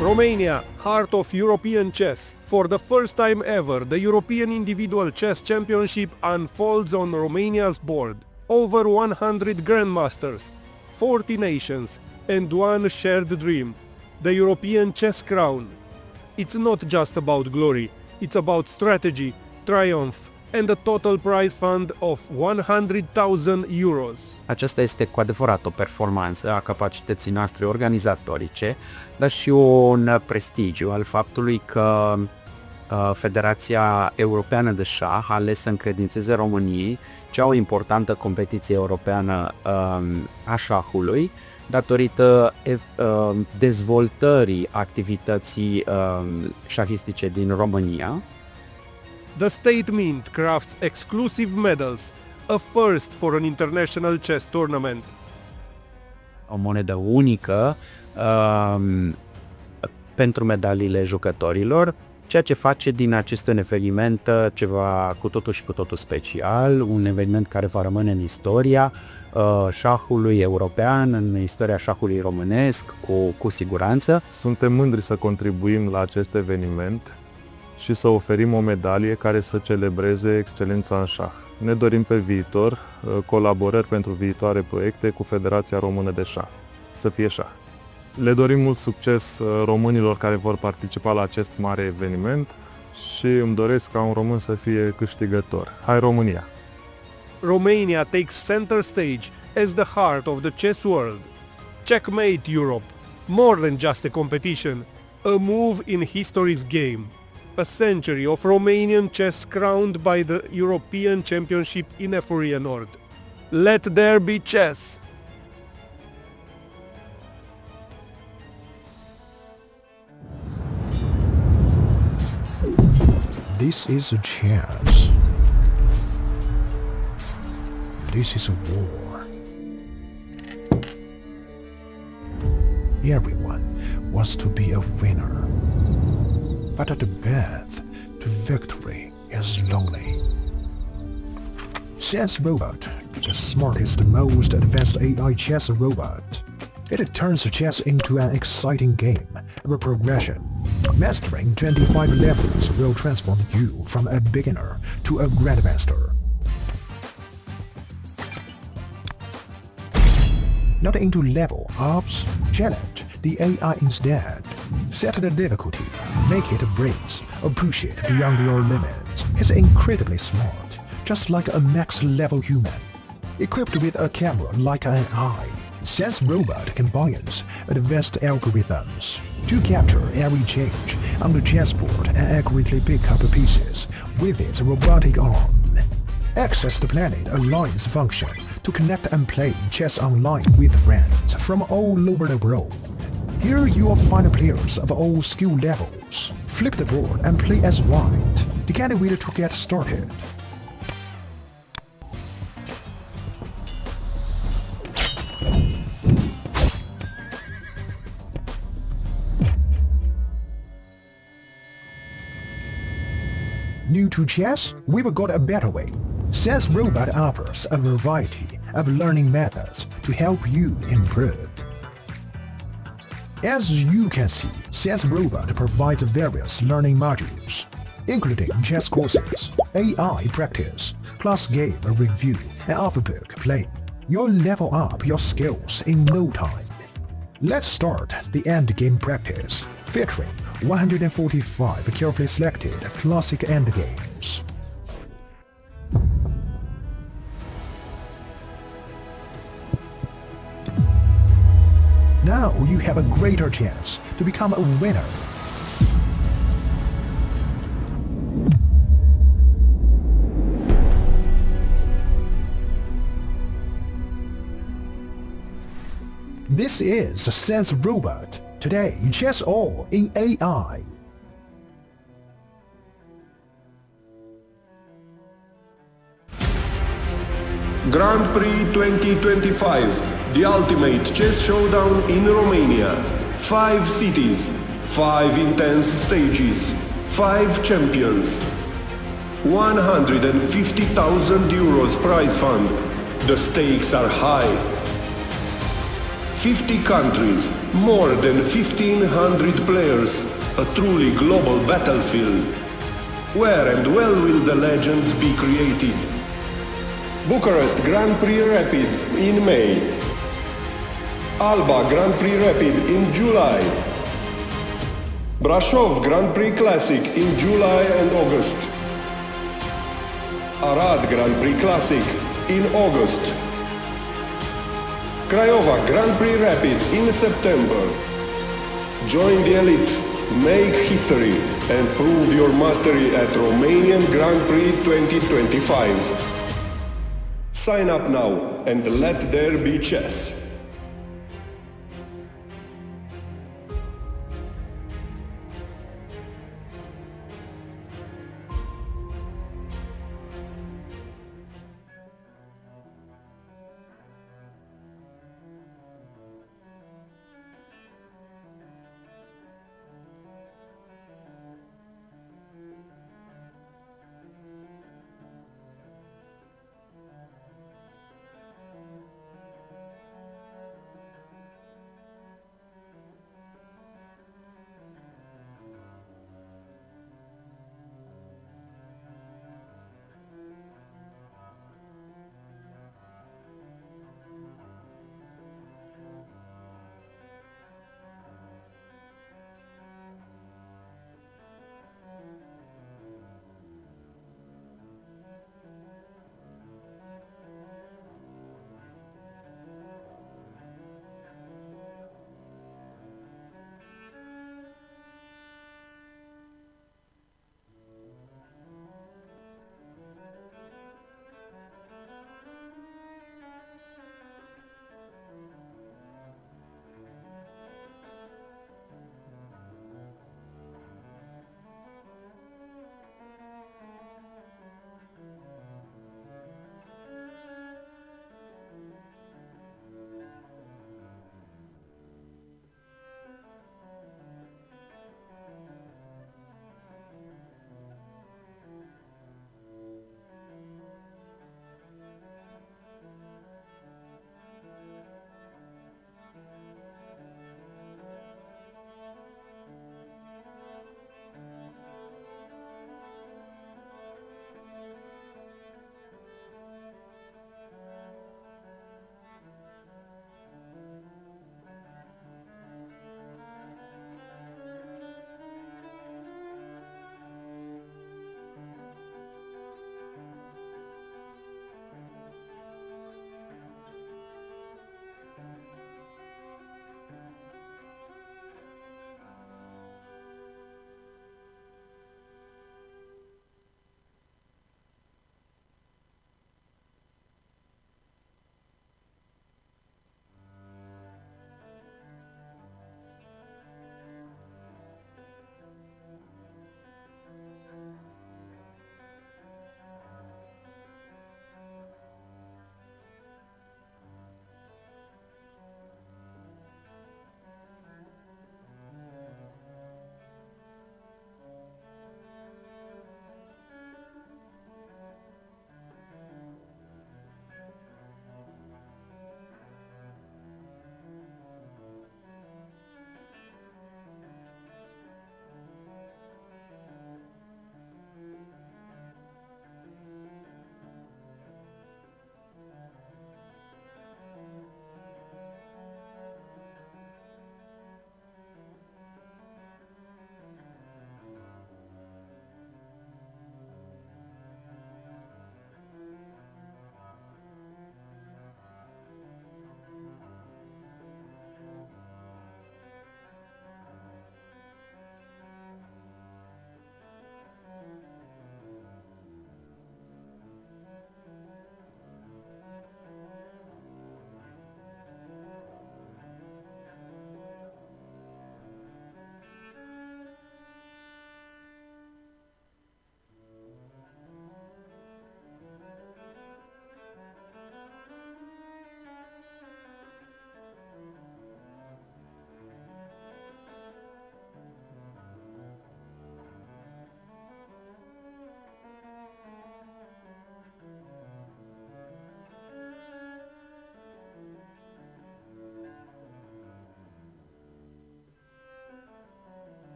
Romania, heart of European chess. For the first time ever, the European Individual Chess Championship unfolds on Romania's board. Over 100 Grandmasters, 40 nations, and one shared dream, the European chess crown. It's not just about glory, it's about strategy, triumph, and a total prize fund of 100,000 euros. Aceasta este cu adevărat o performanță a capacității noastre organizatorice, dar și un prestigiu al faptului că Federația Europeană de Șah a ales să încredințeze României cea o importantă competiție europeană a șahului, datorită dezvoltării activității șahistice din România. The State Mint crafts exclusive medals, a first for an international chess tournament. O monedă unică pentru medaliile jucătorilor, ceea ce face din acest eveniment ceva cu totul și cu totul special, un eveniment care va rămâne în istoria șahului european, în istoria șahului românesc, cu siguranță. Suntem mândri să contribuim la acest eveniment și să oferim o medalie care să celebreze excelența în șah. Ne dorim pe viitor colaborări pentru viitoare proiecte cu Federația Română de Șah, să fie șah. Le dorim mult succes românilor care vor participa la acest mare eveniment și îmi doresc ca un român să fie câștigător. Hai România! Romania takes center stage as the heart of the chess world. Checkmate Europe, more than just a competition, a move in history's game. A century of Romanian chess crowned by the European Championship in Eforie Nord. Let there be chess! This is a chess. This is a war. Everyone wants to be a winner. But the path to victory is lonely. Chess Robot, the smartest, most advanced AI chess robot. It turns chess into an exciting game of progression. Mastering 25 levels will transform you from a beginner to a grandmaster. Not into level ups, challenge the AI instead. Set the difficulty, make it breeze, or push it beyond your limits. He's incredibly smart, just like a max-level human. Equipped with a camera like an eye, Chess Robot combines advanced algorithms to capture every change on the chessboard and accurately pick up pieces with its robotic arm. Access the Planet Alliance function to connect and play chess online with friends from all over the world. Here you will find players of all skill levels. Flip the board and play as white. The candidate to get started. New to chess? We've got a better way. Chess Robot offers a variety of learning methods to help you improve. As you can see, Chess Robot provides various learning modules, including chess courses, AI practice, class game review, and off-book play. You'll level up your skills in no time. Let's start the endgame practice, featuring 145 carefully selected classic endgames. Now you have a greater chance to become a winner. This is Chess Robot. Today, chess all in AI. Grand Prix 2025, the ultimate chess showdown in Romania. 5 cities, 5 intense stages, 5 champions. 150,000 euros prize fund. The stakes are high. 50 countries, More than 1,500 players, a truly global battlefield. Where and when will the legends be created? Bucharest Grand Prix Rapid in May. Alba Grand Prix Rapid in July. Brașov Grand Prix Classic in July and August. Arad Grand Prix Classic in August. Craiova Grand Prix Rapid in September. Join the elite, make history, and prove your mastery at Romanian Grand Prix 2025. Sign up now and let there be chess.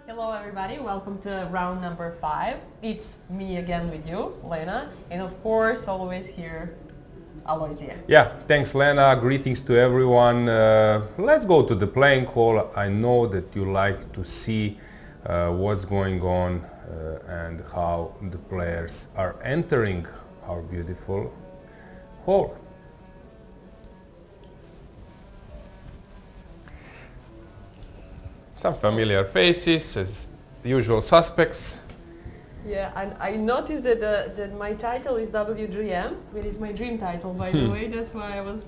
Hello everybody, welcome to round number 5. It's me again with you, Lena, and of course always here, Alojzije. Yeah, thanks Lena, greetings to everyone. Let's go to the playing hall. I know that you like to see what's going on and how the players are entering our beautiful hall. Some familiar faces, as usual suspects. Yeah, and I noticed that, that my title is WGM. It is my dream title, by the way. That's why I was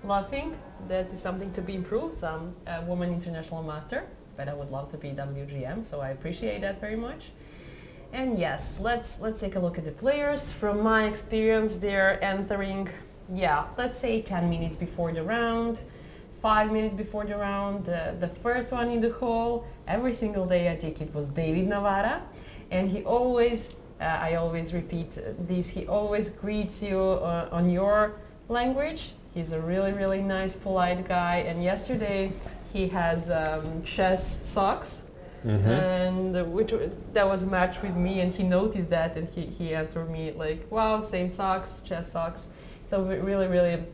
laughing. That is something to be improved. So I'm a woman international master, but I would love to be WGM. So I appreciate that very much. And yes, let's take a look at the players. From my experience, they're entering, yeah, let's say 10 minutes before the round. 5 minutes before the round, the first one in the hall. Every single day I think it was David Navara, and he always, I always repeat this, he always greets you on your language. He's a really nice, polite guy, and yesterday he has chess socks, and that was matched with me, and he noticed that, and he answered me like, wow, same socks, chess socks. So really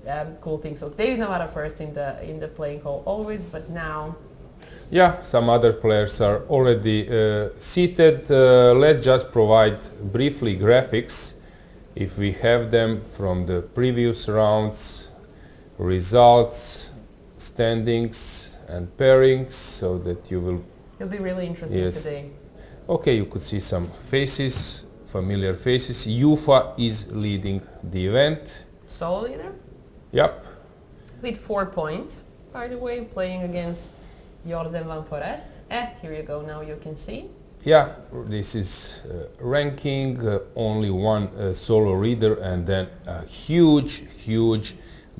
cool thing. So David Navara first in the playing hall always, but now. Yeah, some other players are already seated. Let's just provide briefly graphics, if we have them, from the previous rounds, results, standings and pairings, so that you will. It'll be really interesting today. Okay, you could see some faces, familiar faces. Jufa is leading the event. Solo leader? Yep. With 4 points, by the way, playing against Jordan van Forest. Here you go, now you can see. Yeah, this is ranking, only one solo reader, and then a huge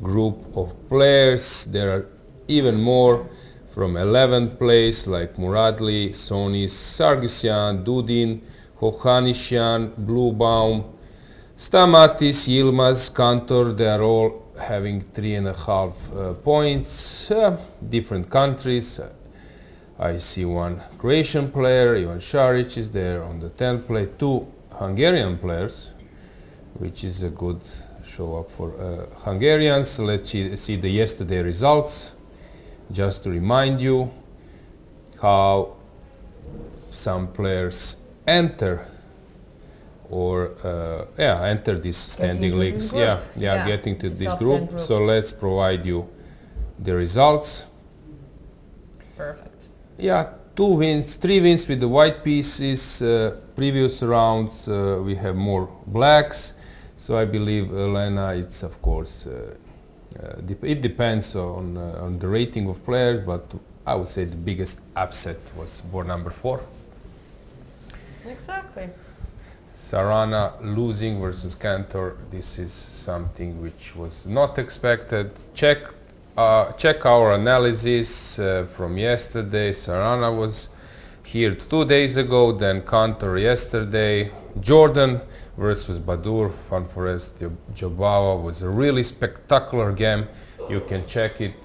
group of players. There are even more from 11th place, like Muradli, Sonis, Sargsyan, Dudin, Hovhannisyan, Bluebaum, Stamatis, Yilmaz, Kantor. They are all having 3.5 points. Different countries. I see one Croatian player, Ivan Šarić is there on the 10th place. 2 Hungarian players, which is a good show up for Hungarians. Let's see the yesterday results, just to remind you how some players enter enter these standing leagues. Getting to this group. So let's provide you the results. Perfect. Yeah, 2 wins, 3 wins with the white pieces. Previous rounds we have more blacks. So I believe, Lena, it's of course, it depends on the rating of players, but I would say the biggest upset was board number 4. Exactly. Sarana losing versus Kantor. This is something which was not expected. Check our analysis from yesterday. Sarana was here 2 days ago, then Kantor yesterday. Jordan versus Badur, Van Forest, Jobava was a really spectacular game. You can check it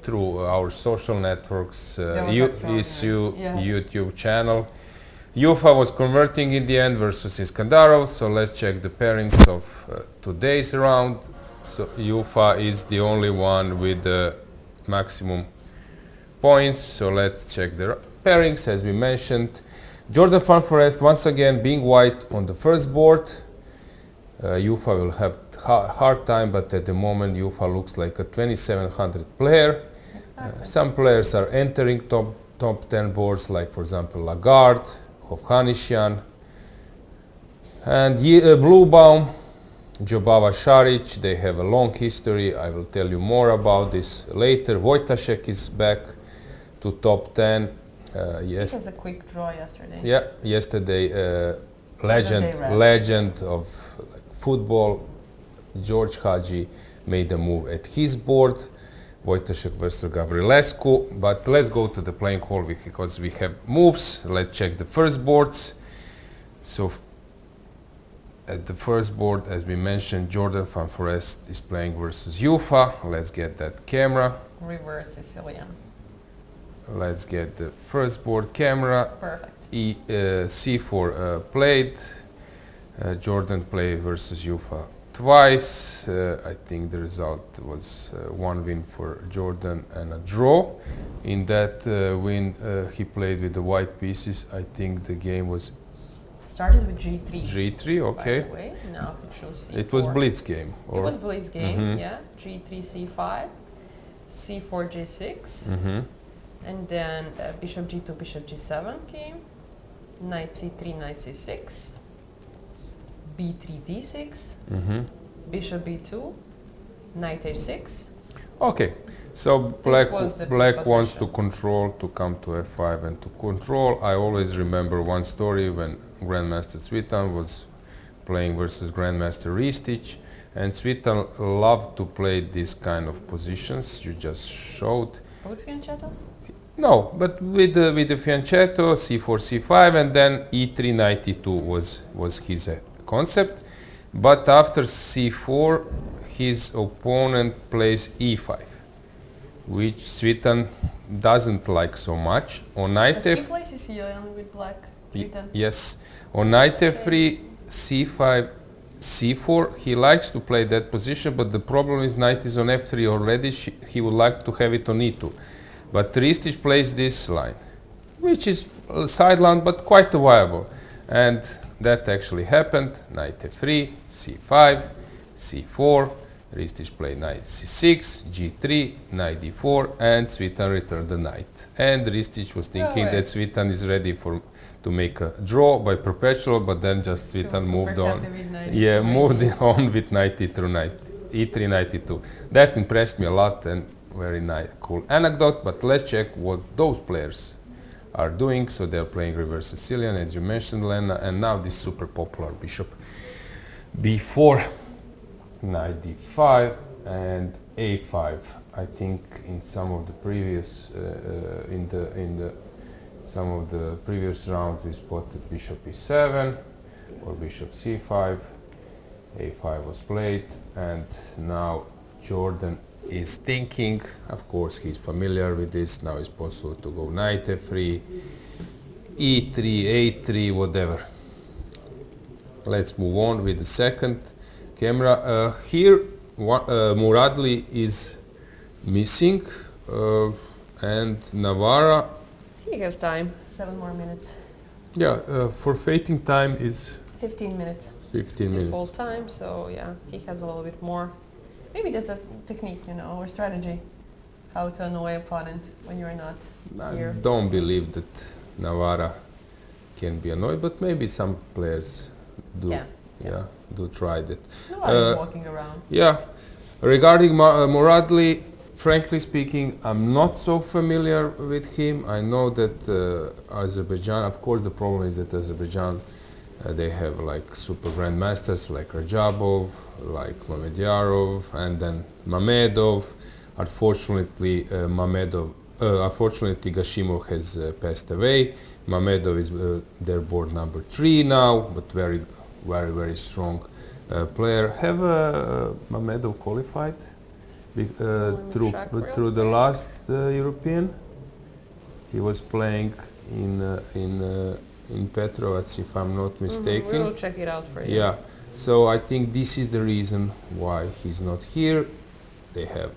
through our social networks, ECU YouTube channel. Jufa was converting in the end versus Iskandarov, so let's check the pairings of today's round. So Jufa is the only one with the maximum points, so let's check the pairings. As we mentioned, Jordan van Forest once again being white on the first board. Jufa will have hard time, but at the moment Jufa looks like a 2700 player. Some players are entering top 10 boards, like for example Lagarde, Hovhannisyan, and Bluebaum, Jobava, Šarić. They have a long history. I will tell you more about this later. Wojtaszek is back to top 10. Yes. It was a quick draw yesterday. Yeah, yesterday, legend of football, George Hagi made a move at his board. Wojtaszek versus Gabrielescu, but let's go to the playing hall because we have moves. Let's check the first boards. So at the first board, as we mentioned, Jordan van Forest is playing versus Jufa. Let's get that camera. Reverse Sicilian. let's get the first board camera. Perfect. C4 played. Jordan played versus Jufa twice. I think the result was one win for Jordan and a draw. In that win, he played with the white pieces. I think the game was Started with G3. G3, okay. By the way, now it shows C4. It was blitz game. It was blitz game, yeah. G3, C5, C4, G6, and then bishop G2, bishop G7 came, knight C3, knight C6, B3, D6, bishop B2, knight H6. Okay, so black the wants to position. control, to come to F5 and to control. I always remember one story when Grandmaster Cvitan was playing versus Grandmaster Ristic, and Cvitan loved to play this kind of positions you just showed. Both fianchettos? No, but with the fianchetto, C4, C5, and then E3, knight E2 was his concept. But after C4, his opponent plays E5, which Cvitan doesn't like so much. On knight Does he F, play Sicilian with black? Cvitan? yes. On knight F3, C5, C4, he likes to play that position, but the problem is knight is on F3 already. He would like to have it on E2. But Ristic plays this line, which is a sideline but quite viable. And that actually happened. Knight F3, C5, C4, Ristic played knight C6, G3, knight D4, and Cvitan returned the knight. And Ristic was thinking that Cvitan is ready to make a draw by perpetual, but then just Cvitan moved on. Yeah, moved on with knight E3, knight E2. That impressed me a lot and very nice, cool anecdote. But let's check what those players are doing. So they're playing reverse Sicilian, as you mentioned, Lena, and now this super popular bishop B4, knight D5, and A5. I think in some of the previous some of the previous rounds we spotted bishop E7 or bishop C5. A5 was played, and now Jordan is thinking, of course he's familiar with this, now it's possible to go knight F3, E3, A3, whatever. Let's move on with the second camera. Here Muradli is missing, and Navara. He has time. 7 more minutes. Yeah, forfeiting time is 15 minutes. 15 minutes. Default time, so yeah, he has a little bit more. Maybe that's a technique, you know, or strategy, how to annoy opponent when you're not here. I don't believe that Navara can be annoyed, but maybe some players do. Yeah, do try that. Nobody's walking around. Yeah, regarding Muradli, frankly speaking, I'm not so familiar with him. I know that Azerbaijan, of course, the problem is that Azerbaijan, they have like super grandmasters like Rajabov, like Mamedyarov, and then Mamedov. Unfortunately, unfortunately, Gashimov has passed away. Mamedov is their board number 3 now, but very, very, very strong player. Have Mamedov qualified through the last European? He was playing in Petrovac, if I'm not mistaken. We will check it out for you. Yeah, so I think this is the reason why he's not here. They have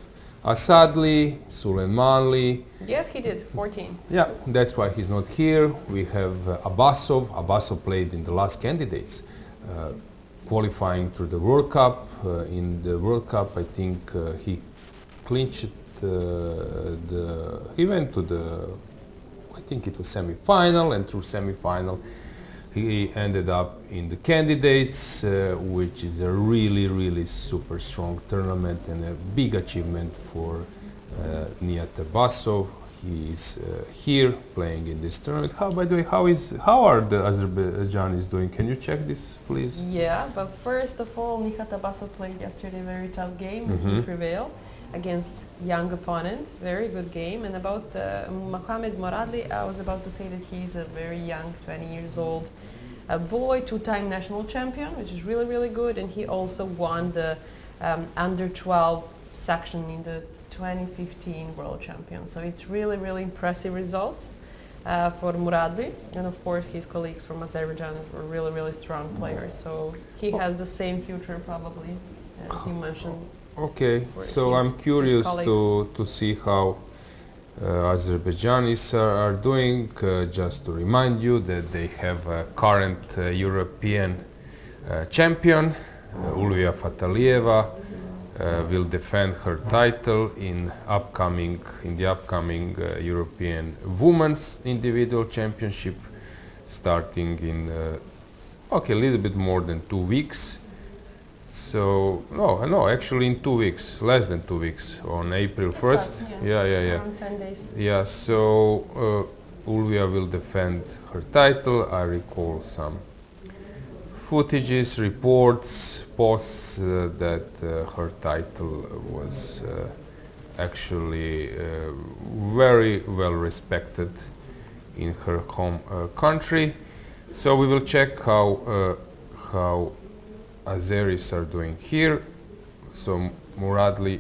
Asadli, Suleimanli. Yes, he did, 14. Yeah, that's why he's not here. We have Abbasov. Abbasov played in the last candidates, qualifying to the World Cup. In the World Cup, I think he clinched he went to the, I think it was semi-final, and through semi-final he ended up in the candidates, which is a really, really super strong tournament and a big achievement for Nihat Abbasov. He is here playing in this tournament. By the way, how are the Azerbaijanis doing? Can you check this, please? Yeah, but first of all, Nihat Abbasov played yesterday a very tough game, and he prevailed against young opponent. Very good game. And about Mohamed Muradli, I was about to say that he's a very young, 20 years old boy, 2-time national champion, which is really, really good. And he also won the under 12 section in the 2015 world champion. So it's really, really impressive results for Muradli, and of course his colleagues from Azerbaijan were really, really strong players. So he has the same future probably, as you mentioned. Okay, for so his- I'm curious his to see how Azerbaijanis are doing. Just to remind you that they have a current European champion, Ulvia Fatalieva, will defend her title in the upcoming European Women's Individual Championship, starting in a little bit more than 2 weeks. So no, actually in 2 weeks, less than 2 weeks, on April 1st. Yeah. Around 10 days. Yeah, so Ulvia will defend her title. I recall some footages, reports, posts that her title was actually very well respected in her home country. So we will check how Azeris are doing here. So Muradli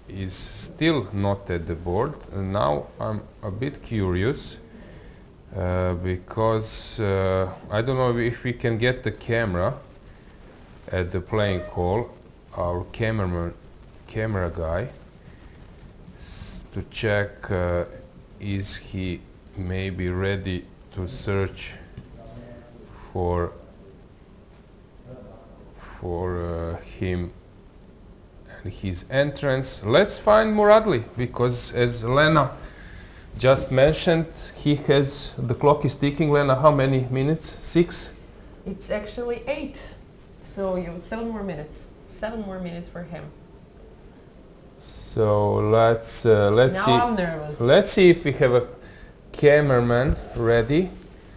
is still not at the board, and now I'm a bit curious because I don't know if we can get the camera at the playing hall, our camera guy, to check is he maybe ready to search for him and his entrance. Let's find Muradli, because as Lena just mentioned, the clock is ticking. Lena, how many minutes? 6? It's actually 8. So you have 7 more minutes. 7 more minutes for him. So let's see. Now I'm nervous. Let's see if we have a cameraman ready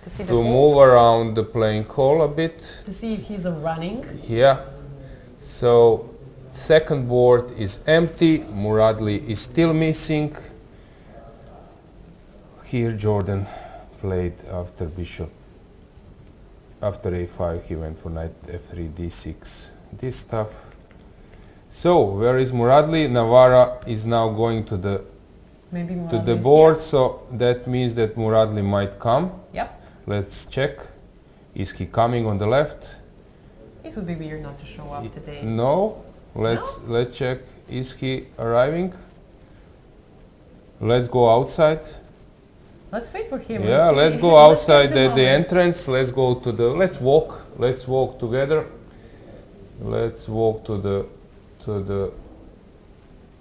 To see the to ball, move around the playing hall a bit. to see if he's running. Yeah. So second board is empty. Muradli is still missing. Here Jordan played after bishop. After a5 he went for knight f3, d6. This stuff. So where is Muradli? Navara is now going to the Maybe more. to the board, so that means that Muradli might come. Yep. Let's check. Is he coming on the left? It would be weird not to show up today. No. Let's check. Is he arriving? Let's go outside. Let's wait for him. Yeah, let's go outside the entrance. Let's go to the. Let's walk. Let's walk together. Let's walk to the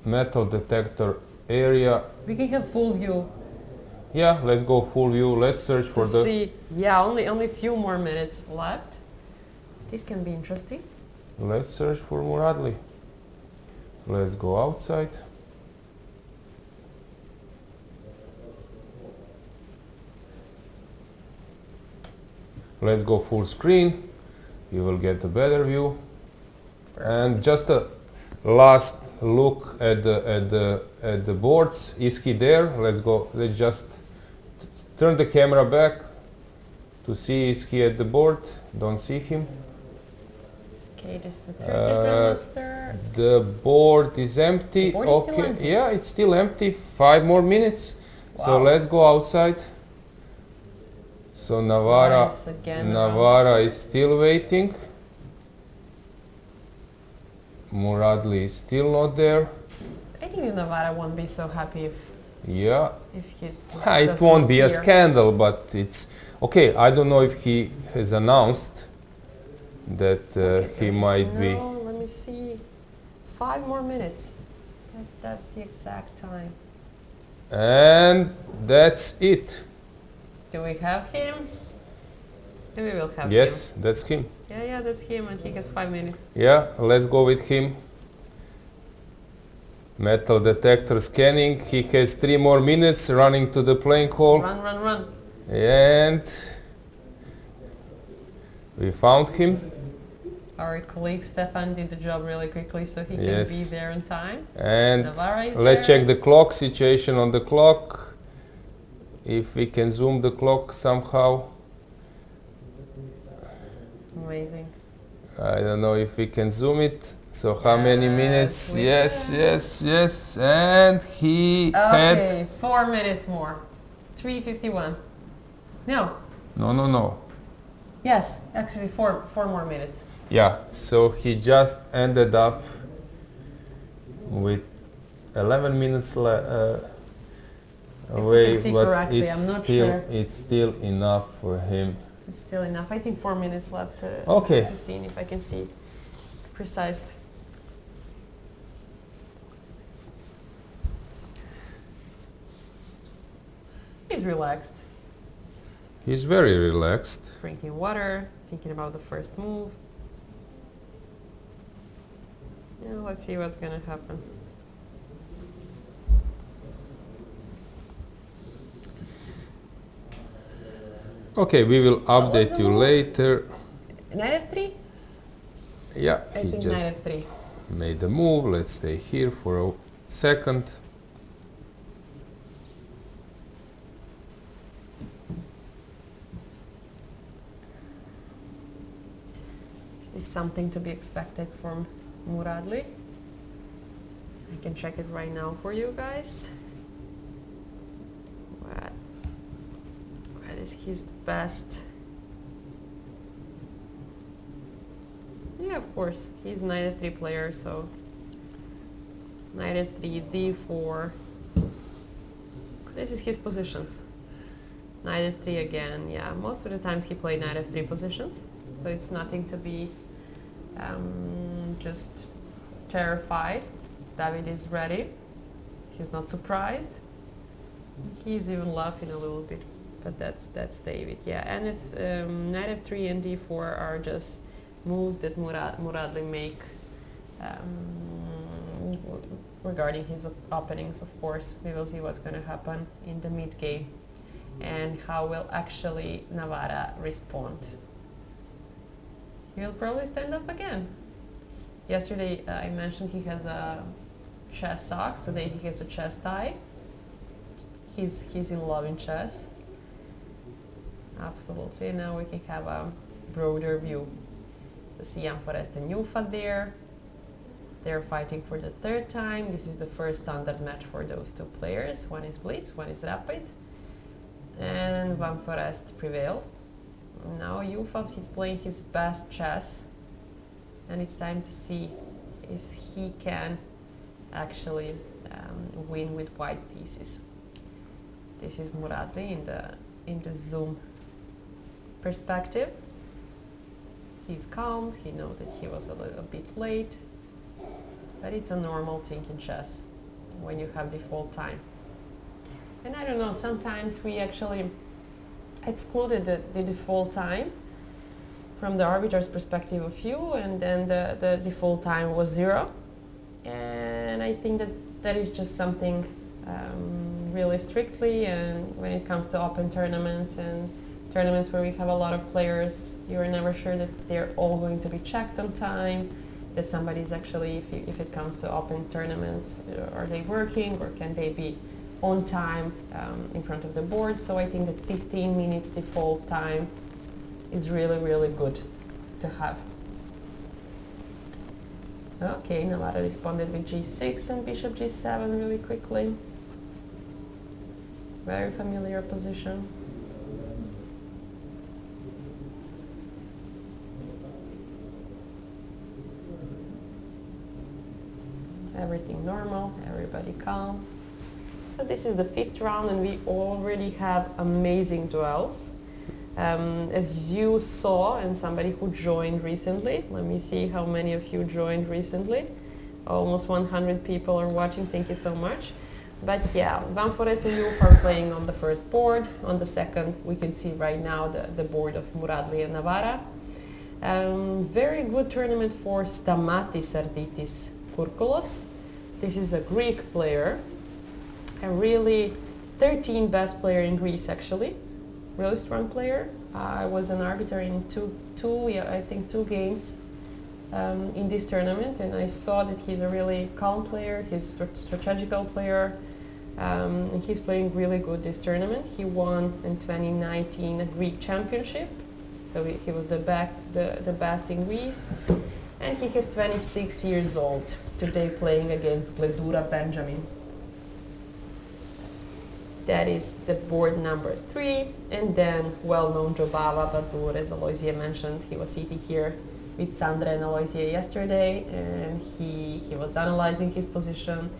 metal detector area. We can have full view. Yeah, let's go full view. Let's search for To the. see. Yeah, only a few more minutes left. This can be interesting. Let's search for Muradli. Let's go outside. Let's go full screen. You will get a better view. And just a last look at the boards. Is he there? Let's go. Let's just turn the camera back to see is he at the board. Don't see him. Okay, this is the Turkish Grandmaster. The board is empty. The board is still empty. Yeah, it's still empty. 5 more minutes. So Wow. let's go outside. So Nice again. Navara is still waiting. Muradli is still not there. I think Navara won't be so happy if Yeah. he just It doesn't won't be a appear. scandal, but it's okay. I don't know if he has announced that he might be. No, let me see. 5 more minutes. That's the exact time. And that's it. Do we have him? We will have him. Yes, that's him. Yeah, that's him, and he has 5 minutes. Yeah, let's go with him. Metal detector scanning. He has 3 more minutes running to the playing hall. Run. And we found him. Our colleague Stefan did the job really quickly, so he can Yes. be there in time. And Navara is let's there. check the clock situation on the clock. If we can zoom the clock somehow. Amazing. I don't know if we can zoom it. So how many minutes? we Yes, can. yes, yes. And he had... Okay, 4 minutes more. 3:51. No. No. Yes, actually 4 more minutes. Yeah, so he just ended up with 11 minutes away, see but correctly, it's I'm not still sure. it's still enough for him. It's still enough. I think 4 minutes left. Okay. 15 if I can see precisely. He's relaxed, He's very relaxed. drinking water, thinking about the first move. Yeah, let's see what's gonna happen. Okay, we will was update the you move? later. Knight f3? Yeah, I he think just knight f3. made the move. Let's stay here for a second. Is this something to be expected from Muradli? I can check it right now for you guys. What is his best? Yeah, of course, he's knight f3 player, so knight f3, d4. This is his positions. Knight f3 again, yeah, most of the times he played knight f3 positions, so it's nothing to be just terrified. David is ready. He's not surprised. He's even laughing a little bit, but that's David. Yeah, and if knight f3 and d4 are just moves that Muradli make regarding his openings, of course. We will see what's going to happen in the mid game and how will actually Navarra respond. He'll probably stand up again. Yesterday I mentioned he has a chess socks. Today he has a chess tie. He's in love in chess. Absolutely. Now we can have a broader view. The Jan Forest and Jufa there. They're fighting for the third time. This is the first standard match for those two players. One is Blitz, one is Rapid. And Van Forest prevailed. Now Jufa, he's playing his best chess. And it's time to see if he can actually win with white pieces. This is Muradli in the zoom perspective. He's calm, he knows that he was a little bit late, but it's a normal thing in chess when you have default time. And I don't know, sometimes we actually excluded the default time from the arbiter's perspective of view, and then the default time was 0. And I think that is just something really strictly, and when it comes to open tournaments and tournaments where we have a lot of players, you're never sure that they're all going to be checked on time, that somebody's actually, if it comes to open tournaments, are they working or can they be on time in front of the board. So I think that 15 minutes default time is really, really good to have. Okay, Navarra responded with g6 and bishop g7 really quickly. Very familiar position. Everything normal, everybody calm. So this is the 5th round and we already have amazing duels. As you saw, and somebody who joined recently, let me see how many of you joined recently. Almost 100 people are watching, thank you so much. But yeah, Van Forest and Jufa are playing on the first board. On the second, we can see right now the board of Muradli and Navarra. Very good tournament for Stamatis Arditis Kourkoulos. This is a Greek player, a really 13th best player in Greece actually. Really strong player. I was an arbiter in two games in this tournament, and I saw that he's a really calm player, he's a strategical player, and he's playing really good this tournament. He won in 2019 a Greek championship, So he was the best in Greece. And he is 26 years old, today playing against Gledura Benjamin. That is the board number 3, and then well-known Jobava Batur, as Alojzije mentioned. He was sitting here with Sandra and Alojzije yesterday, and he was analyzing his position,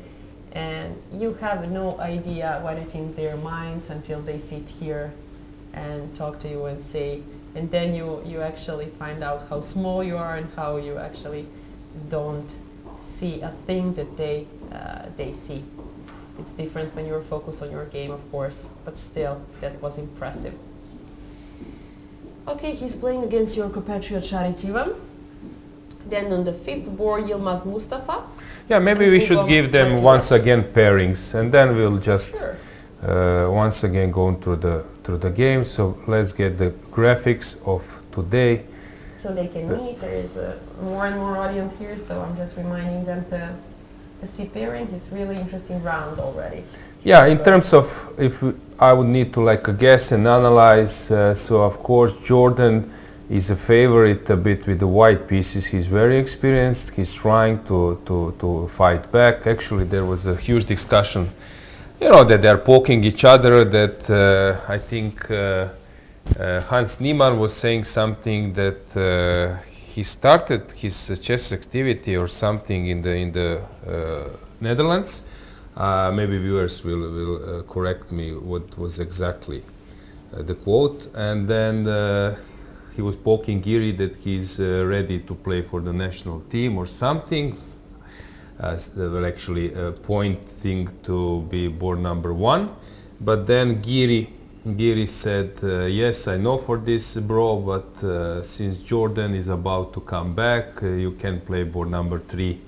and you have no idea what is in their minds until they sit here and talk to you and say, and then you actually find out how small you are and how you actually don't see a thing that they see. It's different when you're focused on your game, of course, but still, that was impressive. Okay, he's playing against your compatriot Charitivan. Then on the 5th board, Yilmaz Mustafa. Yeah, maybe we should give them once again pairings, and then we'll just once again go through the game. So let's get the graphics of today. So they can meet. There is more and more audience here, so I'm just reminding them to see pairing. It's really interesting round already. Yeah, in terms of I would need to guess and analyze. So of course Jordan is a favorite a bit with the white pieces. He's very experienced. He's trying to fight back. Actually, there was a huge discussion, that they're poking each other. That I think Hans Niemann was saying something that he started his chess activity or something in the Netherlands. Maybe viewers will correct me what was exactly the quote. And then he was poking Giri that he's ready to play for the national team or something. They were actually pointing to be board number 1. But then Giri said, yes, I know for this, bro, but since Jordan is about to come back, you can play board number 3.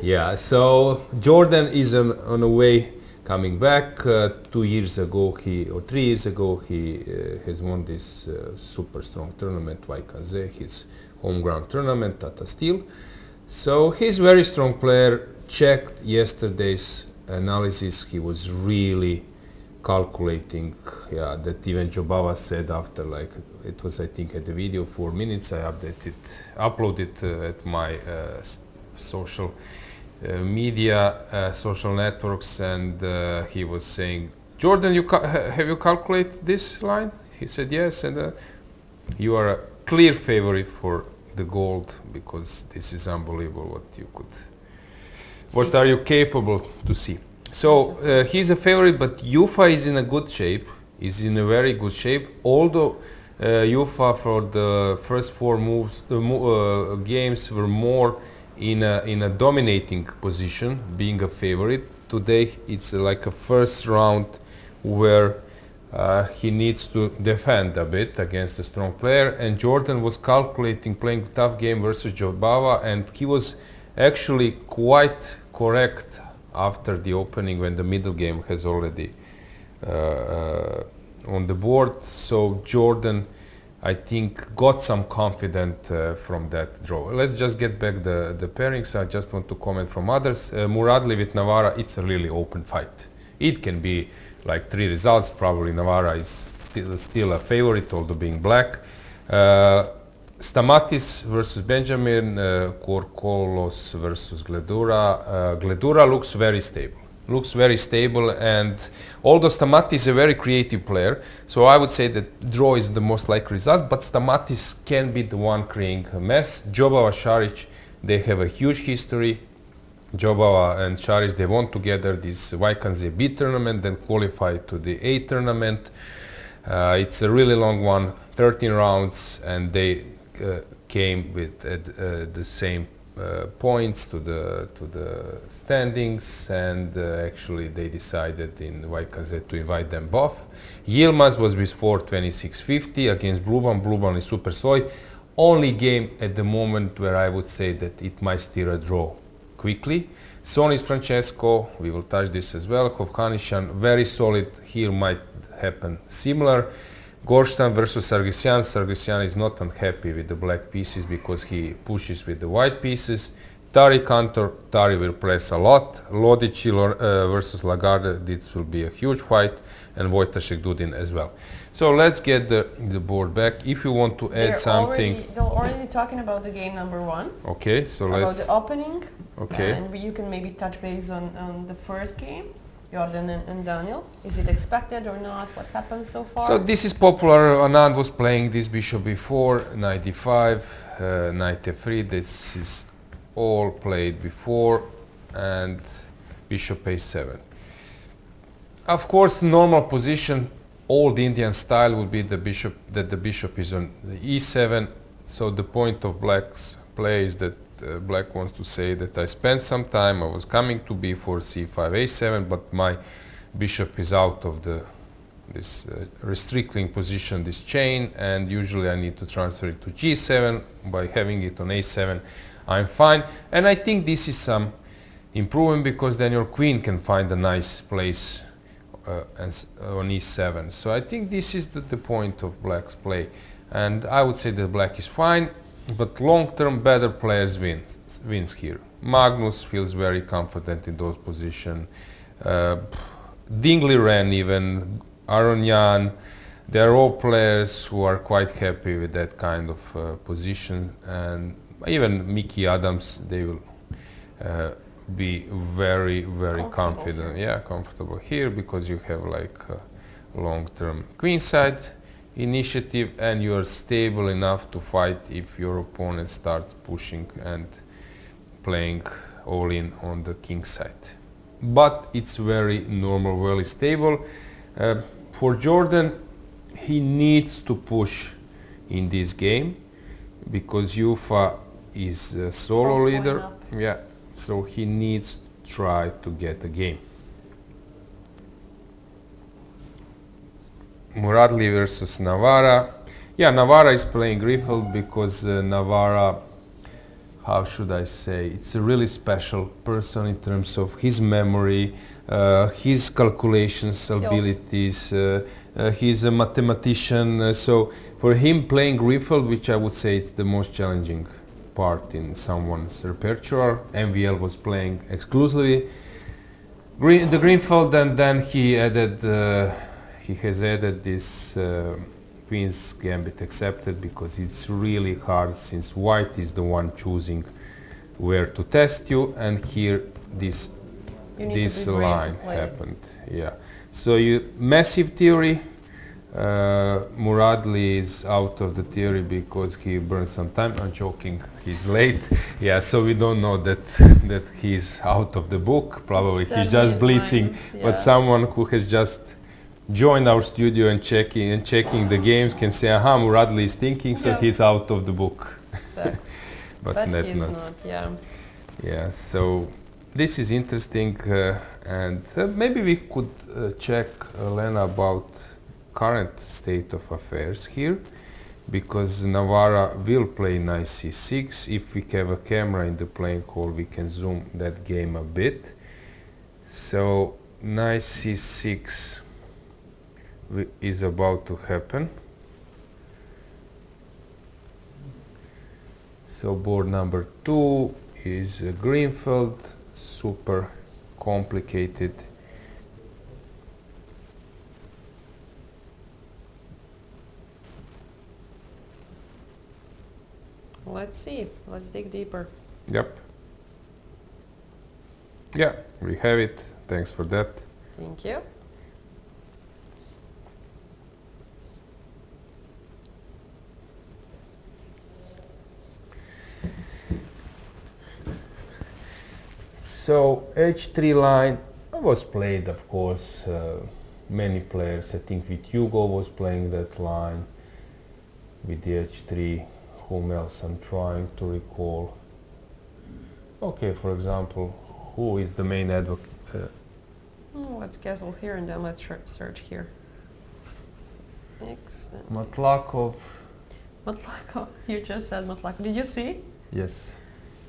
Yeah, so Jordan is on a way coming back. 2 years ago, 3 years ago, he has won this super strong tournament, Vaikanze, his home ground tournament, Tata Steel. So he's a very strong player. Checked yesterday's analysis, he was really calculating, that even Jobava said after, it was I think at the video 4 minutes, I uploaded at my social media, social networks, and he was saying, Jordan, have you calculated this line? He said yes, and you are a clear favorite for the gold, because this is unbelievable what are you capable to see. So he's a favorite, but Jufa is in a good shape, is in a very good shape, although Jufa for the first 4 games were more in a dominating position, being a favorite. Today it's like a first round where he needs to defend a bit against a strong player, and Jordan was calculating playing a tough game versus Jobava, and he was actually quite correct after the opening when the middle game has already on the board. So Jordan, I think, got some confidence from that draw. Let's just get back the pairings. I just want to comment from others. Muradli with Navara, it's a really open fight. It can be like 3 results. Probably Navara is still a favorite, although being black. Stamatis versus Benjamin, Korkolos versus Gledura. Gledura looks very stable. And although Stamatis is a very creative player, so I would say that draw is the most likely result, but Stamatis can be the one creating a mess. Jobava, Šarić, they have a huge history. Jobava and Šarić, they won together this Vaikanze B tournament, then qualified to the A tournament. It's a really long one, 13 rounds, and they came with the same points to the standings, and actually they decided in Vaikanze to invite them both. Yilmaz was with 4:26.50 against Bluban. Bluban is super solid. Only game at the moment where I would say that it might steer a draw quickly. Sonis Francesco, we will touch this as well. Hovhannisyan, very solid. Here might happen similar. Gorstan versus Sargsyan. Sargsyan is not unhappy with the black pieces because he pushes with the white pieces. Tari Kantor, Tari will press a lot. Lodici versus Lagarde, this will be a huge fight, and Wojtaszek Dudin as well. So let's get the board back. If you want to add something. They're already talking about the game number 1. Okay, so about let's. the opening. Okay. And you can maybe touch base on the first game, Jordan and Daniel. Is it expected or not? What happened so far? So this is popular. Anand was playing this bishop before, knight d5, knight f3. This is all played before, and bishop a7. Of course, normal position, old Indian style would be the bishop is on the e7. So the point of black's play is that black wants to say that I spent some time, I was coming to b4, c5, a7, but my bishop is out of this restricting position, this chain, and usually I need to transfer it to g7. By having it on a7, I'm fine. And I think this is some improvement, because then your queen can find a nice place on e7. So I think this is the point of black's play, and I would say that black is fine. But long-term, better players wins here. Magnus feels very confident in those positions. Dingley Ren, even Aronian, they're all players who are quite happy with that kind of position. And even Mickey Adams, they will be very, very confident. Yeah, comfortable here, because you have like a long-term queenside initiative, and you are stable enough to fight if your opponent starts pushing and playing all in on the king side. But it's very normal, very stable. For Jordan, he needs to push in this game, because Yufa is a solo leader. Yeah, so he needs to try to get a game. Muradli versus Navara. Yeah, Navara is playing Griffel because Navara, how should I say, it's a really special person in terms of his memory, his calculations abilities. He's a mathematician, so for him playing Griffel, which I would say is the most challenging part in someone's repertoire. MVL was playing exclusively the Greenfield, and then he has added this Queen's Gambit accepted, because it's really hard, since white is the one choosing where to test you, and here this line happened. Yeah, so massive theory. Muradli is out of the theory because he burned some time. I'm joking, he's late. Yeah, so we don't know that he's out of the book. Probably he's just blitzing, but someone who has just joined our studio and checking the games can say, aha, Muradli is thinking, so he's out of the book. Exactly. but he's not, yeah. Yeah, so this is interesting, and maybe we could check, Lena, about current state of affairs here, because Navara will play knight c6. If we have a camera in the playing hall, we can zoom that game a bit. So knight c6 is about to happen. So board number 2 is Greenfield, super complicated. Let's see, let's dig deeper. Yep. Yeah, we have it. Thanks for that. Thank you. So h3 line was played, of course, many players. I think with Hugo was playing that line with the h3. Whom else I'm trying to recall? Okay, for example, who is the main advocate? Let's castle here and then let's search here. X. Matlakov. Matlakov. You just said Matlakov. Did you see? Yes.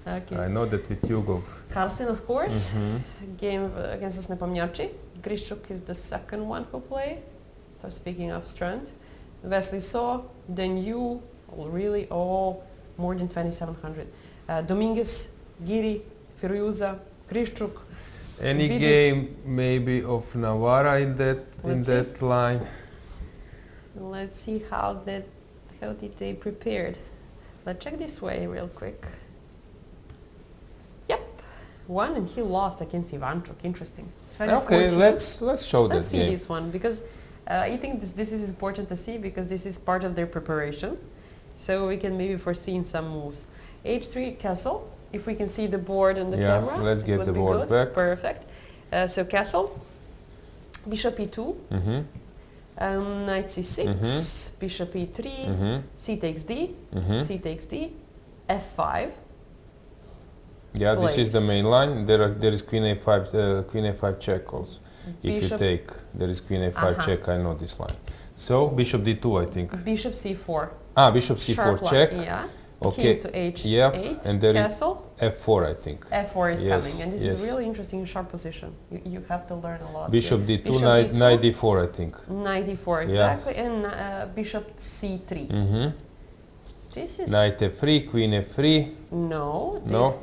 Okay. I know that with Hugo. Carlsen, of course. Game against Nepomniachtchi. Grishuk is the second one who played. So speaking of strength, Wesley Saw, then you, really all more than 2,700. Dominguez, Giri, Firuza, Grishuk. Any Vidic. game maybe of Navara in that line? Let's see how did they prepared. Let's check this way real quick. Yep, won and he lost against Ivanchuk. Interesting. Okay, 2014. let's show Let's that see game. this one because I think this is important to see because this is part of their preparation. So we can maybe foresee some moves. H3 castle. If we can see the board on the Yeah, camera, let's it get would the be board good. back. Perfect. So castle, bishop e2, knight c6, bishop e3, c takes d, c takes d, f5. Yeah, this Play. is the main line. There is queen a5, queen a5 check also. If you Bishop- take, there is queen a5 check. I know this line. So bishop d2, I think. Bishop c4. Ah, bishop c4 Sharp line, check. Yeah. Okay. King to h8. Yep, and there is castle. f4, I think. F4 is Yes, coming, and this yes. is really interesting sharp position. You have to learn a lot. Bishop here. d2, knight d4, I think. Knight d4, exactly, and bishop c3. This is Knight f3, queen f3. no. No?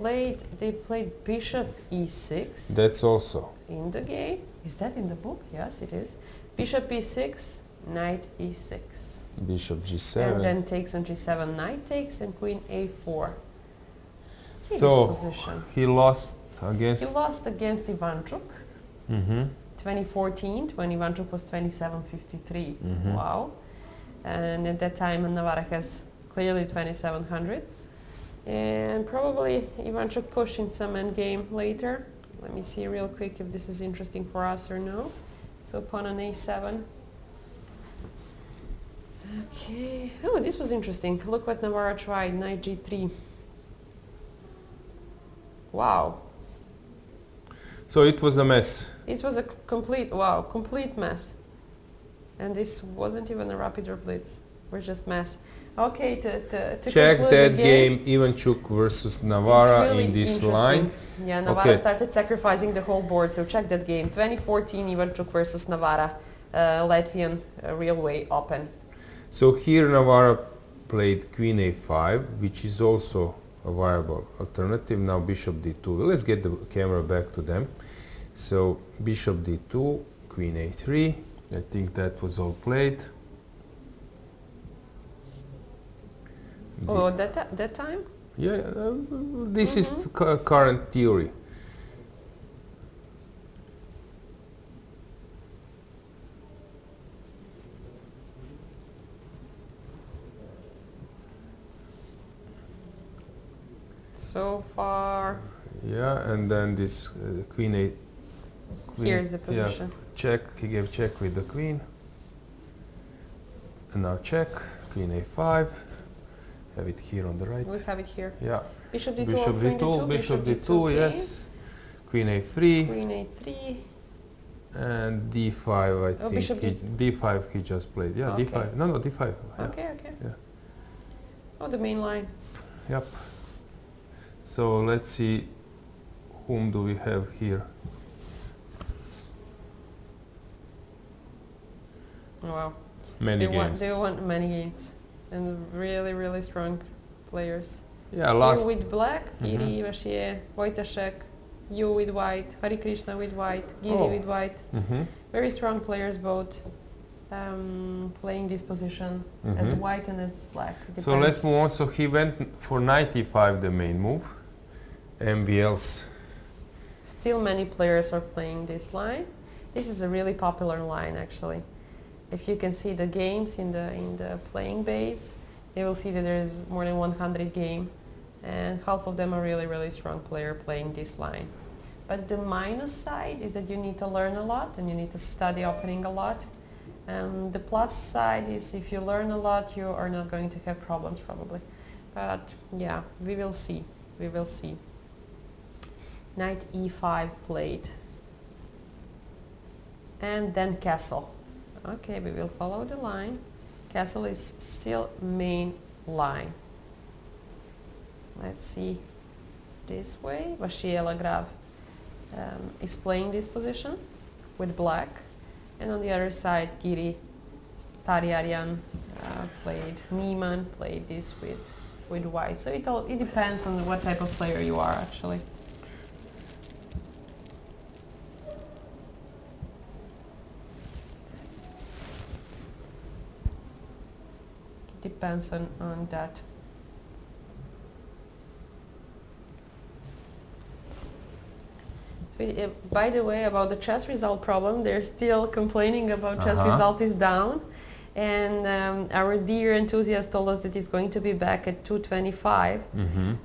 They played bishop e6 That's also. in the game. Is that in the book? Yes, it is. Bishop e6, knight e6, Bishop g7. and then takes on g7. Knight takes and queen a4. See So this position. he lost against. He lost against Ivanchuk. 2014, when Ivanchuk was 2753. Wow. And at that time, Navarra has clearly 2700. And probably Ivanchuk pushed in some endgame later. Let me see real quick if this is interesting for us or no. So pawn on a7. Okay. Oh, this was interesting. Look what Navarra tried. Knight g3. Wow. So it was a mess. It was a complete mess. And this wasn't even a rapid or blitz. We're just mess. Okay, to Check conclude that the game, Ivanchuk versus it's Navarra really in this interesting. line. Yeah, Navarra Okay. started sacrificing the whole board, so check that game. 2014 Ivanchuk versus Navarra, Latvian Railway Open. So here Navarra played queen a5, which is also a viable alternative. Now bishop d2. Let's get the camera back to them. So bishop d2, queen a3. I think that was all played. Oh, that time? Yeah, this is current theory. So far, Yeah, and then this queen a. here's the position. Yeah, check. He gave check with the queen. And now check. Queen a5. Have it here on the right. We have it here. Yeah. Bishop d2, Bishop queen d2, bishop d2, okay. yes. Queen a3 Queen a3. and d5. I Oh, think bishop d5 he just played. Yeah, Okay. d5. No, d5. Yeah. Okay, okay. Yeah. Oh, the main line. Yep. So let's see whom do we have here. Wow. Many games. They won many games. And really, really strong players. Yeah, last. You with black, Giri, Vašier, Wojtaszek, you with white, Hari Krishna with white, Giri Oh. with white. Mhm. Very strong players both playing this position as white and as black. So Depends. let's move on. So he went for 95, the main move. MVLs. Still many players are playing this line. This is a really popular line actually. If you can see the games in the playing base, you will see that there is more than 100 game, and half of them are really, really strong player playing this line. But the minus side is that you need to learn a lot and you need to study opening a lot. The plus side is if you learn a lot, you are not going to have problems probably. But yeah, we will see. We will see. Knight e5 played. And then castle. Okay, we will follow the line. Castle is still main line. Let's see this way. Vašier Lagrave is playing this position with black. And on the other side, Giri Tariarian played, Niemann played this with white. So it depends on what type of player you are actually. depends on that. So, by the way, about the chess result problem, they're still complaining about chess result is down. And our dear enthusiast told us that it's going to be back at 2:25,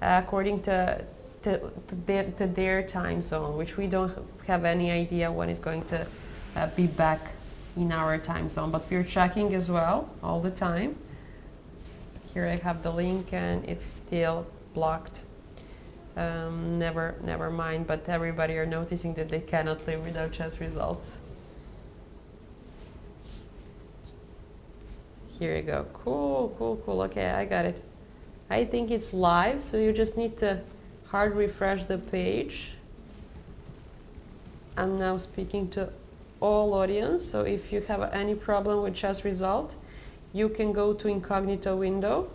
according to their time zone, which we don't have any idea when it's going to be back in our time zone. But we're checking as well all the time. Here I have the link, and it's still blocked. Never mind. But everybody are noticing that they cannot live without chess results. Here you go. Cool. Okay, I got it. I think it's live, so you just need to hard refresh the page. I'm now speaking to all audience, so if you have any problem with chess result, you can go to incognito window,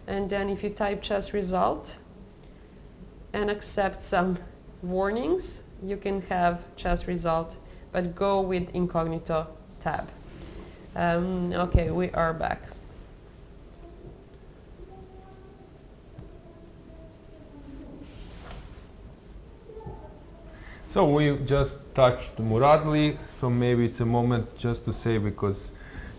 and then if you type chess result and accept some warnings, you can have chess result, but go with incognito tab. Okay, we are back. So we just touched Muradli, so maybe it's a moment just to say, because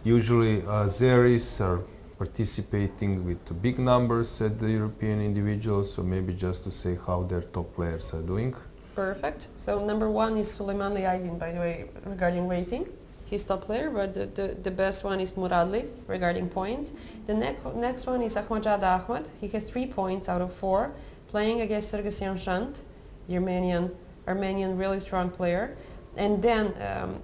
usually Azeris are participating with big numbers at the European individuals, so maybe just to say how their top players are doing. Perfect. So number 1 is Suleiman Liaydin, by the way, regarding rating. He's top player, but the best one is Muradli regarding points. The next one is Ahmadjad Ahmad. He has 3 points out of 4, playing against Sergesian Shant, the Armenian really strong player. And then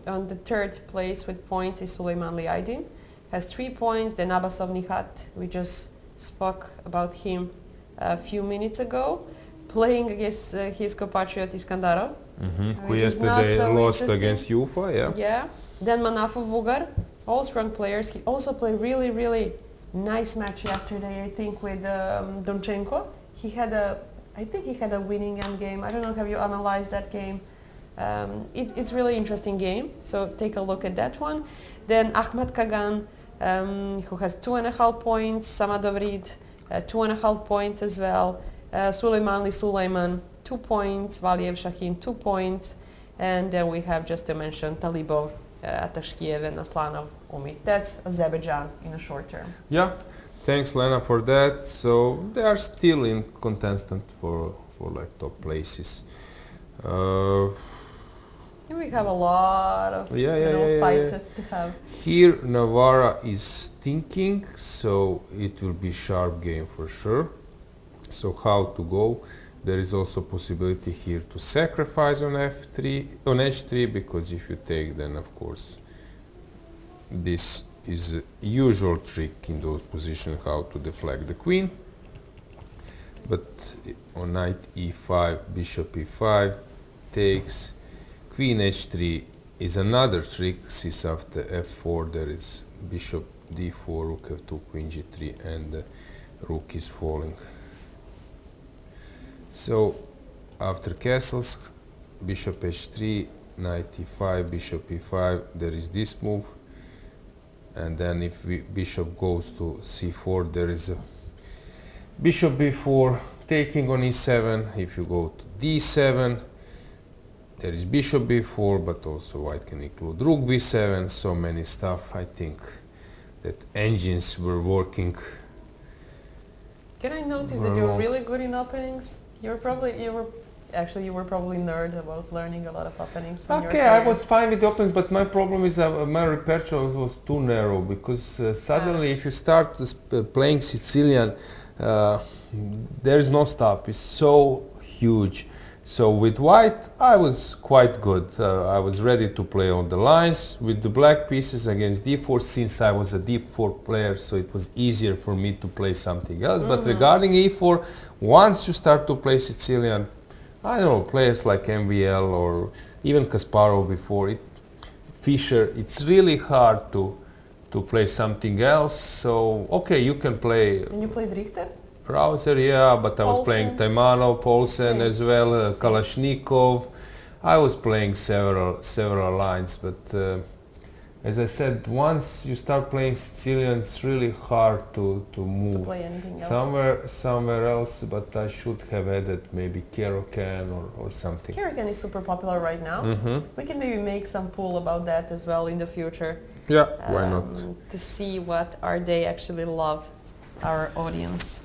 on the 3rd place with points is Suleiman Liaydin, has 3 points. Then Abbasov Nihat, we just spoke about him a few minutes ago, playing against his compatriot Iskandarov, who yesterday lost against Ufa, Yeah. Then Manafov Vugar, all strong players. He also played really nice match yesterday, I think, with Donchenko. I think he had a winning end game. I don't know, have you analyzed that game? It's really interesting game, so take a look at that one. Then Ahmad Kagan, who has 2.5 points, Samadovrid, 2.5 points as well, Suleiman, 2 points, Valiev Shahin, 2 points, and then we have, just to mention, Talibov, Atashkiev and Aslanov Umi. That's Azerbaijan in the short term. Yeah, thanks Lena for that. So they are still in contestant for like top places. We have a lot of fight to have. Here Navarra is thinking, so it will be sharp game for sure. So how to go? There is also possibility here to sacrifice on h3, because if you take, then of course this is a usual trick in those positions, how to deflect the queen. But on knight e5, bishop e5 takes, queen h3 is another trick, since after f4 there is bishop d4, rook f2, queen g3, and the rook is falling. So after castles, bishop h3, knight e5, bishop e5, there is this move, and then if bishop goes to c4, there is a bishop b4 taking on e7. If you go to d7, there is bishop b4, but also white can include rook b7, so many stuff. I think that engines were working. Can I notice that you're really good in openings? You were probably nerd about learning a lot of openings. Okay, I was fine with the openings, but my problem is my repertoire was too narrow, because suddenly if you start playing Sicilian, there is no stop. It's so huge. So with white, I was quite good. I was ready to play on the lines with the black pieces against d4, since I was a d4 player, so it was easier for me to play something else. But regarding e4, once you start to play Sicilian, I don't know, players like MVL or even Kasparov before, Fischer, it's really hard to play something else. So, okay, you can play... And you played Richter? Rouser, yeah, but I was playing Taimanov, Paulsen as well, Kalashnikov. I was playing several lines, but as I said, once you start playing Sicilian, it's really hard to move To play anything else. somewhere else. But I should have added maybe Caro-Can or something. Caro-Can is super popular right now. We can maybe make some poll about that as well in the future. Yeah, why not? To see what are they actually love, our audience.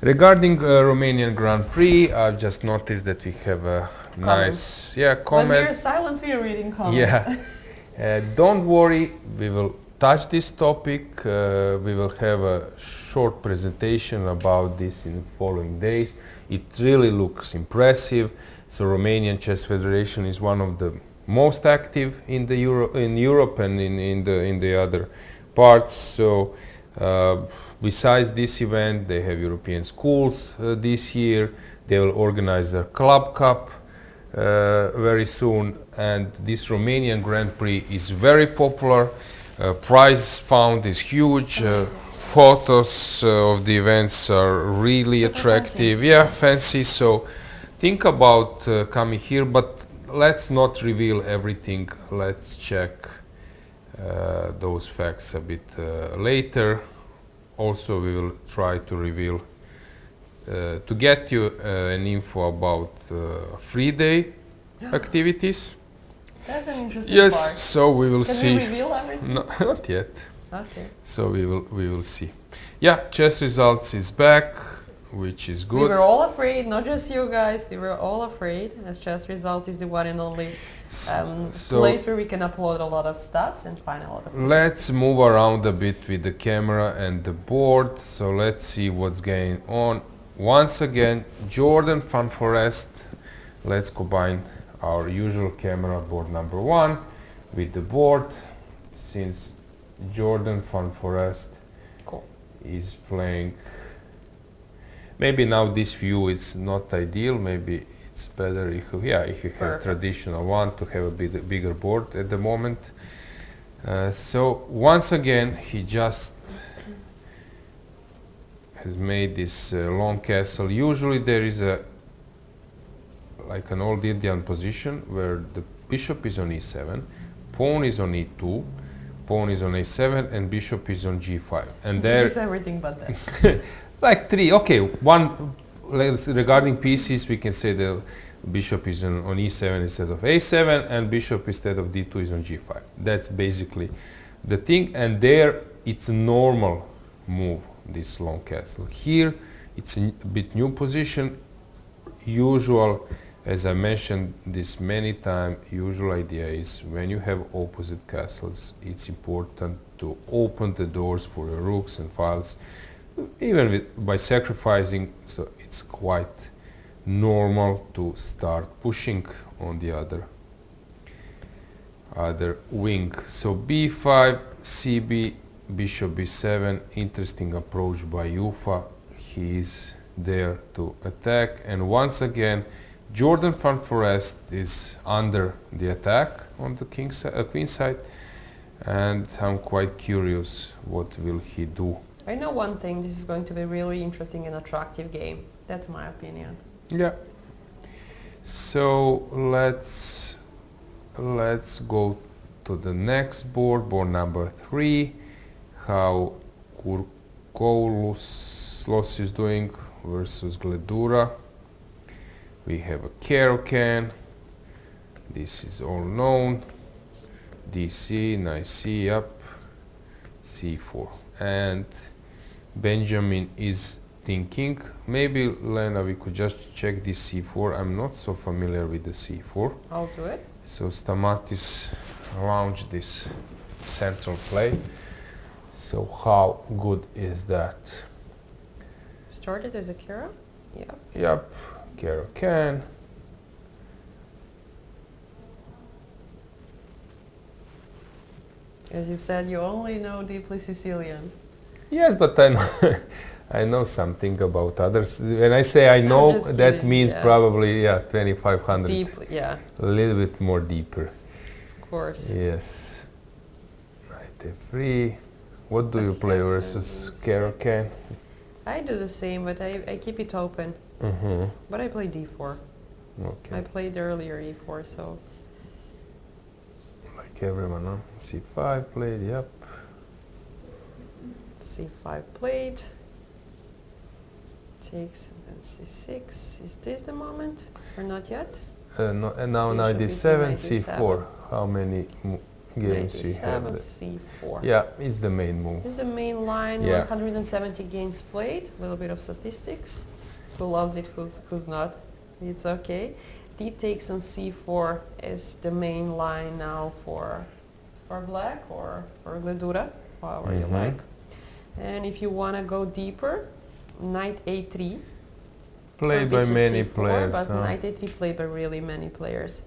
Regarding Romanian Grand Prix, I've just noticed that we have a nice When comment. we're silent, we are reading comments. Yeah, don't worry, we will touch this topic. We will have a short presentation about this in the following days. It really looks impressive. So Romanian Chess Federation is one of the most active in the Europe and in the other parts. So besides this event, they have European schools this year. They will organize their club cup very soon, and this Romanian Grand Prix is very popular. Prize fund is huge. Photos of the events are really Super attractive. fancy. Yeah, fancy. So think about coming here, but let's not reveal everything. Let's check those facts a bit later. Also, we will try to reveal, to get you an info about FIDE activities. That's an interesting Yes, part. so we will Can see. we reveal everything? No, not yet. Okay. So we will see. Yeah, chess results is back, which is We good. were all afraid, not just you guys, we were all afraid, as Chess Result is the one and only So place where we can upload a lot of stuff and find a lot of let's move around a bit with the camera and the board. So let's see what's going on. Once again, Jordan van Forest. Let's combine our usual camera, board number 1, with the board, since Jordan van Forest Cool. is playing. Maybe now this view is not ideal. Maybe it's better if you have Perfect. traditional one to have a bigger board at the moment. So once again, he just has made this long castle. Usually there is like an old Indian position where the bishop is on e7, pawn is on e2, pawn is on a7, and bishop is on g5. And there, This is everything but that. like 3. Okay, one. Regarding pieces, we can say the bishop is on e7 instead of a7, and bishop instead of d2 is on g5. That's basically the thing. And there, it's a normal move, this long castle. Here, it's a bit new position. Usual, as I mentioned this many times, usual idea is when you have opposite castles, it's important to open the doors for your rooks and files, even by sacrificing. So it's quite normal to start pushing on the other wing. So b5, cb, bishop b7, interesting approach by Ufa. He is there to attack, and once again Jordan van Forest is under the attack on the queen side, and I'm quite curious what will he do. I know one thing, this is going to be really interesting and attractive game. That's my opinion. Yeah. So let's go to the next board, board number 3. How Kurkoulos is doing versus Gledura. We have a Caro-Can. This is all known. DC, nice C up, C4, and Benjamin is thinking, maybe Lena, we could just check this C4. I'm not so familiar with the C4. I'll do it. So Stamatis launched this central play. So how good is that? Started as a Kira? Yeah. Yep, Caro-Can. As you said, you only know deeply Sicilian. Yes, but I know, I know something about others. When I say I know, just that kidding, means yeah. probably 2500. Deeply, yeah, A little bit more deeper. of course. Yes. Knight f3. What do you play versus Caro-Can? I do the same, but I keep it open. Mm-hmm. But I play d4. Okay. I played earlier e4, so... Like everyone, huh? c5 played, yep. c5 played. Takes and then c6. Is this the moment or not yet? No, and now It knight should be d7, knight c4. How many games we have? c4. Yeah, it's the main move. This is the main line. Yeah. 170 games played. A little bit of statistics. Who loves it? Who's not? It's okay. D takes on c4 is the main line now for black or for Gledura, however you like. And if you want to go deeper, knight a3. Played by bishop many c4, players. but huh? knight a3 played by really many players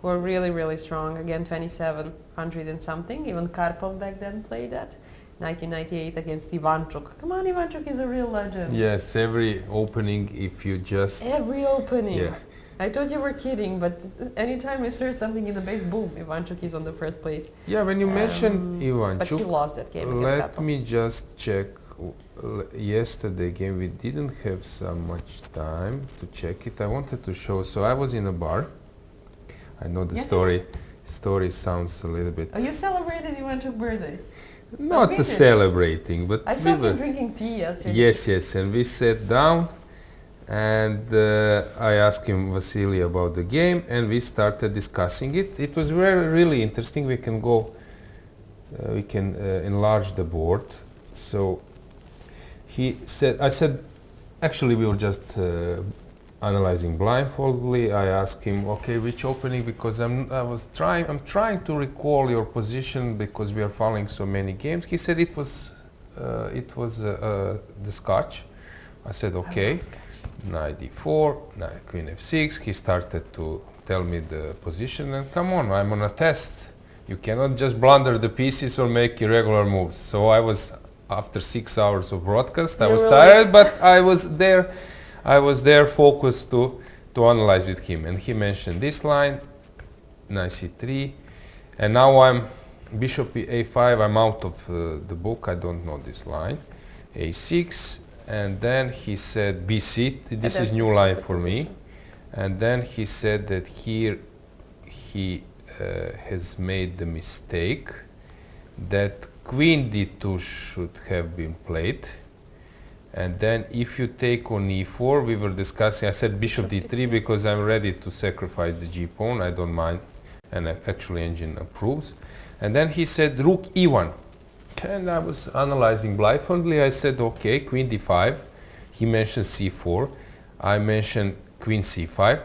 who are really, really strong. Again, 2700 and something. Even Karpov back then played that. 1998 against Ivanchuk. Come on, Ivanchuk is a real legend. Yes, every opening, if you just... Every opening. Yeah. I thought you were kidding, but anytime I search something in the base, boom, Ivanchuk is on the first place. Yeah, when you mentioned But he Ivanchuk, lost that game against let Karpov. me just check. Yesterday game we didn't have so much time to check it. I wanted to show, so I was in a bar. I know the Yes. story sounds a little bit... Oh, you celebrated Ivanchuk's birthday. not we did. celebrating, but I we saw were... him drinking tea yesterday. Yes, and we sat down and I asked him, Vasily, about the game and we started discussing it. It was really interesting. We can go, we can enlarge the board. So I said, actually we were just analyzing blindfoldedly. I asked him, okay, which opening, because I'm trying to recall your position because we are following so many games. He said it was the Scotch. I said, okay, knight d4, knight queen f6. He started to tell me the position, and come on, I'm on a test. You cannot just blunder the pieces or make irregular moves. So I was, after 6 hours of broadcast, I was tired, but I was there focused to analyze with him. And he mentioned this line, knight c3, and now I'm bishop a5, I'm out of the book, I don't know this line, a6, and then he said bc, this is new line for me, and then he said that here he has made the mistake that queen d2 should have been played, and then if you take on e4, we were discussing, I said bishop d3 because I'm ready to sacrifice the g-pawn, I don't mind, and actually engine approves. And then he said rook e1, and I was analyzing blindfoldedly. I said okay, queen d5, he mentioned c4, I mentioned queen c5,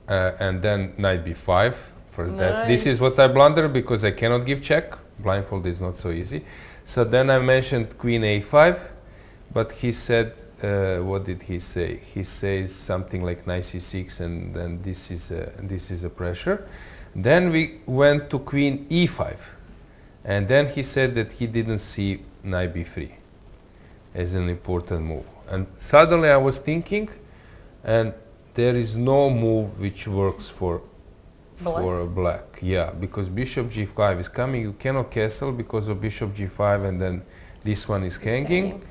and then knight b5. First that, this is what I blundered because I cannot give check, blindfold is not so easy. So then I mentioned queen a5, but he said, what did he say? He says something like knight c6, and then this is a pressure. Then we went to queen e5, and then he said that he didn't see knight b3 as an important move. And suddenly I was thinking, and there is no move which works for black. Yeah, because bishop g5 is coming, you cannot castle because of bishop g5, and then this one is hanging.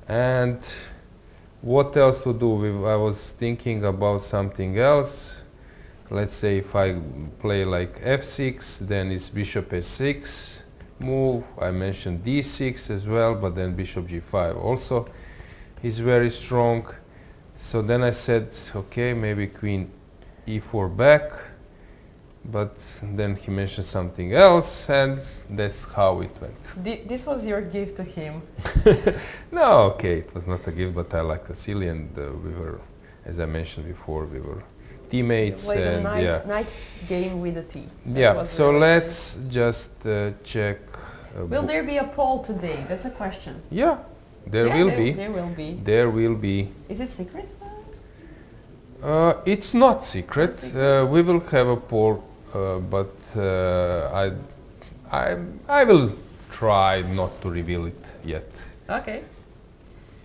And what else to do? I was thinking about something else. Let's say if I play like f6, then it's bishop s6 move. I mentioned d6 as well, but then bishop g5 also is very strong. So then I said, okay, maybe queen e4 back, but then he mentioned something else, and that's how it went. This was your gift to him. No, okay, it was not a gift, but I like Vasily, and we were, as I mentioned before, we were teammates, Like and a night game with a T. Yeah, so let's just check. Will there be a poll today? That's a question. Yeah, there will be. There will be. There will be. Is it secret? It's not secret. We will have a poll, but I will try not to reveal it yet. Okay.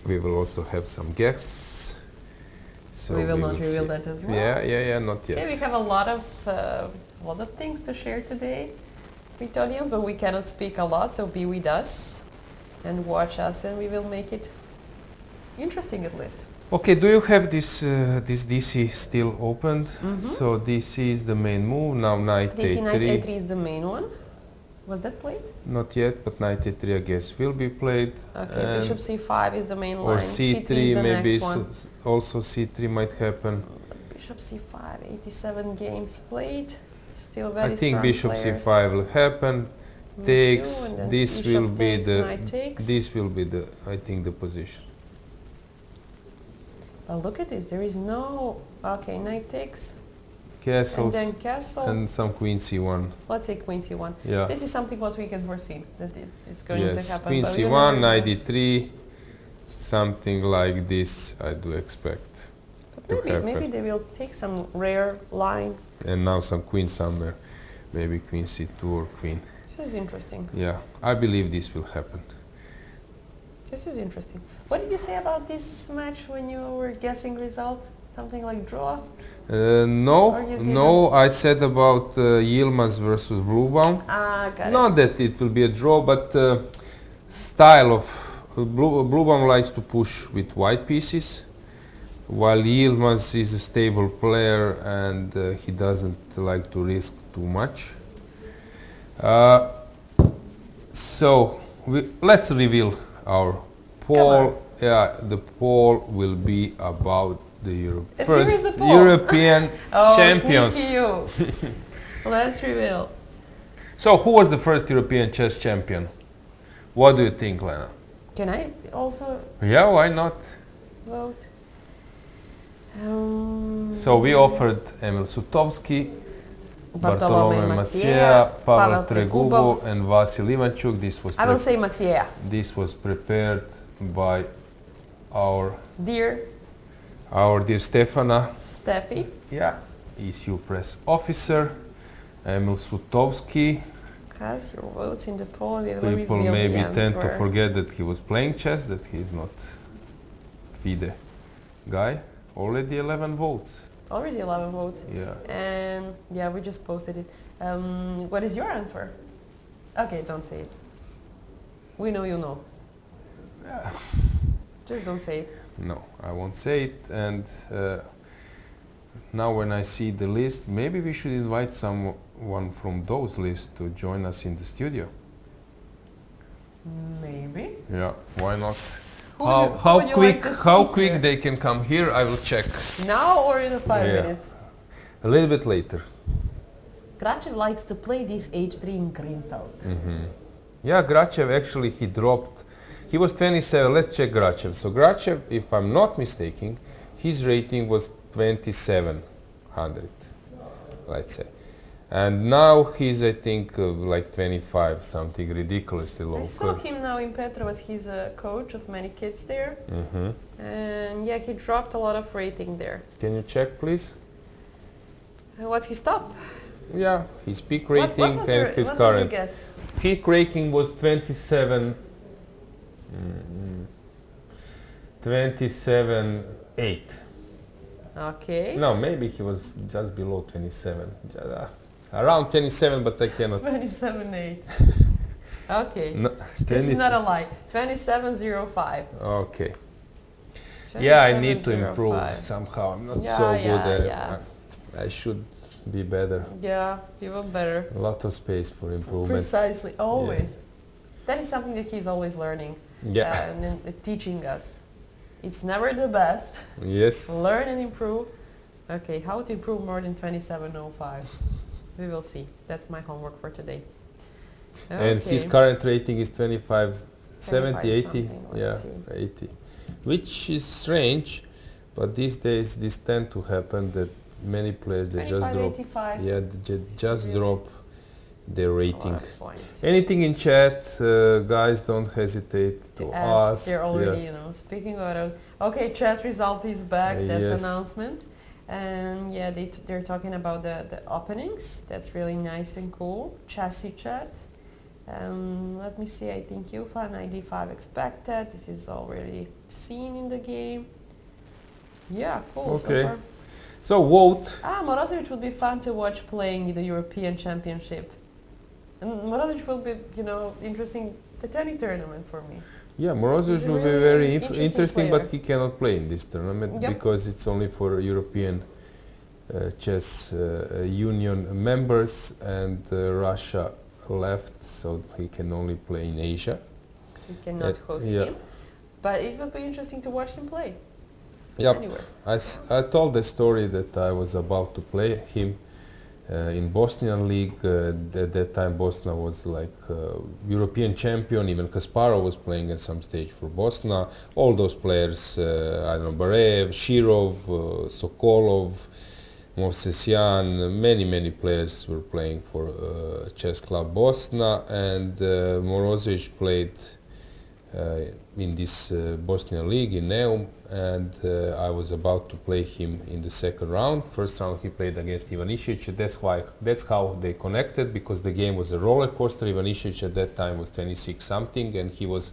We will also have some guests. So we will not reveal that as well. Yeah, not yet. Yeah, we have a lot of things to share today with audience, but we cannot speak a lot, so be with us and watch us, and we will make it interesting at least. Okay, do you have this this DC still opened? So DC is the main move. Now knight DC knight a3. a3 is the main one. Was that played? Not yet, but knight a3 I guess will be played. Okay, bishop c5 is the main Or line. c3, is the maybe next one. also c3 might happen. Bishop c5, 87 games played. Still very I think strong bishop players. c5 will happen. Me Takes. too, and then This bishop will be takes, the. knight takes. This will be the. I think the position. But look at this, there is no... Okay, knight takes, and Castles then castle. and some queen c1. Let's say queen c1. Yeah. This is something what we can foresee, that it's going to Yes. happen. Queen but you c1, never knight know. d3. Something like this I do expect to But happen. maybe they will take some rare line. And now some queen somewhere. Maybe queen c2 or queen. This is interesting. Yeah, I believe this will happen. This is interesting. What did you say about this match when you were guessing result? Something like draw? Or No, you no, I said about Yilmaz versus Bluebaum. Ah, got Not that it will be a draw, but style of Bluebaum likes to push with white pieces, while Yilmaz is a stable player and he doesn't like to risk too much. So let's reveal our poll. Yeah, the poll will be about the Here is first the poll. European Oh, champions. sneaky you. Let's reveal. So who was the first European chess champion? What do you think, Lena? Can I also Yeah, why not? vote? So we offered Emil Sutovsky, Bartolome Maciej, Pavel Tregubov and Vasil Ivanchuk. I will say Maciej. This was prepared by our Dear dear Stefana, Steffi. yeah, ECU press officer. Emil Sutovsky. Cast your votes in the poll. We will People reveal maybe the tend to answer. forget that he was playing chess, that he is not FIDE guy. Already 11 votes. Already 11 votes. Yeah. And yeah, we just posted it. What is your answer? Okay, don't say it. We know you know. Just don't say it. No, I won't say it. And now when I see the list, maybe we should invite someone from those lists to join us in the studio. Maybe. Yeah, why not? Who would you like to How see quick here? they can come here, I will check. Now or in 5 Yeah. minutes? A little bit later. Grachev likes to play this h3 in Greenfeld. Yeah, Grachev actually he dropped. He was 27. Let's check Grachev. So Grachev, if I'm not mistaken, his rating was 2700, let's say. And now he's, I think, like 25, something ridiculously low. I saw him now in Petrovas. He's a coach of many kids there. And yeah, he dropped a lot of rating there. Can you check, please? What's his top? Yeah, his peak What rating was and your, his what current. Was your guess? Peak rating was 27. 27.8. Okay. No, maybe he was just below 27. Around 27, but I cannot. 27.8. Okay. No, This is not a lie. 27.05. Okay. Yeah, I need to 27.05. improve somehow. I'm not Yeah, so yeah, good at. yeah. I should be better. Yeah, you were better. A lot of space for improvement. Precisely, always. That is something that he's always learning Yeah. and then, teaching us. It's never the best. Yes. Learn and improve. Okay, how to improve more than 27.05. We will see. That's my homework for today. And his Okay. current rating is 25, 70, 80. something, let's Yeah, see. 80. Which is strange, but these days this tend to happen that many players they just drop. 25.85. Yeah, they just Really? drop their A rating. lot of points. Anything in chat, guys, don't hesitate to ask. They're already, yeah. you know, speaking about it. Okay, chess result is back. That's Yes. announcement. And yeah, they're talking about the openings. That's really nice and cool. Chessy chat. Let me see. I think UFA 95 expected. This is already seen in the game. Yeah, cool. Okay. So far. So vote. Morozevich would be fun to watch playing in the European Championship. And Morozevich will be, you know, interesting the tennis tournament for me. Yeah, Morozov He's a will be really very interesting interesting, player. but he cannot play in this tournament Yep. because it's only for European chess union members, and Russia left, so he can only play in Asia. We cannot host yeah. him, but it will be interesting to watch him play. Yep. Anywhere. I told the story that I was about to play him in Bosnian League. At that time Bosnia was like European champion, even Kasparov was playing at some stage for Bosnia. All those players, I don't know, Barev, Shirov, Sokolov, Movsesyan, many players were playing for Chess Club Bosnia, and Morozov played in this Bosnian League in Neum, and I was about to play him in the second round. First round he played against Ivanišević. That's how they connected, because the game was a roller coaster. Ivanišević at that time was 26 something, and he was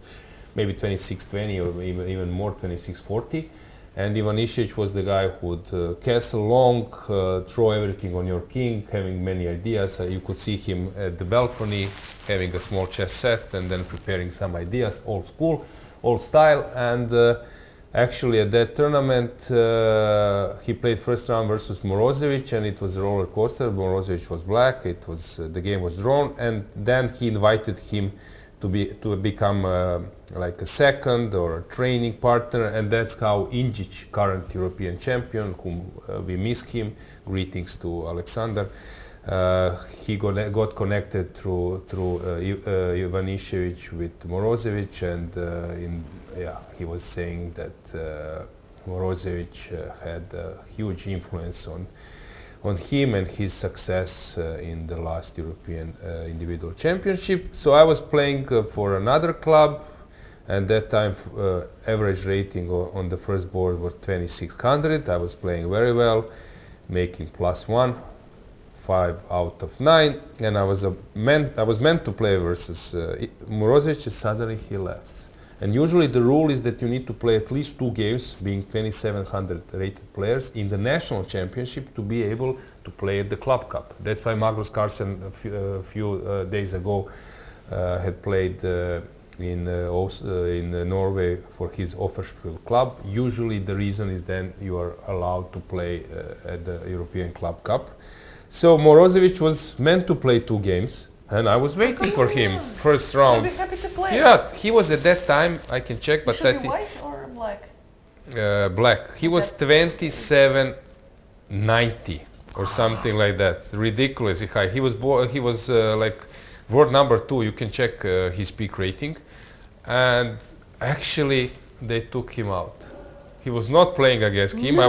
maybe 26-20 or even more, 26-40. And Ivanišević was the guy who would castle long, throw everything on your king, having many ideas. You could see him at the balcony having a small chess set and then preparing some ideas, old school, old style. And actually at that tournament he played first round versus Morozov, and it was a roller coaster. Morozov was black, it was the game was drawn, and then he invited him to become like a second or a training partner, and that's how Djukic, current European champion, whom we miss him, greetings to Alexander, he got connected through Ivanišević with Morozov, and he was saying that Morozov had a huge influence on him and his success in the last European individual championship. So I was playing for another club, and that time average rating on the first board was 2600. I was playing very well, making +1, 5 out of 9, and I was meant to play versus Morozov, and suddenly he left. And usually the rule is that you need to play at least 2 games, being 2700 rated players, in the national championship to be able to play at the Club Cup. That's why Magnus Carlsen a few days ago had played in Norway for his Offerspiel club. Usually the reason is then you are allowed to play at the European Club Cup. So Morozov was meant to play 2 games. And I was waiting for him, first round. I'll be happy to play. Yeah, he was at that time, I can check, but Should be white or black? Black. He was 2790 or something like that. Ridiculously high. He was like world number 2. You can check his peak rating, and actually they took him out. He was not playing against him. No.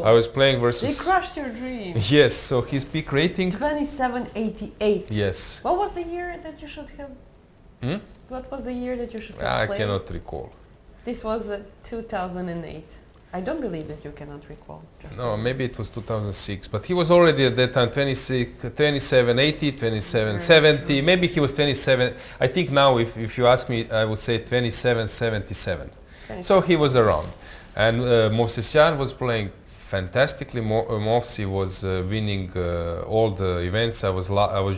I was playing versus. They crushed your dream. Yes. So his peak rating. 2788. Yes. What was the year that you should have? What was the year that you should have I played? cannot recall. This was 2008. I don't believe that you cannot recall. No, maybe it was 2006, but he was already at that time 2780, 2770, maybe he was 27. I think now if you ask me, I would say 2777. So he was around. And Movsesyan was playing fantastically. Movsi was winning all the events. I was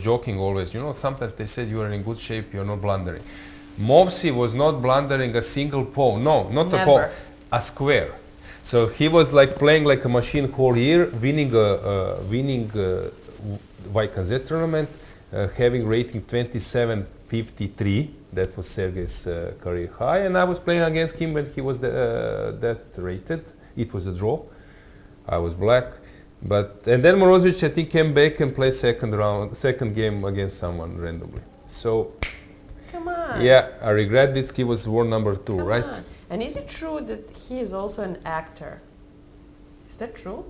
joking always, sometimes they said you are in good shape, you're not blundering. Movsi was not blundering a single pawn, no, not a pawn, a square. So he was like playing like a machine whole year, winning YKZ tournament, having rating 2753. That was Sergei's career high, and I was playing against him when he was that rated. It was a draw. I was black, and then Morozov I think came back and played second game against someone randomly. So, come on. Yeah, I regret this. He was world number 2, Come right? on. And is it true that he is also an actor? Is that true?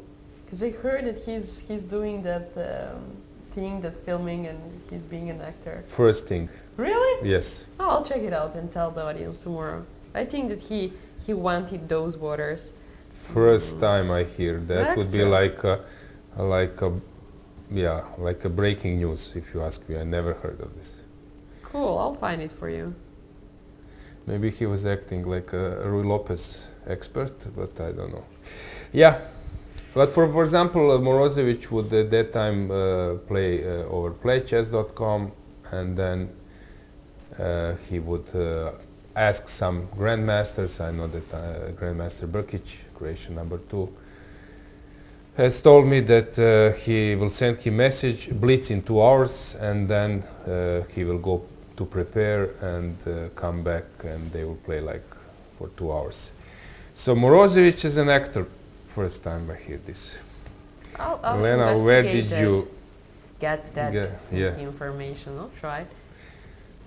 Because I heard that he's doing that thing, that filming, and he's being an actor. First thing. Really? Yes. Oh, I'll check it out and tell the audience tomorrow. I think that he wanted those waters. First time I hear that. That's Would be good. like a breaking news, if you ask me. I never heard of this. Cool, I'll find it for you. Maybe he was acting like a Rui Lopez expert, but I don't know. Yeah, but for example, Morozov would at that time play over playchess.com, and then he would asked some Grandmasters. I know that Grandmaster Brkic, Croatian #2, has told me that he will send him message, blitz in 2 hours, and then he will go to prepare and come back, and they will play like for 2 hours. So Morozevich is an actor. First time I hear this. I'll Lena, where investigate did you get that yeah. information? I'll try.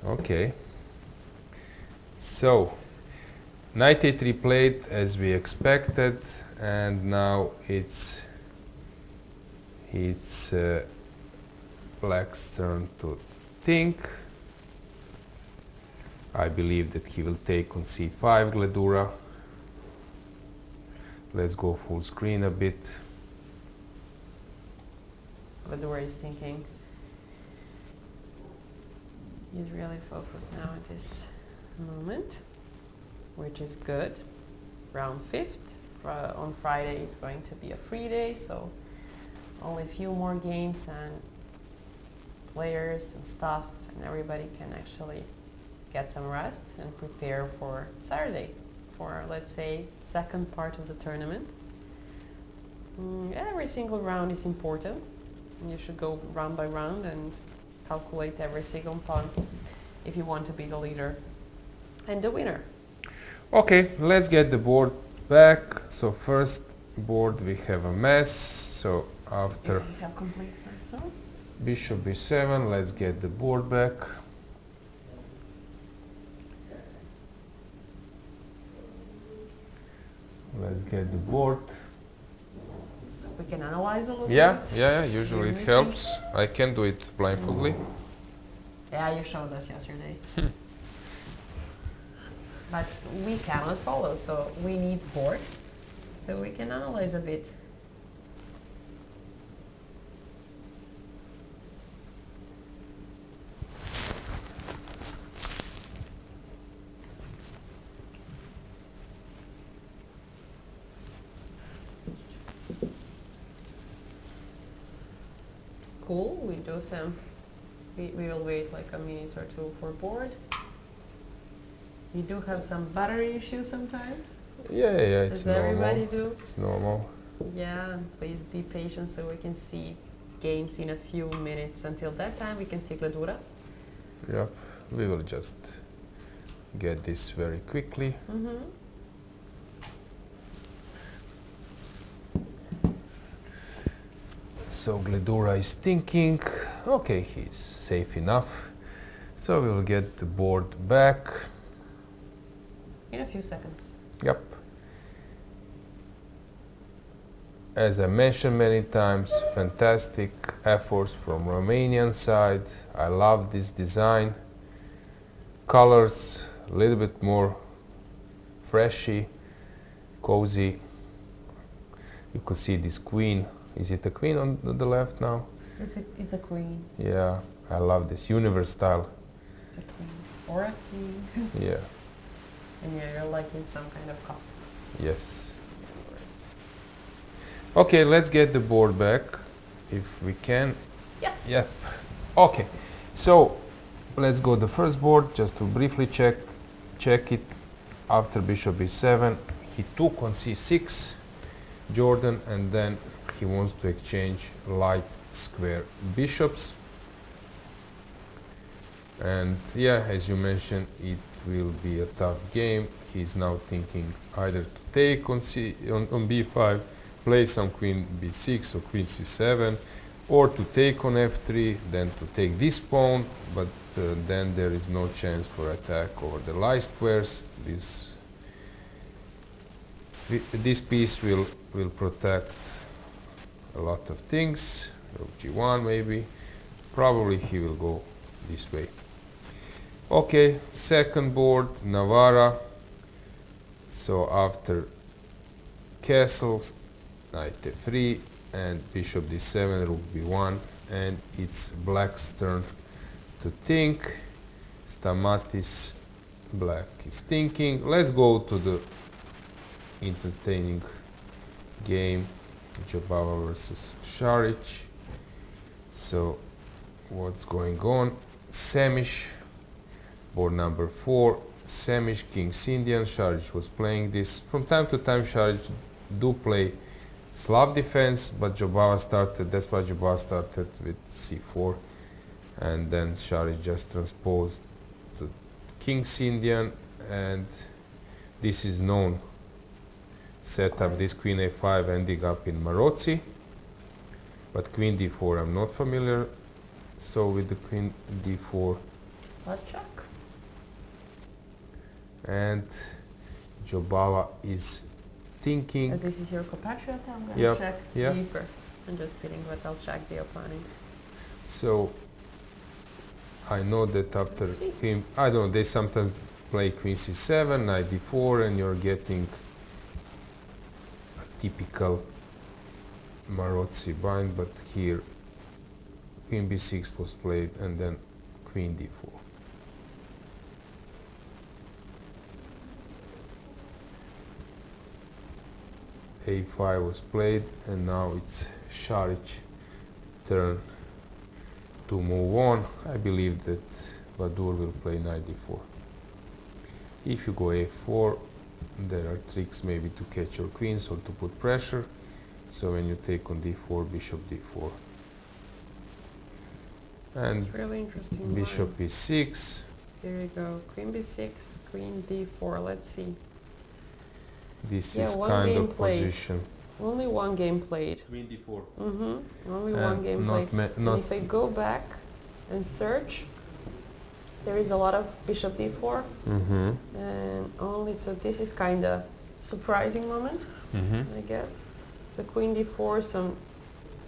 Okay. So, knight a3 played as we expected, and now it's black's turn to think. I believe that he will take on c5, Gledura. Let's go full screen a bit. Gledura is thinking. He's really focused now at this moment, which is good. Round 5th. On Friday it's going to be a free day, so only a few more games and players and stuff, and everybody can actually get some rest and prepare for Saturday, for, let's say, second part of the tournament. Every single round is important. You should go round by round and calculate every single pawn if you want to be the leader and the winner. Okay, let's get the board back. So first board we have a mess. So after If you have complete mess, bishop b7, let's get the board back. Let's get the board. we can analyze a little Yeah, bit. yeah, usually it helps. I can do it blindfoldly. Yeah, you showed us yesterday. But we cannot follow, so we need board, so we can analyze a bit. Cool, we do some, we will wait like a minute or two for board. You do have some battery issues sometimes? Yeah, it's Does everybody normal. do? It's normal. Yeah, please be patient so we can see games in a few minutes. Until that time we can see Gledura. Yep, we will just get this very quickly. Mm-hmm. So Gledura is thinking, okay, he's safe enough. So we will get the board back. In a few seconds. Yep. As I mentioned many times, fantastic efforts from Romanian side. I love this design. Colors a little bit more freshy, cozy. You could see this queen. Is it a queen on the left now? It's a queen. Yeah, I love this universe style. It's a queen. Or a king. Yeah, And yeah, you're like in some kind of cosmos. yes. Okay, let's get the board back if we can. Yes. Yep. Okay, so let's go the first board just to briefly check it. After bishop b7, he took on c6, Jordan, and then he wants to exchange light square bishops. And yeah, as you mentioned, it will be a tough game. He's now thinking either to take on b5, play some queen b6 or queen c7, or to take on f3, then to take this pawn, but then there is no chance for attack over the light squares. This piece will protect a lot of things. g1 maybe. Probably he will go this way. Okay, second board, Navarra. So after castles, knight f3 and bishop d7, rook b1, and it's black's turn to think. Stamatis, black is thinking. Let's go to the entertaining game, Jobava versus Šarić. So what's going on? Semish, board number 4, Semish, King's Indian. Šarić was playing this. From time to time Šarić do play Slav defense, but Jobava started, that's why Jobava started with c4, and then Šarić just transposed to King's Indian, and this is known setup, this queen a5 ending up in Marozzi, but queen d4 I'm not familiar, so with the queen d4 Check. and Jobava is thinking. As this is your compatriot, I'm going to Yep, check yeah. deeper. I'm just kidding, but I'll check the opponent. So I know that after Let's see. him, I don't know, they sometimes play queen c7, knight d4, and you're getting a typical Marozzi bind, but here queen b6 was played and then queen d4. a5 was played, and now it's Šarić turn to move on. I believe that Badur will play knight d4. If you go a4, there are tricks maybe to catch your queens or to put pressure. So when you take on d4, bishop d4. And It's really interesting. bishop line. e6. Here you go. Queen b6, queen d4. Let's see. This Yeah, is one kind game of played. position. Only one game played. Queen d4. Only And one game not played. And not if I go back and search, there is a lot of bishop d4, and only, so this is kind of surprising moment, I guess. So queen d4, some,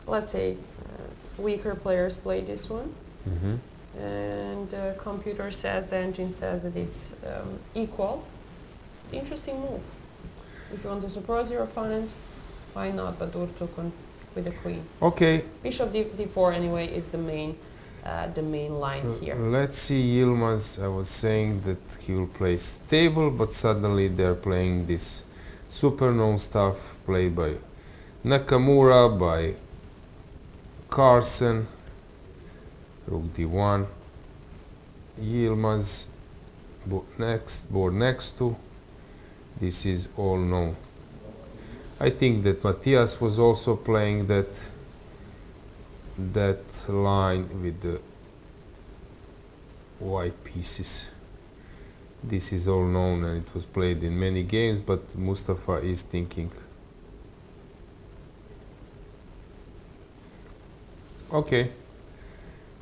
let's say, weaker players play this one, and the computer says, the engine says that it's equal. Interesting move. If you want to surprise your opponent, why not? Badur took on with the queen. Okay, Bishop d4 anyway is the main line here. let's see Yilmaz. I was saying that he will play stable, but suddenly they're playing this super known stuff played by Nakamura, by Carson, rook d1, Yilmaz, board next to. This is all known. I think that Matthias was also playing that line with the white pieces. This is all known and it was played in many games, but Mustafa is thinking. Okay,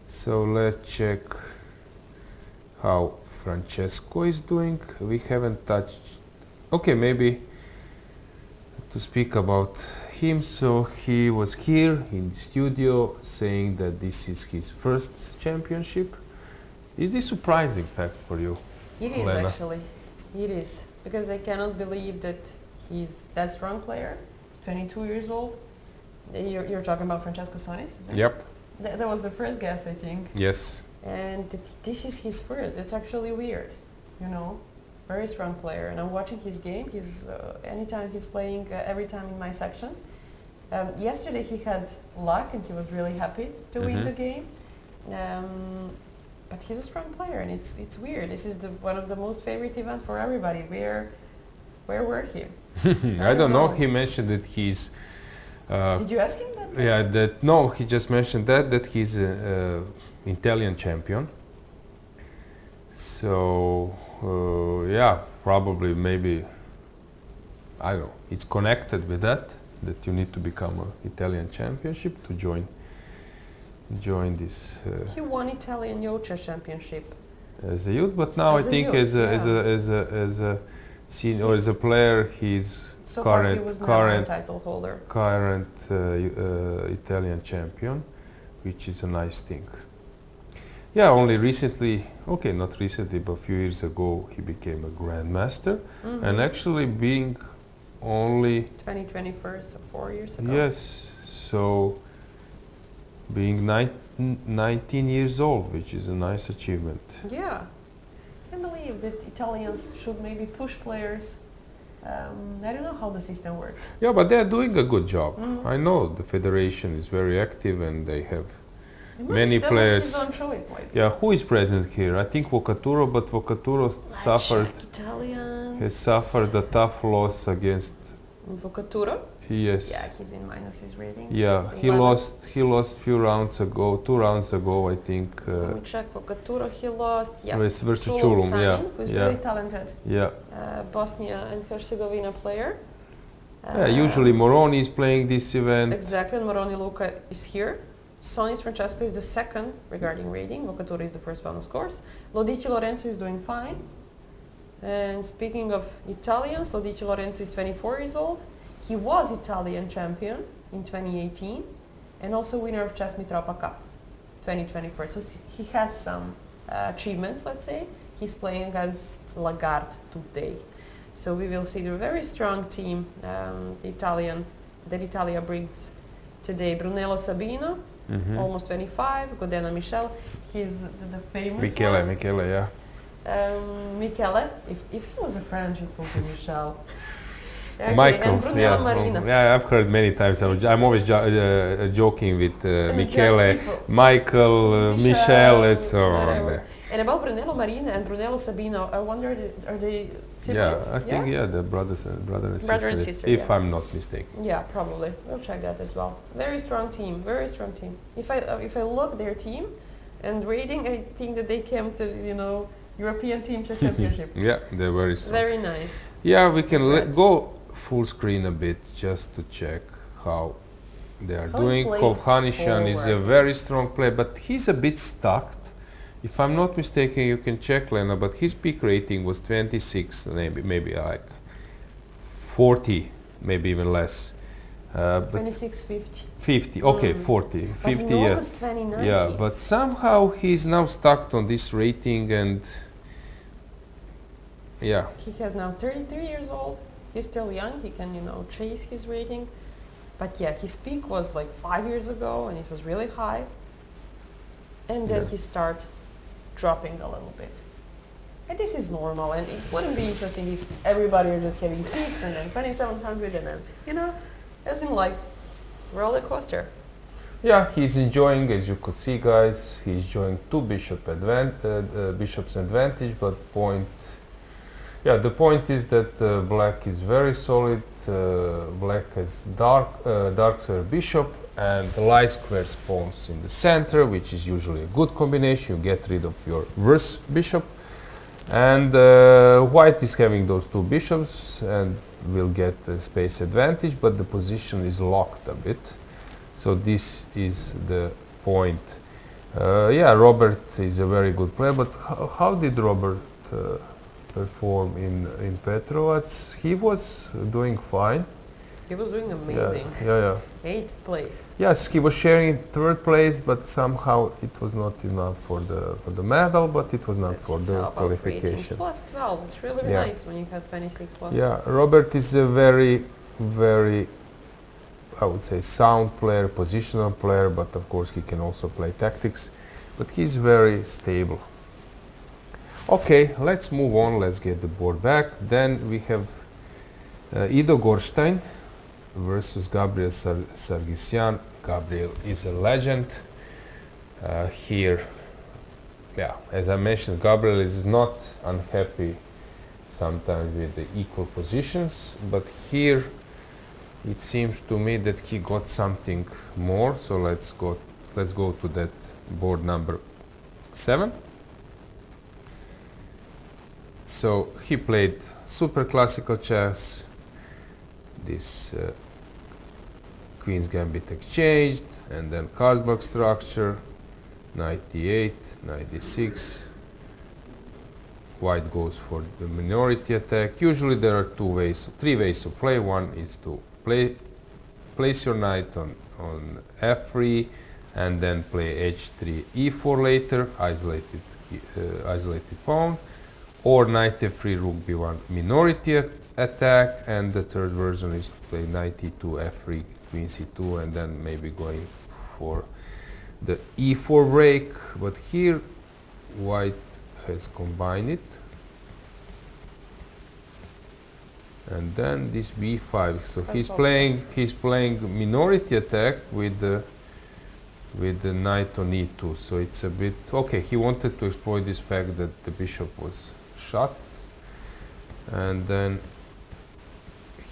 so let's check how Francesco is doing. We haven't touched. Okay, maybe to speak about him. So he was here in the studio saying that this is his first championship. Is this surprising fact for you? It is Lena? actually. It is. Because I cannot believe that he's that strong player, 22 years old. You're talking about Francesco Sonis, isn't it? Yep. That was the first guess, I think. Yes. And this is his first. It's actually weird, you know. Very strong player. And I'm watching his game. He's anytime he's playing, every time in my section. Yesterday he had luck and he was really happy to win the game. But he's a strong player, and it's weird. This is one of the most favorite events for everybody. Where were he? I don't know. He mentioned that he's. Did you ask him that? Yeah. No. He just mentioned that he's an Italian champion. So yeah, probably maybe. I don't know. It's connected with that you need to become an Italian championship to join this. He won Italian Youth Chess Championship. As a youth, but now As I a think youth, as a senior or as a player, he's So far he current was never a title holder. current Italian champion, which is a nice thing. Yeah, only recently, okay, not recently, but a few years ago, he became a Grandmaster, and actually being only 2021, so 4 years ago. yes, so being 19 years old, which is a nice achievement. Yeah. I believe that Italians should maybe push players. I don't know how the system works. Yeah, but they're doing a good job. I know the federation is very active and they have Many That players. was his own choice, maybe. Yeah, who is present here? I think Vocaturo, but Vocaturo suffered. Italians. He suffered a tough loss against. Vocaturo? Yes. Yeah, he's in minus his rating. Yeah, he 11. lost. He lost few rounds ago. 2 rounds ago, I think. Let me check. Vocaturo he lost. Yeah. Versus Chulum Chulum, Sanin, yeah, who's yeah. really talented. Yeah. Bosnia and Herzegovina player. Yeah. Usually Moroni is playing this event. Exactly, and Moroni Luca is here. Sonis Francesco is the second regarding rating. Vocaturo is the first one, of course. Lodici Lorenzo is doing fine. And speaking of Italians, Lodici Lorenzo is 24 years old. He was Italian champion in 2018 and also winner of Chess Mitropa Cup 2024. So he has some achievements, let's say. He's playing against Lagarde today. So we will see the very strong team that Italia brings today. Brunello Sabino, almost 25. Godena Michel, he's the famous Michele, one. Michele, yeah. Michele, if he was a French, it would be Michel. Okay, Michael, and Brunello yeah, Marina. yeah, I've heard many times. I'm always joking with Michele, just people. Michael, Michel, and so on. whatever. And about Brunello Marina and Brunello Sabino, I wonder, are they Yeah, siblings? I think they're brother and Brother and sister, sister, if yeah. I'm not mistaken. Yeah, probably. We'll check that as well. Very strong team. Very strong team. If I look their team and rating, I think that they came to European Team Chess Championship. Yeah, they're very strong. Very nice. Yeah, we can Congrats. go full screen a bit just to check how they are How he's doing. playing Kovhannisyan is a forward. very strong player, but he's a bit stuck. If I'm not mistaken, you can check, Lena, but his peak rating was 26, maybe like 40, maybe even less. But 26.50. 50, okay, 40, 50, But yeah. was 2019. Yeah, but somehow he's now stuck on this rating and yeah. He has now 33 years old. He's still young. He can, chase his rating. But yeah, his peak was like 5 years ago, and it was really high. And then Yeah. he started dropping a little bit. And this is normal, and it wouldn't be interesting if everybody are just having peaks and then 2700 and then, as in like roller coaster. Yeah, he's enjoying, as you could see, guys, he's enjoying two bishops advantage, but the point is that black is very solid. Black has dark square bishop and light square pawns in the center, which is usually a good combination. You get rid of your worse bishop. And white is having those two bishops and will get a space advantage, but the position is locked a bit. So this is the point. Robert is a very good player, but how did Robert perform in Petrovac? He was doing fine. He was doing amazing. Yeah. 8th place. Yes, he was sharing third place, but somehow it was not enough for the medal, but it was not for the How about qualification. rating? Plus 12. It's really Yeah. nice when you have 26 plus. Yeah, Robert is a very, very, I would say, sound player, positional player, but of course he can also play tactics, but he's very stable. Okay, let's move on, let's get the board back. Then we have Ido Gorstein versus Gabriel Sargsyan. Gabriel is a legend. Here, as I mentioned, Gabriel is not unhappy sometimes with the equal positions, but here it seems to me that he got something more. So let's go to that board number 7. So he played super classical chess. This Queen's Gambit exchanged, and then cardboard structure, 98, 96. White goes for the minority attack. Usually there are three ways to play. One is to place your knight on f3 and then play h3, e4 later, isolated pawn, or knight f3, rook b1, minority attack, and the third version is to play knight e2, f3, queen c2, and then maybe going for the e4 break. But here white has combined it, and then this b5. So he's playing minority attack with the with the knight on e2. So it's a bit okay. He wanted to exploit this fact that the bishop was shot, and then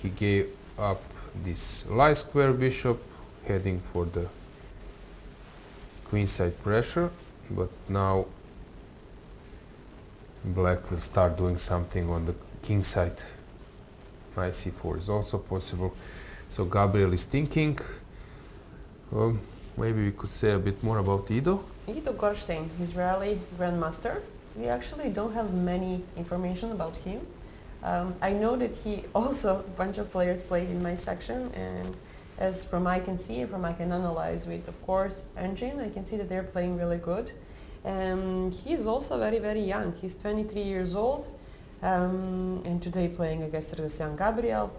he gave up this light square bishop, heading for the queenside pressure. But now black will start doing something on the king side. Knight c4 is also possible. So Gabriel is thinking. Maybe we could say a bit more about Ido. Ido Gorstein, Israeli Grandmaster. We actually don't have many information about him. I know that he also, a bunch of players played in my section, and as from I can see and from I can analyze with, of course, engine, I can see that they're playing really good. And he's also very, very young. He's 23 years old, and today playing against young Gabriel.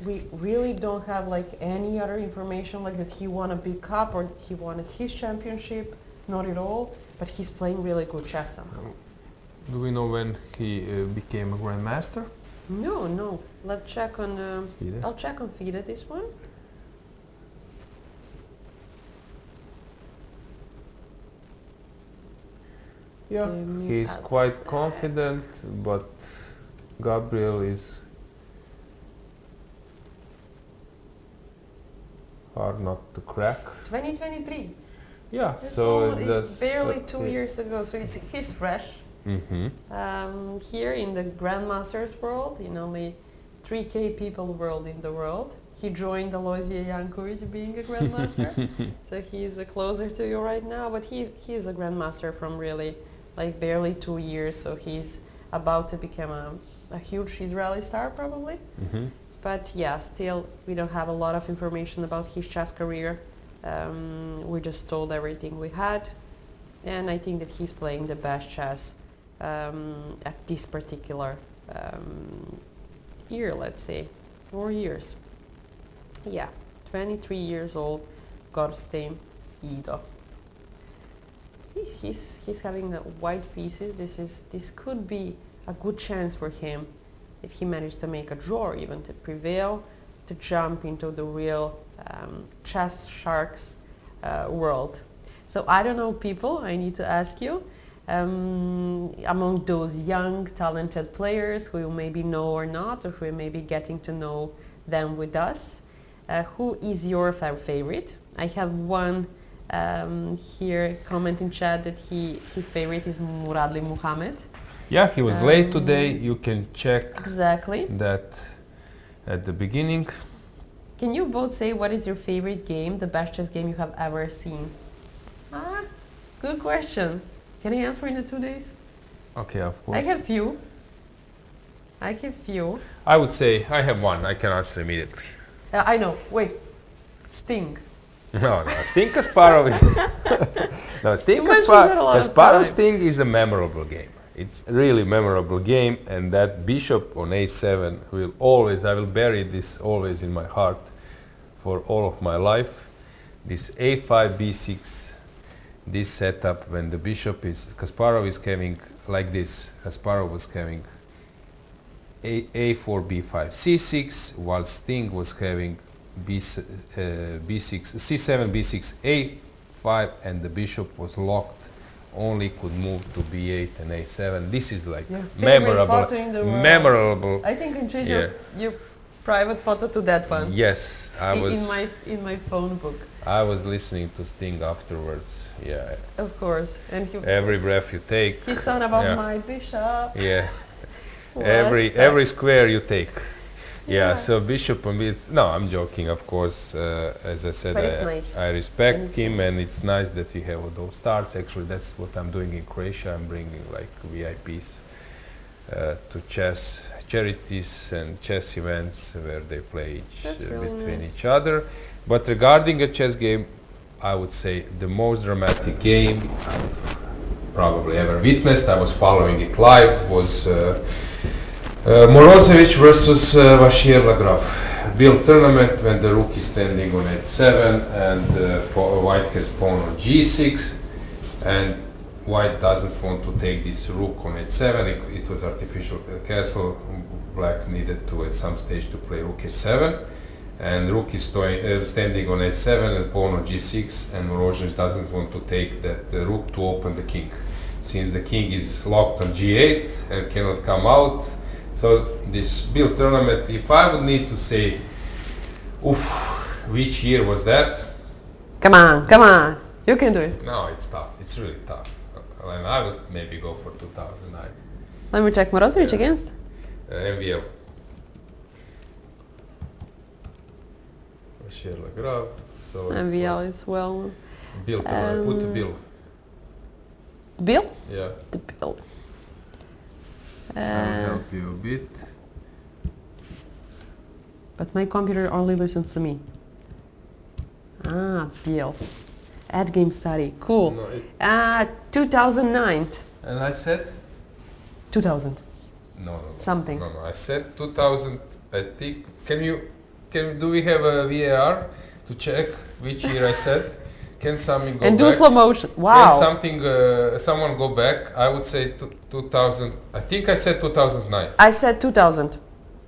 We really don't have like any other information like that he won a big cup or that he won his championship, not at all, but he's playing really good chess somehow. Do we know when he became a grandmaster? No. Let's check on, FIDE? I'll check on FIDE this one. Yeah, he's quite confident, but Gabriel is hard not to crack. 2023. Yeah, It's so it's that's barely 2 years ago, so he's fresh. Mm-hmm. Here in the Grandmasters world, in only 3K people world in the world, he joined Alojzije Jankovic being a Grandmaster. So he's closer to you right now, but he is a Grandmaster from really like barely 2 years, so he's about to become a huge Israeli star probably. Mm-hmm. But yeah, still we don't have a lot of information about his chess career. We just told everything we had, and I think that he's playing the best chess at this particular year, let's say, 4 years. Yeah, 23 years old, Gorstein Ido. He's having white pieces. This could be a good chance for him if he managed to make a draw, or even to prevail, to jump into the real chess sharks world. So I don't know, people, I need to ask you, among those young talented players who you maybe know or not, or who may be getting to know them with us, who is your favorite? I have one here comment in chat that his favorite is Muradli Muhammad. Yeah, he was late today. You can check Exactly. that at the beginning. Can you both say what is your favorite game, the best chess game you have ever seen? Good question. Can I answer in the 2 days? Okay, of course. I have few. I would say I have one. I can answer immediately. I know. Wait. Sting. No, Sting Kasparov is no, Sting You mentioned that a lot of Kasparov time. Sting is a memorable game. It's a really memorable game, and that bishop on a7 will always, I will bury this always in my heart for all of my life. This a5 b6, this setup when the bishop is, Kasparov is coming like this. Kasparov was having a4 b5 c6, while Sting was having b6 c7 b6 a5, and the bishop was locked, only could move to b8 and a7. This is like Your favorite photo in the world. memorable. I think you can change Yeah. your private photo to that one. Yes, I was in my phone book. I was listening to Sting afterwards. Yeah, Of course. And every breath you take. his song about yeah. my bishop. Yeah, was every square you take. Yeah, Yeah. so bishop on b. No, I'm joking, of course. As I said, But it's nice. I And respect it's him, and it's nice that you have all those stars. Actually, that's what I'm doing in Croatia. I'm bringing like VIPs to chess charities and chess events where they play That's really between nice. each other. But regarding a chess game, I would say the most dramatic game I've probably ever witnessed, I was following it live, was Morozevich versus Bashir Lagraf. Build tournament when the rook is standing on h7 and white has pawn on g6, and white doesn't want to take this rook on h7. It was artificial castle. Black needed to at some stage to play rook h7, and rook is standing on a7 and pawn on g6, and Alojzije doesn't want to take that rook to open the king, since the king is locked on g8 and cannot come out. So this build tournament, if I would need to say, oof, which year was that? Come on, you can do it. No, it's tough. It's really tough. And I would maybe go for 2009. Let me check. Alojzije against? MVL. Share the graph. So MVL is well. Bill, put the bill. Bill? Yeah. The bill. I will help you a bit. But my computer only listens to me. Ah, Bill. Ad game study. Cool. No, 2009. and I said? 2000. No. Something. No. I said 2000. I think. Do we have a VAR to check which year I said? Can someone go and back? do slow motion. Wow. Can someone go back? I would say 2000. I think I said 2009. I said 2000.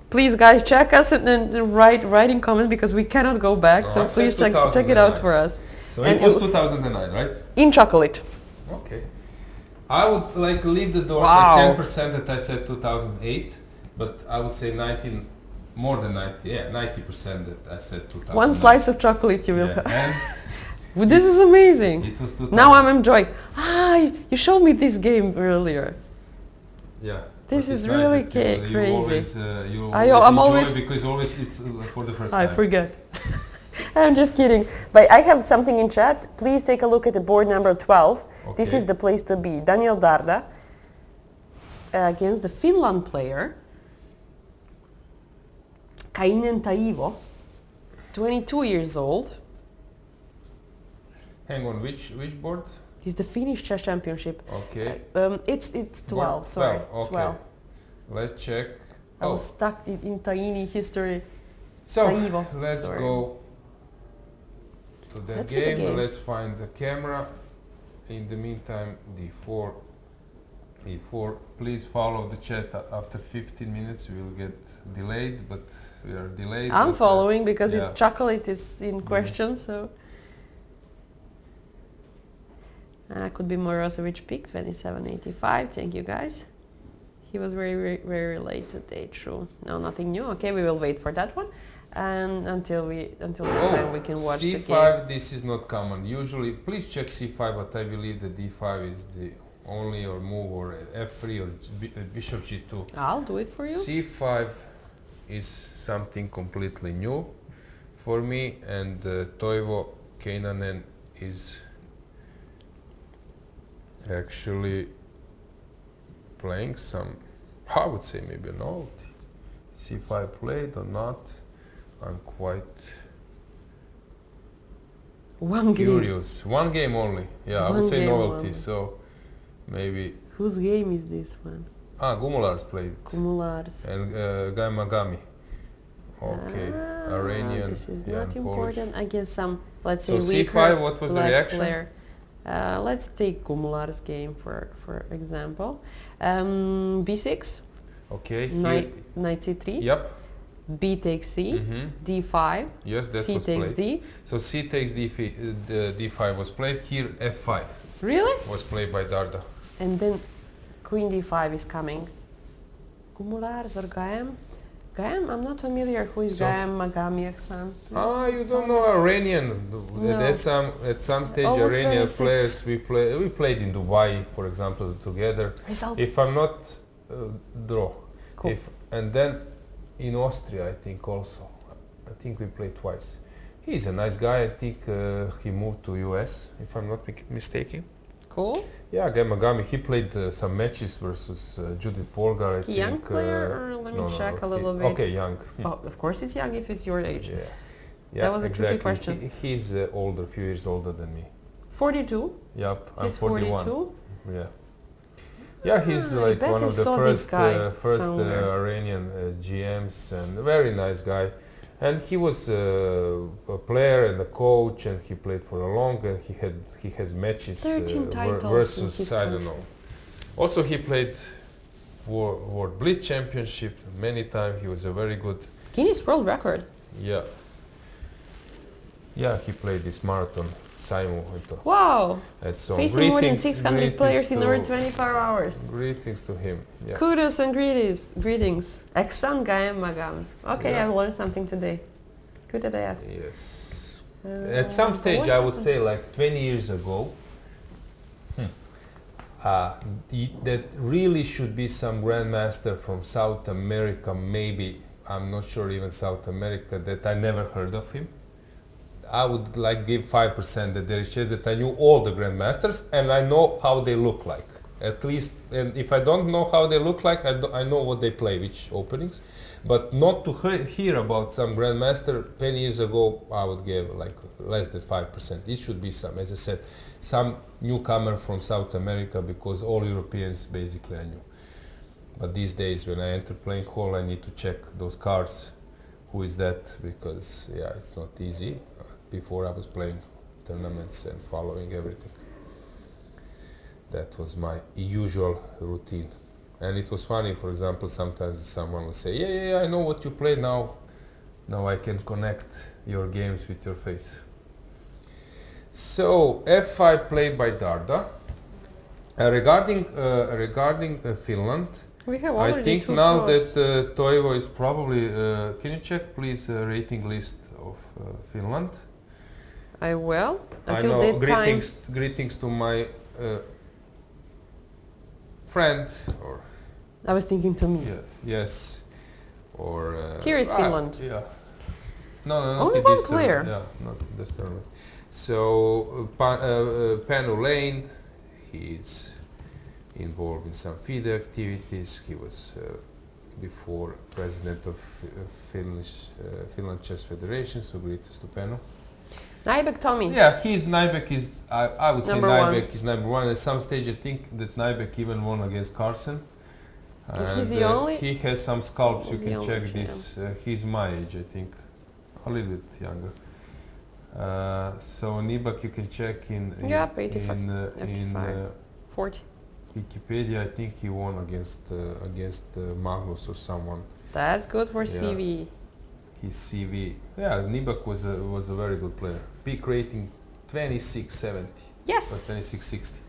Please, guys, check us and write in comments because we cannot go back. No, so I said please check it out 2009. for us. So And it was it 2009, right? In chocolate. Okay. I would like leave the door Wow. for 10% that I said 2008, but I would say 90% that I said 2009. One slice of chocolate you will Yeah, have. and Well, this is amazing. it was 2000. Now I'm enjoying. You showed me this game earlier. Yeah. This but is it's nice really that you crazy. always, you I'm enjoy always- because always it's for the first I time. forget. I'm just kidding. But I have something in chat. Please take a look at the board number 12. This Okay. is the place to be. Daniel Darda against the Finland player Kainen Taivo, 22 years old. Hang on, which board? He's the Finnish chess championship. Okay. It's 12. Sorry, 12. Okay. 12. Let's check. I was stuck in Taini history. So Taivo, let's sorry. go to that Let's hit the game. game. Let's find the camera. In the meantime, D4. Please follow the chat. After 15 minutes, we will get delayed, but we are delayed. I'm but, following because yeah. chocolate is in question, so. Could be Morozovic pick 2785. Thank you guys. He was very late today. True. No, nothing new. Okay, we will wait for that one, and until the time we can watch the game. C5. This is not common. Usually, please check C5, but I believe that D5 is the only or move, or F3 or Bishop G2. I'll do it for you. C5 is something completely new for me, and Toivo Keinanen is actually playing some, I would say maybe a novelty. C5 played or not, I'm quite One game. curious. One game only, yeah, I would One say game novelty, only. so maybe. Whose game is this one? Gumulars played, Kumulars. and Guy Magami. Okay, Iranian, This is yeah, not and Polish. important. I guess some, let's So say, C5, weaker what was the black reaction? player. Let's take Kumulars game for example. B6, Okay, here, knight c3, yep. b takes c, Mhm. d5, Yes, that c was takes played. d. So C takes D5 was played. Here F5 Really? was played by Darda. And then queen d5 is coming. Kumulars or Gaem? Gaem? I'm not familiar who is So- Gaem Magami-Aksan. You don't know Iranian. No. At some stage Almost Iranian 26. players we played in Dubai, for example, together. Result. If I'm not draw. Cool. And then in Austria, I think also. I think we played twice. He's a nice guy. I think he moved to US, if I'm not mistaken. Cool. Yeah, Gemagami, he played some matches versus Judith Polgar, I Is he think. young player, or let me check a little bit? Okay, young. Oh, of course it's young if it's your age. Yeah. Yeah, That was a tricky exactly. question. He's older, a few years older than me. 42. Yep, I'm He's 41. 42. Yeah. Yeah, he's I like bet one I of the saw this guy first somewhere. Iranian GMs, and a very nice guy. And he was a player and a coach, and he played for a long, and he has matches 13 titles in versus his I don't country. know. Also, he played World Blitz Championship many times. He was a very good, Guinness World Record. yeah. Yeah, he played this marathon, Saimu. Wow! And so Facing more than greetings- 600 players in over 24 hours. Greetings to him. Yeah. Kudos and greetings. Exxon Gaem Magam. Okay, Yeah. I learned something today. Good that I asked. Yes. At some stage, what I would happened? say like 20 years ago, that really should be some grandmaster from South America, maybe, I'm not sure even South America, that I never heard of him. I would like give 5% that there is chance that I knew all the grandmasters and I know how they look like. At least, and if I don't know how they look like, I know what they play, which openings. But not to hear about some grandmaster 10 years ago, I would give like less than 5%. It should be some, as I said, some newcomer from South America, because all Europeans basically I knew. But these days when I enter playing hall, I need to check those cards. Who is that? Because yeah, it's not easy. Before I was playing tournaments and following everything. That was my usual routine. And it was funny, for example, sometimes someone will say, yeah, I know what you play now. Now I can connect your games with your face. So, F5 played by Darda. Regarding Finland, We have I already think two now throws. that Toivo is probably... can you check please rating list of Finland? I will. I Until know, that time. greetings to my friend, or I was thinking to me. yes, or Here is Finland. Yeah. No, not Only in one this player. tournament. Yeah, not in this tournament. So Panu Lane, he's involved in some FIDE activities. He was before president of Finland Chess Federation. So greetings to Panu. Naibek Tommy. Yeah, Naibek is, I would say Number Naibek one. is number one. At some stage I think that Naibek even won against Carson. He's the only- He has some scalps, you He's the can only check this. He's my age, I think. A little bit younger. So Nibak you can check in Yep, 85, in 85. 40. Wikipedia. I think he won against Magnus or someone. That's good for Yeah. CV. His CV. Yeah, Nibak was a very good player. Peak rating 2670 or Yes. 2660.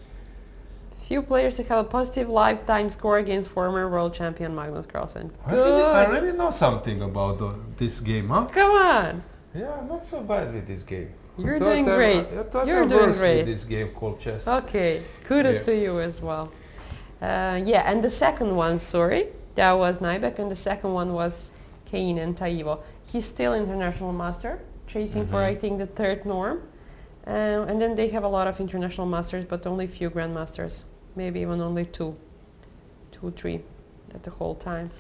Few players to have a positive lifetime score against former world champion Magnus Carlsen. I Good. really know something about this game, huh? Come on. Yeah, not so bad with this game. You're I thought doing I'm- great. I thought You're I'm doing versed great. with this game called chess. Okay. Kudos Yeah. to you as well. Yeah, and the second one, sorry, that was Naibek, and the second one was Kane and Taivo. He's still international master, chasing for I think the third norm. And then they have a lot of international masters, but only few grandmasters. Maybe even only two, 3 at the whole time.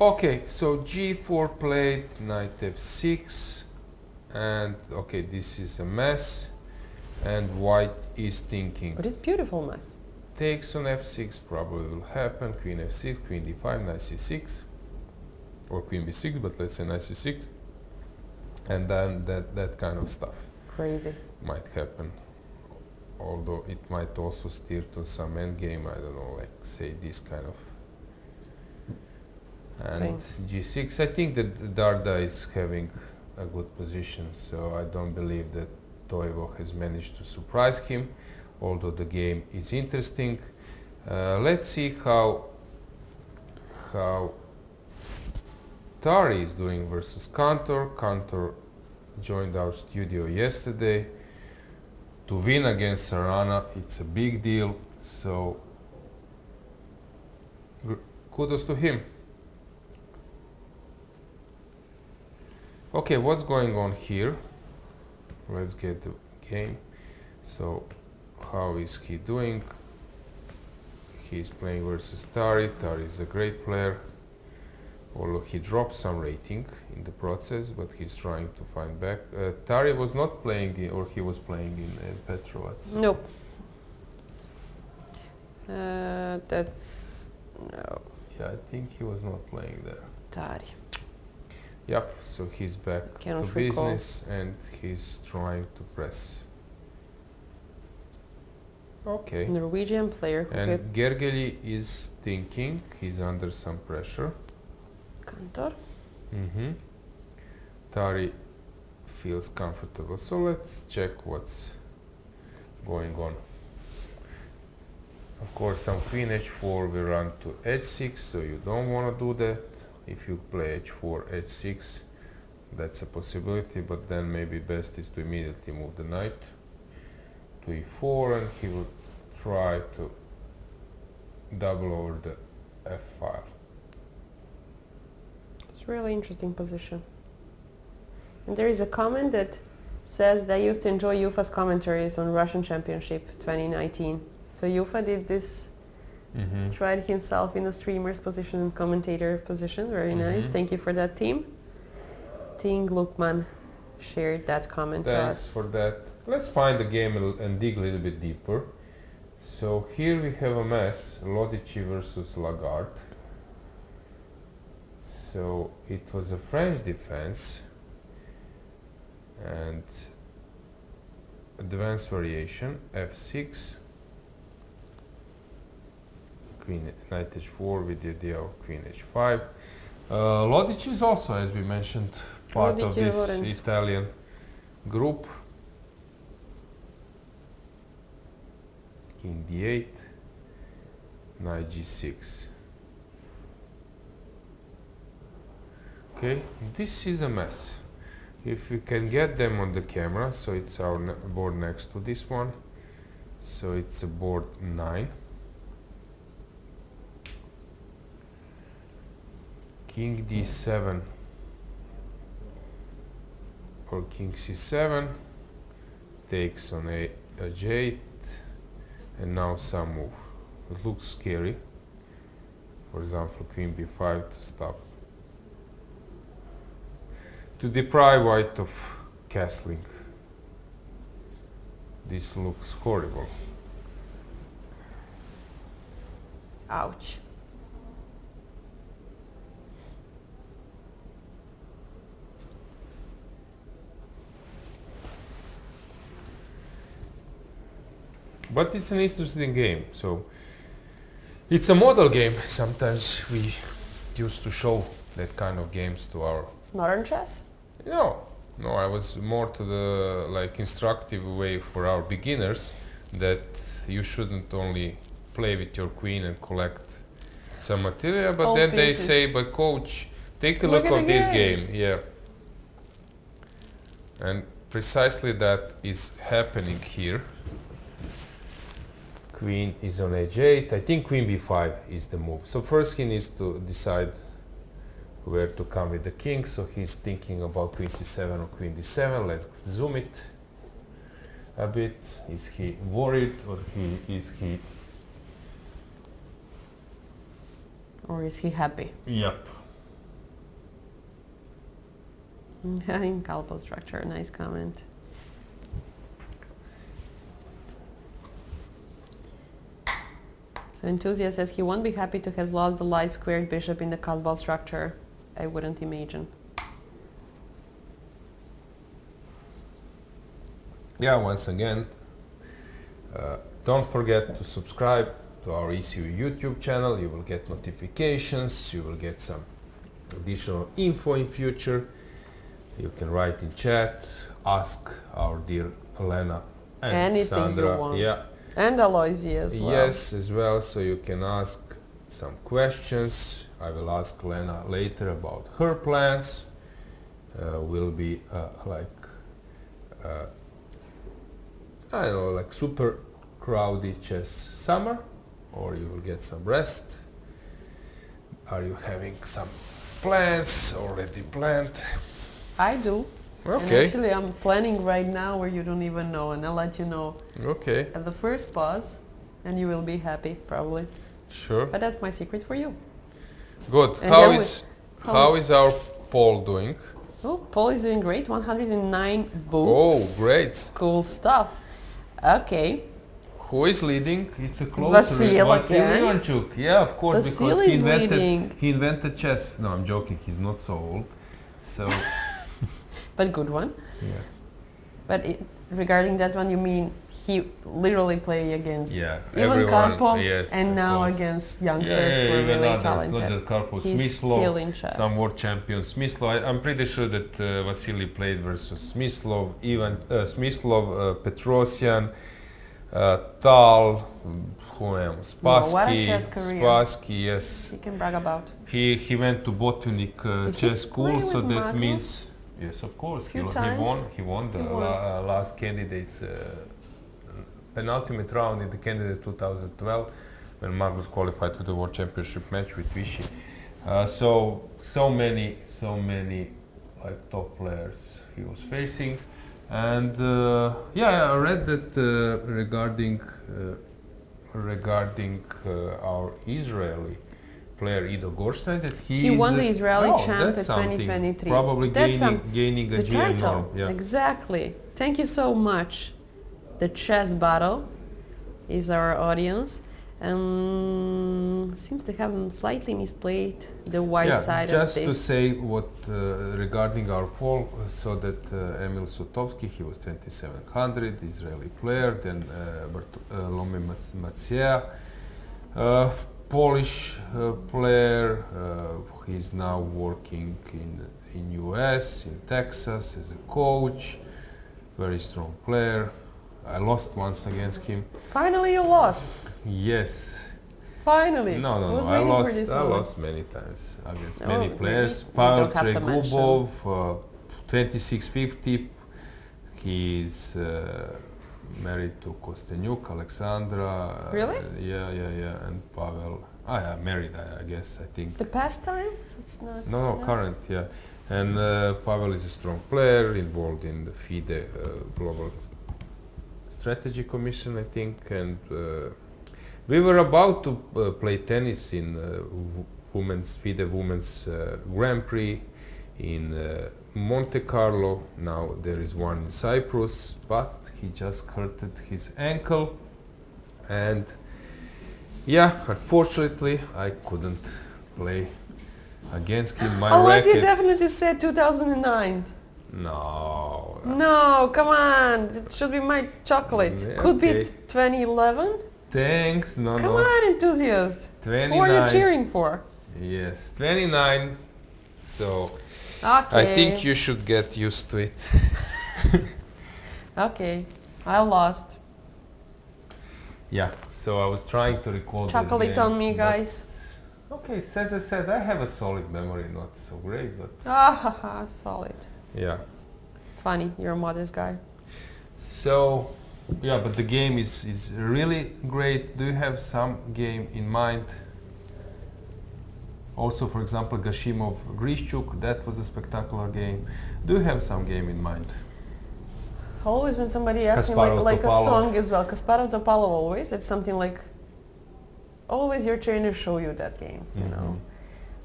Okay, so G4 played, knight F6, and okay, this is a mess, and white is thinking. But it's beautiful mess. Takes on F6 probably will happen, Queen F6, Queen D5, Knight C6, or Queen B6, but let's say Knight C6, and then that kind of stuff Crazy. might happen. Although it might also steer to some endgame, I don't know, like say this kind of. And G6, I think that Darda is having a good position, so I don't believe that Toivo has managed to surprise him, although the game is interesting. Let's see how Tari is doing versus Cantor. Cantor joined our studio yesterday. To win against Sarana, it's a big deal, so kudos to him. Okay, what's going on here? Let's get the game. So, how is he doing? He's playing versus Tari. Tari is a great player, although he dropped some rating in the process, but he's trying to find back. Tari was not playing in, or he was playing in Petrovac. Nope. That's no. Yeah, I think he was not playing there. Tari. Yep, so he's back Cannot to recall. business and he's trying to press. Okay. Norwegian player who And had Gergely is thinking, he's under some pressure. Cantor. Tari feels comfortable. So let's check what's going on. Of course, on queen h4 we run to h6, so you don't want to do that. If you play h4, h6, that's a possibility, but then maybe best is to immediately move the knight to e4, and he will try to double over the f file. It's really interesting position. And there is a comment that says they used to enjoy Yufa's commentaries on Russian Championship 2019. So Yufa did this, tried himself in the streamer's position and commentator position. Very nice. Thank you for that, team. Ting Lukman shared that comment to us. Thanks for that. Let's find the game and dig a little bit deeper. So here we have a mess, Lodici versus Lagarde. So it was a French defense and advanced variation, f6, queen knight h4 with the idea of queen h5. Lodici is also, as we mentioned, part of this Italian group. King d8, knight g6. Okay, this is a mess. If we can get them on the camera, so it's our board next to this one. So it's a board 9. King d7 or king c7 takes on h8, and now some move. It looks scary. For example, queen b5 to stop, to deprive white of castling. This looks horrible. Ouch. But it's an interesting game. So it's a model game. Sometimes we used to show that kind of games to our Modern chess? No, I was more to the instructive way for our beginners, that you shouldn't only play with your queen and collect some material, but All then they pieces. say, but coach, take a look at this game. Yeah. And precisely that is happening here. Queen is on h8. I think queen b5 is the move. So first he needs to decide where to come with the king. So he's thinking about queen c7 or queen d7. Let's zoom it a bit. Is he worried, or is he happy? Yep. In Calpo structure, nice comment. So Enthusiast says he won't be happy to have lost the light squared bishop in the Calpo structure. I wouldn't imagine. Yeah, once again, don't forget to subscribe to our ECU YouTube channel. You will get notifications, you will get some additional info in future. You can write in chat, ask our dear Lena and Anything Sandra. you want. Yeah. And Alojzije as well. Yes, as well, so you can ask some questions. I will ask Lena later about her plans. Will be I don't know, like super crowded chess summer, or you will get some rest. Are you having some plans already planned? I do. And Okay. actually I'm planning right now where you don't even know, and I'll let you know Okay, at the first pause, and you will be happy probably. sure. But that's my secret for you. Good. And How then is our poll doing? Oh, Paul is doing great. 109 votes. Oh, great. Cool stuff. Okay. Who is leading? It's a close Vasil race. again. Jankovic. Yeah, of course, Vasil because is leading. he invented chess. No, I'm joking. He's not so old. So But good one. yeah. But regarding that one, you mean he literally played against Yeah, even everyone, Karpov, yes, and of now course. against youngsters who are even really others, talented. not just Karpov, He's Smyslov, still in chess. some world champions. Smyslov, I'm pretty sure that Vasily played versus Smyslov, even Smyslov, Petrosian, Tal, who else? What a Spassky, chess career. Spassky, yes. He can brag about. He went to Botvinnik Did he chess school, play so with that Magnus? means yes, of course. Few He times? won the He won. last candidates penultimate round in the candidate 2012 when Magnus qualified to the World Championship match with Vichy. So many like top players he was facing, and I read that regarding our Israeli player Ido Gorstein that He won the Israeli champ that's at something. 2023. Probably That's gaining a the GM title. norm. Yeah. Exactly. Thank you so much. The chess battle is our audience, and seems to have slightly misplayed the white side of just this. to say what regarding our poll, so that Emil Sutovsky, he was 2700, Israeli player, then Bartolomé Maciej, Polish player, he's now working in US, in Texas as a coach, very strong player. I lost once against him. Finally, you lost. Yes. Finally. No. Was I waiting for this I moment. lost many times against Oh, many really? players. You Pavel don't have to mention. Tregubov, 2650. He's married to Kostenyuk, Alexandra. Really? Yeah. And Pavel. Married, I guess. I think. The past time? It's not. No, current. Yeah. And Pavel is a strong player involved in the FIDE Global Strategy Commission, I think, and we were about to play tennis in women's FIDE Women's Grand Prix in Monte Carlo. Now there is one in Cyprus, but he just hurted his ankle, and unfortunately I couldn't play against him. My Alojzije racket. definitely said 2009. No. No, come on. It should be my chocolate. Yeah, Could okay. be 2011. Thanks. No. Come on, enthusiast. 29. Who are you cheering for? Yes, 29. So Okay. I think you should get used to it. Okay, I lost. Yeah. So I was trying to recall. Chocolate this game, on me, but- guys. Okay, as I said, I have a solid memory, not so great, but Ah, solid. yeah. Funny, you're a modest guy. So but the game is really great. Do you have some game in mind? Also, for example, Gashimov Grishchuk, that was a spectacular game. Do you have some game in mind? Always when somebody asks me Kasparov, like a Topalov. song as well, Kasparov, Topalov, always, it's something like, always your trainers show you that games, you know.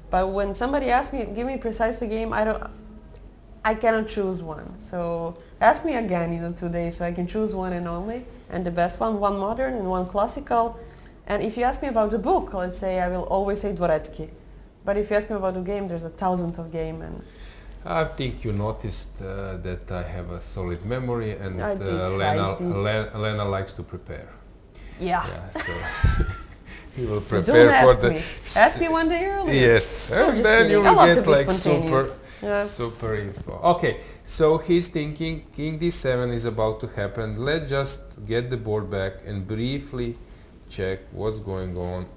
But when somebody asks me, give me precisely game, I cannot choose one. So ask me again in 2 days so I can choose one and only, and the best one modern and one classical. And if you ask me about the book, let's say, I will always say Dvoretsky. But if you ask me about the game, there's 1,000 of game, and I think you noticed that I have a solid memory, and I did. Lena likes to prepare. yeah. Yeah, so he will So prepare don't for ask the me. Ask me one day earlier. Yes, No, and just then kidding. you I will love to get be like spontaneous. Yeah. super info. Okay, so he's thinking King D7 is about to happen. Let's just get the board back and briefly check what's going on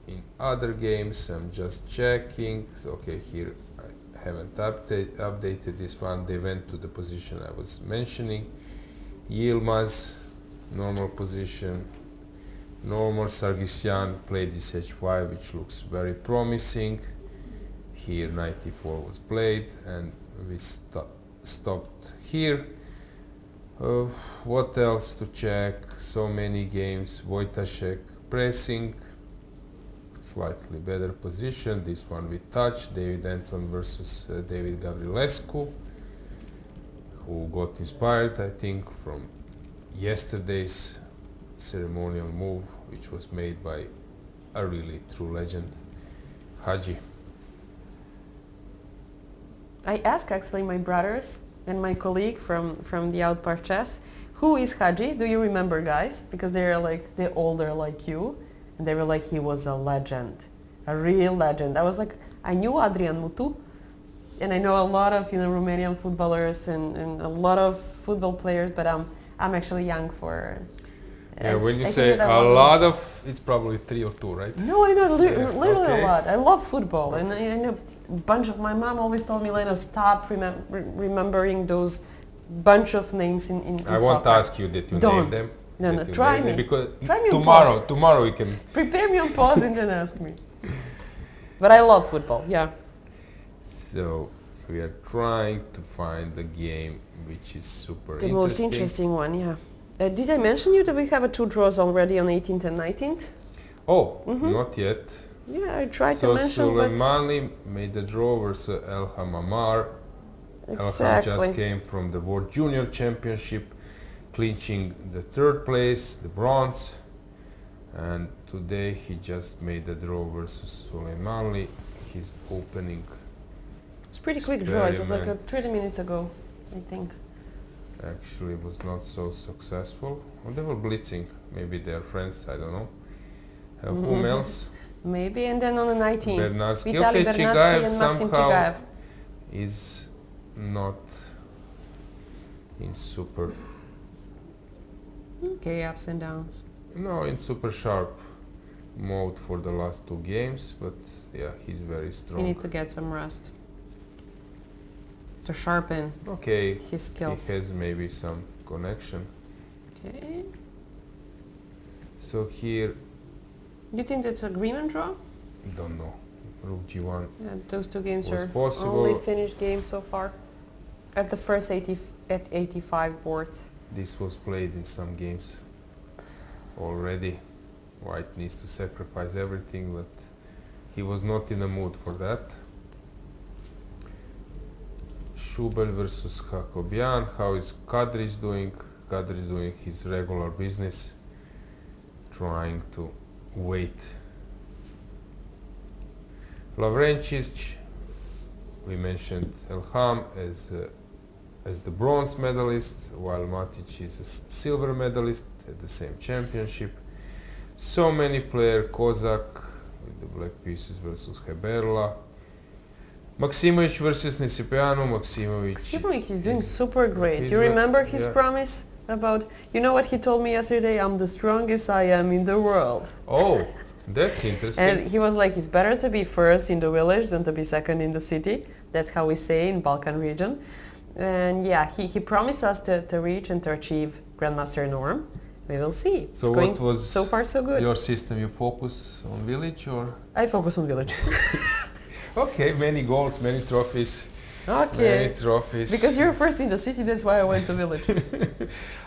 in other games. I'm just checking. So, okay, here I haven't updated this one. They went to the position I was mentioning. Yilmaz, normal position. Normal. Sargsyan played this h5, which looks very promising. Here 94 was played, and we stopped here. What else to check? So many games. Wojtaszek pressing, slightly better position. This one with touch. David Anton versus David Gavrilescu, who got inspired, I think, from yesterday's ceremonial move, which was made by a really true legend, Haji. I asked actually my brothers and my colleague from the Outpark Chess, who is Hadji? Do you remember, guys? Because they're older like you, and they were like, he was a legend, a real legend. I was like, I knew Adrian Mutu, and I know a lot of Romanian footballers and a lot of football players, but I'm actually young for. Yeah, when you I say think that a was lot of, it's probably 3 or 2, right? No, I know literally Okay. a lot. I love football, and I know a bunch of. My mom always told me, Lena, stop remembering those bunch of names in I won't soccer. ask you that you Don't. name them. No, that you try name them, me. because Try me on tomorrow we can. Prepare me on pause and then ask me. But I love football, yeah. So we are trying to find the game which is super The interesting. most interesting one, yeah. Did I mention you that we have 2 draws already on 18th and 19th? Oh, not yet. Yeah, I tried So to mention, but Suleimani made the draw versus Elham Amar. Elham just came from the World Junior Championship, clinching the 3rd place, the bronze. And today he just made the draw versus Suleimani. He's opening. it's pretty quick draw. It was like experiment. 30 minutes ago, I think. Actually was not so successful. Well, they were blitzing. Maybe they're friends, I don't know. Whom else? Maybe, and then on the 19th, Bernatsky. Vitaly Okay, Bernatsky Chigaev and Maxim somehow Chigaev. is not in super, Okay, ups and downs. no, in super sharp mode for the last 2 games, but yeah, he's very You strong. need to get some rest to sharpen Okay, his skills. he has maybe some connection. Okay. So here, You think that's agreement draw? don't know, Rook G1. Yeah, those 2 games Was are possible. only finished games so far. At the first 85 boards. This was played in some games already. White needs to sacrifice everything, but he was not in the mood for that. Schubel versus Hakobian. How is Kadrić doing? Kadrić doing his regular business, trying to wait. Lavrencic, we mentioned Elham as the bronze medalist, while Matic is a silver medalist at the same championship. So many players, Kozak with the black pieces versus Heberla. Maksimovic versus Nesipianu. Maksimovic is doing super great. he's You remember his yeah. promise about, you know what he told me yesterday? I'm the strongest I am in the world. Oh, that's interesting. And he was like, it's better to be first in the village than to be second in the city. That's how we say in Balkan region. And yeah, he promised us to reach and to achieve Grandmaster norm. We will see. So it's going what was so far so good. your system? You focus on village or? I focus on village. Okay, many goals, many trophies. Okay. Many trophies. Because you're first in the city, that's why I went to village.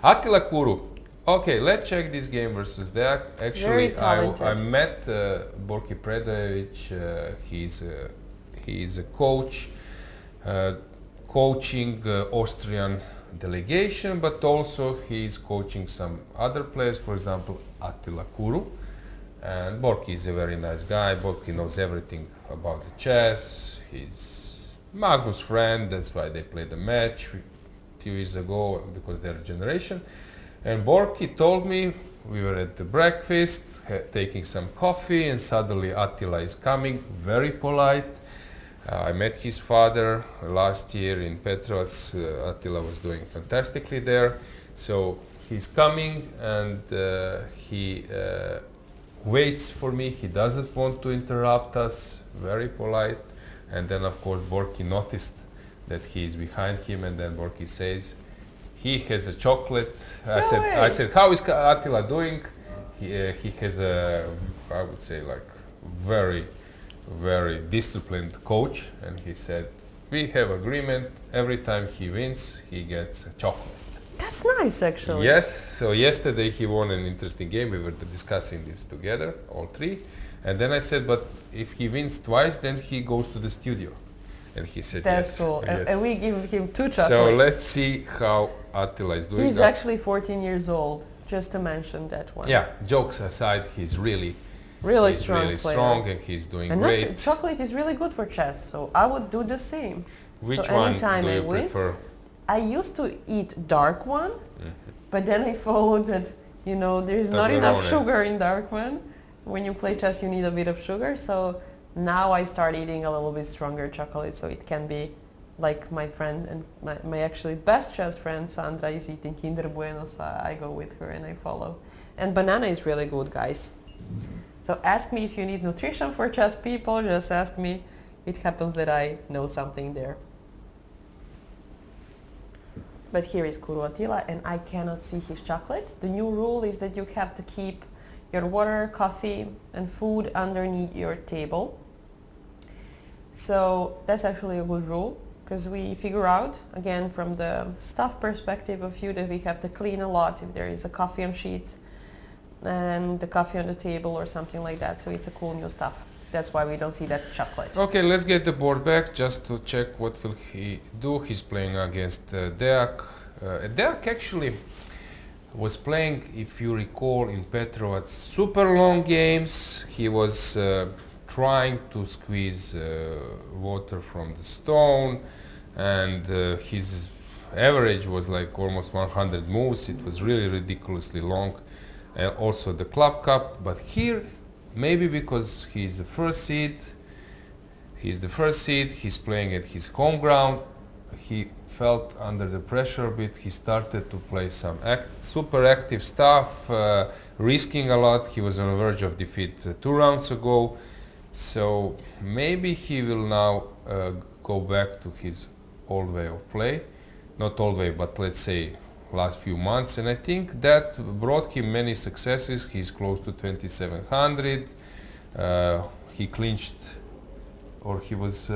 Attila Kuru. Okay, let's check this game versus that. Actually, Very talented. I met Borki Predojevic. He is a coach, coaching Austrian delegation, but also he is coaching some other players. For example, Attila Kuru. And Borki is a very nice guy. Borki knows everything about the chess. He's Magnus' friend. That's why they played the match a few years ago, because they're a generation. And Borki told me, we were at the breakfast, taking some coffee, and suddenly Attila is coming, very polite. I met his father last year in Petrovac. Attila was doing fantastically there. So he's coming, and he waits for me. He doesn't want to interrupt us, very polite. And then of course Borki noticed that he is behind him, and then Borki says, he has a chocolate. I said, how is Attila doing? He has a, I would say, like very, very disciplined coach, and he said, we have agreement, every time he wins, he gets a chocolate. That's nice, actually. Yes, so yesterday he won an interesting game. We were discussing this together, all 3. And then I said, but if he wins twice, then he goes to the studio. And he said, That's yes. cool. Yes. And we give him 2 chocolates. So let's see how Attila is doing. He's actually 14 years old, just to mention that one. Yeah, jokes aside, he's really strong player. strong, and he's doing And great. chocolate is really good for chess, so I would do the same. Which so one anytime do I you win, prefer? I used to eat dark one, But then I followed that, you know, there's not enough Toblerone. sugar in dark one. When you play chess, you need a bit of sugar. So now I start eating a little bit stronger chocolate, so it can be like my friend and my actually best chess friend Sandra is eating Kinder Bueno, so I go with her and I follow. And banana is really good, guys. So ask me if you need nutrition for chess people, just ask me. It happens that I know something there. But here is Kuru Attila and I cannot see his chocolate. The new rule is that you have to keep your water, coffee and food underneath your table. So that's actually a good rule because we figure out, again, from the staff perspective of you that we have to clean a lot if there is a coffee on sheets and the coffee on the table or something like that. So it's a cool new stuff. That's why we don't see that chocolate. Okay, let's get the board back just to check what will he do. He's playing against Djukic. Djukic actually was playing, if you recall, in Petrov's super long games. He was trying to squeeze water from the stone, and his average was like almost 100 moves. It was really ridiculously long. Also the Club Cup, but here, maybe because he's the first seed, he's playing at his home ground, he felt under the pressure a bit, he started to play some super active stuff, risking a lot. He was on the verge of defeat 2 rounds ago, so maybe he will now go back to his old way of play. Not old way, but let's say last few months, and I think that brought him many successes. He's close to 2700. He clinched, or he was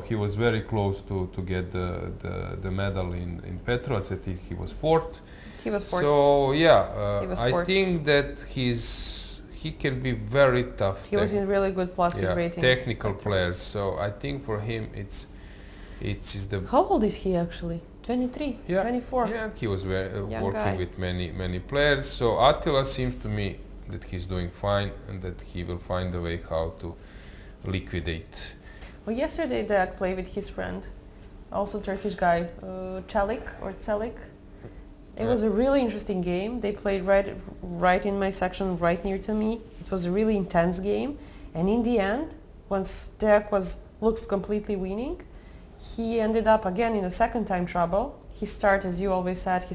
he was very close to get the medal in Petrov's. I think he was 4th. He was 4th. So yeah, He was I 4th. think that he can be very tough. He was in really good plus with rating. Technical players. So I think for him it's the. How old is he actually? 23, 24. Yeah, he was Young working guy. with many players. So Attila seems to me that he's doing fine and that he will find a way how to liquidate. Well, yesterday Djukic played with his friend, also Turkish guy, Celik. It was a really interesting game. They played right in my section, right near to me. It was a really intense game, and in the end, once Djukic looks completely winning, he ended up again in a second time trouble. He started, as you always said,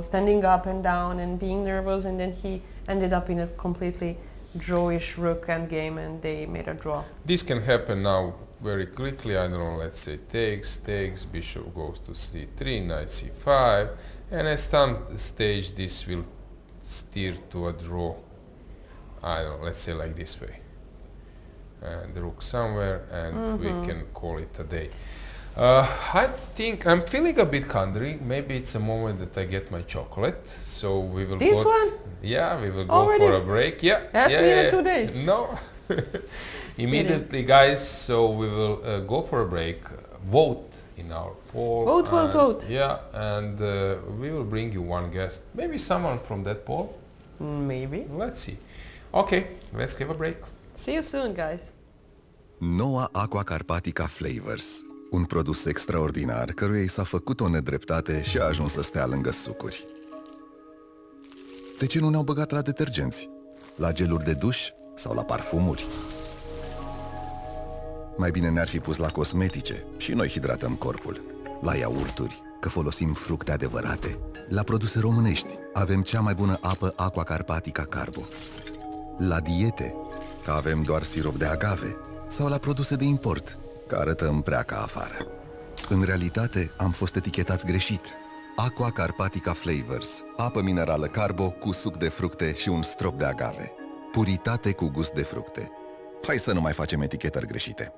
standing up and down and being nervous, and then he ended up in a completely drawish rook endgame, and they made a draw. This can happen now very quickly. I don't know, let's say takes, bishop goes to c3, knight c5, and at some stage this will steer to a draw. I don't know, let's say like this way. And the rook somewhere, and we can call it a day. I think I'm feeling a bit hungry. Maybe it's a moment that I get my chocolate. So we will This go. one? Yeah, we will go Already? for a break. Yeah. Ask yeah, me in yeah. 2 days. No. Immediately, guys. So we will go for a break. Vote in our poll. Vote. Yeah, and we will bring you one guest. Maybe someone from that poll. Maybe. Let's see. Okay, let's have a break. See you soon, guys. Noua Aqua Carpatica Flavors. Un produs extraordinar căruia i s-a făcut o nedreptate și a ajuns să stea lângă sucuri. De ce nu ne-au băgat la detergenți? La geluri de duș sau la parfumuri? Mai bine ne-ar fi pus la cosmetice și noi hidratăm corpul. La iaurturi, că folosim fructe adevărate. La produse românești, avem cea mai bună apă Aqua Carpatica Carbo. La diete, că avem doar sirop de agave. Sau la produse de import, că arătăm prea ca afară. În realitate, am fost etichetați greșit. Aqua Carpatica Flavors, apă minerală Carbo cu suc de fructe și un strop de agave. Puritate cu gust de fructe. Hai să nu mai facem etichetări greșite.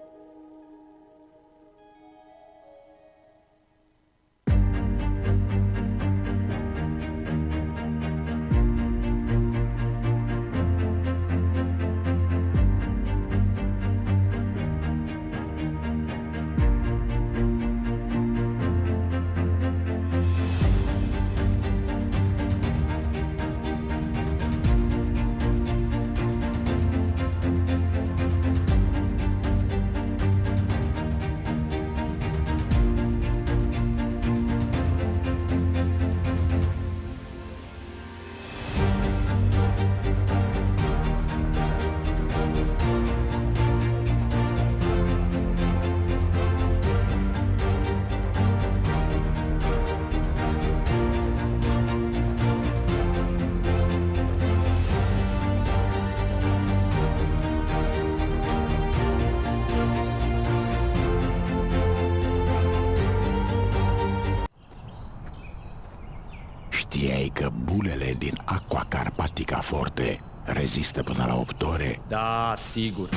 Știai că bulele din Aqua Carpatica Forte rezistă până la 8 ore? Da, sigur.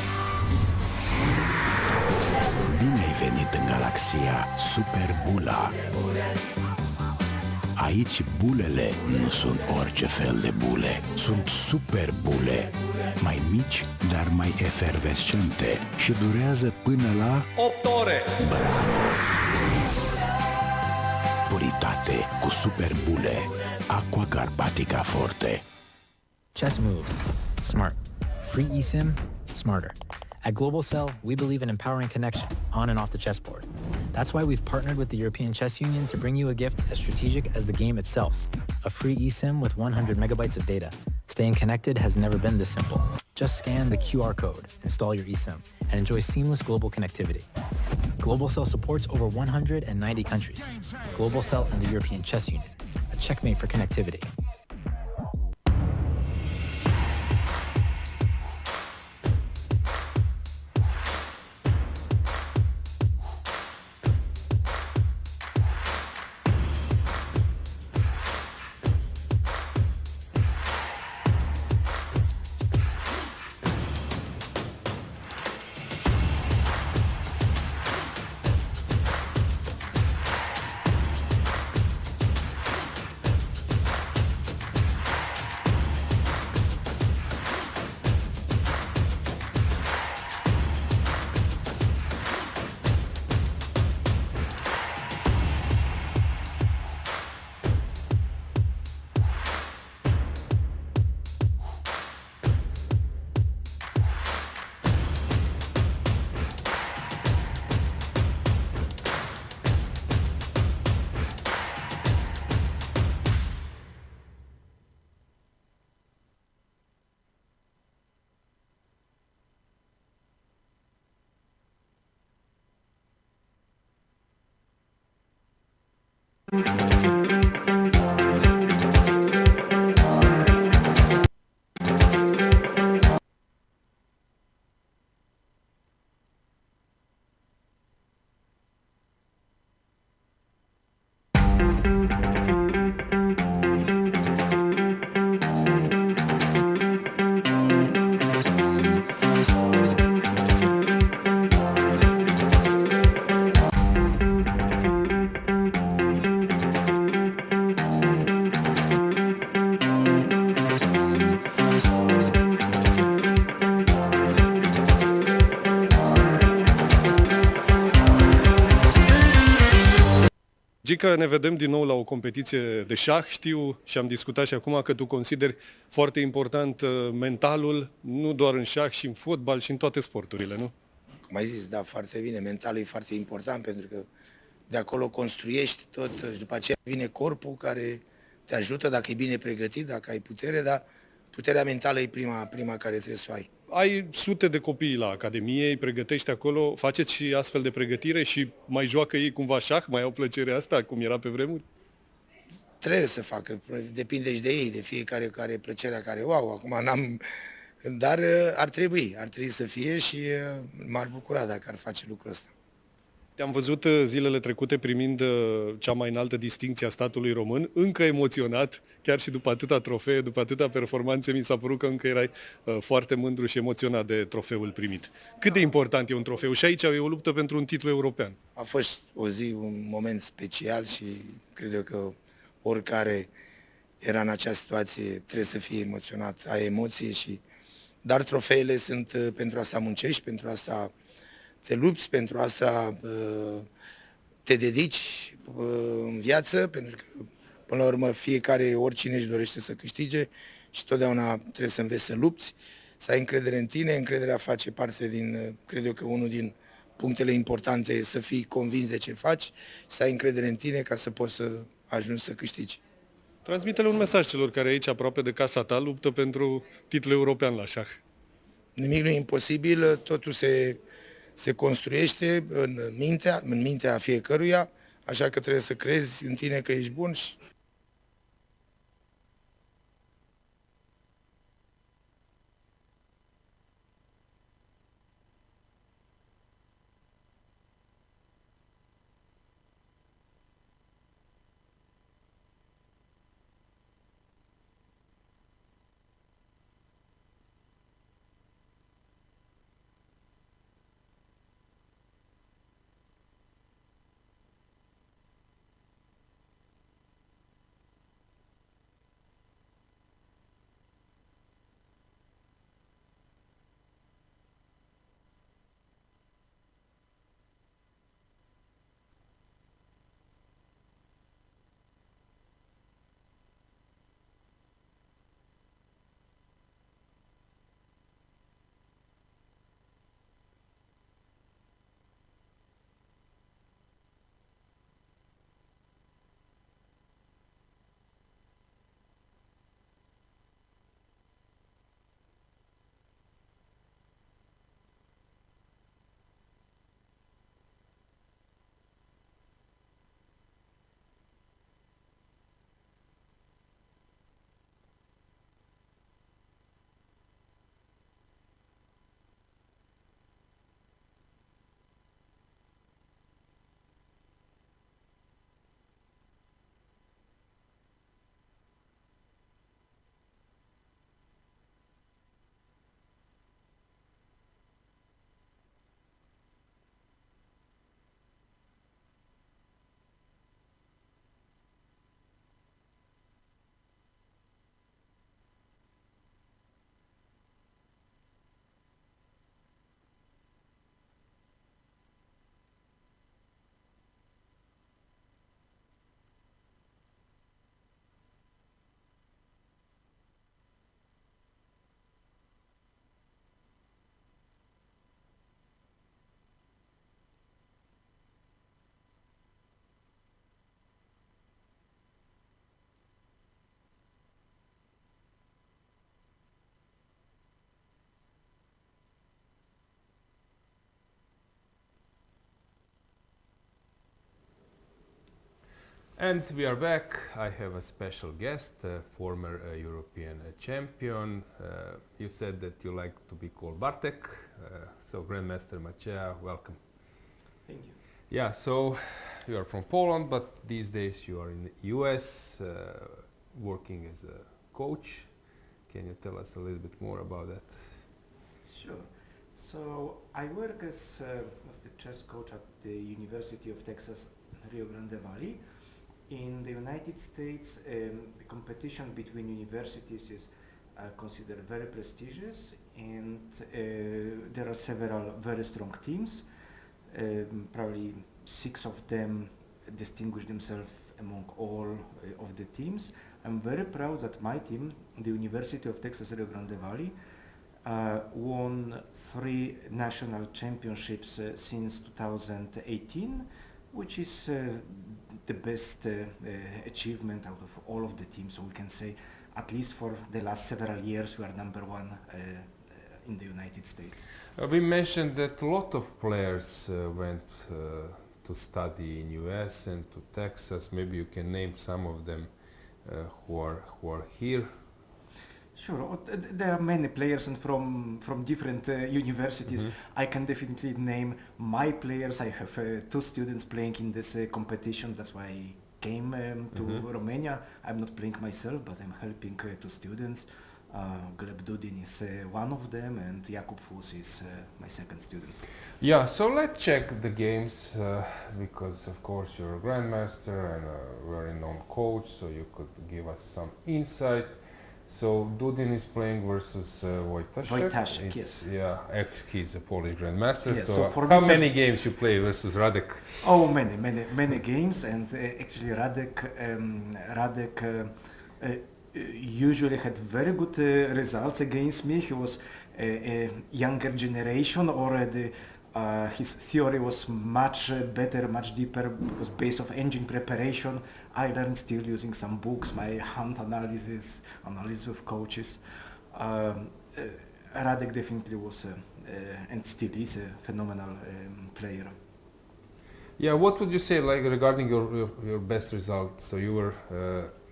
Bine ai venit în galaxia Super Bula. Aici bulele nu sunt orice fel de bule, sunt super bule, mai mici, dar mai efervescente și durează până la 8 ore! Bravo! Puritate cu super bule. Aqua Carpatica Forte. Chess moves. Smart. Free eSIM. Smarter. At Global Cell, we believe in empowering connection on and off the chessboard. That's why we've partnered with the European Chess Union to bring you a gift as strategic as the game itself. A free eSIM with 100 megabytes of data. Staying connected has never been this simple. Just scan the QR code, install your eSIM, and enjoy seamless global connectivity. Global Cell supports over 190 countries. Global Cell and the European Chess Union. A checkmate for connectivity. Gica, ne vedem din nou la o competiție de șah. Știu și am discutat și acum că tu consideri foarte important mentalul, nu doar în șah, și în fotbal și în toate sporturile, nu? Cum ai zis, da, foarte bine. Mentalul e foarte important pentru că de acolo construiești tot și după aceea vine corpul care te ajută dacă e bine pregătit, dacă ai putere, dar puterea mentală e prima care trebuie să o ai. Ai sute de copii la Academie, îi pregătești acolo, faceți și astfel de pregătire și mai joacă ei cumva șah, mai au plăcerea asta, cum era pe vremuri? Trebuie să facă, depinde și de ei, de fiecare care plăcerea care o au. Acum n-am, dar ar trebui să fie și m-ar bucura dacă ar face lucrul ăsta. Te-am văzut zilele trecute primind cea mai înaltă distincție a statului român, încă emoționat, chiar și după atâta trofee, după atâta performanțe, mi s-a părut că încă erai foarte mândru și emoționat de trofeul primit. Cât de important e un trofeu? Și aici e o luptă pentru un titlu european. A fost o zi, un moment special și cred eu că oricare era în această situație trebuie să fie emoționat, ai emoție și... Dar trofeele sunt pentru asta muncești, pentru asta te lupți, pentru asta te dedici în viață, pentru că, până la urmă, fiecare, oricine își dorește să câștige și totdeauna trebuie să înveți să lupți, să ai încredere în tine. Încrederea face parte din, cred eu că unul din punctele importante e să fii convins de ce faci, să ai încredere în tine ca să poți să ajungi să câștigi. Transmite-le un mesaj celor care aici, aproape de casa ta, luptă pentru titlul european la șah. Nimic nu e imposibil, totul se construiește în mintea fiecăruia, așa că trebuie să crezi în tine că ești bun și And we are back. I have a special guest, former European champion. You said that you like to be called Bartek, so Grandmaster Maciej, welcome. Thank you. Yeah, so you are from Poland, but these days you are in the US working as a coach. Can you tell us a little bit more about that? Sure. So I work as the chess coach at the University of Texas, Rio Grande Valley. In the United States, the competition between universities is considered very prestigious, and there are several very strong teams. Probably 6 of them distinguish themselves among all of the teams. I'm very proud that my team, the University of Texas Rio Grande Valley, won 3 national championships since 2018, which is the best achievement out of all of the teams. So we can say, at least for the last several years, we are number 1 in the United States. We mentioned that a lot of players went to study in US and to Texas. Maybe you can name some of them who are here. Sure, there are many players and from different universities. I can definitely name my players. I have 2 students playing in this competition. That's why I came to Romania. I'm not playing myself, but I'm helping 2 students. Gleb Dudin is one of them, and Jakub Fus is my 2nd student. Yeah, so let's check the games because of course you're a grandmaster and a very known coach, so you could give us some insight. So Dudin is playing versus Wojtaszek. Wojtaszek, yes. Yeah, actually he's a Polish grandmaster. Yes, so for how many games you play versus Radek? Oh, many games, and actually Radek usually had very good results against me. He was a younger generation already. His theory was much better, much deeper, because based of engine preparation, I learned still using some books, my hand analysis of coaches. Radek definitely was, and still is, a phenomenal player. Yeah, what would you say like regarding your best result? So you were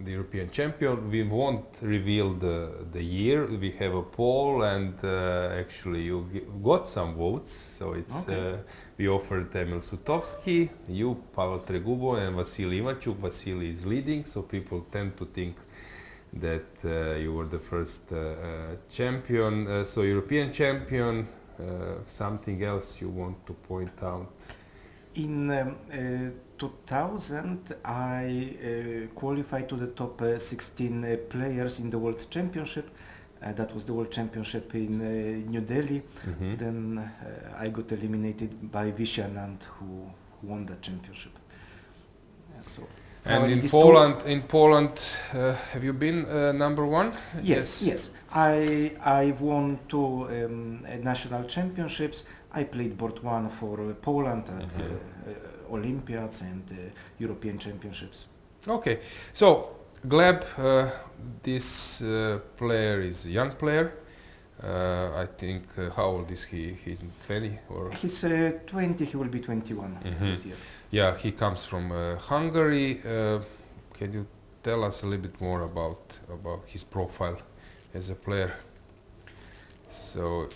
the European champion. We won't reveal the year. We have a poll, and actually you got some votes. So it's okay. We offered Emil Sutovsky, you, Pavel Tregubo, and Vasily Ivachuk. Vasily is leading, so people tend to think that you were the first champion. So European champion. Something else you want to point out? In 2000, I qualified to the top 16 players in the World Championship. That was the World Championship in New Delhi. Then I got eliminated by Vishanand, who won that championship. So and in Poland, have you been number 1? Yes. I've won 2 national championships. I played board 1 for Poland at Olympiads and European Championships. Okay, so Gleb, this player is a young player. I think, how old is he? He's 20 or? He's 20, he will be 21 this year. Yeah, he comes from Hungary. Can you tell us a little bit more about his profile as a player? So.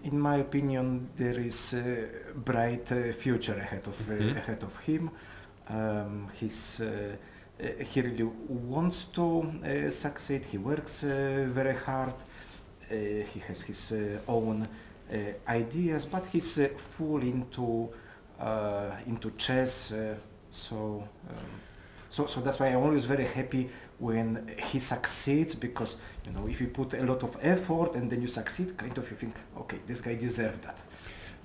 In my opinion, there is a bright future ahead of him. He really wants to succeed. He works very hard. He has his own ideas, but he's full into chess. So that's why I'm always very happy when he succeeds, because if you put a lot of effort and then you succeed, kind of you think, okay, this guy deserved that.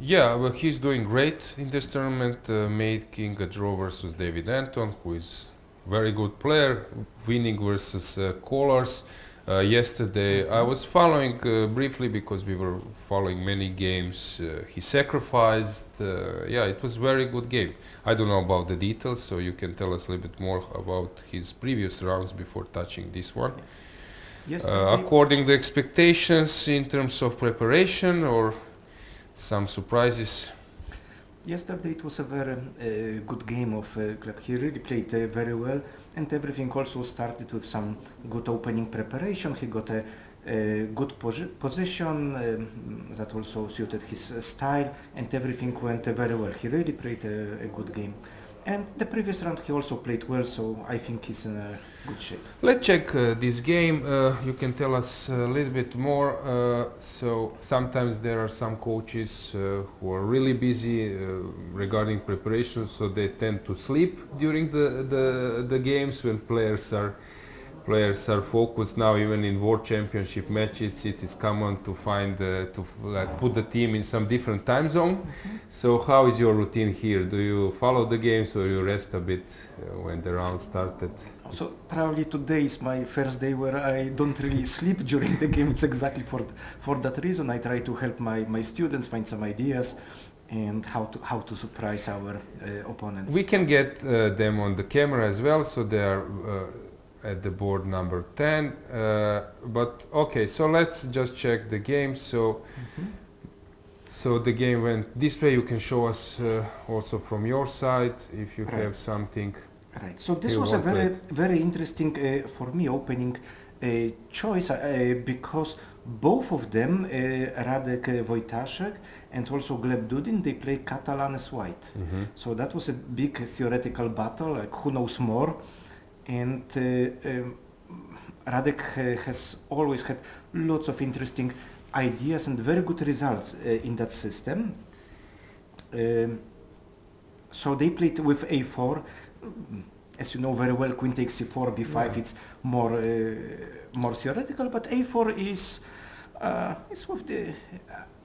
Yeah, well, he's doing great in this tournament, making a draw versus David Anton, who is very good player, winning versus Kollars. Yesterday I was following briefly because we were following many games. He sacrificed. Yeah, it was very good game. I don't know about the details, so you can tell us a little bit more about his previous rounds before touching this one. Yes. According to expectations in terms of preparation or some surprises? Yesterday it was a very good game of like he really played very well, and everything also started with some good opening preparation. He got a good position that also suited his style, and everything went very well. He really played a good game. And the previous round he also played well, so I think he's in a good shape. Let's check this game. You can tell us a little bit more. So sometimes there are some coaches who are really busy regarding preparation, so they tend to sleep during the games when players are focused. Now even in World Championship matches it is common to find put the team in some different time zone. So how is your routine here? Do you follow the games or you rest a bit when the round started? So probably today is my first day where I don't really sleep during the game. It's exactly for that reason. I try to help my students find some ideas and how to surprise our opponents. We can get them on the camera as well, so they are at the board number 10, but okay, so let's just check the game. So so the game went this way. You can show us also from your side if you have something. Right, so this was a very interesting for me opening choice because both of them, Radek Wojtaszek and also Gleb Dudin, they play Catalan as white. So that was a big theoretical battle, like who knows more. And Radek has always had lots of interesting ideas and very good results in that system. So they played with a4. As you know very well, queen takes c4, b5. It's more theoretical, but a4 is with the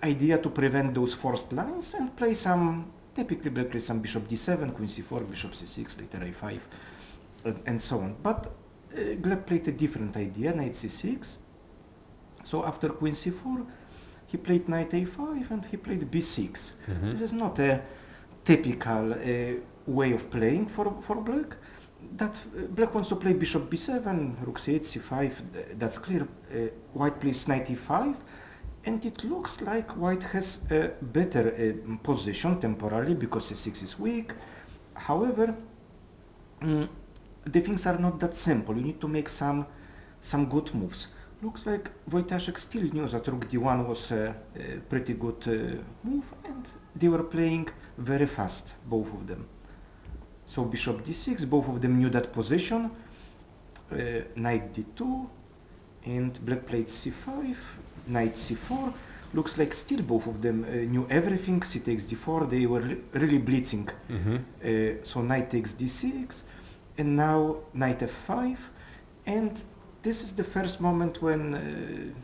idea to prevent those forced lines and play some. Typically, they play some bishop d7, queen c4, bishop c6, later a5. And so on. But Gleb played a different idea, knight c6. So after queen c4, he played knight a5 and he played b6. This is not a typical way of playing for Black. That Black wants to play bishop b7, rook c8, c5. That's clear. White plays knight e5, and it looks like White has a better position temporarily because c6 is weak. However, the things are not that simple. You need to make some good moves. Looks like Wojtaszek still knew that rook d1 was a pretty good move, and they were playing very fast, both of them. So bishop d6, both of them knew that position. Knight d2, and Black played c5, knight c4. Looks like still both of them knew everything. C takes d4. They were really blitzing. So knight takes d6. And now knight f5, and this is the first moment when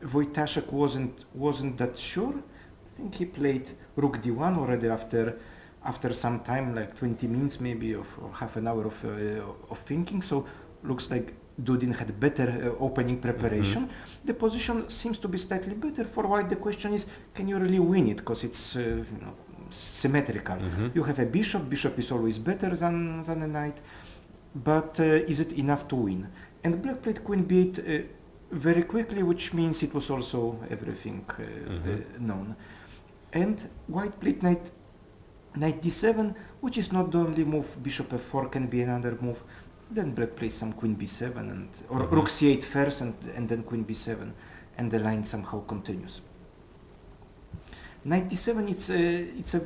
Wojtaszek wasn't that sure. I think he played rook d1 already after some time, like 20 minutes maybe, or half an hour of thinking. So looks like Dudin had better opening preparation. The position seems to be slightly better for White. The question is, can you really win it? Because it's symmetrical. You have a bishop. Bishop is always better than a knight, but is it enough to win? And Black played queen b8 very quickly, which means it was also everything known. And White played knight d7, which is not the only move. Bishop f4 can be another move. Then Black plays some queen b7 or rook c8 first, and then queen b7, and the line somehow continues. Knight d7, it's a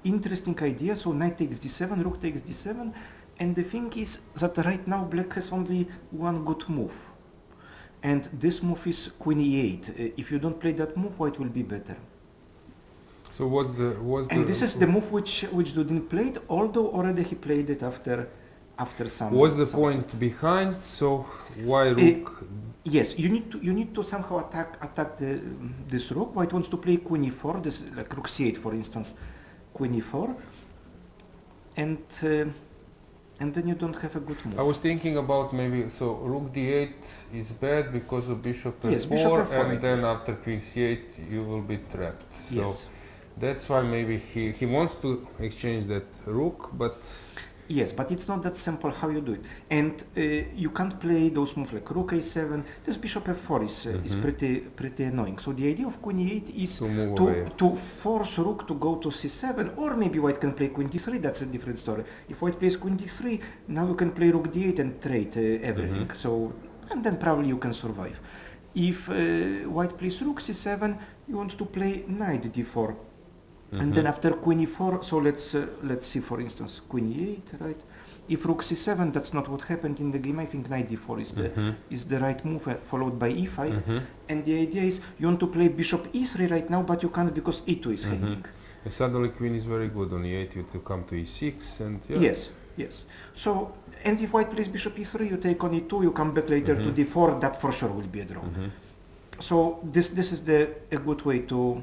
interesting idea. So knight takes d7, rook takes d7, and the thing is that right now Black has only one good move, and this move is queen e8. If you don't play that move, White will be better. So and this is the move which Dudin played, although already he played it after some. What's the point behind? So why rook? Yes, you need to somehow attack this rook. White wants to play queen e4, this like rook c8 for instance, queen e4, and then you don't have a good move. I was thinking about maybe rook d8 is bad because of bishop f4, bishop f4, and then after queen c8 you will be trapped. So that's why maybe he wants to exchange that rook, but Yes, but it's not that simple how you do it. And you can't play those moves like rook a7. This bishop f4 is pretty annoying. So the idea of queen e8 is to force rook to go to c7, or maybe white can play queen d3. That's a different story. If white plays queen d3, now you can play rook d8 and trade everything. So, and then probably you can survive. If white plays rook c7, you want to play knight d4. And then after queen e4, so let's see, for instance, queen e8, right? If rook c7, that's not what happened in the game. I think knight d4 is the right move, followed by e5. And the idea is you want to play bishop e3 right now, but you can't because e2 is hanging. And suddenly queen is very good on e8. You to come to e6 and Yes. So, and if white plays bishop e3, you take on e2, you come back later to d4. That for sure will be a draw. So this is a good way to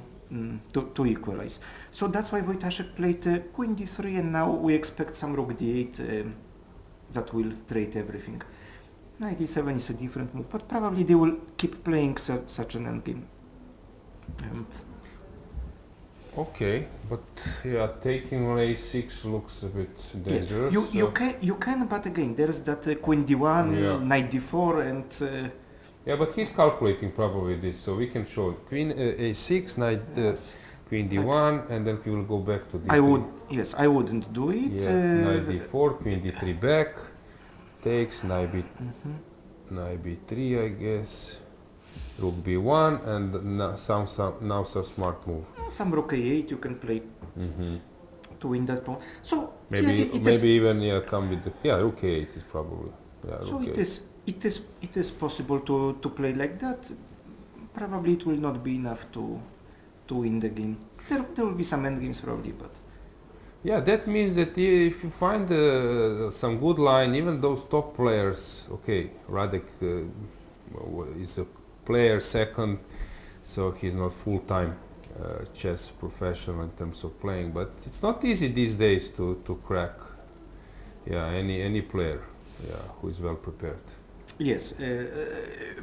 equalize. So that's why Wojtaszek played queen d3, and now we expect some rook d8 that will trade everything. Knight e7 is a different move, but probably they will keep playing such an endgame. Okay, but yeah, taking on a6 looks a bit dangerous. Yes, you can, but again, there's that queen d1, knight d4, and yeah, but he's calculating probably this, so we can show it. Queen a6, knight, queen d1, and then he will go back to d3. I wouldn't do it. Yeah, knight d4, queen d3 back, takes, knight b3, I guess, rook b1, and now some smart move. Some rook a8 you can play to win that pawn. So maybe yes, even come with the rook a8 is probably so it is possible to play like that. Probably it will not be enough to win the game. There will be some endgames probably, but yeah, that means that if you find some good line, even those top players, okay, Radek is a player second, so he's not full-time chess professional in terms of playing, but it's not easy these days to crack any player who is well prepared. Yes,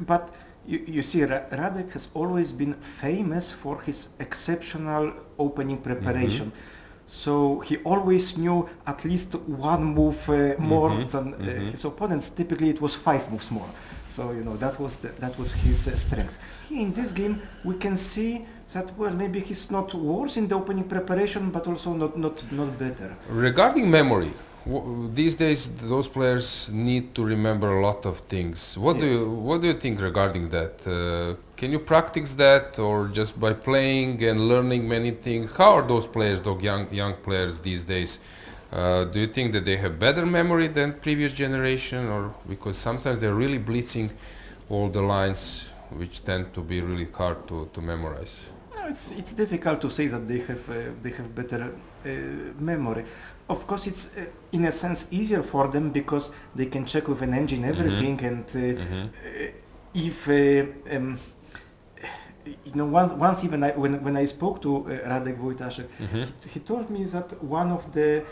but you see, Radek has always been famous for his exceptional opening preparation. So he always knew at least one move more than his opponents. Typically, it was 5 moves more. So that was his strength. Here in this game, we can see that maybe he's not worse in the opening preparation, but also not better. Regarding memory, these days those players need to remember a lot of things. What do you think regarding that? Can you practice that, or just by playing and learning many things? How are those players, those young players these days? Do you think that they have better memory than previous generation, or because sometimes they're really blitzing all the lines, which tend to be really hard to memorize? No, it's difficult to say that they have better memory. Of course, it's in a sense easier for them because they can check with an engine everything, and if once even when I spoke to Radek Wojtaszek, he told me that one of the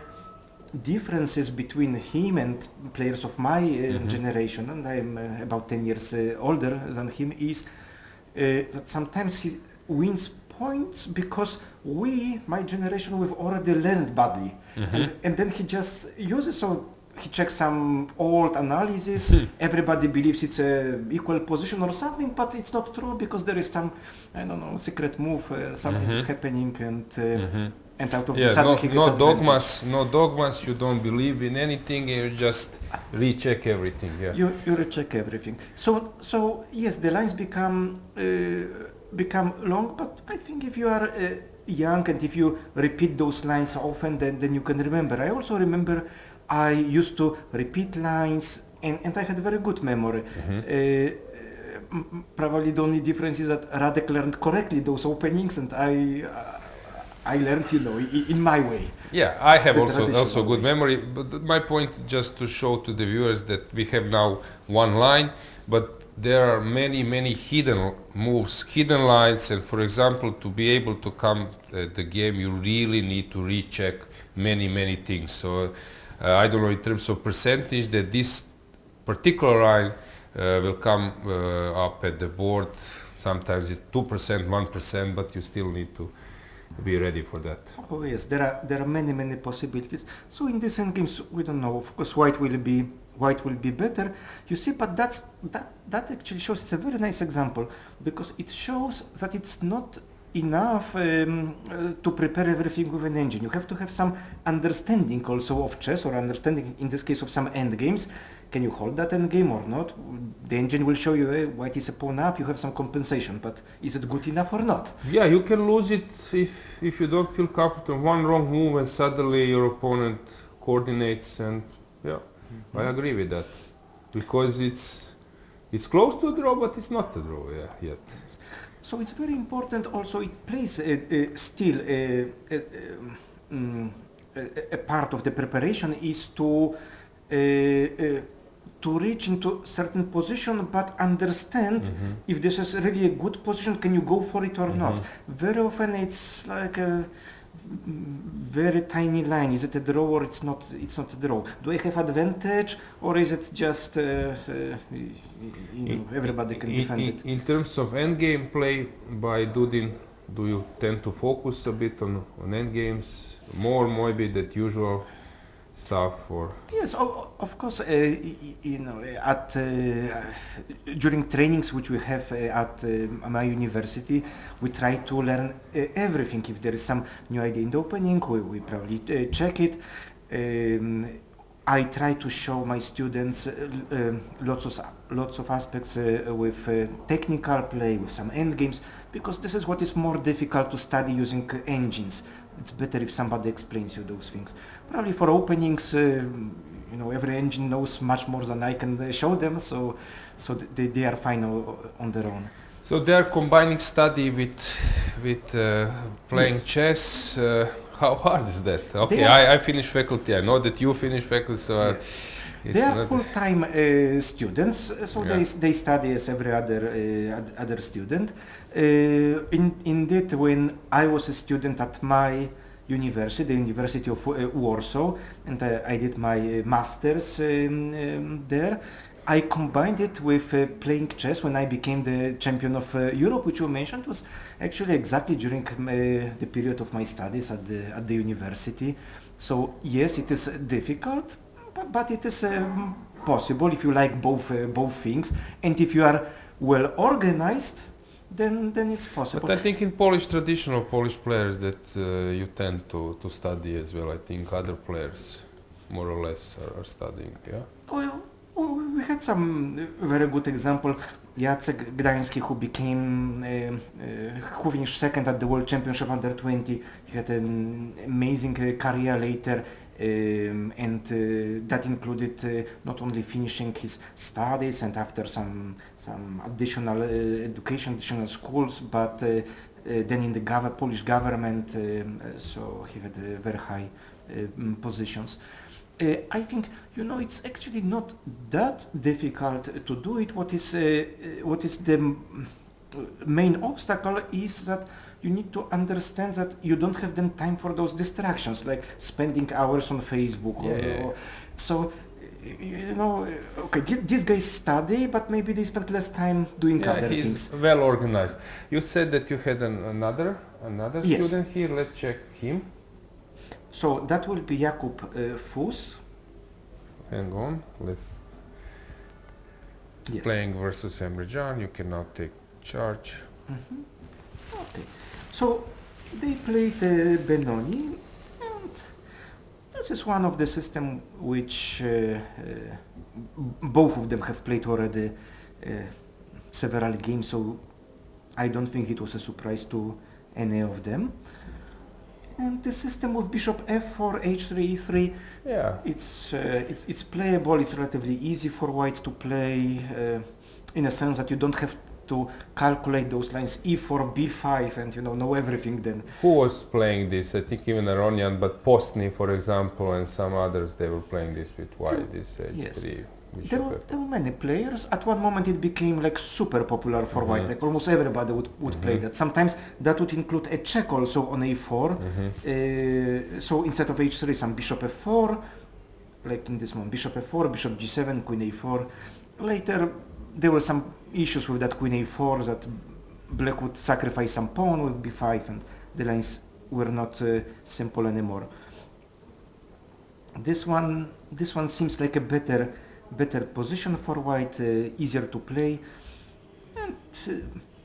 differences between him and players of my generation, and I am about 10 years older than him, is that sometimes he wins points because my generation, we've already learned badly, and then he just uses, so he checks some old analysis, everybody believes it's a equal position or something, but it's not true because there is some, I don't know, secret move, something is happening, and out of the sudden he gets no dogmas, you don't believe in anything, you just recheck everything. You recheck everything. So yes, the lines become long, but I think if you are young and if you repeat those lines often, then you can remember. I also remember I used to repeat lines, and I had very good memory. Probably the only difference is that Radek learned correctly those openings, and I learned, in my way. Yeah, I have also good memory, but my point just to show to the viewers that we have now one line, but there are many hidden moves, hidden lines, and for example, to be able to come at the game, you really need to recheck many things. So I don't know in terms of percentage that this particular line will come up at the board. Sometimes it's 2%, 1%, but you still need to be ready for that. Oh yes, there are many possibilities. So in this endgames, we don't know. Of course, white will be better. You see, but that actually shows, it's a very nice example, because it shows that it's not enough to prepare everything with an engine. You have to have some understanding also of chess, or understanding in this case of some endgames. Can you hold that endgame or not? The engine will show you white is a pawn up, you have some compensation, but is it good enough or not? Yeah, you can lose it if you don't feel comfortable. One wrong move and suddenly your opponent coordinates, and yeah, I agree with that. Because it's close to a draw, but it's not a draw yet. So it's very important also, it plays still a part of the preparation is to reach into certain position, but understand if this is really a good position, can you go for it or not. Very often it's like a very tiny line. Is it a draw or it's not a draw? Do I have advantage, or is it just everybody can defend it? In terms of endgame play by Dudin, do you tend to focus a bit on endgames more maybe than usual stuff, or? Yes, of course. During trainings which we have at my university, we try to learn everything. If there is some new idea in the opening, we probably check it. I try to show my students lots of aspects with technical play, with some endgames, because this is what is more difficult to study using engines. It's better if somebody explains you those things. Probably for openings, every engine knows much more than I can show them, so they are fine on their own. So they are combining study with playing chess. How hard is that? Okay, I finished faculty. I know that you finished faculty, so they are full-time students, so they study as every other student. Indeed, when I was a student at my university, the University of Warsaw, and I did my masters there, I combined it with playing chess when I became the champion of Europe, which you mentioned was actually exactly during the period of my studies at the university. So yes, it is difficult, but it is possible if you like both things, and if you are well organized, then it's possible. But I think in traditional Polish players that you tend to study as well. I think other players more or less are studying, yeah? Well, we had some very good example. Jacek Gdański, who finished second at the World Championship under 20. He had an amazing career later, and that included not only finishing his studies and after some additional education, additional schools, but then in the Polish government, so he had very high positions. I think, it's actually not that difficult to do it. What is the main obstacle is that you need to understand that you don't have then time for those distractions, like spending hours on Facebook. So, okay, these guys study, but maybe they spend less time doing other things. He's well organized. You said that you had another student here. Let's check him. So that will be Jakub Fus. Hang on, let's playing versus Emrecan. You can now take charge. Okay, so they played Benoni, and this is one of the system which both of them have played already several games, so I don't think it was a surprise to any of them. And the system with bishop f4, h3, e3, it's playable. It's relatively easy for white to play, in a sense that you don't have to calculate those lines e4, b5, and know everything then. Who was playing this? I think even Aronian, but Postny, for example, and some others, they were playing this with white, this h3. Yes. There were many players. At one moment it became like super popular for white, like almost everybody would play that. Sometimes that would include a check also on a4, so instead of h3 some bishop f4, like in this one, bishop f4, bishop g7, queen a4. Later there were some issues with that queen a4, that black would sacrifice some pawn with b5 and the lines were not simple anymore. This one seems like a better position for white, easier to play, and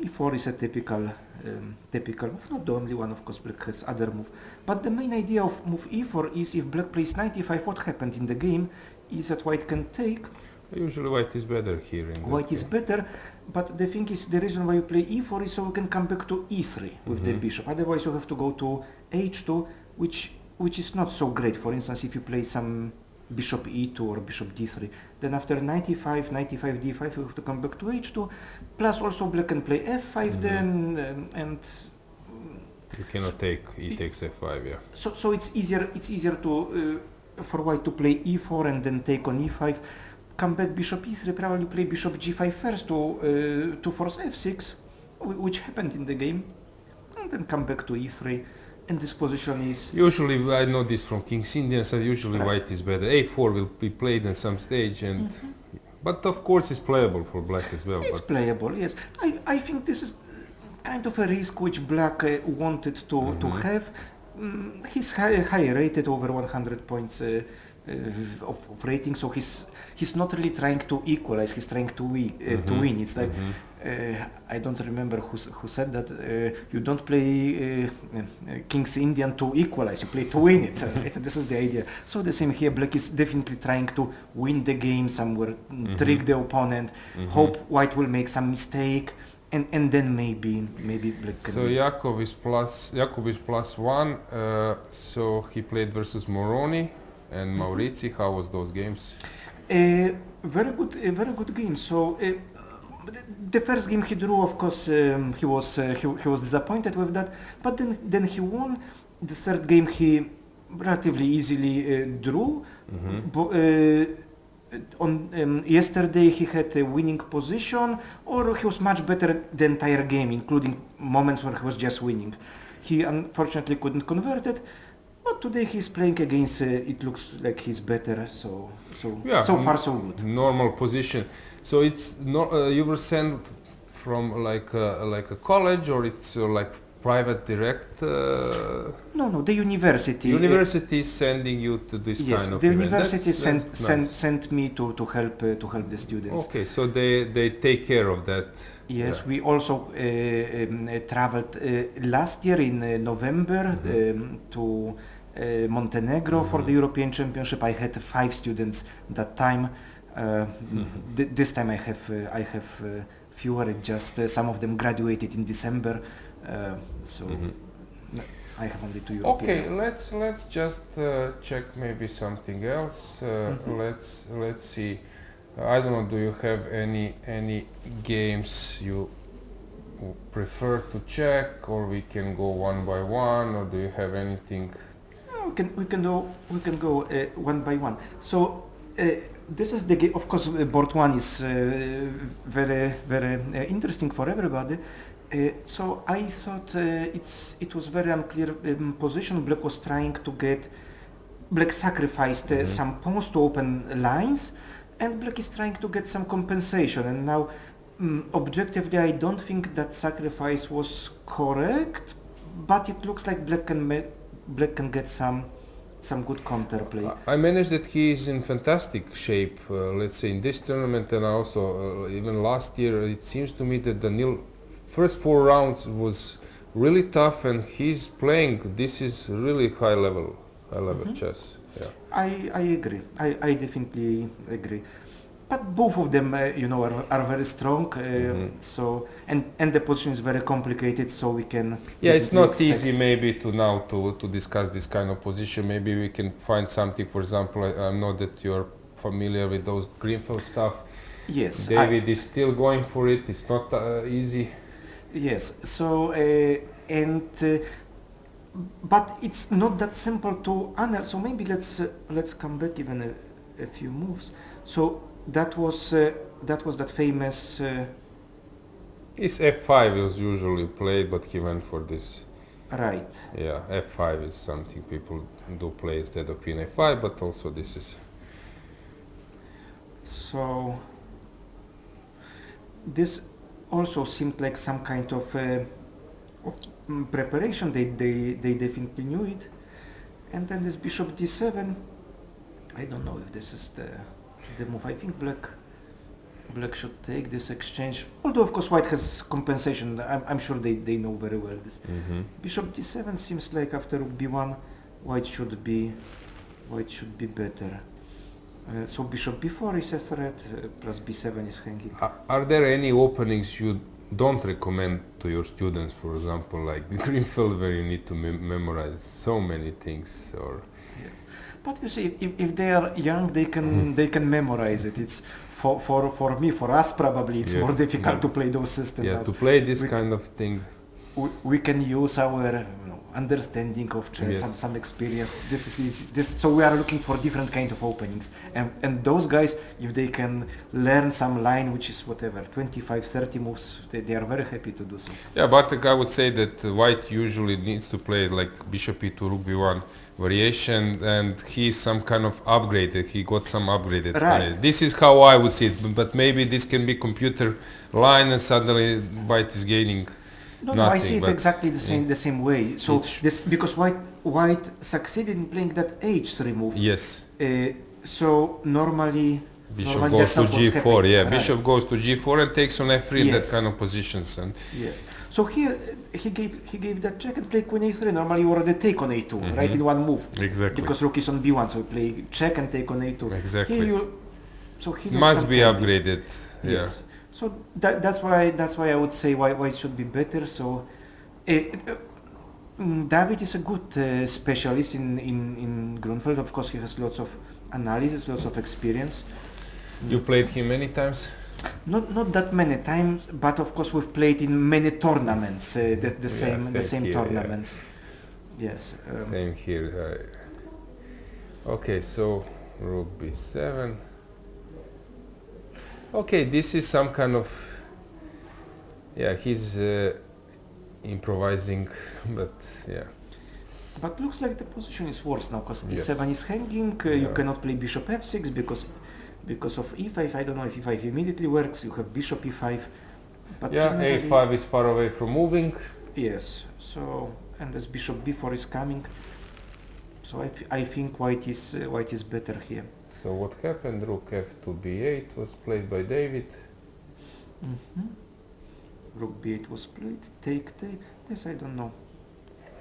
E4 is a typical move, not the only one, of course. Black has other move, but the main idea of move E4 is if black plays knight E5, what happened in the game is that white can take. Usually white is better here. White is better, but the thing is, the reason why you play E4 is so you can come back to E3 with the bishop. Otherwise, you have to go to H2, which is not so great. For instance, if you play some bishop E2 or bishop D3, then after knight E5, D5, you have to come back to H2. Plus, also black can play F5 then, and you cannot take E takes F5. Yeah. So it's easier to for white to play E4 and then take on E5. Come back bishop E3, probably play bishop G5 first to force F6, which happened in the game, and then come back to E3. And this position is... Usually, I know this from King's Indian side, usually white is better. A4 will be played in some stage, and but of course it's playable for black as well. It's playable, yes. I think this is kind of a risk which black wanted to have. He's high rated, over 100 points of rating, so he's not really trying to equalize, he's trying to win. It's like, I don't remember who said that, you don't play King's Indian to equalize, you play to win it. Right? This is the idea. So the same here, black is definitely trying to win the game somewhere, trick the opponent, hope white will make some mistake, and then maybe black can So Jakub is +1, so he played versus Moroni and Maurizi. How was those games? Very good game. So the first game he drew, of course, he was disappointed with that, but then he won. The third game he relatively easily drew. On yesterday he had a winning position, or he was much better the entire game, including moments where he was just winning. He unfortunately couldn't convert it, but today he's playing against, it looks like he's better, so far so good. Normal position. So it's you were sent from like a college, or it's like private direct? No, the university. University is sending you to this kind of the event. University That's sent me to help the students. Okay, so they take care of that. Yes, we also traveled last year in November to Montenegro for the European Championship. I had 5 students that time. This time I have fewer. Just some of them graduated in December. So I have only 2 European. Okay, let's just check maybe something else. Let's see. I don't know. Do you have any games you prefer to check, or we can go one by one, or do you have anything? We can go one by one. So this is the game. Of course, board 1 is very interesting for everybody. So I thought it was very unclear position. Black was trying to get. Black sacrificed some pawns to open lines, and black is trying to get some compensation. And now, objectively, I don't think that sacrifice was correct, but it looks like black can get some good counterplay. I managed that he is in fantastic shape. Let's say in this tournament, and also even last year. It seems to me that the first 4 rounds was really tough, and he's playing. This is really high level chess. Yeah. I agree. I definitely agree. But both of them, are very strong. So and the position is very complicated. So we can. Yeah, it's not easy maybe to discuss this kind of position. Maybe we can find something. For example, I know that you're familiar with those Greenfield stuff. Yes. David is still going for it. It's not easy. Yes. So but it's not that simple to analyze. So maybe let's come back even a few moves. So that was that famous. His F5 is usually played, but he went for this. Right. Yeah, F5 is something people do play instead of Queen A5, but also this is. So this also seemed like some kind of preparation, they definitely knew it. And then this bishop d7, I don't know if this is the move. I think black should take this exchange, although of course white has compensation. I'm sure they know very well this. Bishop d7 seems like after rook b1 white should be better. So bishop b4 is a threat, plus b7 is hanging. Are there any openings you don't recommend to your students, for example, like Greenfield, where you need to memorize so many things? Or yes, but you see, if they are young, they can memorize it. It's for me, for us probably it's more difficult to play those systems. Yeah, to play this kind of thing. We can use our understanding of chess, some experience. This is easy. So we are looking for different kind of openings, and those guys, if they can learn some line which is whatever 25, 30 moves, they are very happy to do so. Yeah, Bartek, I would say that white usually needs to play like bishop e2, rook b1 variation, and he's some kind of upgraded. He got some upgraded. Right. This is how I would see it, but maybe this can be computer line, and suddenly white is gaining. No, I see it exactly the same way. So this because white succeeded in playing that h3 move. Yes. So normally bishop goes to g4. Yeah, right. Bishop goes to g4 and takes on f3 in that kind of positions. And yes. So here he gave that check and played queen a3. Normally you already take on a2, right, in one move. Exactly. Because rook is on b1, so we play check and take on a2. Exactly. He must be upgraded. Yes. Yeah. So that's why I would say why it should be better. So David is a good specialist in Grunfeld. Of course, he has lots of analysis, lots of experience. You played him many times? Not that many times, but of course we've played in many tournaments. The same tournaments. Yeah. Yes. Same here. Okay, so rook b7. Okay, this is some kind of, he's improvising, but yeah. But looks like the position is worse now, because b7 is hanging, you cannot play bishop f6 because of e5, I don't know if e5 immediately works, you have bishop e5. But a5 is far away from moving. Yes, so, and this bishop b4 is coming, so I think white is better here. So what happened? Rook f2 b8 was played by David. Rook b8 was played. Take. This I don't know.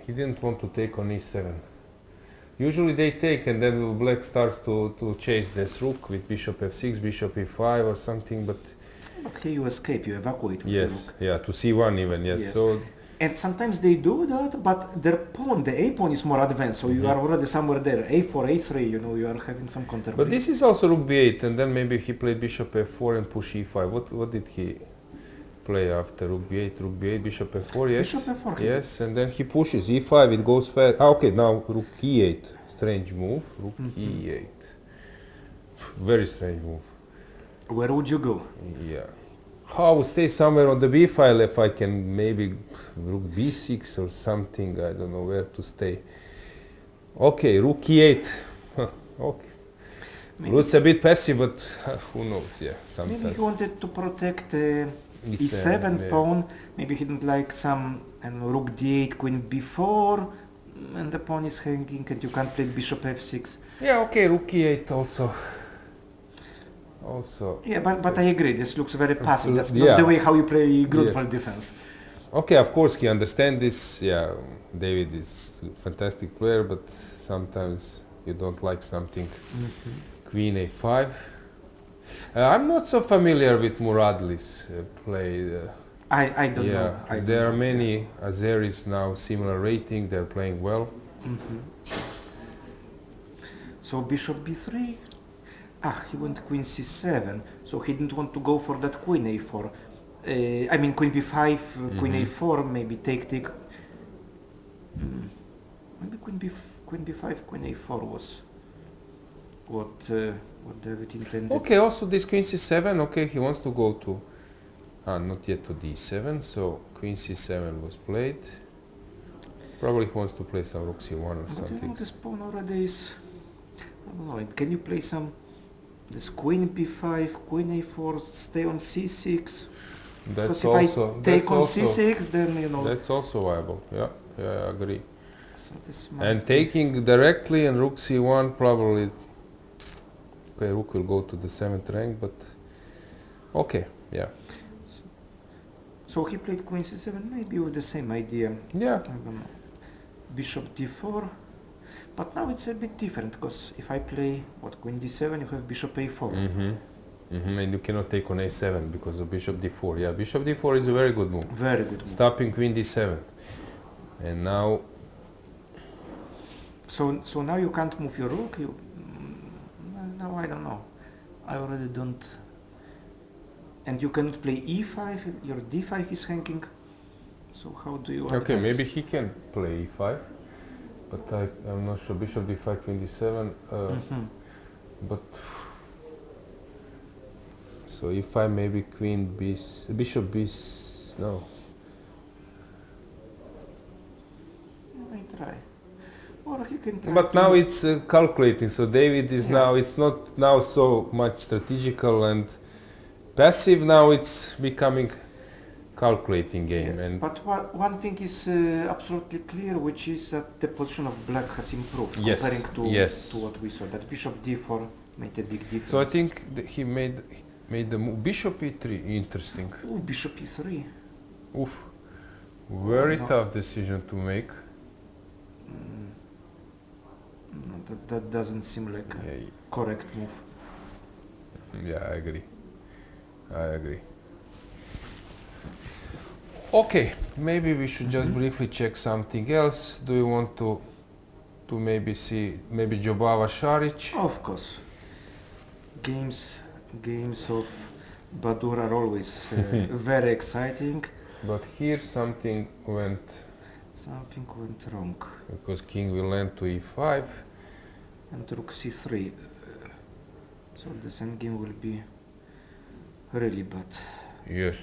He didn't want to take on e7. Usually they take, and then black starts to chase this rook with bishop f6, bishop e5 or something. But here you escape. You evacuate. With yes, the rook. yeah, to c1 even. Yes. So. And sometimes they do that, but their pawn, the a pawn, is more advanced, so you are already somewhere there. a4, a3, you are having some counter. But this is also rook b8, and then maybe he played bishop f4 and push e5. What did he play after rook b8, bishop f4? Yes. Bishop f4. Yes, and then he pushes e5. It goes fast. Okay, now rook e8. Strange move. Rook e8. Very strange move. Where would you go? Yeah. I would stay somewhere on the b file if I can, maybe rook b6 or something. I don't know where to stay. Okay, rook e8. Okay. Looks a bit passive, but who knows? Yeah, sometimes. Maybe he wanted to protect e7 pawn. Maybe he didn't like some rook d8, queen b4, and the pawn is hanging, and you can't play bishop f6. Yeah, okay, rook e8 also. Yeah, but I agree, this looks very passive. That's not the way how you play Grunfeld defense. Okay, of course he understands this. Yeah, David is a fantastic player, but sometimes you don't like something. Queen a5. I'm not so familiar with Muradli's play. I don't know. There are many Azeris now, similar rating, they're playing well. So bishop b3. He went queen c7, so he didn't want to go for that queen a4. I mean queen b5, queen a4, maybe take. Maybe queen b5, queen a4 was what David intended. Okay, also this queen c7, okay, he wants to go to, not yet to d7, so queen c7 was played. Probably he wants to play some rook c1 or something. You know, this pawn already is, I don't know, can you play some, this queen b5, queen a4, stay on c6? That's Because if also I take on also c6, then you know. that's also viable. Yeah, I agree. So this might And be- taking directly and rook c1 probably. Okay, rook will go to the 7th rank, but okay, yeah. So he played queen c7, maybe with the same idea. Yeah. I don't know. Bishop d4. But now it's a bit different, because if I play, what, queen d7, you have bishop a4. And you cannot take on a7 because of bishop d4. Yeah, bishop d4 is a very good move. Very good move. Stopping queen d7. And now... So now you can't move your rook, you... Now I don't know. I already don't... And you cannot play e5, your d5 is hanging. So how do you... Okay, advance? maybe he can play e5. But I'm not sure. Bishop d5, queen d7. But... So e5, maybe queen b... Bishop b... No. I try. Or he can try. But to now move- it's calculating. So David is now, it's not now so much strategical and passive. Now it's becoming calculating game. Yes, And but one thing is absolutely clear, which is that the position of black has improved Yes, comparing to, yes. to what we saw. That bishop d4 made a big difference. so I think that he made the move. Bishop e3, interesting. Ooh, bishop e3. Oof. Very No. tough decision to make. No, that doesn't seem like a Yeah, correct move. yeah, I agree. Okay, maybe we should just briefly check something else. Do you want to maybe see Jobava Šarić? Of course. Games of Badur are always very exciting. But here something went Something went wrong. because king will land to e5. And rook c3. So the endgame will be really bad. Yes.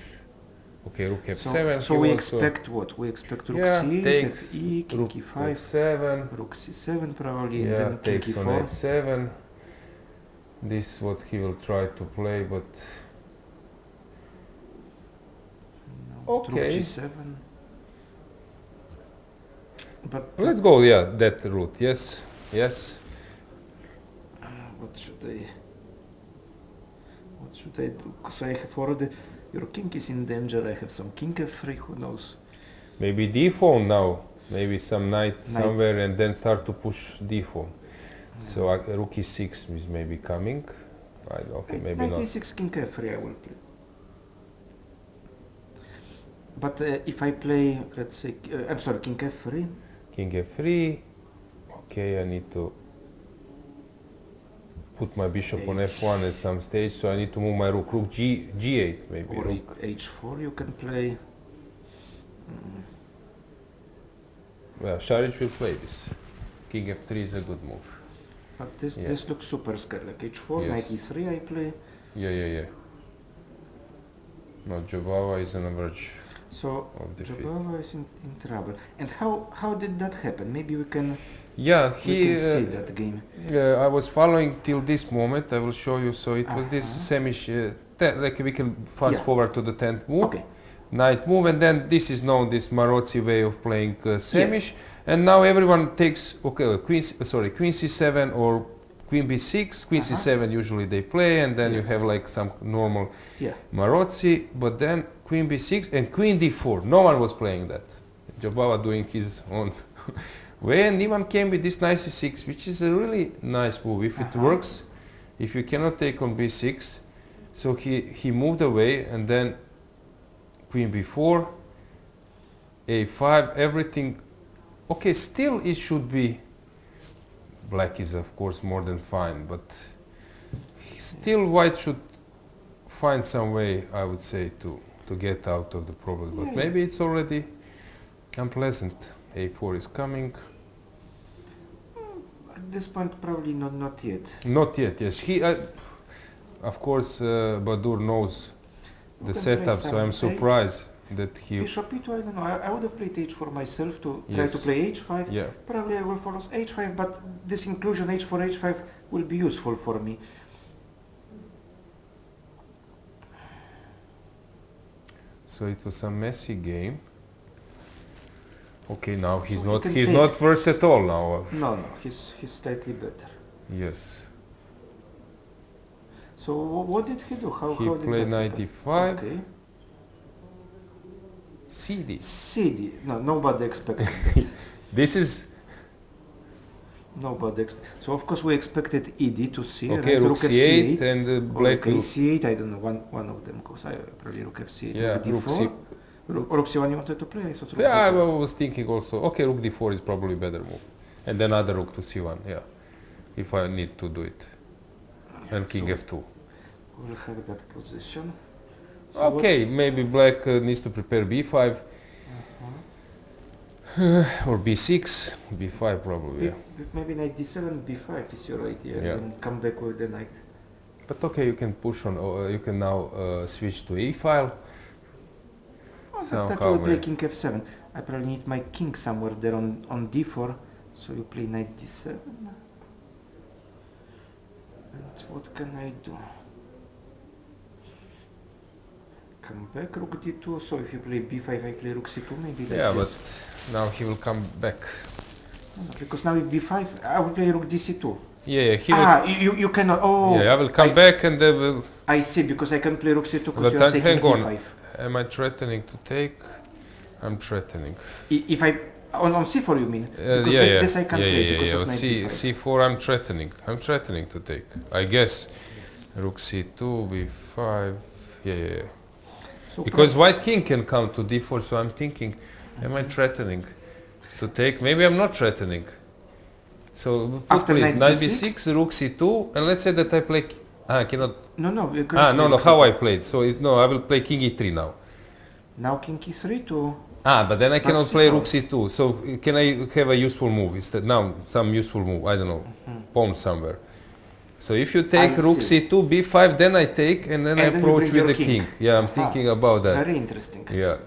Okay, rook So, f7. so he we wants to- expect what? We expect rook Yeah, c8, takes e, king rook e5, f7. rook c7 probably, and Yeah, then king takes on e4. a7. This is what he will try to play, but No, Okay. Rook g7. But let's go. Yeah, that route. Yes, yes. what should I? What should I do? Because I have already. Your king is in danger. I have some king f3. Who knows? Maybe d4 now. Maybe some knight somewhere, and then start to push d4. So rook e6 is maybe coming. Okay, maybe Knight not. a6, king f3. I will play. But if I play, let's say, I'm sorry, king f3. King f3. Okay, I need to put my bishop on f1 at some stage, so I need to move my rook. Rook g8 maybe. Or Rook. h4 you can play. Well, Šarić will play this. King f3 is a good move. But this Yeah. this looks super scared. Like h4, Yes. knight e3 I play. Yeah. No, Jobava is on the verge So of defeat. Jobava is in trouble. And how did that happen? Maybe we can Yeah, we he. can see that game. I was following till this moment. I will show you. So it was this semish. Like we can fast Yeah. forward to the 10th move. Okay. Knight move, and then this is known, this Marozzi way of playing semish. And now everyone takes queen c7 or queen b6. Queen c7 usually they play, and then you have like some normal Yeah. Marozzi. But then queen b6 and queen d4. No one was playing that. Jobava doing his own way, and Ivan came with this knight c6, which is a really nice move if it works. If you cannot take on b6, so he moved away, and then queen b4, a5, everything. Okay, still it should be, black is of course more than fine, but still white should find some way, I would say, to get out of the problem. But maybe it's already unpleasant. a4 is coming. At this point, probably not yet. Not yet, yes. He, of course, Badur knows the can play setup, so I'm some surprised that he... Bishop e2, I don't know. I would have played h4 myself to try to Yes. play h5. Yeah. Probably I will follow h5, but this inclusion h4, h5 will be useful for me. So it was a messy game. Okay, now he's So not he can he's take. not worse at all now. No, he's slightly better. Yes. So what did he do? How He did played that happen? 95. Okay. CD. CD. No, nobody expected that. This is Nobody so of course we expected ED to see. okay. Right? Rook C8 and black Rook will. C8. I don't know. One of them goes. Probably Rook F8. Yeah, Rook Rook C. D4. Rook C1 you wanted to play? I thought Rook Yeah, I D4. was thinking also. Okay, Rook D4 is probably better move, and then other Rook to C1. Yeah, if I need to do it, and King So F2. we'll have that position. So Okay, maybe black needs to prepare B5 or B6, B5 probably. Yeah. Maybe knight D7, B5 is your idea. Yeah. And come back with the knight. But okay, you can push on. You can now switch to E file. Oh, So that how will play many? King F7. I probably need my king somewhere there on D4. So you play knight D7. And what can I do? Come back, Rook D2. So if you play B5, I play Rook C2. Maybe like Yeah, this. but now he will come back. No, because now if B5, I will play Rook DC2. Yeah, he You cannot. Oh. will. Yeah, I will come back and they will. I see, because I can play Rook C2 because But you are taking hang on. D5. Am I threatening to take? I'm threatening. If I on C4 you mean? Because Yeah. this I can't play because of knight C D5. C4. I'm threatening. I'm threatening to take. I guess. Rook C2, B5. Yeah. So Because white king can come to D4, so I'm thinking, am I threatening to take? Maybe I'm not threatening. So put After please knight knight B6, Rook C2, and let's say that I play. I cannot. No, you can Ah, play no. Rook How C2. I played? So no, I will play King E3 now. Now King E3 to. But then I cannot C4. play Rook C2. So can I have a useful move instead? Now some useful move. I don't know, pawn somewhere. So if you take I Rook see. C2, B5, then I take, and then I And then you approach bring with your the king. Yeah, I'm thinking about that. Very interesting. Yeah.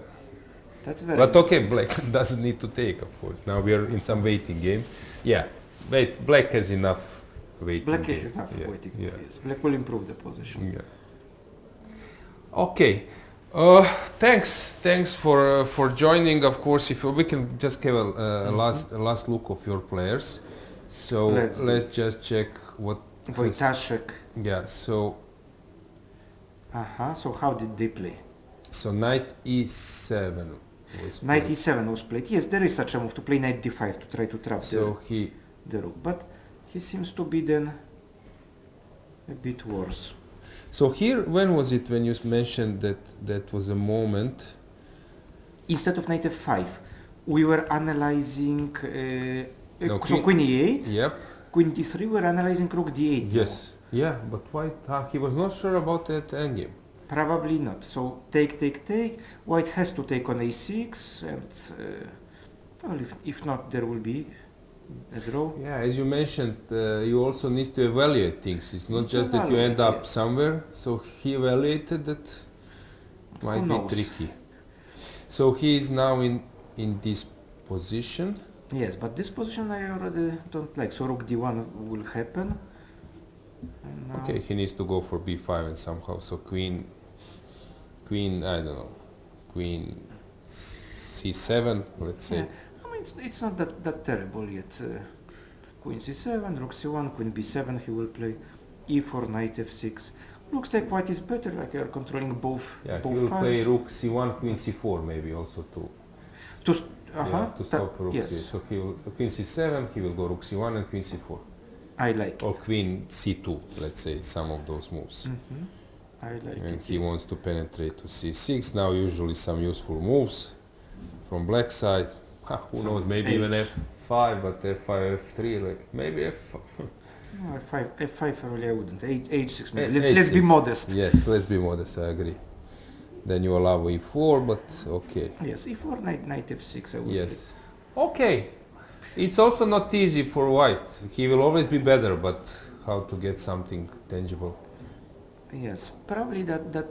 That's very. But okay, black doesn't need to take, of course. Now we are in some waiting game. Yeah, wait, black has enough waiting Black game. is enough waiting. Yeah. Yes, black will improve the position. Yeah. Okay. Thanks for joining. Of course, if we can just have a last look of your players. So let's just check what. Wojtaszek. Yeah. So. So how did they play? So knight E7 was Knight played. E7 was played. Yes, there is such a move to play knight D5 to try to trap So he. the rook, but he seems to be then a bit worse. So here, when was it when you mentioned that was a moment? Instead of knight F5, we were analyzing No, so queen E8, Yep. queen D3, we're analyzing rook D8. Yes. Yeah, but white, he was not sure about that endgame. Probably not. So take. White has to take on A6, and well, if not, there will be a draw. Yeah, as you mentioned, you also need to evaluate things. It's not just that you end Evaluate, up yes. somewhere. So he evaluated that might be knows? tricky. So he is now in this position. Yes, but this position I already don't like. So rook D1 will happen. And now Okay, he needs to go for B5 and somehow. So queen, I don't know, queen C7, let's say. Yeah. I mean, it's not that terrible yet. Queen C7, rook C1, queen B7 he will play, E4, knight F6. Looks like white is better, like you are controlling both Yeah, both he will files. play rook C1, queen C4 maybe also to to stop rook yes. C. So he will queen C7, he will go rook C1 and queen C4. I like Or queen C2, let's say, some of those moves. I like And it. he yes. wants to penetrate to C6. Now usually some useful moves from black side. Who Some knows, maybe even H. F5, but F5, F3, like maybe F5. No, F5 really I wouldn't. H6 maybe. Let's be H6. modest. Yes, let's be modest, I agree. Then you allow E4, but okay. Yes, E4, knight F6 I would Yes. Okay. It's also not easy for white. He will always be better, but how to get something tangible? Yes, probably that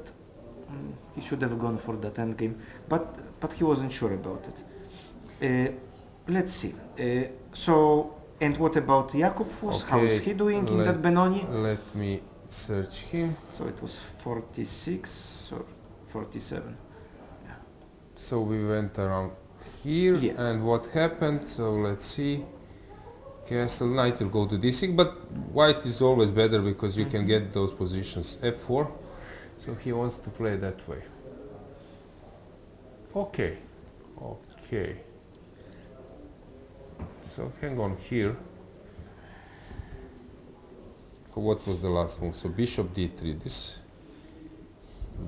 he should have gone for that endgame, but he wasn't sure about it. Let's see. So, and what about Jakub Fuss? How is he doing in that Benoni? Let me search him. So it was 46 or 47. Yeah. So we went around here, Yes. and what happened? So let's see. Castle knight will go to d6, but white is always better because you can get those positions. f4. So he wants to play that way. Okay. Okay. So hang on here. So what was the last move? So bishop d3. This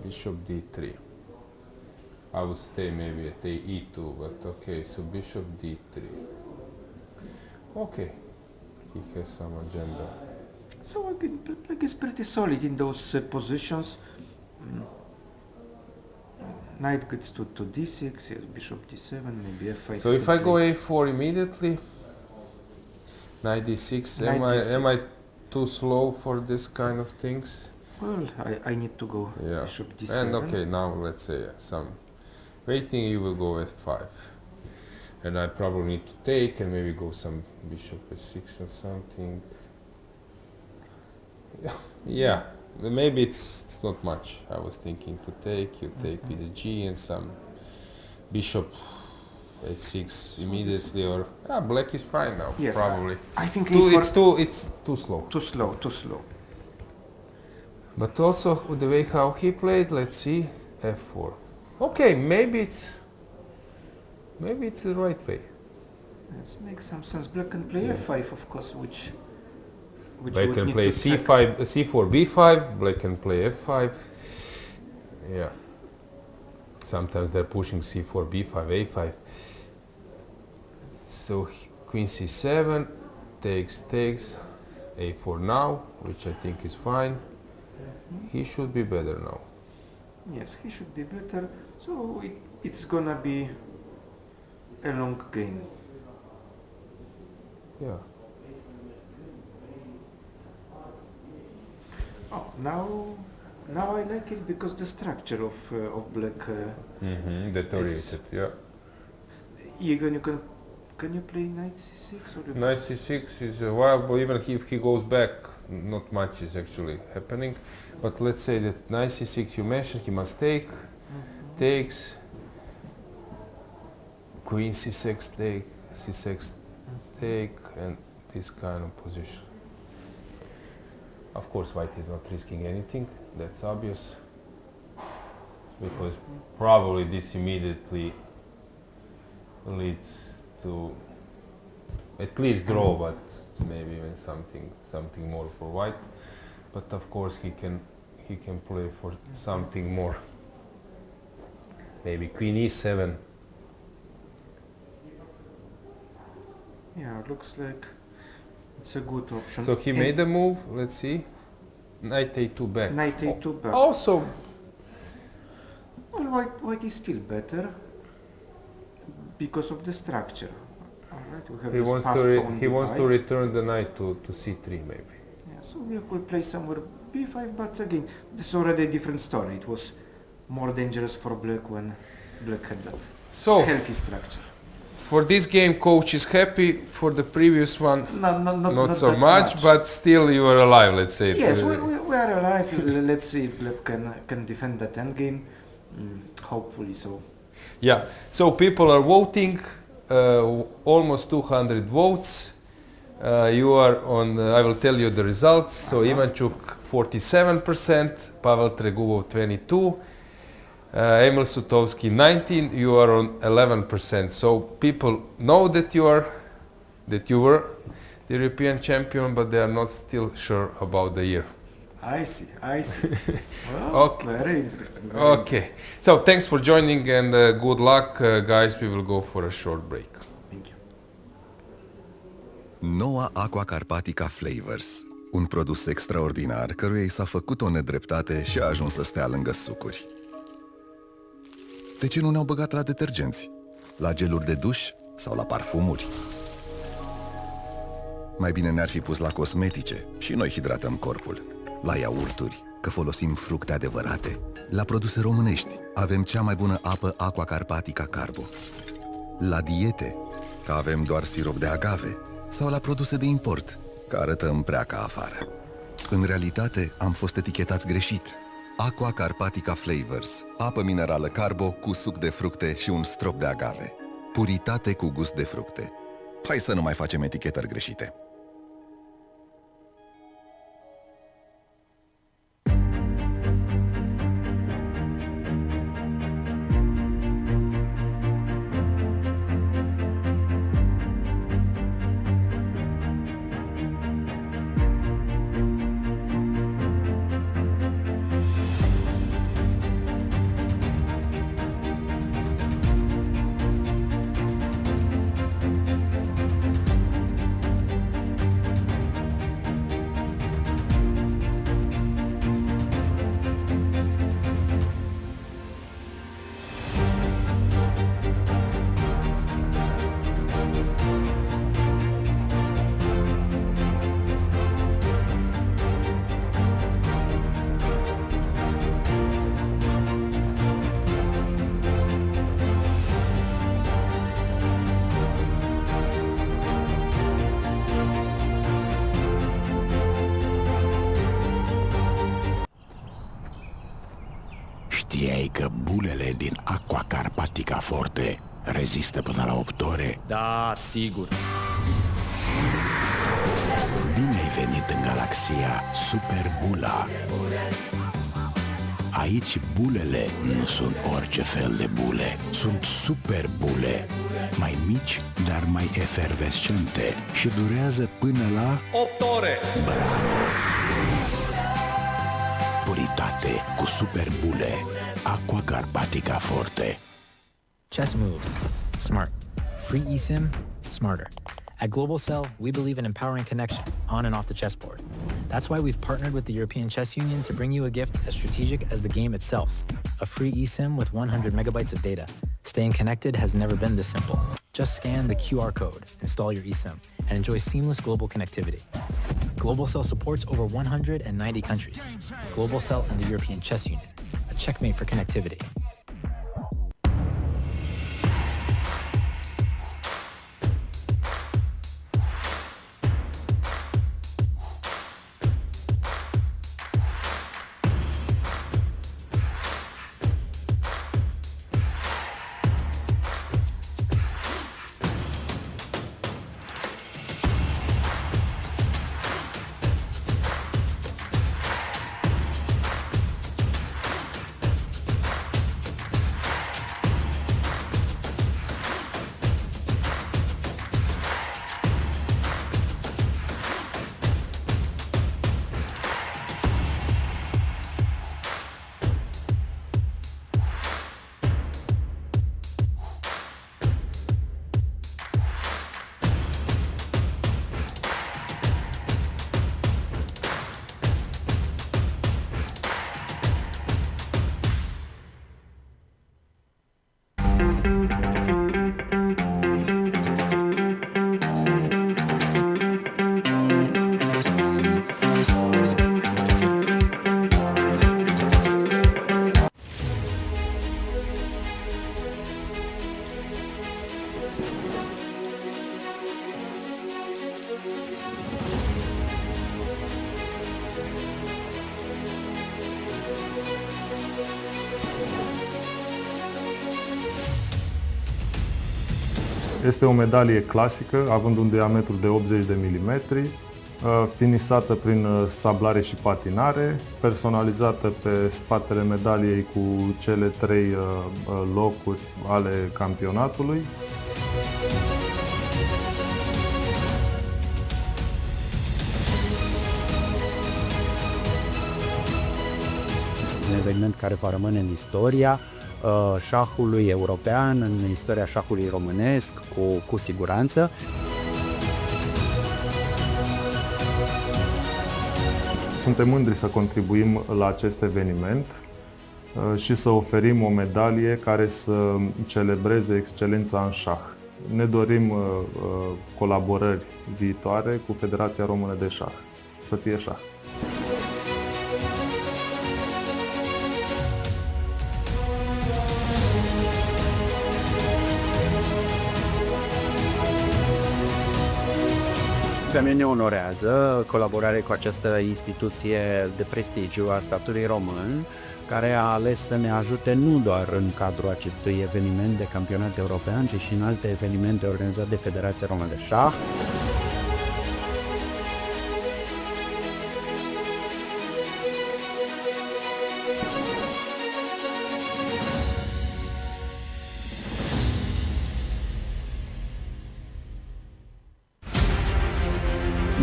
bishop d3. I would stay maybe at e2, but okay. So bishop d3. Okay. He has some agenda. So again, black is pretty solid in those positions. Knight gets to d6, yes, bishop d7, maybe f5. So if I go a4 immediately, knight d6, am I too slow for this kind of things? Well, I need to go bishop d7. And okay, now let's say some waiting, you will go f5. And I probably need to take and maybe go some bishop s6 or something. Yeah, maybe it's not much. I was thinking to take, you take with the g and some bishop h6 immediately, or black is fine now. Yes, probably. I think it's too slow. Too slow. But also with the way how he played, let's see, f4. Okay, maybe it's the right way. Yes, makes some sense. Black can play f5, of course, which Black would can need play to check. c5, c4, b5. Black can play f5. Yeah. Sometimes they're pushing c4, b5, a5. So queen c7 takes, a4 now, which I think is fine. He should be better now. Yes, he should be better. So it's gonna be a long game. Yeah. Oh, now I like it because the structure of black. Deteriorated. Yeah. Egan, can you play knight c6 or Knight c6 is viable, even if he goes back, not much is actually happening. But let's say that knight c6 you mentioned, he must take, takes, queen c6 take, c6 take, and this kind of position. Of course, white is not risking anything, that's obvious, because probably this immediately leads to at least draw, but maybe even something more for white. But of course he can play for something more. Maybe queen e7. Yeah, looks like it's a good option. So he made a move, let's see. Knight a2 back. Knight a2 back. Also, well, white is still better because of the structure. All right, we have he this wants passed to pawn he wants to b5. return the knight to c3 maybe. Yeah, so we could play somewhere b5, but again, this is already a different story. It was more dangerous for black when black had that healthy structure. For this game, coach is happy. For the previous one, not so that much, but still you are alive, let's say. Yes, we are alive. Let's see if black can defend that endgame. Hopefully so. Yeah, so people are voting, almost 200 votes. You are on, I will tell you the results. So Ivanchuk 47%, Pavel Tregubov 22%, Emil Sutovsky 19%, you are on 11%. So people know that you were the European champion, but they are not still sure about the year. I see. Well, Okay. Very interesting. Okay, so thanks for joining and good luck, guys. We will go for a short break. Thank you. Noua Aqua Carpatica Flavors, un produs extraordinar căruia i s-a făcut o nedreptate și a ajuns să stea lângă sucuri. De ce nu ne-au băgat la detergenți, la geluri de duș sau la parfumuri? Mai bine ne-ar fi pus la cosmetice, și noi hidratăm corpul. La iaurturi, că folosim fructe adevărate. La produse românești, avem cea mai bună apă Aqua Carpatica Carbo. La diete, că avem doar sirop de agave. Sau la produse de import, că arătăm prea ca afară. În realitate, am fost etichetați greșit. Aqua Carpatica Flavors, apă minerală Carbo cu suc de fructe și un strop de agave. Puritate cu gust de fructe. Hai să nu mai facem etichetări greșite. Știai că bulele din Aqua Carpatica Forte rezistă până la 8 ore? Da, sigur. Bine ai venit în galaxia Super Bula. Aici bulele nu sunt orice fel de bule, sunt super bule, mai mici, dar mai efervescente și durează până la 8 ore! Bravo! Puritate cu super bule. Aqua Carpatica Forte. Chess moves. Smart. Free eSIM. Smarter. At Global Cell, we believe in empowering connection on and off the chessboard. That's why we've partnered with the European Chess Union to bring you a gift as strategic as the game itself. A free eSIM with 100 megabytes of data. Staying connected has never been this simple. Just scan the QR code, install your eSIM, and enjoy seamless global connectivity. Global Cell supports over 190 countries. Global Cell and the European Chess Union. A checkmate for connectivity. Este o medalie clasică, având un diametru de 80 de mm, finisată prin sablare și patinare, personalizată pe spatele medaliei cu cele 3 locuri ale campionatului. Un eveniment care va rămâne în istoria șahului european, în istoria șahului românesc, cu siguranță. Suntem mândri să contribuim la acest eveniment și să oferim o medalie care să celebreze excelența în șah. Ne dorim colaborări viitoare cu Federația Română de Șah. Să fie șah! Pe mine ne onorează colaborarea cu această instituție de prestigiu a statului român, care a ales să ne ajute nu doar în cadrul acestui eveniment de campionat european, ci și în alte evenimente organizate de Federația Română de Șah.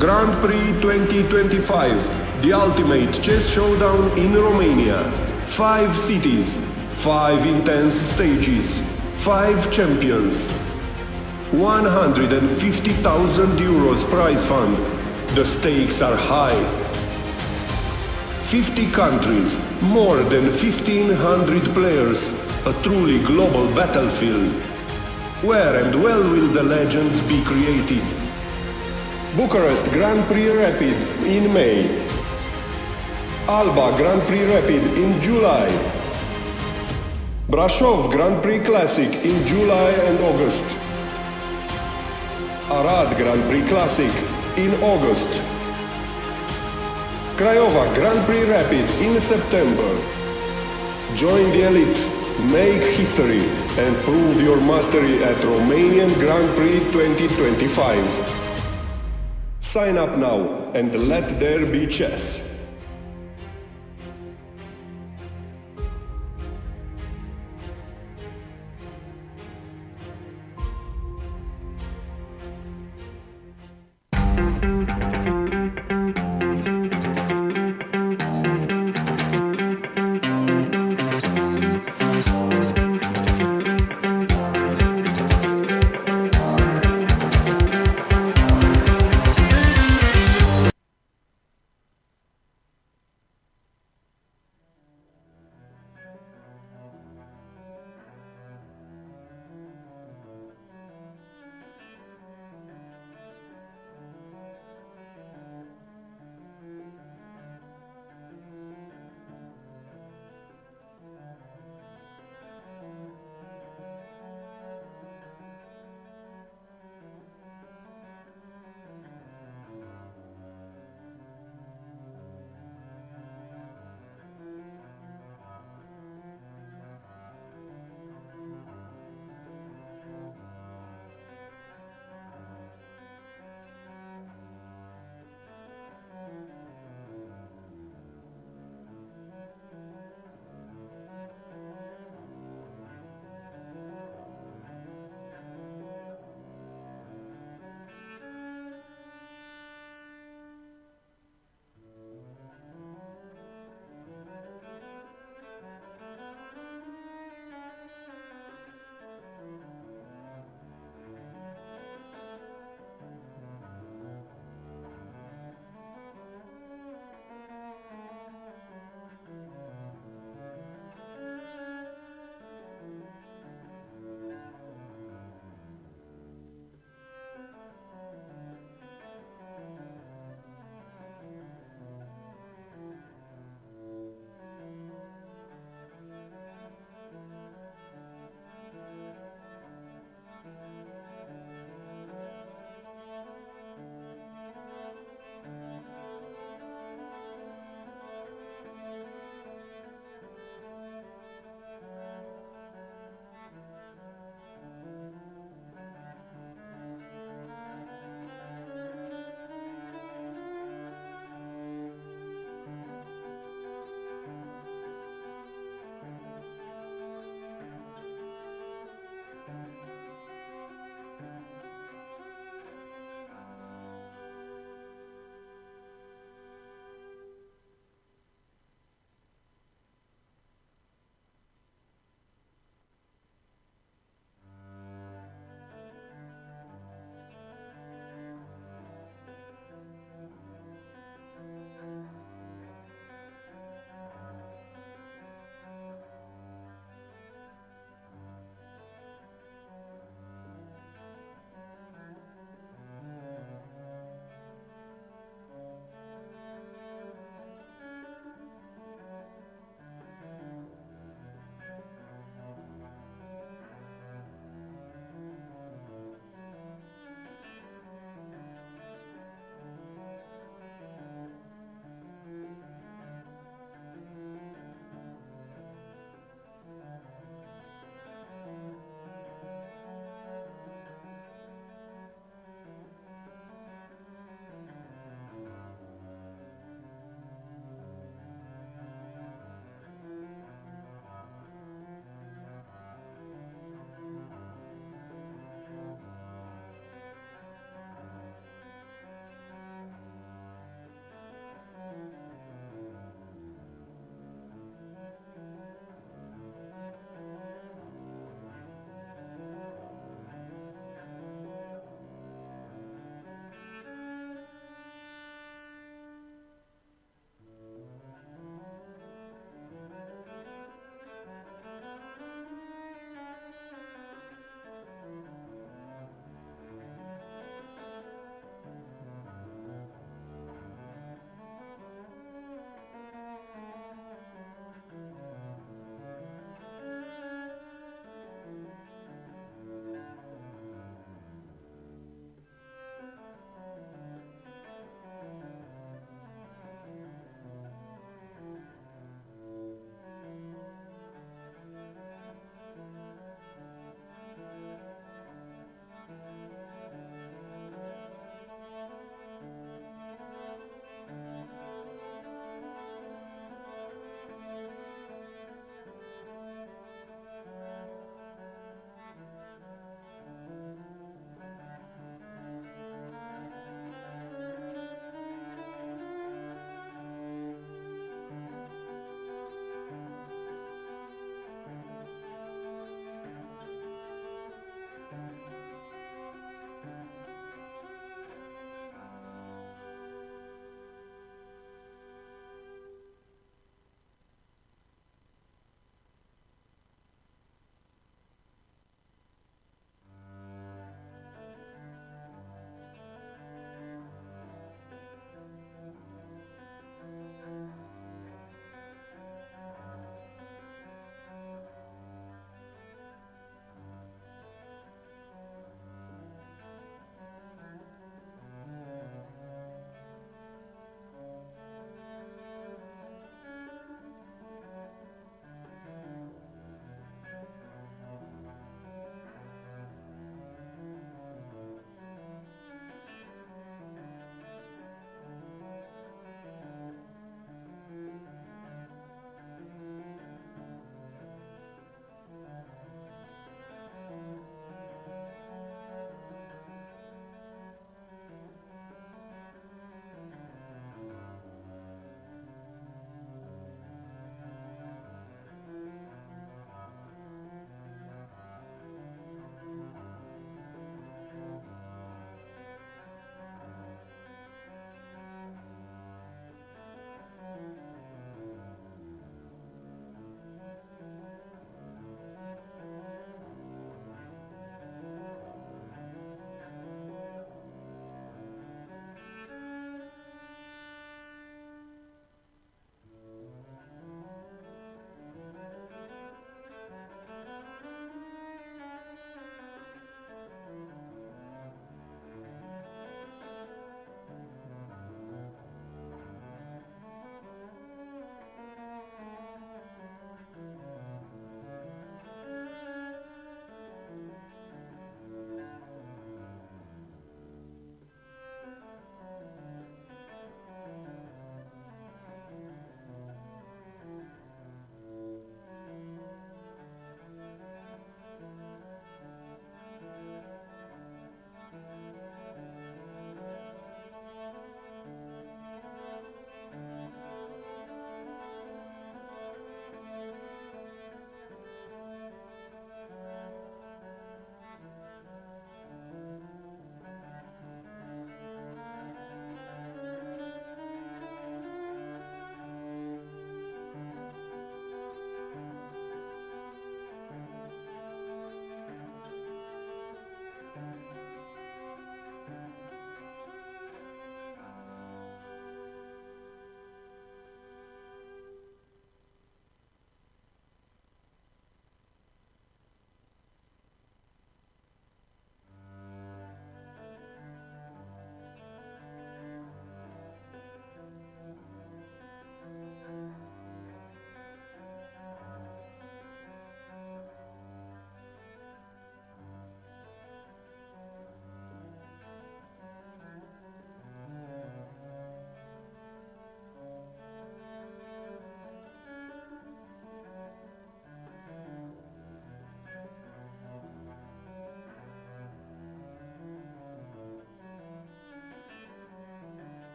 Grand Prix 2025, the ultimate chess showdown in Romania. 5 cities, 5 intense stages, 5 champions. 150,000 euros prize fund. The stakes are high. 50 countries, more than 1,500 players, a truly global battlefield. Where and when will the legends be created? Bucharest Grand Prix Rapid in May. Alba Grand Prix Rapid in July. Brașov Grand Prix Classic in July and August. Arad Grand Prix Classic in August. Craiova Grand Prix Rapid in September. Join the elite, make history and prove your mastery at Romanian Grand Prix 2025. Sign up now and let there be chess.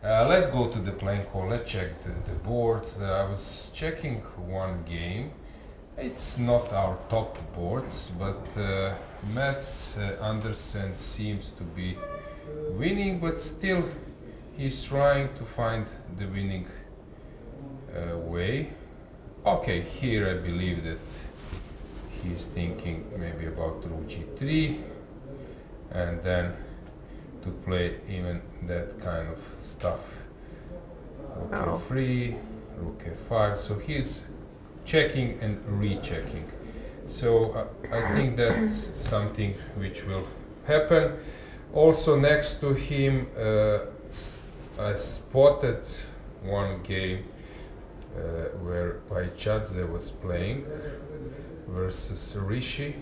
Let's go to the playing hall. Let's check the board. I was checking one game. It's not our top boards, but Mats Andersen seems to be winning, but still he's trying to find the winning way. Okay, here I believe that he's thinking maybe about rook g3 and then to play even that kind of stuff. Rook f3, rook f5, so he's checking and rechecking. So I think that's something which will happen. Also next to him I spotted one game where Paichadze was playing versus Rishi.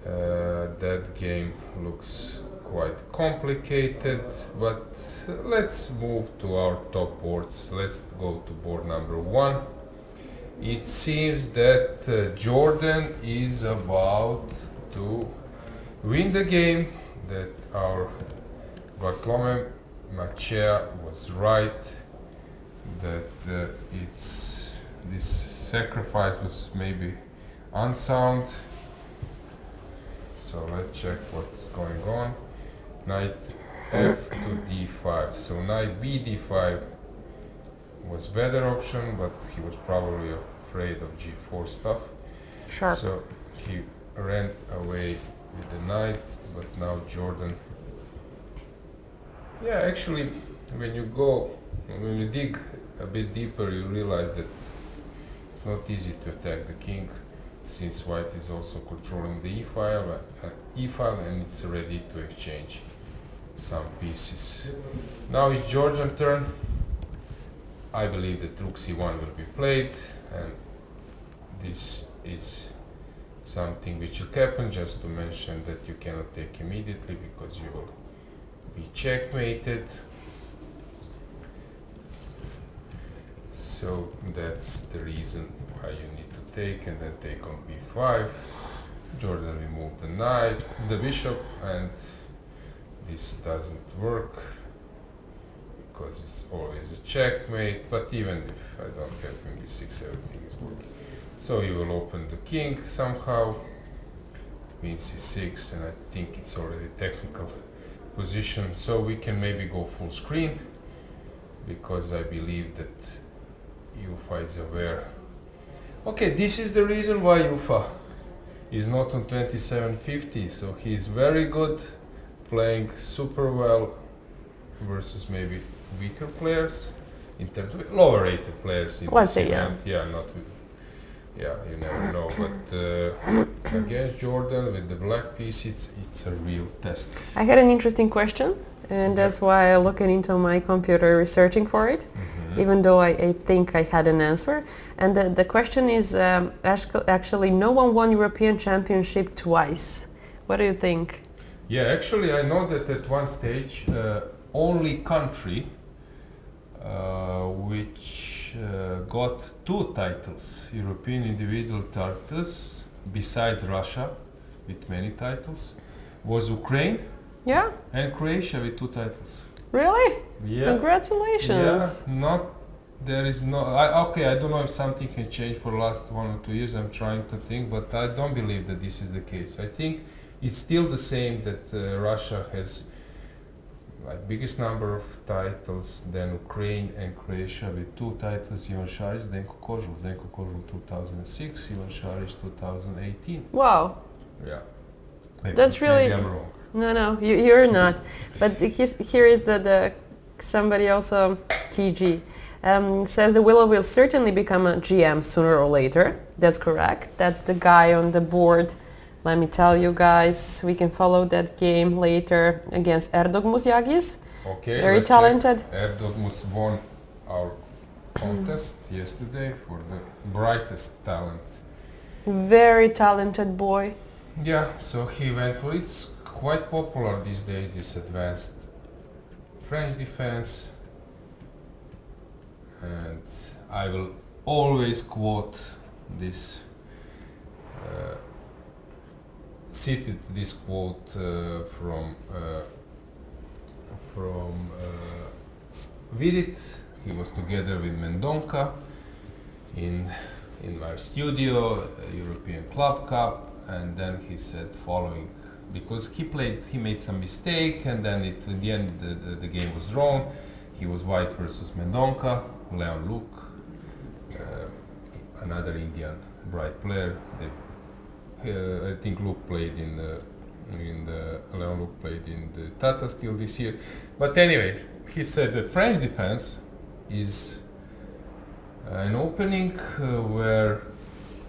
That game looks quite complicated, but let's move to our top boards. Let's go to board number 1. It seems that Jordan is about to win the game, that our Bartolome Machea was right, that this sacrifice was maybe unsound. So let's check what's going on. Knight f to d5. So knight b d5 was better option, but he was probably afraid of g4 stuff. Sharp. So he ran away with the knight, but now Jordan. Yeah, actually, when you dig a bit deeper, you realize that it's not easy to attack the king, since white is also controlling the e-file and it's ready to exchange some pieces. Now it's Georgian turn. I believe that rook c1 will be played, and this is something which will happen. Just to mention that you cannot take immediately because you will be checkmated. So that's the reason why you need to take, and then take on b5. Jordan removed the knight, the bishop, and this doesn't work because it's always a checkmate. But even if I don't have him b6, everything is working. So he will open the king somehow, queen c6, and I think it's already technical position. So we can maybe go full screen, because I believe that Ufa is aware. Okay, this is the reason why Ufa is not on 2750. So he's very good, playing super well versus maybe weaker players, in terms of lower rated players in this event. Yeah, not with, yeah, you never know. But against Jordan with the black piece, it's a real test. I had an interesting question, and that's why I looked into my computer researching for it, even though I think I had an answer. And the question is, actually, no one won European Championship twice. What do you think? Yeah, actually, I know that at one stage, only country which got 2 titles, European individual titles, besides Russia, with many titles, was Ukraine. Yeah. And Croatia with 2 titles. Really? Yeah. Congratulations. Yeah. There is no. Okay, I don't know if something can change for the last 1 or 2 years. I'm trying to think, but I don't believe that this is the case. I think it's still the same, that Russia has like biggest number of titles, then Ukraine and Croatia with 2 titles. Ivan Šarić, Zdenko Kožul 2006, Ivan Šarić 2018. Wow. Yeah. That's really. Maybe I'm wrong. No, you're not. But here is the somebody also, TG, says the Willow will certainly become a GM sooner or later. That's correct. That's the guy on the board. Let me tell you guys, we can follow that game later against Erdogmus Yagis. Okay. Very talented. Erdogmus won our contest yesterday for the brightest talent. Very talented boy. Yeah, so he went for it's quite popular these days, this advanced French defense, and I will always quote this cited this quote from visit. He was together with Mendonca in our studio, European Club Cup, and then he said following, because he made some mistake, and then in the end the game was drawn. He was white versus Mendonca, Leon Luke, another Indian bright player. I think Luke played Leon Luke played in the Tata Steel this year. But anyway, he said the French defense is an opening where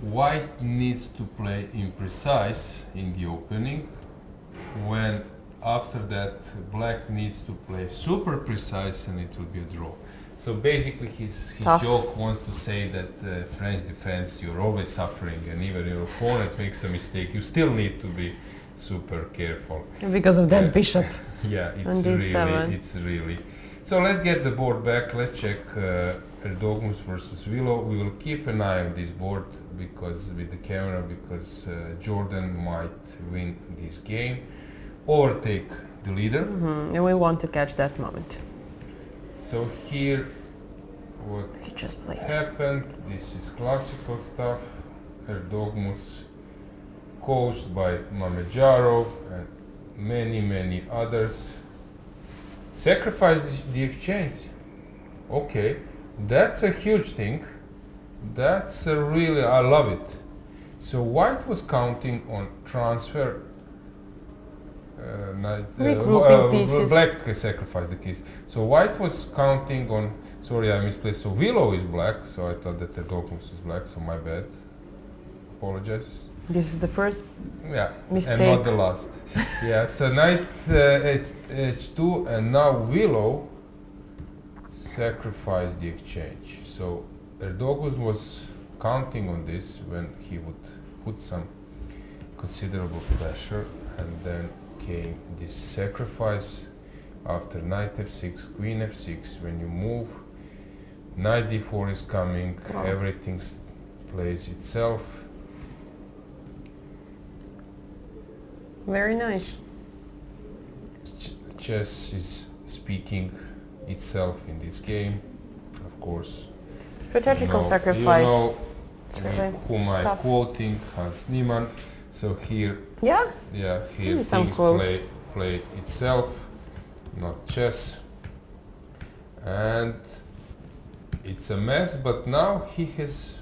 white needs to play imprecise in the opening, when after that black needs to play super precise and it will be a draw. So basically his joke wants to say that French defense, you're always suffering, and even your opponent makes a mistake, you still need to be super careful. Because of that bishop. Yeah, it's really. So let's get the board back. Let's check Erdoğan versus Willow. We will keep an eye on this board because with the camera, because Jordan might win this game or take the leader. And we want to catch that moment. So here, what he just played happened? This is classical stuff. Erdoğan, coached by Mamedyarov and many others, sacrificed the exchange. Okay, that's a huge thing. That's a really, I love it. So white was counting on transfer. Regrouping pieces. Black sacrificed the keys. So white was counting on. Sorry, I misplaced. So Willow is black. So I thought that Erdoğan is black. So my bad. Apologize. This is the first mistake. And not the last. Yeah, so knight h2, and now Willow sacrificed the exchange. So Erdoğan was counting on this when he would put some considerable pressure, and then came this sacrifice after knight f6, queen f6. When you move, knight d4 is coming, everything plays itself. Very nice. Chess is speaking itself in this game, of course. Strategical sacrifice. You know it's really whom I'm tough. quoting, Hans Niemann. So here, here things play itself, not chess. And it's a mess, but now he has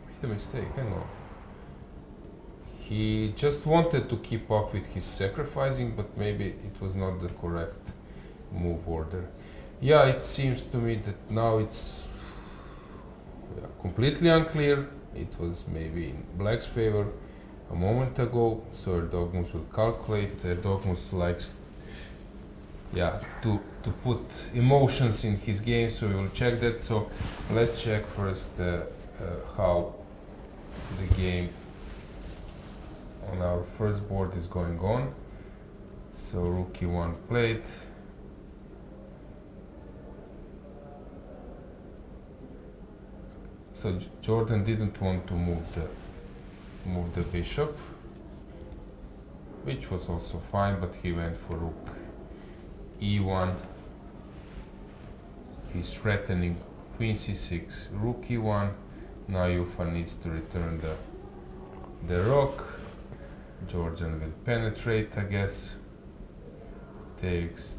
made a mistake, hang on. He just wanted to keep up with his sacrificing, but maybe it was not the correct move order. Yeah, it seems to me that now it's completely unclear. It was maybe in black's favor a moment ago, so Erdoğan will calculate. Erdoğan likes to put emotions in his game, so we will check that. So let's check first how the game on our first board is going on. So rook e1 played. So Jordan didn't want to move the bishop, which was also fine, but he went for rook e1. He's threatening queen c6, rook e1. Now Yufa needs to return the rook. Jordan will penetrate, I guess. Takes.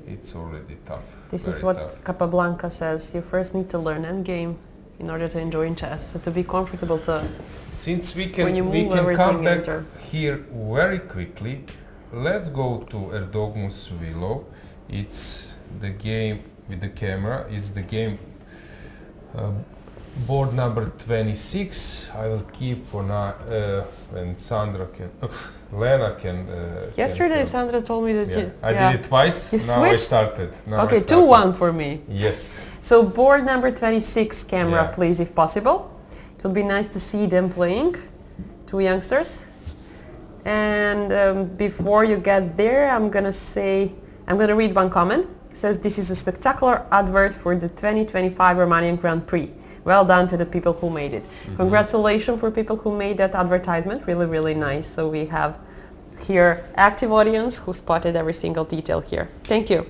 It's already tough. This is what Capablanca says. You first need to learn endgame in order to enjoy chess. So to be comfortable to. Since we when you move can come back enter. here very quickly, let's go to Erdoğan's Willow. It's the game with the camera. It's the game board number 26. I will keep on and Sandra can, Lena can. Yesterday Sandra told me that I did it twice. You now I switched? started. Okay, 2-1 for me. Yes. So board number 26 camera, please, if possible. It would be nice to see them playing, two youngsters. And before you get there, I'm gonna read one comment. It says, this is a spectacular advert for the 2025 Romanian Grand Prix. Well done to the people who made it. Congratulations for people who made that advertisement. Really, really nice. So we have here active audience who spotted every single detail here. Thank you.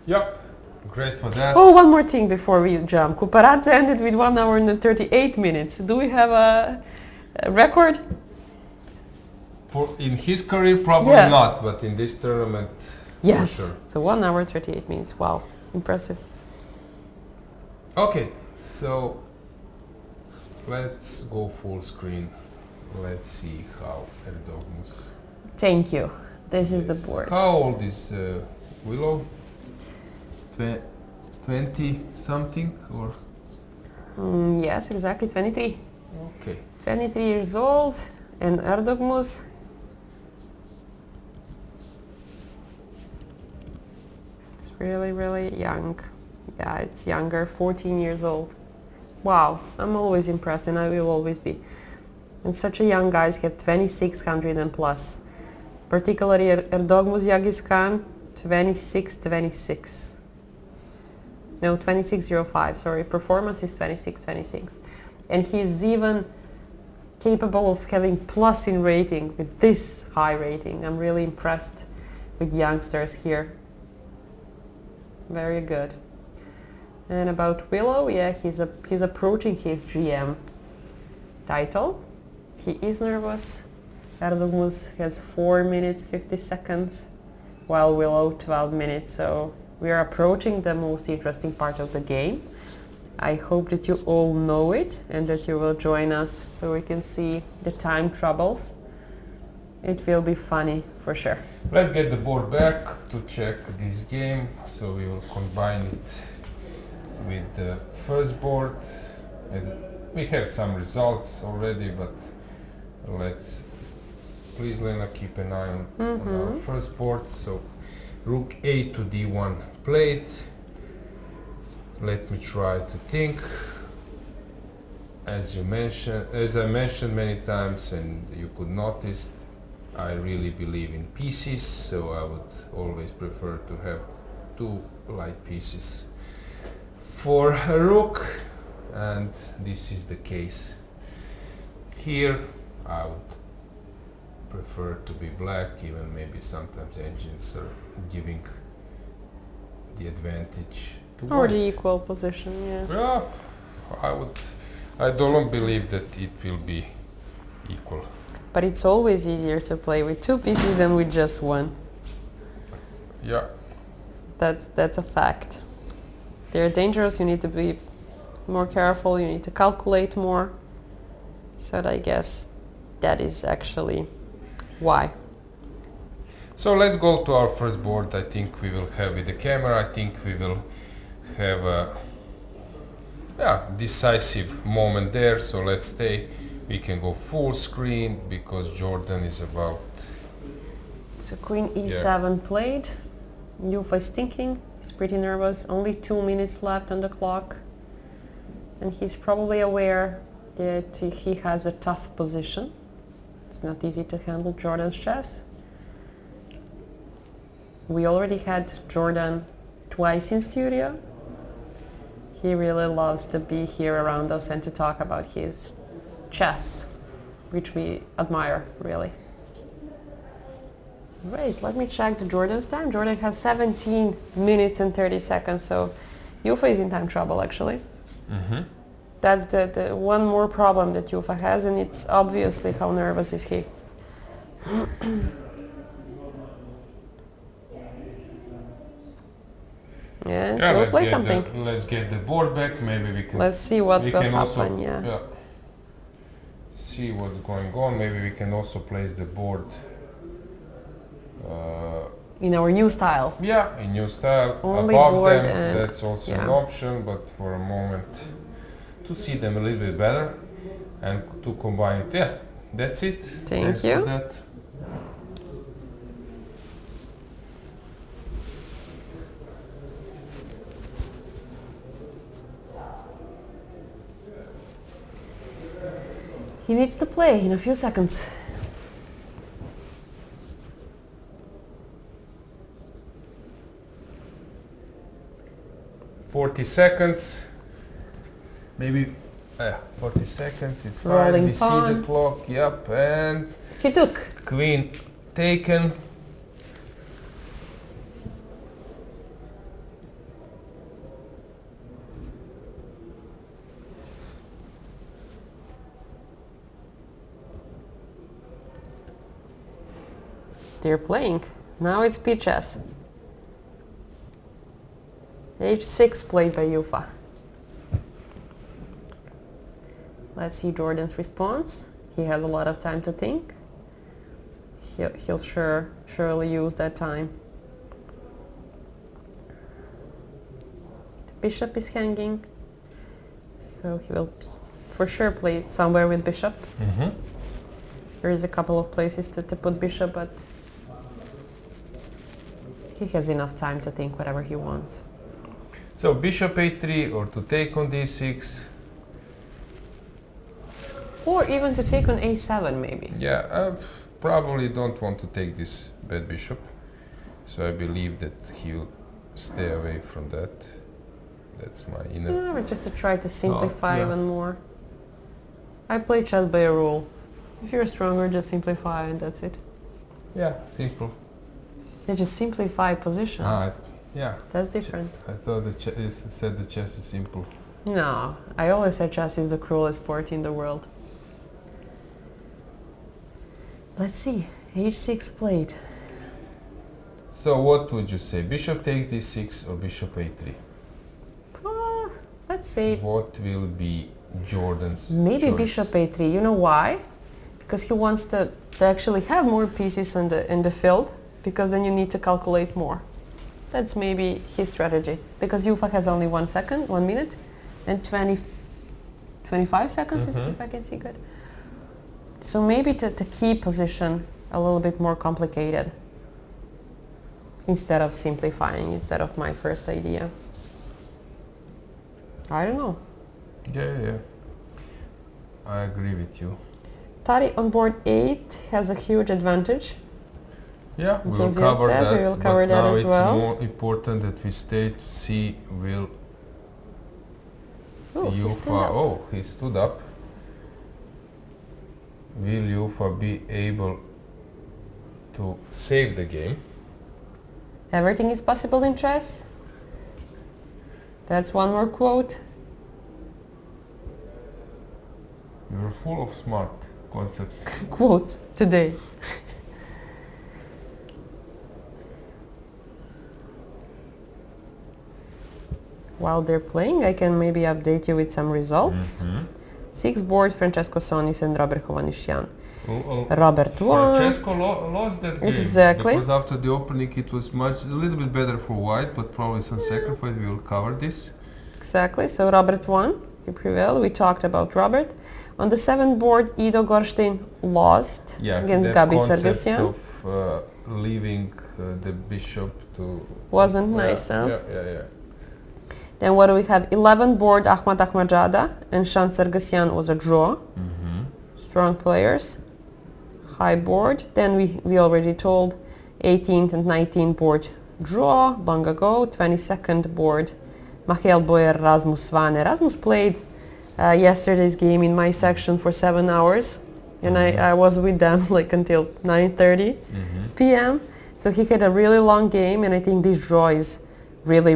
Yep, great for that. Oh, one more thing before we jump. Kuparadze ended with 1 hour and 38 minutes. Do we have a record? In his career, probably Yeah. not, but in this tournament, Yes. for sure. So 1 hour 38 minutes. Wow, impressive. Okay, so let's go full screen. Let's see how Erdoğan's. Thank you. This is the board. How old is Willow? 20 something or? Yes, exactly 23. Okay. 23 years old, and Erdoğan. It's really, really young. Yeah, it's younger, 14 years old. Wow, I'm always impressed, and I will always be. And such a young guys get 2600 and plus. Particularly Erdoğan Yagiskan, 26-26. No, 26.05, sorry. Performance is 26-26. And he's even capable of having plus in rating with this high rating. I'm really impressed with youngsters here. Very good. And about Willow, yeah, he's approaching his GM title. He is nervous. Erdoğan has 4 minutes 50 seconds, while Willow 12 minutes. So we are approaching the most interesting part of the game. I hope that you all know it and that you will join us so we can see the time troubles. It will be funny for sure. Let's get the board back to check this game. So we will combine it with the first board. And we have some results already, but let's please, Lena, keep an eye on our first board. So Rook A to D1 played. Let me try to think. As I mentioned many times, and you could notice, I really believe in pieces, so I would always prefer to have 2 light pieces for a rook, and this is the case. Here I would prefer to be black, even maybe sometimes engines are giving the advantage to Or white. the equal position, yeah. Yeah, I don't believe that it will be equal. But it's always easier to play with 2 pieces than with just 1. Yeah. That's a fact. They're dangerous, you need to be more careful, you need to calculate more. So I guess that is actually why. So let's go to our first board. I think we will have with the camera, I think we will have a decisive moment there. So let's stay. We can go full screen because Jordan is about. So Queen E7 played. Jufa is thinking. He's pretty nervous. Only 2 minutes left on the clock. And he's probably aware that he has a tough position. It's not easy to handle Jordan's chess. We already had Jordan twice in studio. He really loves to be here around us and to talk about his chess, which we admire, really. Great, let me check the Jordan's time. Jordan has 17 minutes and 30 seconds, so Jufa is in time trouble, actually. Mm-hmm. That's the one more problem that Jufa has, and it's obviously how nervous is he. And we'll play something. Let's get the board back. Maybe we can. Let's see what we will can happen. Also, see what's going on. Maybe we can also place the board. In our new style. Yeah, in new style. Only above board them. and That's also an option, but for a moment to see them a little bit better and to combine it. Yeah, that's it. Thank Thanks you. for that. He needs to play in a few seconds. $40, maybe 40 seconds is fine. Rolling We see pawn. the clock, yep, and He took. Queen taken. They're playing. Now it's speed chess. H6 played by Yufa. Let's see Jordan's response. He has a lot of time to think. He'll surely use that time. The bishop is hanging, so he will for sure play somewhere with bishop. There is a couple of places to put bishop, but he has enough time to think whatever he wants. So bishop a3 or to take on d6. Or even to take on a7 maybe. Yeah, I probably don't want to take this bad bishop. So I believe that he'll stay away from that. That's my inner... Yeah, but just to try to simplify yeah. even more. I play chess by a rule. If you're stronger, just simplify and that's it. Yeah, simple. You just simplify position. Yeah. That's different. I thought it said the chess is simple. No, I always say chess is the cruelest sport in the world. Let's see, h6 played. So what would you say? Bishop takes d6 or bishop a3? Let's say What will be Jordan's maybe choice? bishop a3. You know why? Because he wants to actually have more pieces in the field, because then you need to calculate more. That's maybe his strategy. Because Yufa has only 1 second, 1 minute, and 25 seconds, if I can see good. So maybe to keep position a little bit more complicated, instead of simplifying, instead of my first idea. I don't know. Yeah. I agree with you. Tari on board 8 has a huge advantage. Yeah, we will As you cover said, that. we will cover but that now as it's well. more important that we stay to see will He stood Yufa. up. Oh, he stood up. Will Yufa be able to save the game? Everything is possible in chess. That's one more quote. You're full of smart concepts. Quote today. While they're playing, I can maybe update you with some results. 6 board, Francesco Sonis and Robert Hovhannisyan. Robert won. Francesco lost that game. Exactly. Because after the opening it was a little bit better for white, but probably some sacrifice. We will cover this. Exactly, so Robert won. He prevailed. We talked about Robert. On the 7th board, Ido Gorstein lost against that Gabi concept Sargsyan. of leaving the bishop to... Wasn't nice, huh? Yeah. Then what do we have? 11th board, Ahmad Ahmadjada and Shan Sargsyan was a draw. Strong players. High board. Then we already told 18th and 19th board draw long ago. 22nd board, Michael Boyer, Rasmus Svane. Rasmus played yesterday's game in my section for 7 hours, and I was with them like until 9:30 p.m. So he had a really long game, and I think this draw is really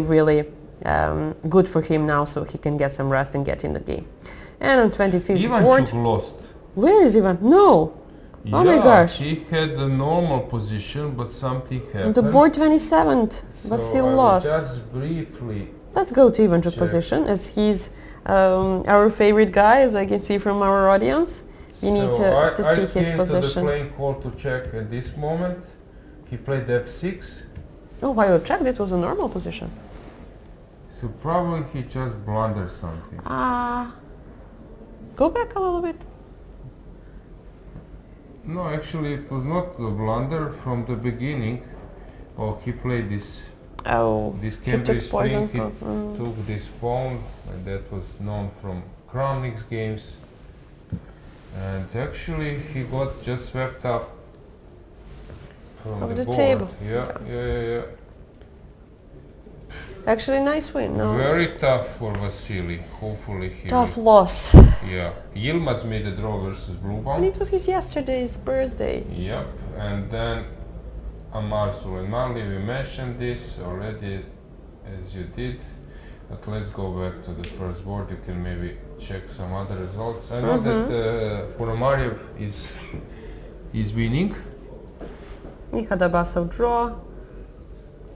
good for him now, so he can get some rest and get in the game. And on 25th board, lost. where is Ivan? No. Oh my gosh. He had the normal position, but something happened. On the board 27th, Vasil lost. Just briefly. Let's go to Ivan's position, as he's our favorite guy, as I can see from our audience. You need to see his I position. came to the playing hall to check at this moment. He played f6. Oh, while you checked, it was a normal position. So probably he just blundered something. Go back a little bit. No, actually it was not a blunder from the beginning. Oh, he played this. This Cambridge Spring. He took this pawn, and that was known from Kramnik's games. And actually he got just swept up from Of the board. table. Yeah. Actually, nice win. No. Very tough for Vasily. Hopefully he Tough will- loss. Yeah. Yilmaz made a draw versus And Bluebomb. it was his yesterday's birthday. Yep. And then Amar Suleimani, we mentioned this already as you did. But let's go back to the first board. You can maybe check some other results. I know that Ponomarev is winning. He had a massive draw.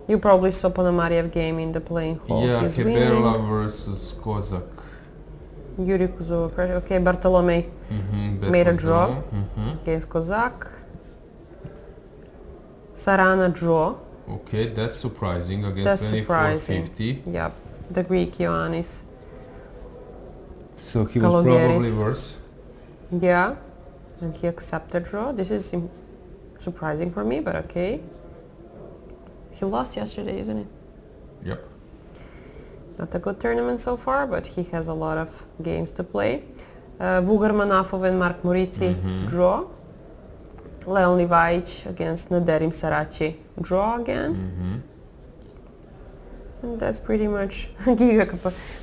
You probably saw Ponomarev game in the playing hall. Yeah, He's Keberla winning. versus Kozak. Yuri Kuzova pressure. Okay, Bartolomei made a draw against Kozak. Sarana draw. Okay, that's surprising against That's 2450. surprising. Yep, the Greek Ioannis. So he was Kalogieris. probably worse. Yeah, and he accepted draw. This is surprising for me, but okay. He lost yesterday, isn't it? Yep. Not a good tournament so far, but he has a lot of games to play. Vugar Manafov and Mark Murici draw. Leon Livajic against Naderim Sarachi draw again. And that's pretty much Giga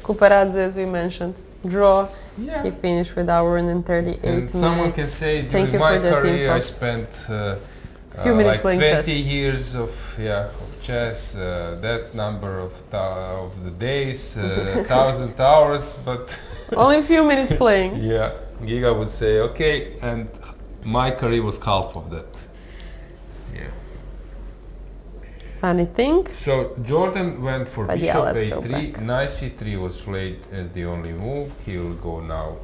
Kuparadze, as we mentioned. Draw. Yeah. He finished with hour and 38 And minutes. someone can say Thank during you my for that career I info. spent Few minutes like playing 20 chess. years of chess, that number of the days, 1,000 hours, but Only a few minutes playing. yeah, Giga would say okay, and my career was half of that. Yeah. Funny thing. So Jordan went for But yeah, bishop let's go a3, back. knight c3 was played as the only move. He will go now.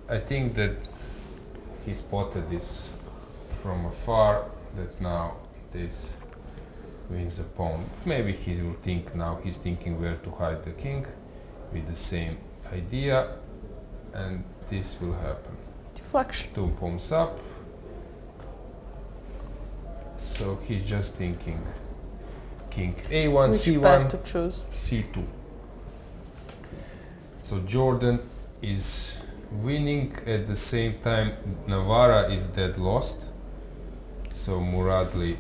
I think that he spotted this from afar, that now this wins a pawn. Maybe he will think now, he's thinking where to hide the king with the same idea, and this will happen. Deflection. 2 pawns up. So he's just thinking king a1, Which c1, path to choose? c2. So Jordan is winning, at the same time Navarra is dead lost. So Muradli,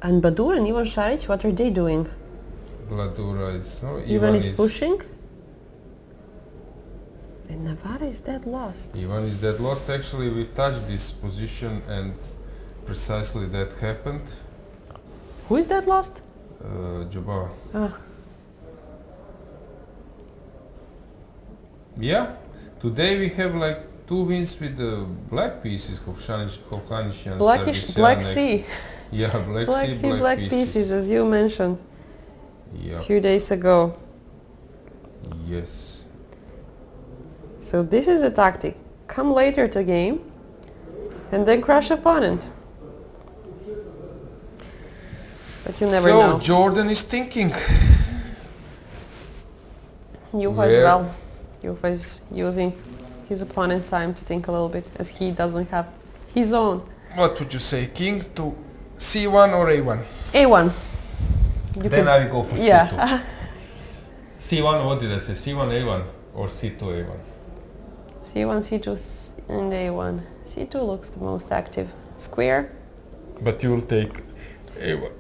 And Badur and Ivan Šarić, what are they doing? Vladura is no, Ivan is pushing. And Navarra is dead lost. Ivan is dead lost. Actually, we touched this position and precisely that happened. Who is dead lost? Jabbar. Ah. Yeah, today we have like 2 wins with the black pieces, Kovhanishyan, Blackish, Black Sea. Yeah, Black Black Sea, Black pieces, as you mentioned Yeah, a few days ago. yes. So this is a tactic. Come later to game and then crush opponent. But you never So know. Jordan is thinking. Yufa as Where- well. Yufa is using his opponent's time to think a little bit, as he doesn't have his own. What would you say, king to c1 or a1? A1. You Then can- I will go for c2. Yeah. c1, what did I say? c1, a1 or c2, a1? C1, C2, and A1. C2 looks the most active. Square, But you will take a1.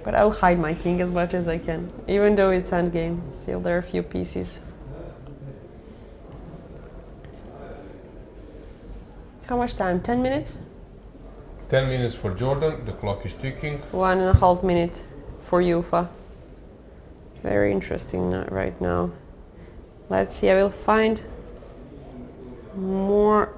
but I'll hide my king as much as I can. Even though it's endgame, still there are a few pieces. How much time? 10 minutes? 10 minutes for Jordan, the clock is ticking. 1.5 minute for Yufa. Very interesting right now. Let's see, I will find more.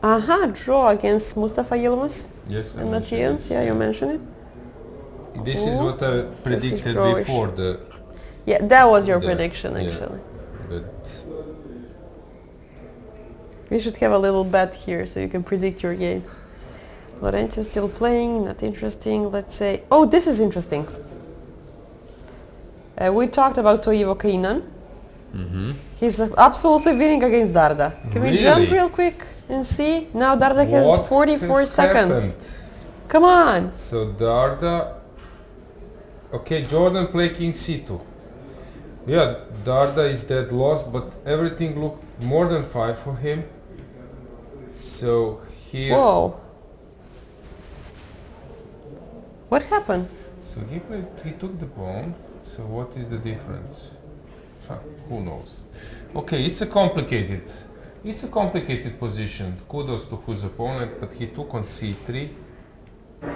Aha, draw against Mustafa Yilmaz Yes, I and not mentioned Jens. this. Yeah, you mentioned it. This is Cool. what I predicted drawish. before the Yeah, that was your The- prediction yeah. actually. but We should have a little bet here so you can predict your games. Lorenzo is still playing, not interesting. Let's say, oh, this is interesting. We talked about Toivo Kainan. He's absolutely winning against Darda. Can we jump Really? real quick and see? Now Darda has what 44 has seconds. happened? Come on. So Darda, okay, Jordan play king c2. Yeah, Darda is dead lost, but everything looked more than 5 for him. So here, Whoa. What happened? So he took the pawn. So what is the difference? Who knows? Okay, it's a complicated position. Kudos to his opponent, but he took on c3,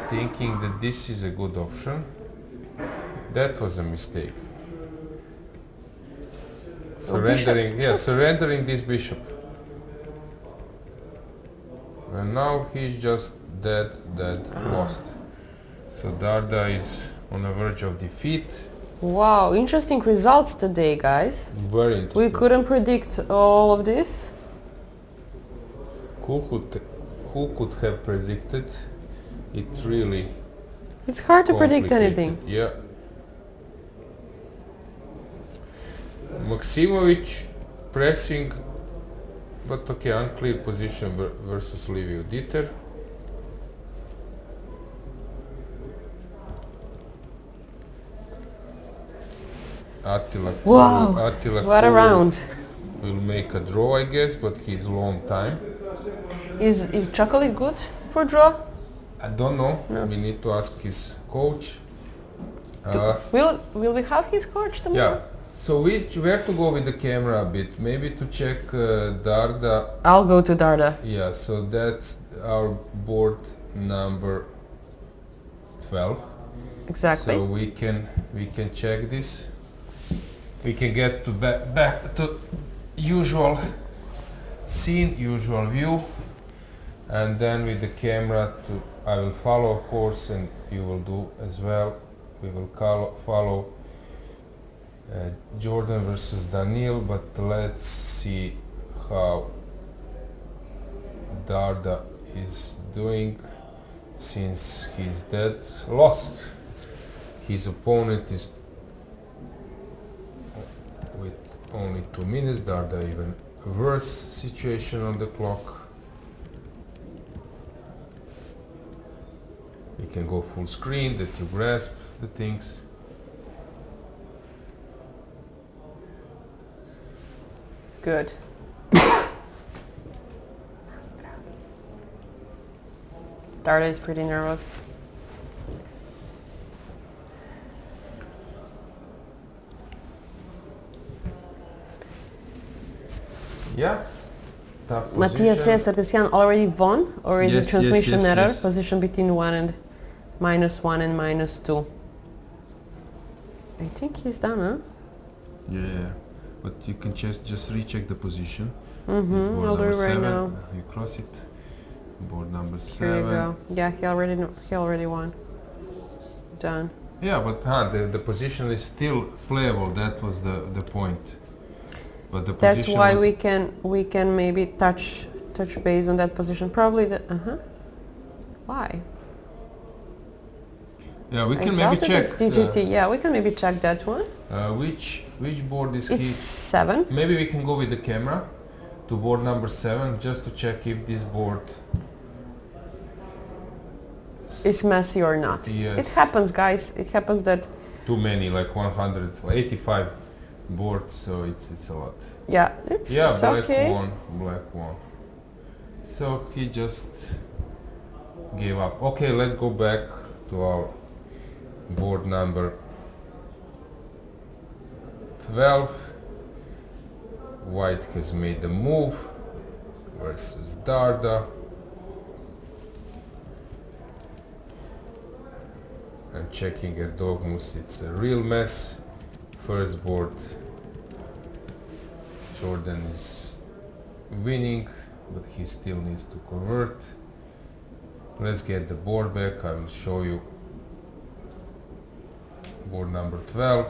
thinking that this is a good option. That was a mistake. Surrendering this bishop. And now he's just dead, lost. So Darda is on the verge of defeat. Wow, interesting results today, guys. Very interesting. We couldn't predict all of this. Who could have predicted? It's really It's hard to predict anything. Yeah. Maksimovic pressing, but okay, unclear position versus Livio Dieter. Attila What a round. Will make a draw, I guess, but he's long time. Is chocolate good for draw? I don't know. No. We need to ask his coach. Will we have his coach tomorrow? Yeah. So where to go with the camera a bit? Maybe to check Darda. I'll go to Darda. Yeah. So that's our board number 12. Exactly. So we can check this. We can get to back to usual scene, usual view, and then with the camera I will follow, of course, and you will do as well. We will follow Jordan versus Daniil, but let's see how Darda is doing since he's lost. His opponent is with only 2 minutes. Darda even worse situation on the clock. You can go full screen, that you grasp the things. Good. Darda is pretty nervous. Yeah. Matthias says that Christian already won, or is it transmission error? Yes. Position between -1 and -2. I think he's done, huh? Yeah, but you can just recheck the position. I'll do it right now. You cross it. Board number 7. Here you go. Yeah, he already won. Done. Yeah, but the position is still playable. That was the point. But the That's position why we can maybe touch base on that position. Probably the Why? Yeah, we can I maybe thought check. it's DGT. Yeah, we can maybe check that one. Which board is It's 7. Maybe we can go with the camera to board number 7 just to check if this board is messy or not. Yes. It happens, guys. It happens that too many, like 185 boards, so it's a lot. yeah, it's okay. Black one. So he just gave up. Okay, let's go back to our board number 12. White has made the move versus Darda. And checking Erdogmus, it's a real mess. First board, Jordan is winning, but he still needs to convert. Let's get the board back. I will show you board number 12.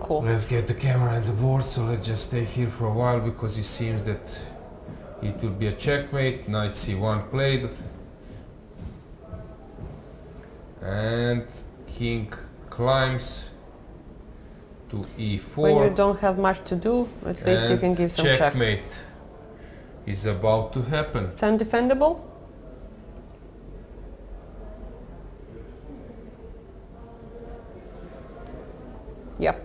Cool. Let's get the camera and the board, so let's just stay here for a while because it seems that it will be a checkmate. Knight c1 played. And king climbs to e4. When you don't have much to do, at least you can give some check. Checkmate is about to happen. It's undefendable. Yep.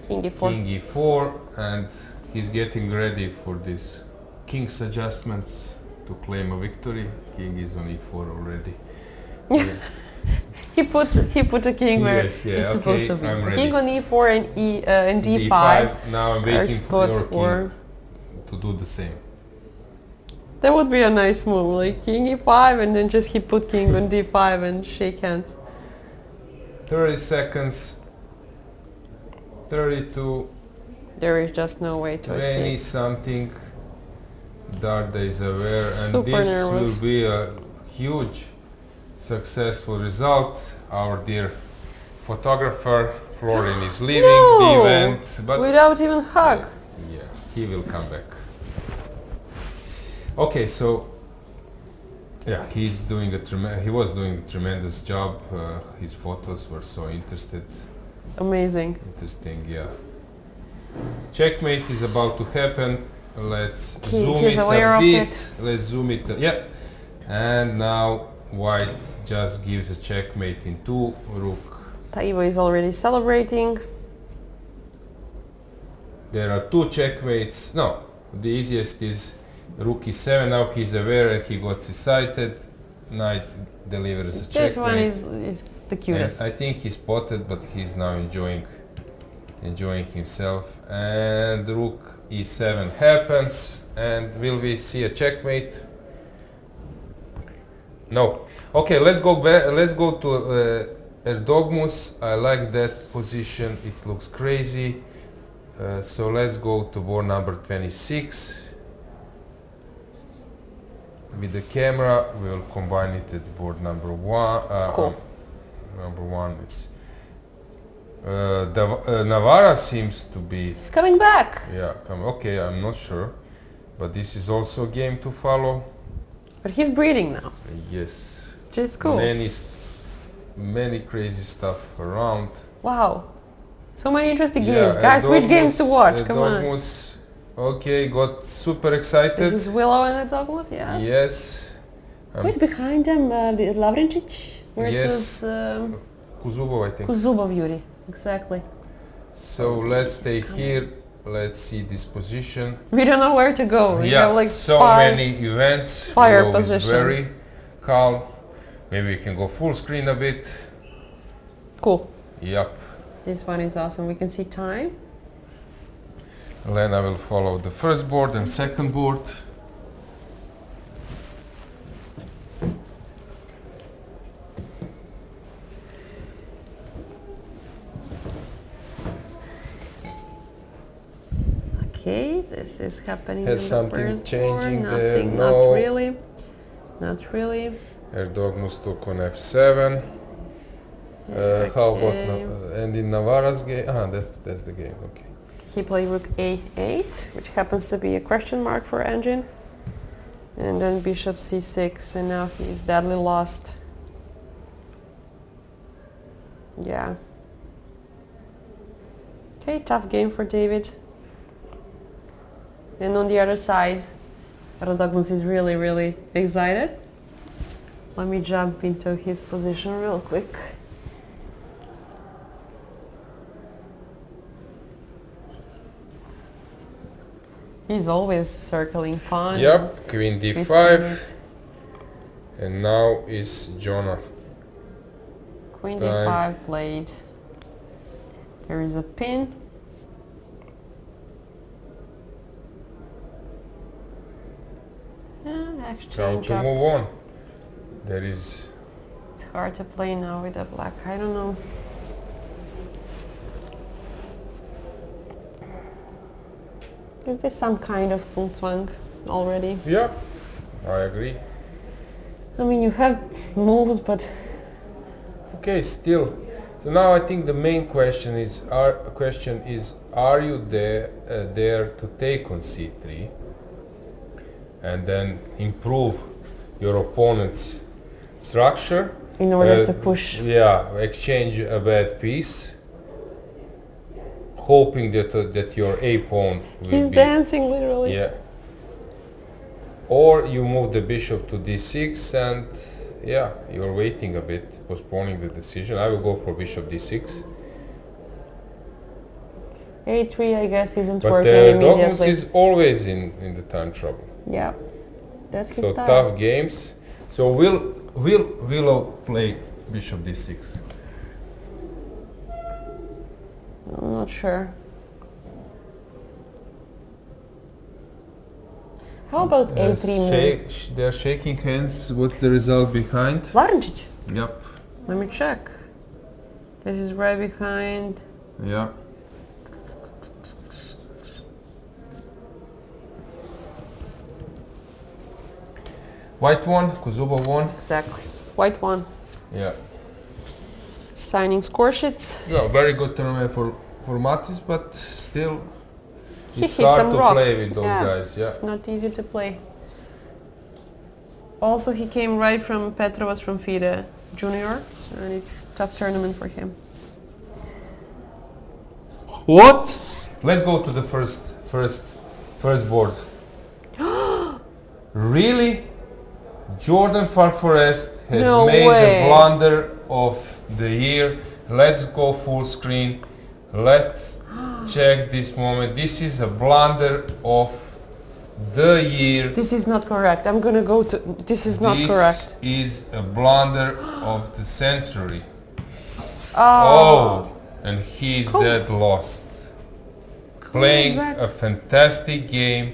King e4. King e4, and he's getting ready for this king's adjustments to claim a victory. King is on e4 already. He put a king where Yes, yeah, it's supposed to okay, be. I'm So ready. king on e4 and d5. Now I'm are waiting for spots your for. king to do the same. That would be a nice move, like king e5 and then just he put king on d5 and shake hands. 30 seconds. 32. There is just no way to 20 escape. something. Darda is aware, and Super this nervous. will be a huge successful result. Our dear photographer Florian is leaving the event, but without even hug. yeah, he will come back. Okay, so yeah, he was doing a tremendous job. His photos were so interesting, yeah. Checkmate is about to happen. Let's zoom he's it aware a of bit. it. Let's zoom it. Yeah. And now white just gives a checkmate in 2. Rook. Taivo is already celebrating. There are 2 checkmates. No, the easiest is rook e7. Now he's aware and he got excited. Knight delivers a checkmate. This one is the cutest. And I think he spotted, but he's now enjoying himself. And rook e7 happens, and will we see a checkmate? No. Okay, let's go back. Let's go to Erdogmus. I like that position. It looks crazy. So let's go to board number 26. With the camera, we will combine it with board number 1. Cool. Number 1 is Navarra seems to be. He's coming back. Yeah. Okay, I'm not sure, but this is also a game to follow. But he's breeding now. Yes. Which is cool. Many crazy stuff around. Wow. So many interesting games. Guys, which games to watch? Come on. Okay, got super excited. This is Willow and Erdogmus, yeah? Yes. Who is behind them? Lavrincic versus Kuzubov, I think. Kuzubov Yuri. Exactly. So let's stay here. Let's see this position. We don't know where to go. We have like so many events. Fire Willow position. is very calm. Maybe we can go full screen a bit. Cool. Yep. This one is awesome. We can see time. Lena will follow the first board and second board. Okay, this is happening. Has in something the first changing board. there? Nothing, No. not really. Not really. Erdogmus took on f7. How about and in Navarra's game? That's the game. Okay. He played rook a8, which happens to be a question mark for engine. And then bishop c6, and now he's deadly lost. Yeah. Okay, tough game for David. And on the other side, Erdogmus is really, really excited. Let me jump into his position real quick. He's always circling pawn. Yep, queen d5. And now is Jonah. Queen d5 played. There is a pin. How Exchange to up. move on? There is. It's hard to play now with the black. I don't know. Is this some kind of Zugzwang already? Yeah, I agree. I mean, you have moves, but Okay, still. So now I think the main question is: Are you there to take on c3 and then improve your opponent's structure in order to push. Yeah, exchange a bad piece, hoping that your a pawn will He's be dancing literally. yeah. Or you move the bishop to d6 and yeah, you're waiting a bit, postponing the decision. I will go for bishop d6. a3, I guess, isn't But working Dogmus immediately. is always in the time trouble. Yeah, that's his So style. tough games. So will Willow play Bishop d6. I'm not sure. How about M3 move? They're shaking hands. What's the result behind? Larenčić. Yep. Let me check. This is right behind. Yeah. White won, Kuzuba won. Exactly. White won. Yeah. Signing score sheets. Yeah, very good tournament for Matis, but still He it's hit hard some to rock. play with those guys. Yeah. It's not easy to play. Also, he came right from Petrovas from FIDE Junior, and it's a tough tournament for him. What? Let's go to the first board. Really? Jordan Farforest has No made way. the blunder of the year. Let's go full screen. Let's check this moment. This is a blunder of the year. This is not correct. I'm gonna go to. This is not correct. This is a blunder of the century. Oh. And he's Come- dead lost. Playing back. a fantastic game.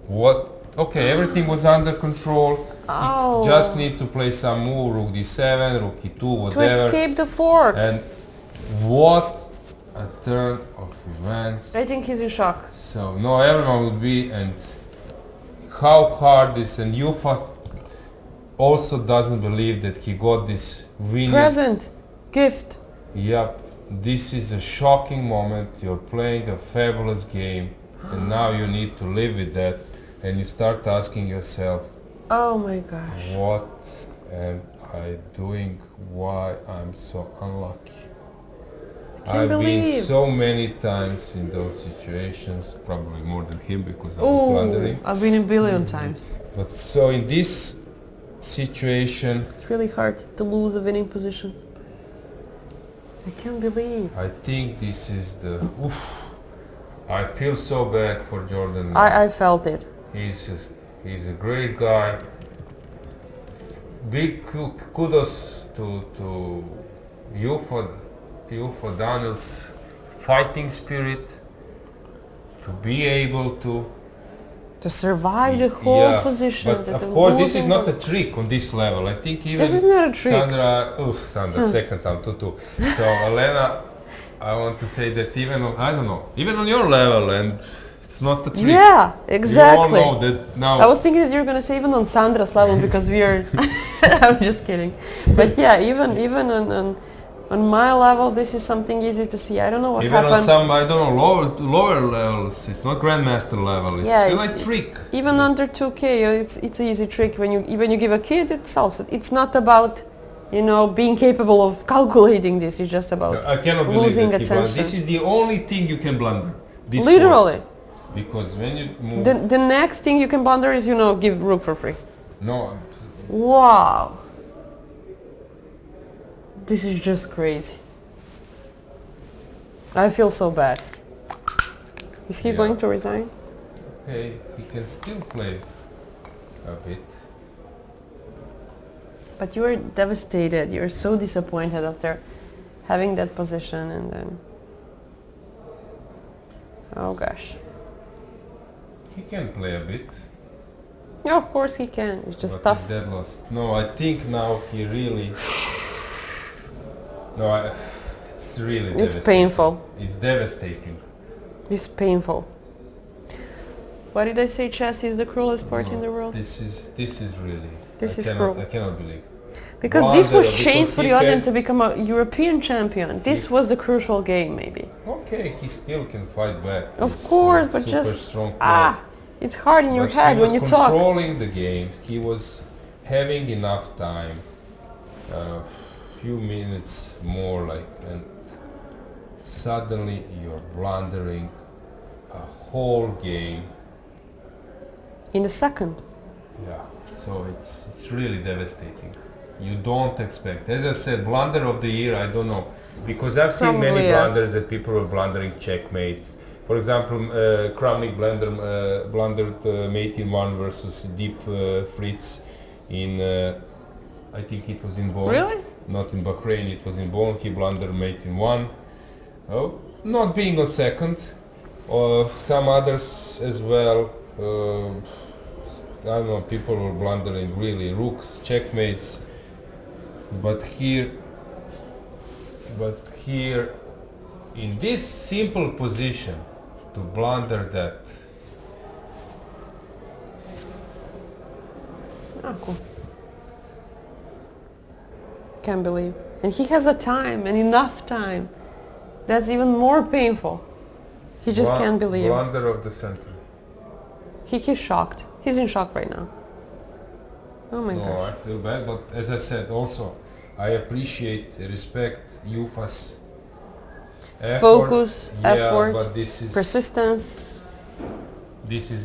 What? Okay, everything was under control. Oh. He just need to play some move, rook d7, rook e2, To whatever. escape the fork. And what a turn of events. I think he's in shock. So no, everyone would be, and how hard this, and Yufa also doesn't believe that he got this win. Present. Gift. Yep, this is a shocking moment. You're playing a fabulous game, and now you need to live with that, and you start asking yourself, Oh my gosh. what am I doing? Why I'm so unlucky? I've been believe. so many times in those situations, probably more than him because I was blundering. I've been a billion times. But so in this situation, It's really hard to lose a winning position. I can't believe. I think this is the. Oof, I feel so bad for Jordan. I felt it. He's a great guy. Big kudos to you for Daniel's fighting spirit, to be able to survive the whole position. But of course, this is not a trick on this level. I think even This is not a trick. Sandra, second time 2-2. So Lena, I want to say that even on your level, and it's not a trick. Yeah, exactly. You all know that now. I was thinking that you're gonna say even on Sandra's level because we are. I'm just kidding. But yeah, even on my level, this is something easy to see. I don't know what even happened. on some, I don't know, lower levels, it's not Grandmaster level. It's Yeah, still it's- a trick. Even under 2K, it's an easy trick. When you give a kid, it's not about being capable of calculating this. It's just about I cannot believe losing that he blundered. attention. This is the only thing you can blunder. This Literally. board. Because when you move, The next thing you can blunder is give rook for free. no, Wow. This is just crazy. I feel so bad. Is he Yeah. going to resign? okay, he can still play a bit. But you are devastated. You're so disappointed after having that position and then... Oh gosh. He can play a bit. Yeah, of course he can. It's just but tough. he's dead lost. No, I think now he really. No, it's really. It's devastating. painful. It's devastating. It's painful. What did I say? Chess is the cruelest sport in the world? This is really. This is cannot, cruel. I cannot believe. Because this was Blunder, changed because for he the audience can- to become a European champion. This was the crucial game, maybe. Okay, he still can fight back. Of He's course, a but super just strong player. it's hard in your But head he when you was talk. controlling the game. He was having enough time. Few minutes more, and suddenly you're blundering a whole game. In a second. Yeah, so it's really devastating. You don't expect. As I said, blunder of the year, I don't know. Because I've seen Probably many yes. blunders that people were blundering checkmates. For example, Kramnik blundered mate in one versus Deep Fritz in, I think it was in Bonn. Really? not in Bahrain, it was in Bonn. He blundered mate in 1. Oh, not being on second. Some others as well. I don't know, people were blundering really, rooks, checkmates. But here, in this simple position, to blunder that. Ah, cool. Can't believe. And he has a time, and enough time. That's even more painful. He just can't believe. Blunder of the center. He's shocked. He's in shock right now. Oh my No, gosh. I feel bad, but as I said, also, I appreciate, respect UFA's effort. Focus, Yeah, effort, but this is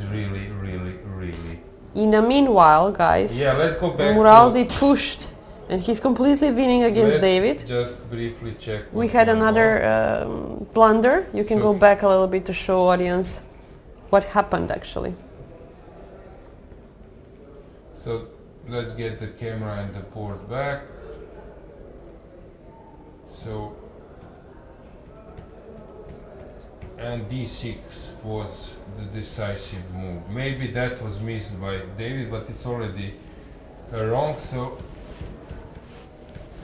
really, really, really. In the meanwhile, guys, Yeah, let's go back Muraldi pushed, and he's completely winning against let's David. just briefly check. We what had went another on. blunder. You can So- go back a little bit to show audience what happened actually. So let's get the camera and the board back. So, and D6 was the decisive move. Maybe that was missed by David, but it's already wrong. So,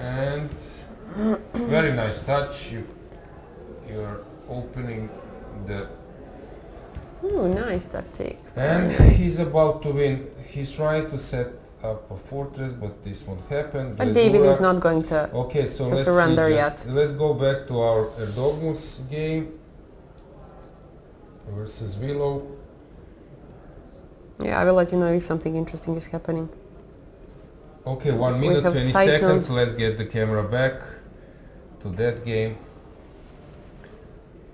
and very nice touch. You're opening the. Ooh, nice tactic. And he's about to win. He's trying to set up a fortress, but this won't happen. But David is not going to, okay, so to let's surrender see yet. Let's go back to our Erdoğan's game versus Willow. Yeah, I will let you know if something interesting is happening. Okay, 1 We minute, have 20 side seconds. notes. Let's get the camera back to that game.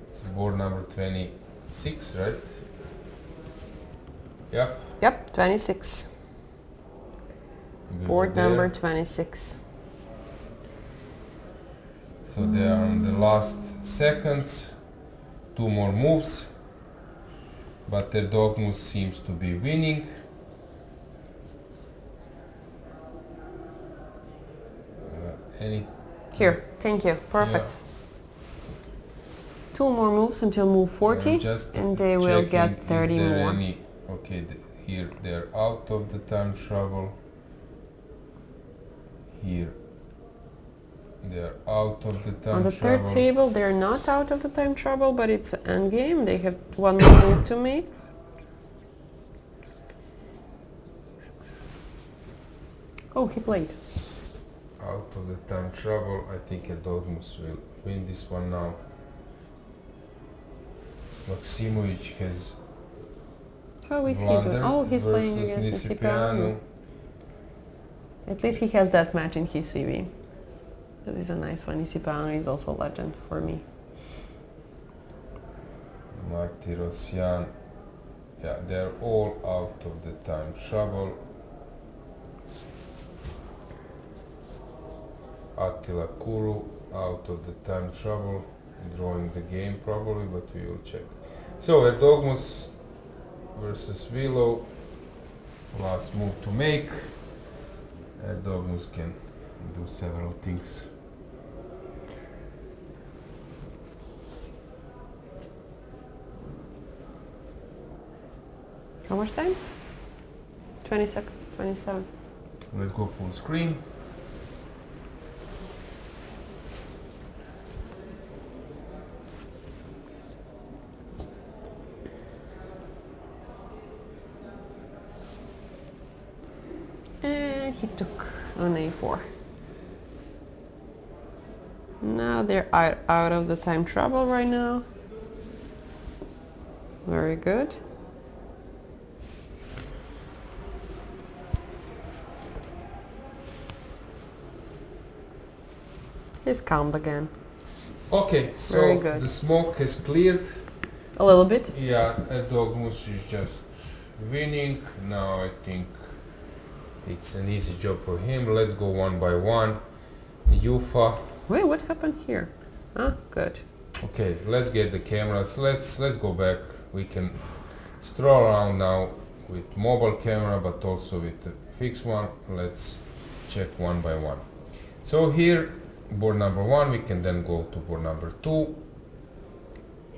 It's board number 26, right? Yep. Yep, 26. we Board were there. number 26. So they are on the last seconds. 2 more moves. But Erdoğan seems to be winning. Any Here, thank you. Perfect. 2 more moves until move 40, just and they will checking, get 30 is there more. any, okay, here they're out of the time trouble. Here they're out of the time On the trouble. third table, they're not out of the time trouble, but it's an end game. They have 1 more move to make. Oh, he played. Out of the time trouble. I think Erdoğan will win this one now. Maksimovic has How is he doing? blundered Oh, he's playing versus against Nisipianu. Nisipianu. At least he has that match in his CV. That is a nice one. Nisipianu is also a legend for me. Martirosyan. Yeah, they're all out of the time trouble. Attila Kuru out of the time trouble, drawing the game probably, but we will check. So Erdoğan versus Willow, last move to make. Erdoğan can do several things. How much time? 20 seconds, 27. Let's go full screen. And he took on A4. Now they're out of the time trouble right now. Very good. He's calmed again. Okay, so Very good. the smoke has cleared. A little bit. Yeah, Erdoğan is just winning. Now I think it's an easy job for him. Let's go one by one. Yufa. Wait, what happened here? Ah, good. Okay, let's get the cameras. Let's go back. We can stroll around now with mobile camera, but also with the fixed one. Let's check one by one. So here, board number 1, we can then go to board number 2.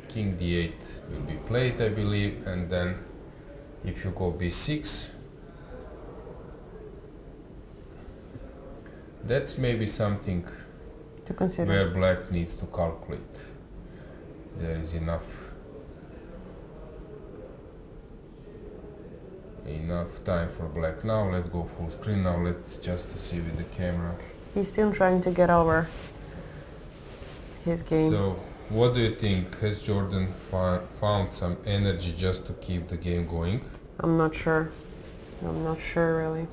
King d8 will be played, I believe, and then if you go b6, that's maybe something To consider. where black needs to calculate. There is enough time for black. Now let's go full screen. Now let's just to see with the camera. He's still trying to get over his game. So what do you think? Has Jordan found some energy just to keep the game going? I'm not sure. I'm not sure really.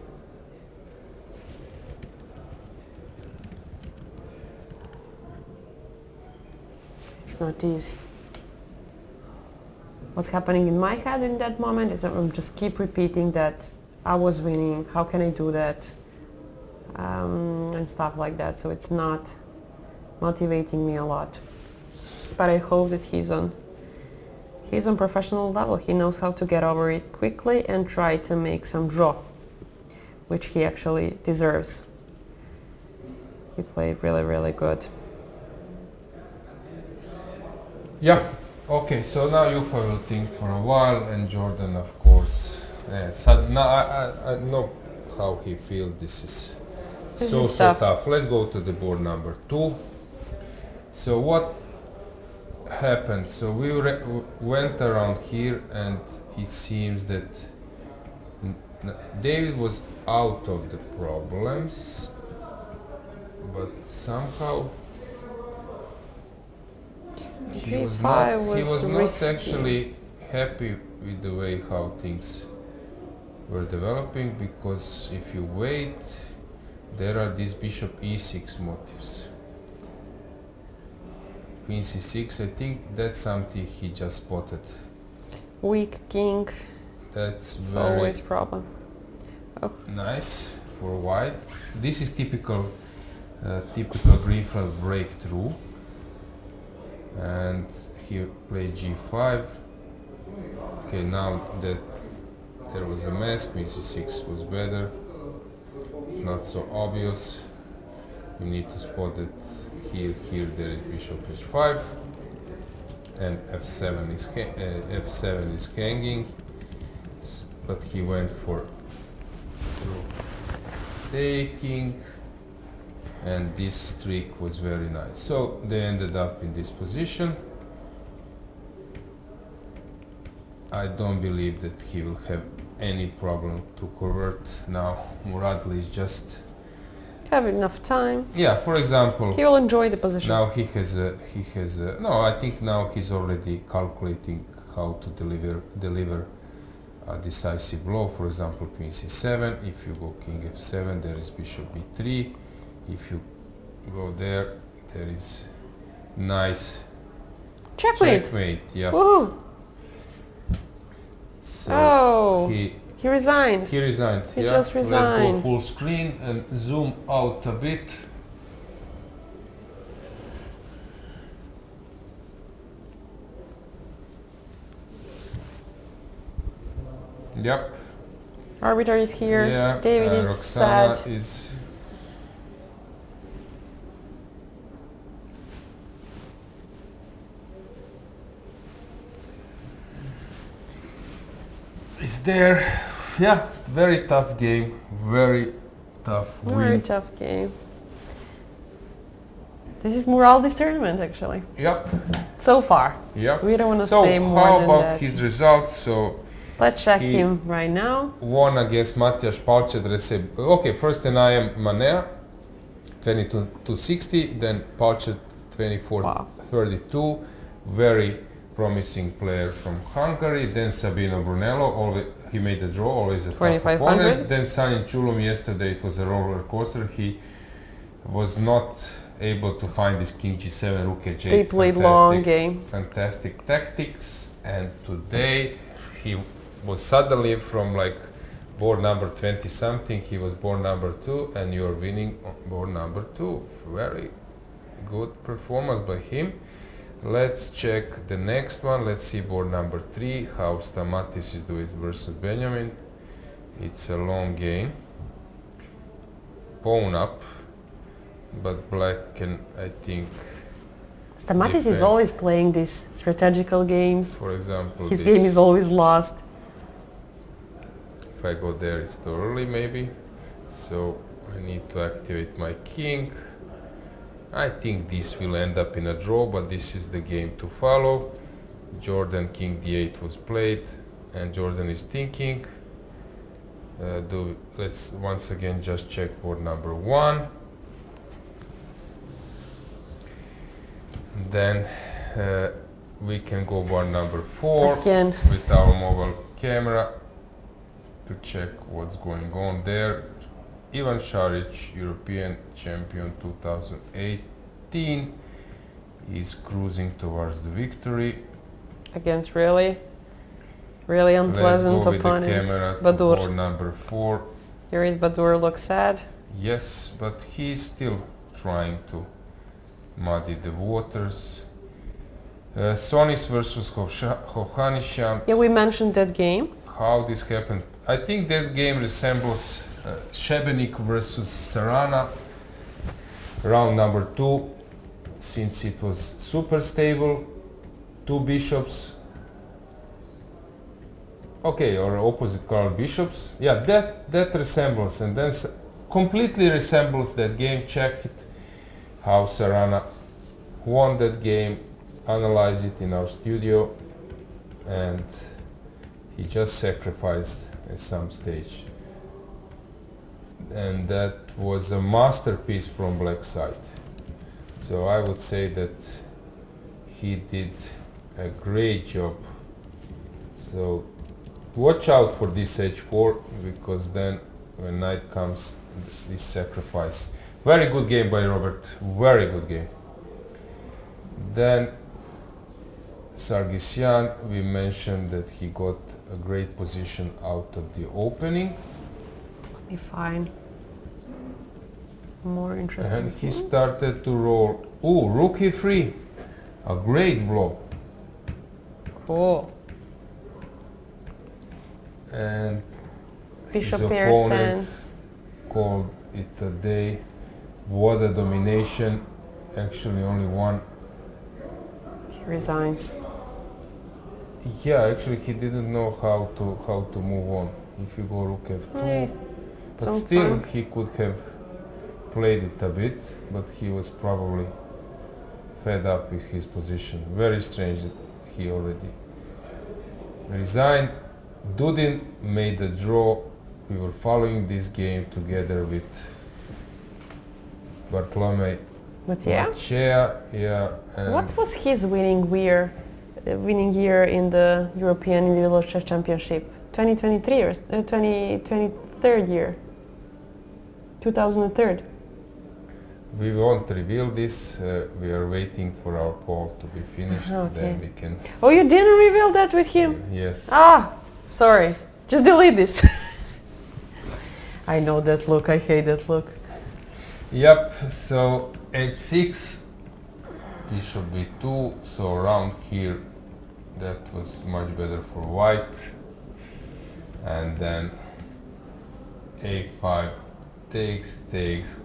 It's not easy. What's happening in my head in that moment is I'm just keep repeating that I was winning, how can I do that? And stuff like that. So it's not motivating me a lot. But I hope that he's on professional level. He knows how to get over it quickly and try to make some draw, which he actually deserves. He played really, really good. Yeah. Okay, so now Juha will think for a while, and Jordan, of course. Now I know how he feels. This is so tough. Let's go to the board number 2. So what happened? So we went around here, and it seems that David was out of the problems, but somehow he was not actually happy with the way how things were developing, because if you wait, there are these bishop e6 motifs. Queen c6, I think that's something he just spotted. Weak king. That's always problem. Oh. Nice for white. This is typical green flag breakthrough. And he played g5. Okay, now that there was a mess, queen c6 was better. Not so obvious. You need to spot that here there is bishop h5, and f7 is hanging, but he went for taking, and this trick was very nice. So they ended up in this position. I don't believe that he will have any problem to convert now. Muradli is just have enough time. Yeah, for example, he will enjoy the position. Now he has no, I think now he's already calculating how to deliver a decisive blow. For example, queen c7. If you go king f7, there is bishop b3. If you go there, there is nice checkmate. Yeah. Woohoo! So he resigned. He resigned. He just resigned. Let's go full screen and zoom out a bit. Yep. Arbiter is here. Yeah. David is Roxana sad. Is there. Yeah, very tough game. Very tough win. Very tough game. This is Muraldi's tournament, actually. Yep. So far. Yep. We don't want to say more than that. So how about his results? So let's check him right now. Won against Matjaž Palčet. Let's say, okay, first and I am Manea, 22-60, then Palčet 24-32. Very promising player from Hungary. Then Sabino Brunello, he made a draw, always a tough opponent. Then Sanin Chulum yesterday, it was a roller coaster. He was not able to find this king g7, rook h8. They played long game. Fantastic tactics. And today he was suddenly from like board number 20 something, he was board number 2, and you're winning on board number 2. Very good performance by him. Let's check the next one. Let's see board number 3, how Stamatis is doing versus Benjamin. It's a long game. Pawn up. but black can, I think, Stamatis is defend. always playing these strategical games. For example, His this. game is always lost. If I go there, it's too early maybe. So I need to activate my king. I think this will end up in a draw, but this is the game to follow. Jordan king d8 was played, and Jordan is thinking. Let's once again just check board number 1. Then we can go board number 4 Again. with our mobile camera to check what's going on there. Ivan Šarić, European champion 2018, is cruising towards the victory. Against really unpleasant Let's go with the opponent. camera to Badur. board number 4. Here is Badur, looks sad. Yes, but he's still trying to muddy the waters. Sonis versus Hovhannisyan. Yeah, we mentioned that game. How this happened? I think that game resembles Šebenik versus Sarana, round number 2, since it was super stable, 2 bishops, okay, or opposite color bishops. Yeah, that resembles, and then completely resembles that game. Check it, how Sarana won that game, analyze it in our studio, and he just sacrificed at some stage. And that was a masterpiece from black side. So I would say that he did a great job. So watch out for this h4, because then when knight comes, this sacrifice. Very good game by Robert, very good game. Then Sargsyan, we mentioned that he got a great position out of the opening. Be fine. More interesting. And he things. started to roll. Ooh, rook e3. A great blow. Cool. And Bishop his pair opponent stance. called it a day. What a domination. Actually only one. He resigns. Yeah, actually he didn't know how to move on. If you go rook f2. Nice. But Some still fun. he could have played it a bit, but he was probably fed up with his position. Very strange that he already resigned. Dudin made a draw. We were following this game together with Bartolomei But yeah. Machea. Yeah. And What was his winning year in the European Individual Chess Championship? 2023 or 2023 year? 2003. we won't reveal this. We are waiting for our poll to be finished. Okay. Then we can. Oh, you didn't reveal that with him? Yes. Ah, sorry. Just delete this. I know that look. I hate that look. Yep, so h6, bishop b2, so around here that was much better for white. And then a5 takes,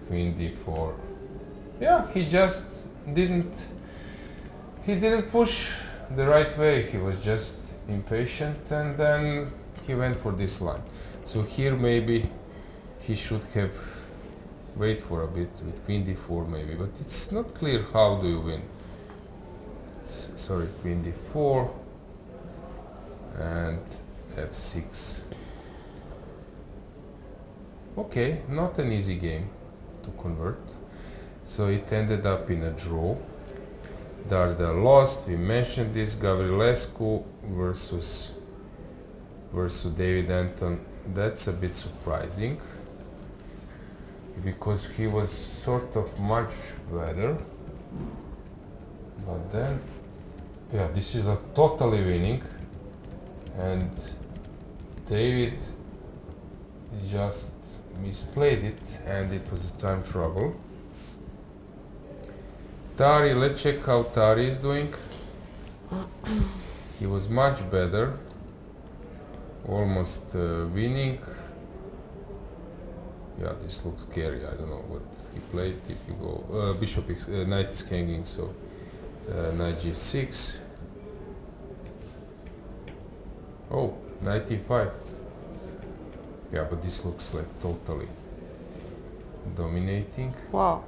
queen d4. Yeah, he just didn't push the right way, he was just impatient, and then he went for this line. So here maybe he should have wait for a bit with queen d4 maybe, but it's not clear how do you win. Sorry, queen d4 and f6. Okay, not an easy game to convert. So it ended up in a draw. Darda lost, we mentioned this. Gavrilescu versus David Anton. That's a bit surprising, because he was sort of much better. But then, yeah, this is a totally winning, and David just misplayed it, and it was time trouble. Tari, let's check how Tari is doing. He was much better, almost winning. Yeah, this looks scary. I don't know what he played. If you go bishop knight is hanging, so knight g6. Oh, knight e5. Yeah, but this looks like totally dominating. Wow.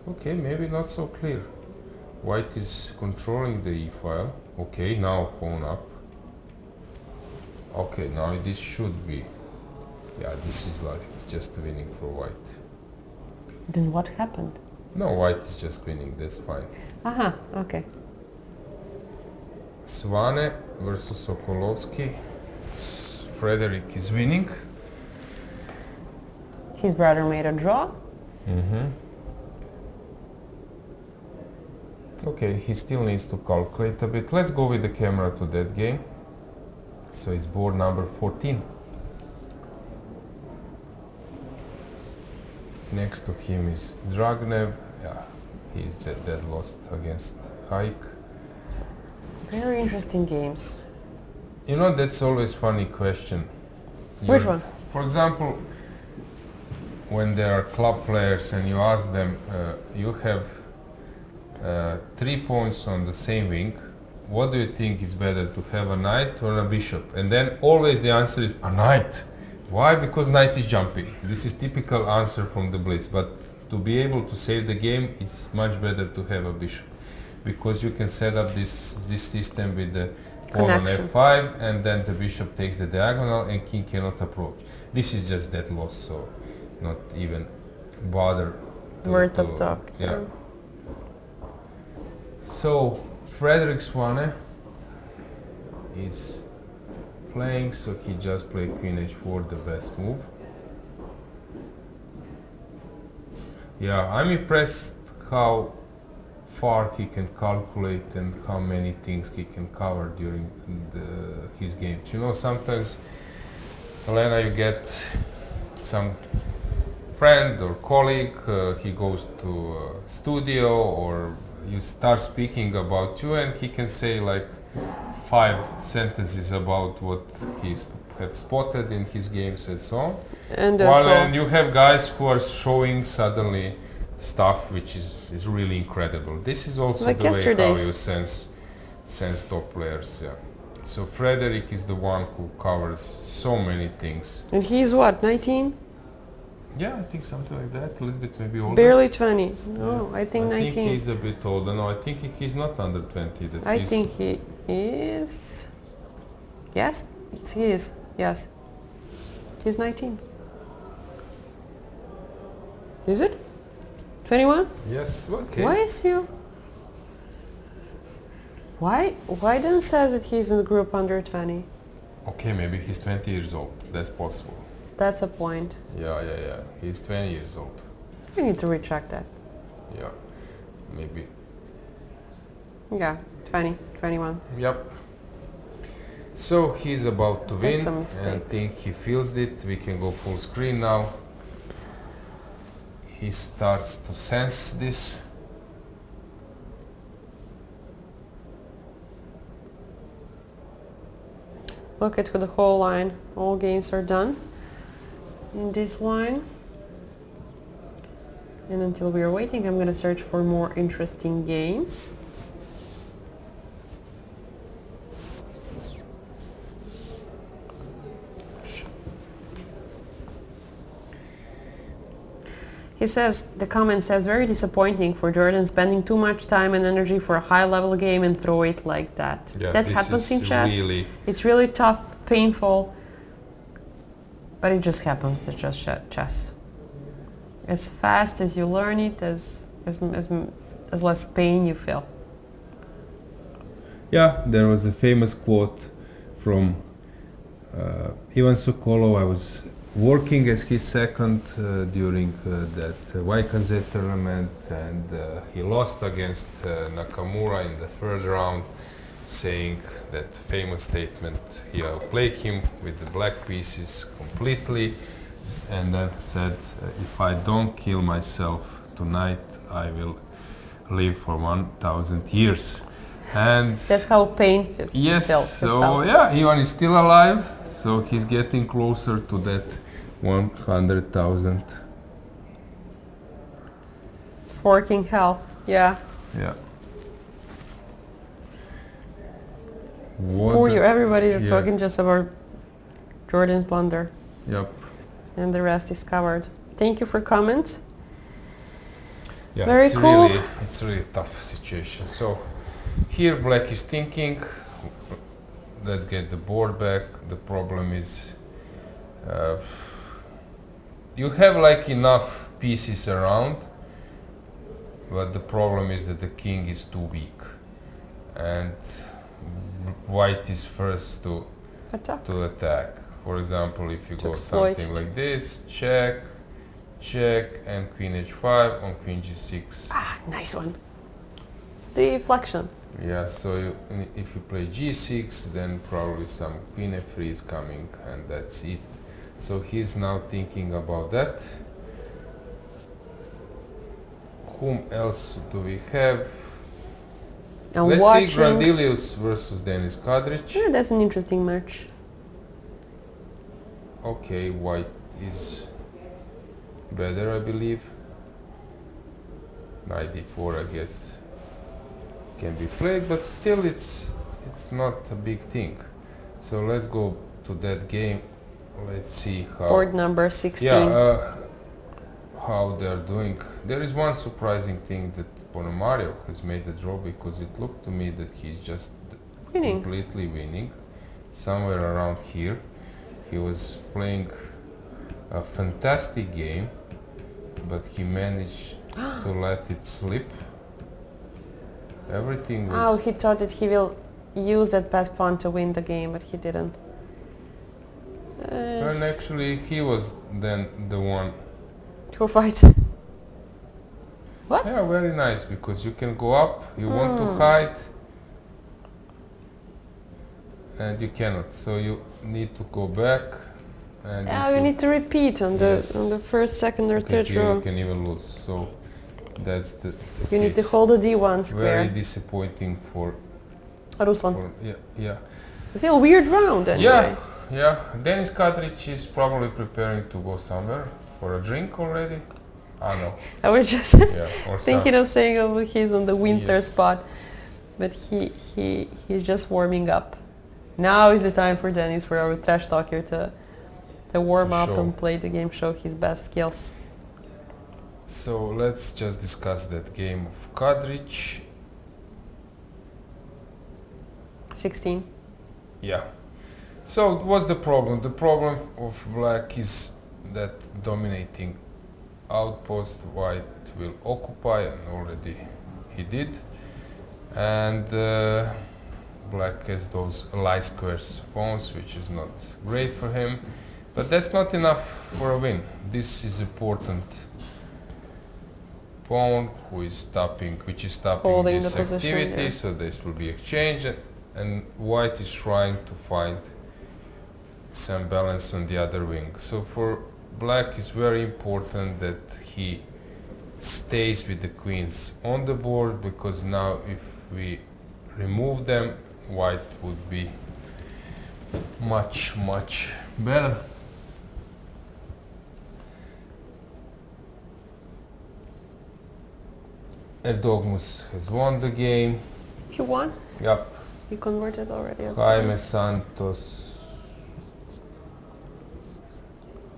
Okay, maybe not so clear. White is controlling the e-file. Okay, now pawn up. Okay, now this should be. Yeah, this is like just winning for white. Then what happened? No, white is just winning, that's fine. Aha, okay. Svane versus Sokolovsky. Frederick is winning. His brother made a draw. Okay, he still needs to calculate a bit. Let's go with the camera to that game. So it's board number 14. Next to him is Dragnev. Yeah, he's dead lost against Haik. Very interesting games. You know, that's always funny question. Which one? For example, when there are club players and you ask them, you have 3 points on the same wing, what do you think is better, to have a knight or a bishop? And then always the answer is a knight. Why? Because knight is jumping. This is typical answer from the blitz, but to be able to save the game, it's much better to have a bishop, because you can set up this system with the pawn on f5, and then the bishop takes the diagonal and king cannot approach. This is just dead loss, so not even bother. Worth of talk. Yeah. So Frederick Svane is playing, so he just played queen h4, the best move. Yeah, I'm impressed how far he can calculate and how many things he can cover during his games. You know, sometimes, Lena, you get some friend or colleague, he goes to a studio, or you start speaking about you, and he can say like 5 sentences about what he's have spotted in his games and so on. And while you have guys who are showing suddenly stuff which is really incredible. This is also like the way how you sense top players. Yeah. So Frederick is the one who covers so many things. And he's what, 19? Yeah, I think something like that, a little bit maybe older. Barely 20. No, yeah. I think 19. I think he's a bit older. No, I think he's not under 20. I think he is. Yes, he is. Yes. He's 19. Is it? 21? Yes, okay. Why is you? Why then says that he's in the group under 20? Okay, maybe he's 20 years old. That's possible. That's a point. Yeah. He's 20 years old. We need to recheck that. Yeah, maybe. Yeah, 20, 21. Yep. So he's about to win. That's a mistake. And I think he feels it. We can go full screen now. He starts to sense this. Look at the whole line. All games are done in this line. And until we are waiting, I'm going to search for more interesting games. He says, the comment says, very disappointing for Jordan spending too much time and energy for a high-level game and throw it like that. Yeah, that happens in chess. It's really tough, painful, but it just happens to just chess. As fast as you learn it, as less pain you feel. Yeah, there was a famous quote from Ivan Sokolov. I was working as his second during that YKZ tournament, and he lost against Nakamura in the third round, saying that famous statement, he outplayed him with the black pieces completely, and then said, if I don't kill myself tonight, I will live for 1,000 years. And that's how pain felt. Yes, so yeah, Ivan is still alive. So he's getting closer to that 100,000. Forking hell. Yeah. Yeah. Poor you. Everybody is yeah. talking just about Jordan's blunder. Yep. And the rest is covered. Thank you for comments. Yeah, Very it's cool. really a tough situation. So here Black is thinking, let's get the board back. The problem is you have like enough pieces around, but the problem is that the king is too weak, and White is first to attack. For example, if you go something like this, check, check, and queen h5 on queen g6. Ah, nice one. Deflection. Yeah, so if you play g6, then probably some queen f3 is coming, and that's it. So he's now thinking about that. Whom else do we have? Let's see Grandilius versus Denis Kadric. Yeah, that's an interesting match. Okay, White is better, I believe. Knight d4, I guess, can be played, but still it's not a big thing. So let's go to that game. Let's see how Board number 16. Yeah, how they're doing. There is one surprising thing, that Ponomarev has made a draw, because it looked to me that he's just completely winning. Somewhere around here, he was playing a fantastic game, but he managed to let it slip. Everything was... Oh, he thought that he will use that pass pawn to win the game, but he didn't. And actually, he was then the one who fight. What? Yeah, very nice, because you can go up, you want to hide, and you cannot. So you need to go back. And you need to repeat on the first, second, or third row. You can even lose. So that's the you need to hold the d1 square. Very disappointing for Ruslan. Yeah. It's a weird round anyway. Yeah. Denis Kadric is probably preparing to go somewhere for a drink already. I know. I was just thinking of saying he's on the winter spot, but he's just warming up. Now is the time for Denis, for our trash talker, to warm up and play the game, show his best skills. So let's just discuss that game of Kadric. 16. Yeah. So what's the problem? The problem of Black is that dominating outpost White will occupy, and already he did. And Black has those light squares pawns, which is not great for him. But that's not enough for a win. This is important pawn which is stopping this activity, so this will be exchanged, and White is trying to find some balance on the other wing. So for Black it's very important that he stays with the queens on the board, because now if we remove them, White would be much better. Dogmus has won the game. He won? Yep. He converted already. Okay. Jaime Santos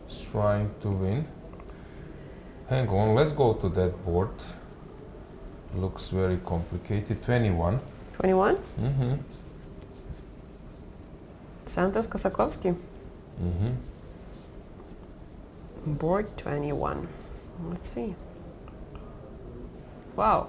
is trying to win. Hang on, let's go to that board. Looks very complicated. 21. 21? Mm-hmm. Santos Kosakowski. Mm-hmm. Board 21. Let's see. Wow.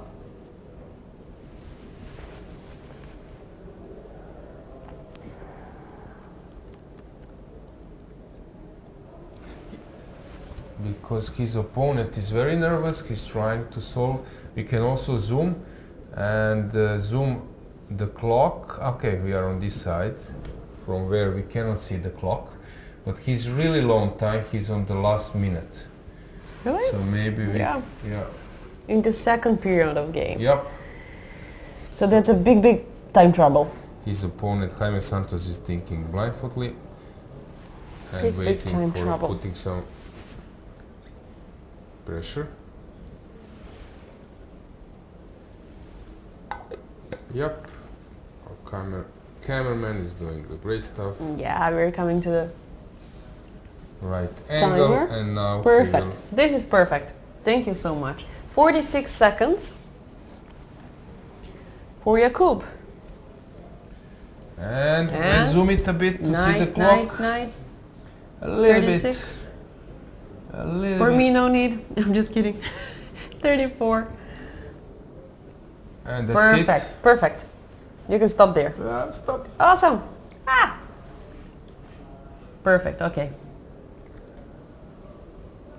Because his opponent is very nervous, he's trying to solve. We can also zoom and zoom the clock. Okay, we are on this side from where we cannot see the clock, but he's really long time, he's on the last minute. Really? So maybe we... Yeah. Yeah. In the second period of game. Yep. So that's a big time trouble. His opponent, Jaime Santos, is thinking blindfoldly. and big time waiting for trouble. putting some pressure. Yep, our cameraman is doing the great stuff. Yeah, we're coming to the Right angle, timer. and now Perfect. we will This is perfect. Thank you so much. 46 seconds for Jakub. and And zoom it a bit to see the Night, clock. night, A little bit. 36. A little For bit. me, no need. I'm just kidding. 34. And that's Perfect. it. Perfect. You can stop there. Stop. Awesome. Ah. Perfect. Okay.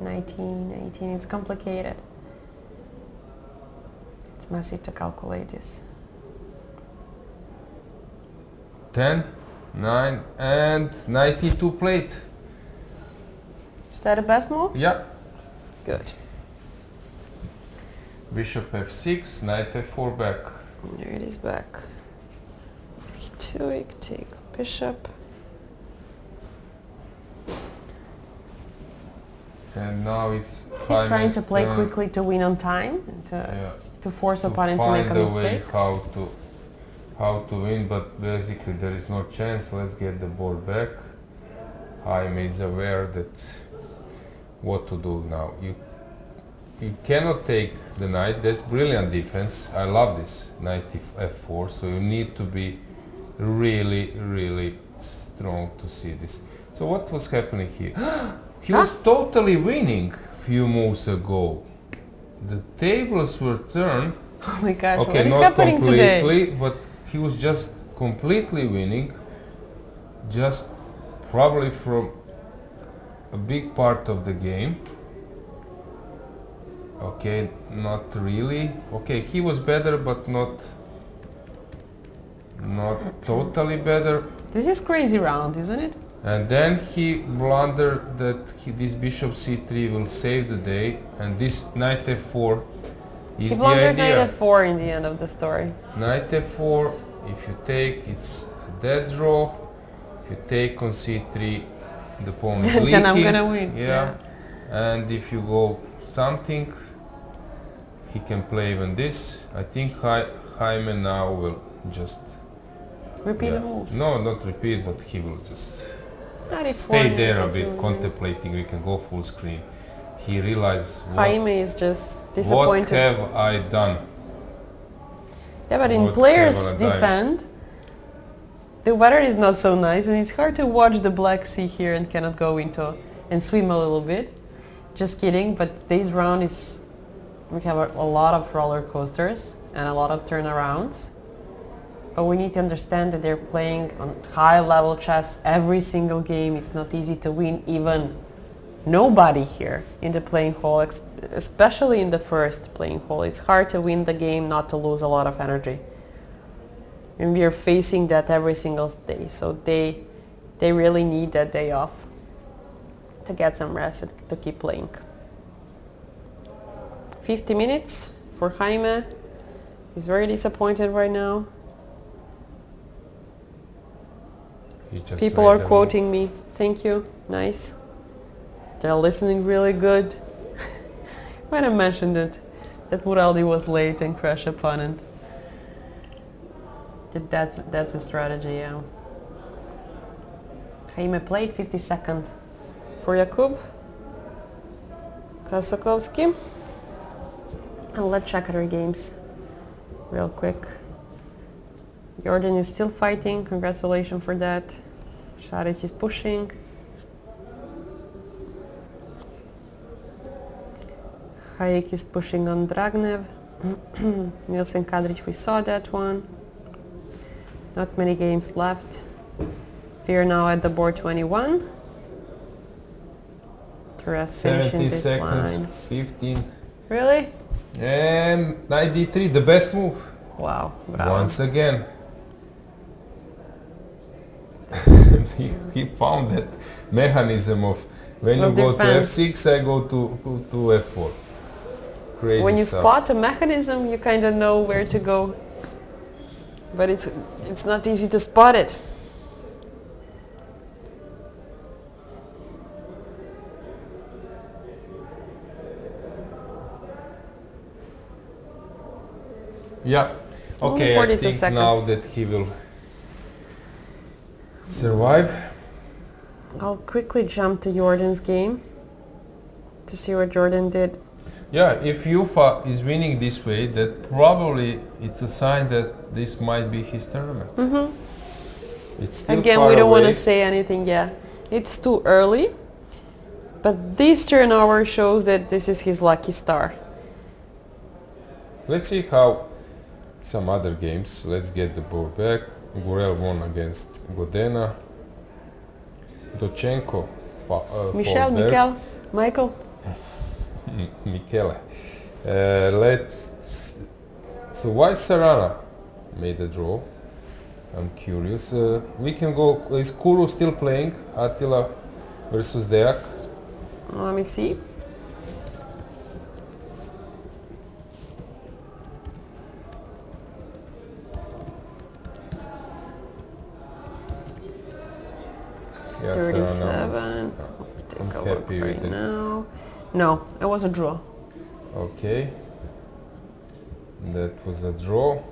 19. It's complicated. It's massive to calculate this. 10, 9, and 92 plate. Is that the best move? Yeah. Good. Bishop f6, knight f4 back. There it is back. E2, we can take bishop. And now it's He's trying Jaime's to play turn quickly to win on time, and to force opponent to make a find a way mistake. how to win, but basically there is no chance. Let's get the board back. Jaime is aware that what to do now. You cannot take the knight. That's brilliant defense. I love this knight f4. So you need to be really strong to see this. So what was happening here? He was totally winning few moves ago. The tables were turned. Oh my gosh, Okay, what is not happening today? completely, but he was just completely winning. Just probably from a big part of the game. Okay, not really. Okay, he was better, but not totally better. This is crazy round, isn't it? And then he blundered that this bishop c3 will save the day, and this knight f4 is He the blundered idea. knight f4 in the end of the story. Knight f4, if you take, it's a dead draw. If you take on c3, the pawn is leaking. Then I'm gonna win. Yeah. And if you go something, he can play even this. I think Jaime now will just Repeat the moves. No, not repeat, but he will just Knight f4 stay and there a knight bit, f2. contemplating. We can go full screen. He realized Jaime is just what disappointed. have I done? Yeah, but in What players have I done? defend, the weather is not so nice, and it's hard to watch the Black Sea here and cannot go into and swim a little bit. Just kidding, but this round is, we have a lot of roller coasters and a lot of turnarounds. But we need to understand that they're playing on high level chess every single game. It's not easy to win even nobody here in the playing hall, especially in the first playing hall. It's hard to win the game, not to lose a lot of energy. And we are facing that every single day. So they really need that day off to get some rest and to keep playing. 50 minutes for Jaime. He's very disappointed right now. People are quoting me. Thank you. Nice. They're listening really good. When I mentioned it, that Muraldi was late and crashed opponent. That's a strategy, yeah. Jaime played 50 seconds for Jakub Kosakowski. And let's check other games real quick. Jordan is still fighting, congratulations for that. Šarić is pushing. Hayek is pushing on Dragnev. Nielsen Kadric, we saw that one. Not many games left. We are now at the board 21. Terrace finishing 70 this seconds, line. 15. Really? And knight d3, the best move. Wow, bravo. Once again. he found that mechanism of when you go defense. to f6, I go to f4. Crazy When you stuff. spot a mechanism, you kind of know where to go. But it's not easy to spot it. Yeah. Only Okay, I 42 think seconds. now that he will survive. I'll quickly jump to Jordan's game to see what Jordan did. Yeah, if Yufa is winning this way, that probably it's a sign that this might be his tournament. It's still Again, far we don't want away. to say anything, yeah. It's too early. But this turnover shows that this is his lucky star. Let's see how some other games. Let's get the board back. Gurel won against Godena. Dochenko Michel, fought back. Michael. Michele. So why Sarana made a draw? I'm curious. We can go. Is Kuru still playing? Attila versus Deak. Let me see. Yeah, 37. I'm Take a look happy with right it. now. No, it was a draw. Okay. That was a draw.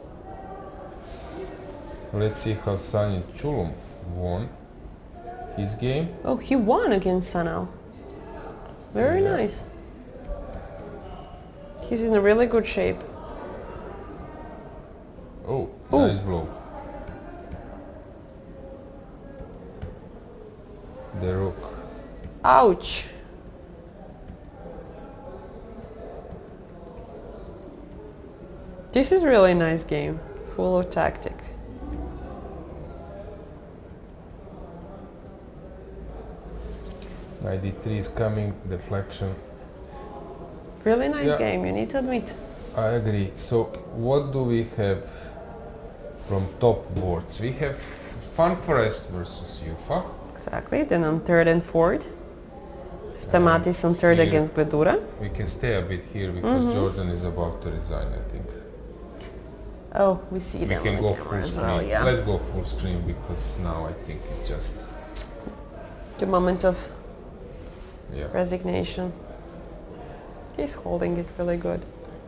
Let's see how Sani Chulum won his game. Oh, he won against Sanal. Very Yeah. nice. He's in a really good shape. Oh, Ooh. nice blow. The rook. Ouch. This is really nice game, full of tactic. Knight d3 is coming, deflection. Really nice Yeah. game, you need to admit. I agree. So what do we have from top boards? We have Fun Forest versus Yufa. Exactly, then on third and fourth. Stamatis on third here- against Gledura. We can stay a bit here because Jordan is about to resign, I think. Oh, we see We them can on go the camera full as screen. well, yeah. Let's go full screen because now I think it's just, The moment of yeah. resignation. He's holding it really good.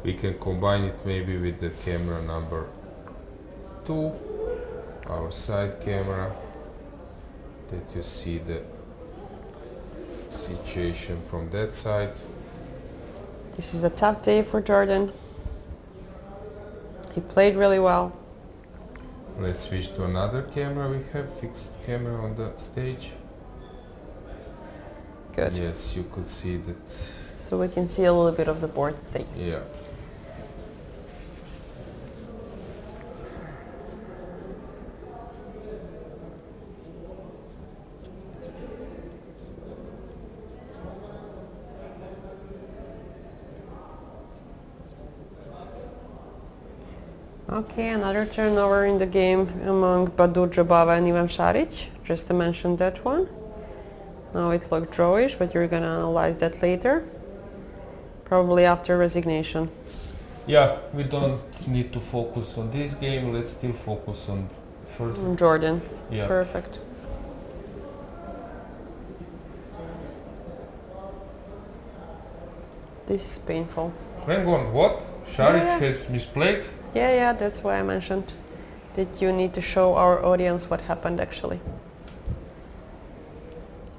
We can combine it maybe with the camera number 2, our side camera, that you see the situation from that side. This is a tough day for Jordan. He played really well. Let's switch to another camera. We have fixed camera on the stage. Good. Yes, you could see that. So we can see a little bit of the board thing. Yeah. Okay, another turnover in the game among Badur Jabava and Ivan Šarić, just to mention that one. Now it looked drawish, but you're gonna analyze that later. Probably after resignation. Yeah, we don't need to focus on this game. Let's still focus on first. Jordan. Yeah. Perfect. This is painful. Hang on, what? Šarić Yeah. has misplayed? Yeah, that's why I mentioned that you need to show our audience what happened actually.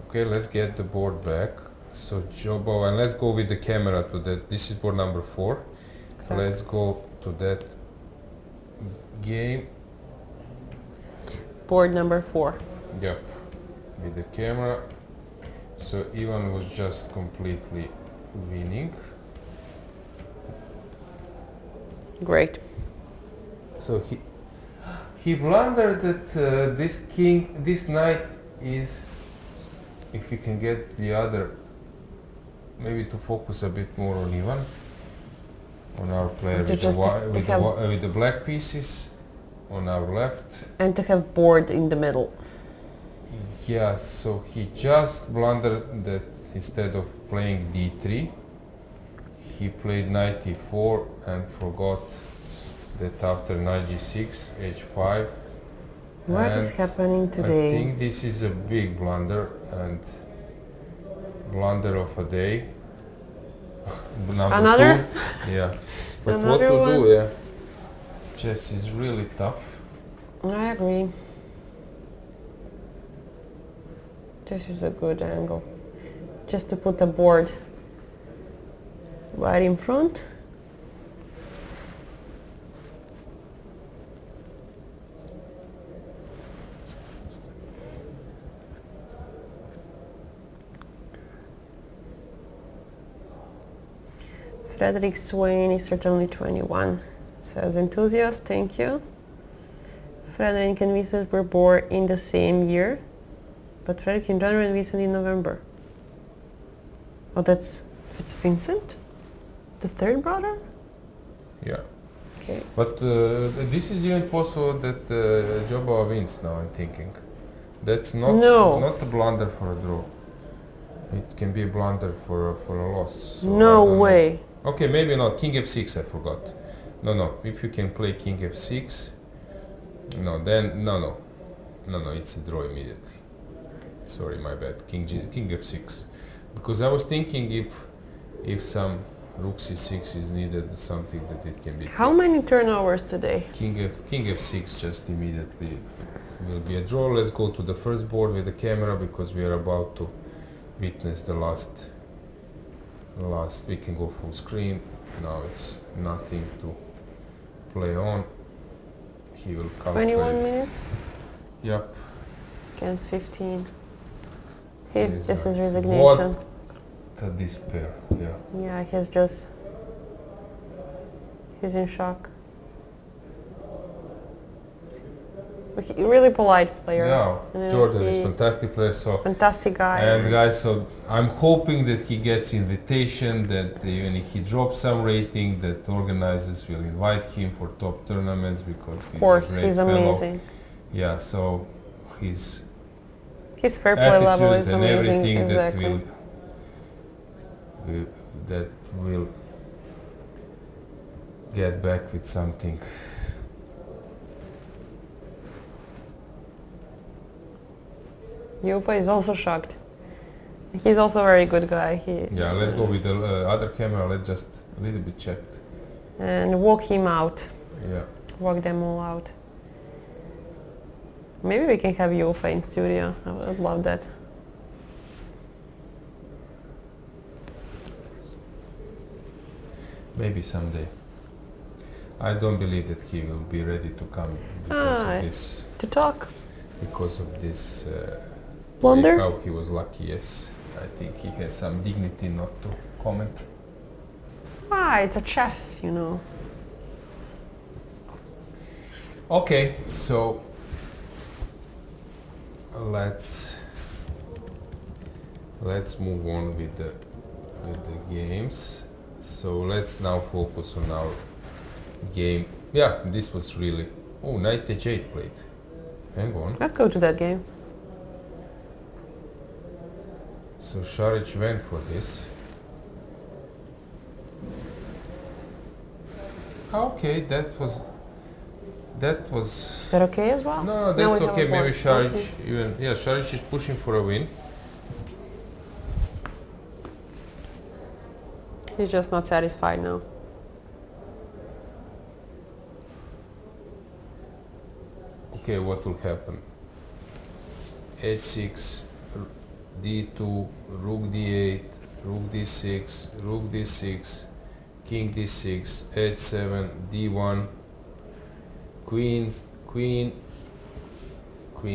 Okay, let's get the board back. So Jobo, and let's go with the camera to that. This is board number 4. Exactly. Let's go to that game. Board number 4. Yep, with the camera. So Ivan was just completely winning. Great. So he blundered that this knight is, if we can get the other, maybe to focus a bit more on Ivan, on our player To with just to with the black pieces on our left. And to have board in the middle. Yeah, so he just blundered that instead of playing d3, he played knight e4 and forgot that after knight g6, h5. What is And happening today? I think this is a big blunder and blunder of a day. Number Another? 2. Yeah. But Another what to one? do, yeah. Chess is really tough. I agree. This is a good angle. Just to put the board right in front. Frederick Swain is certainly 21, says enthusiast, thank you. Frederick and Vincent were born in the same year, but Frederick in January and Vincent in November. Oh, it's Vincent? The third brother? Yeah. Okay. But this is even possible that Joba wins now, I'm thinking. That's not a blunder for a draw. It can be a blunder for a loss. So no way. Okay, maybe not. King f6, I forgot. No. If you can play king f6, no, it's a draw immediately. Sorry, my bad. King f6, because I was thinking if some rook c6 is needed, something that it can be. How many turnovers today? King f6 just immediately will be a draw. Let's go to the first board with the camera because we are about to witness the last. We can go full screen. Now it's nothing to play on. He will calculate. 21 minutes? Yep. Against 15. This is What resignation. a despair, yeah. Yeah, he's in shock. But really polite player. Yeah, And Jordan is fantastic player, so fantastic guy. and guys, so I'm hoping that he gets invitation, that even if he drops some rating, that organizers will invite him for top tournaments because of course, he's a great he's fellow. amazing. Yeah, so his fair play level is attitude and amazing. everything Exactly. that will get back with something. Jopa is also shocked. He's also a very good guy. Yeah, let's go with the other camera. Let's just a little bit check. And walk him out. Yeah. Walk them all out. Maybe we can have Jopa in studio. I would love that. Maybe someday. I don't believe that he will be ready to come because of this. To talk. Because of this. Blunder? How he was lucky. Yes, I think he has some dignity not to comment. It's a chess, you know. Okay, so let's move on with the games. So let's now focus on our game. Yeah, this was really knight h8 played. Hang on. Let's go to that game. So Šarić went for this. Okay, that was. Is that okay as well? No, that's okay. Maybe Šarić even. Yeah, Šarić is pushing for a win. He's just not satisfied now. Okay, what will happen? h6, d2, rook d8, rook d6, rook d6, king d6, h7, d1, queen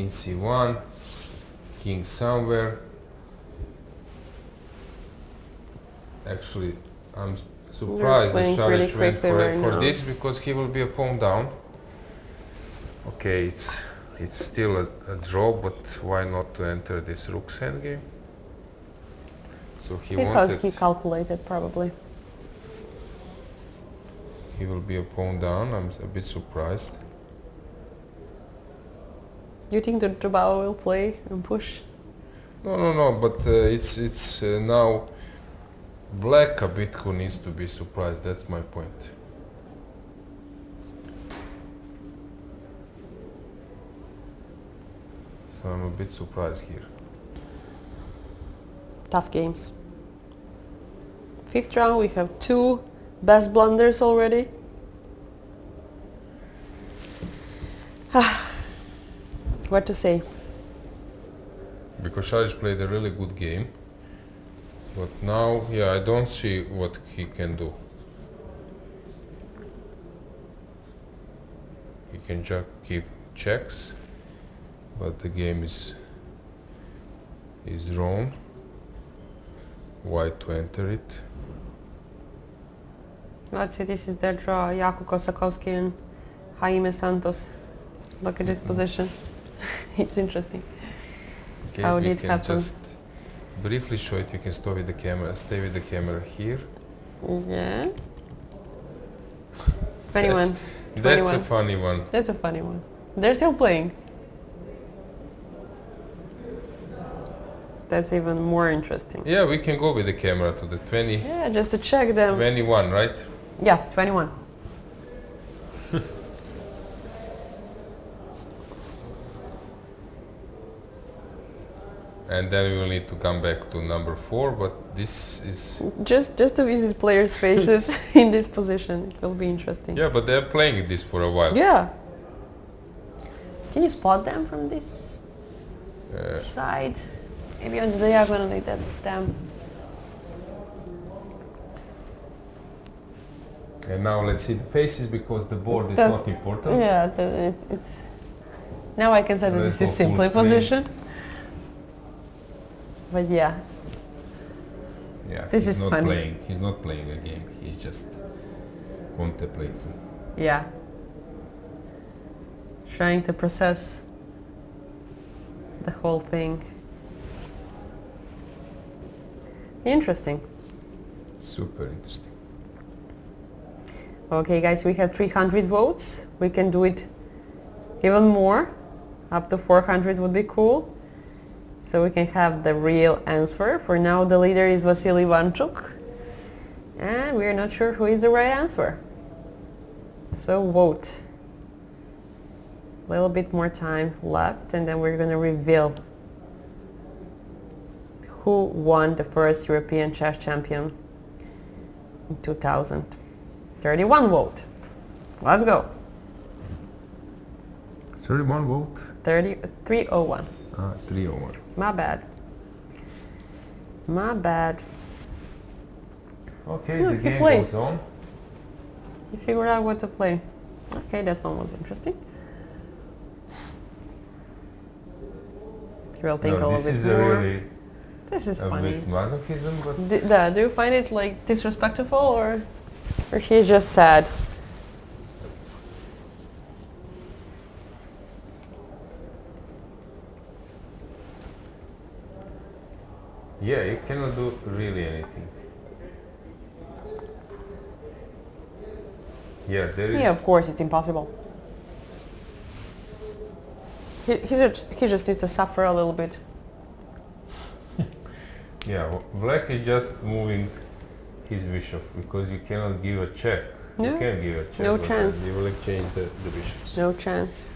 c1, king somewhere. Actually, I'm surprised that Šarić went for this because he will be a pawn down. Okay, it's still a draw, but why not to enter this rook's endgame? So because he calculated probably. He will be a pawn down. I'm a bit surprised. You think that Jabao will play and push? No. But it's now black a bit who needs to be surprised. That's my point. So I'm a bit surprised here. Tough games. Fifth round, we have two best blunders already. what to say? Because Šarić played a really good game, but now, yeah, I don't see what he can do. He can just give checks, but the game is drawn. White to enter it. Let's see, this is their draw. Jakub Kosakowski and Jaime Santos. Look at this position. It's interesting. Okay, how we it can happens. just briefly show it. You can stay with the camera here. Yeah. 21. That's a funny one. That's a funny one. They're still playing. That's even more interesting. Yeah, we can go with the camera to the 20. Yeah, just to check them. 21, right? Yeah, 21. And then we will need to come back to number 4, but this is... Just to visit players' faces in this position. It will be interesting. Yeah, but they're playing this for a while. Yeah. Can you spot them from this side? Maybe on the diagonally, that's them. And now let's see the faces, because the board is not important. Yeah, it's... Now I can say that Let's this is go simply full screen. position. But yeah. Yeah, This he's is not funny. playing. He's not playing a game. He's just contemplating. Yeah. Trying to process the whole thing. Interesting. Super interesting. Okay guys, we have 300 votes. We can do it even more. Up to 400 would be cool. So we can have the real answer. For now the leader is Vasily Ivanchuk. And we're not sure who is the right answer. So vote. A little bit more time left and then we're going to reveal who won the first European chess champion in 2000. 31 vote. Let's go. 31 vote. 301. 301. My bad. My bad. Okay, Yeah, the he game played. goes on. You figured out what to play. Okay, that one was interesting. We'll think a No, little this bit is more. really This is a funny. bit masochism, but Do you find it like disrespectful or he's just sad? yeah, you cannot do really anything. Yeah, there is. Yeah, of course, it's impossible. He just needs to suffer a little bit. Yeah, black is just moving his bishop because you cannot give a check. No. You can give a check. No but chance. You will exchange the bishops. No chance.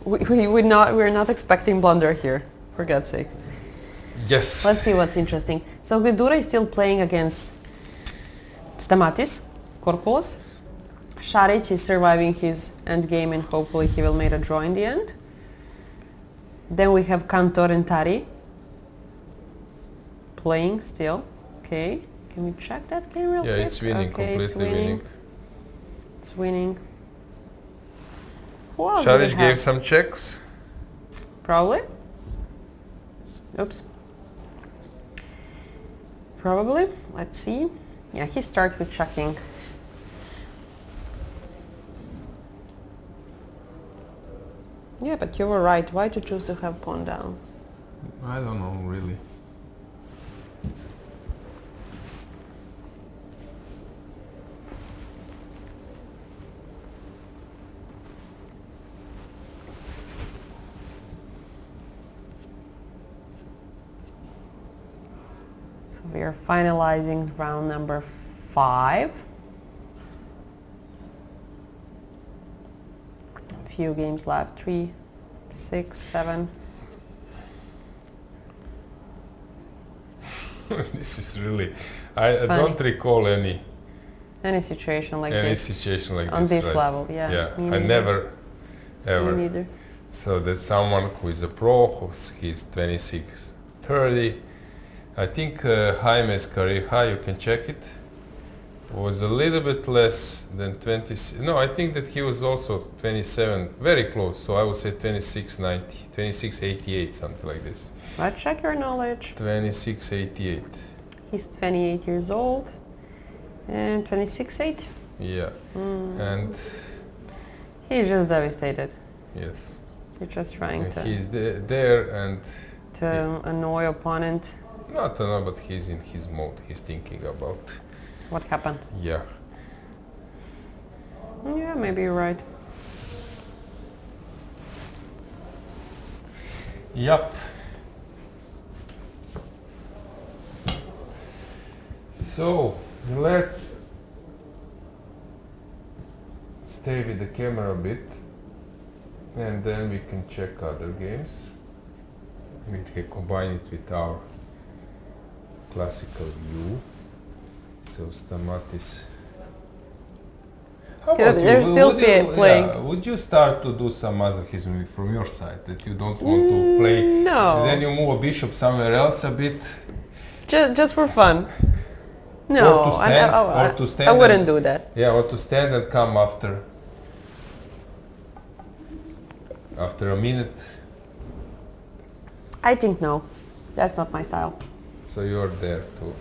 We're not expecting blunder here, for God's sake. Yes. Let's see what's interesting. So Gudura is still playing against Stamatis, Korkulos. Šarić is surviving his endgame and hopefully he will make a draw in the end. Then we have Kantor and Tari playing still. Okay, can we check that game real quick? It's winning, Okay, completely winning. It's winning. Who else do we Šarić have? gave some checks. Probably. Oops. Probably. Let's see. Yeah, he starts with checking. Yeah, but you were right. Why to choose to have pawn down? I don't know, really. So we are finalizing round number 5. Few games left. 3, 6, 7. This is really... I Funny. don't recall any Situation like any this. situation like On this. this right? level, yeah. Yeah, Me I neither. never, ever. Me neither. So that's someone who is a pro, he's 26-30. I think Jaime's career high, you can check it, was a little bit less than 20. No, I think that he was also 27, very close. So I would say 26.90, 26.88, something like this. Let's check your knowledge. 26.88. He's 28 years old and 26.8. Yeah. And he's just devastated. yes. He's just trying to He's there and annoy opponent. not know, but he's in his mode. He's thinking about. What happened? Yeah. Yeah, maybe you're right. Yep. So let's stay with the camera a bit, and then we can check other games. We can combine it with our classical view. So Stamatis. How Good, about they're you? still Would you- playing. yeah, would you start to do some masochism from your side, that you don't want to play? No. Then you move a bishop somewhere else a bit. Just for fun. No, Or to stand, or to stand I wouldn't and- do that. Yeah, or to stand and come after a minute. I think no. That's not my style. So you're there too.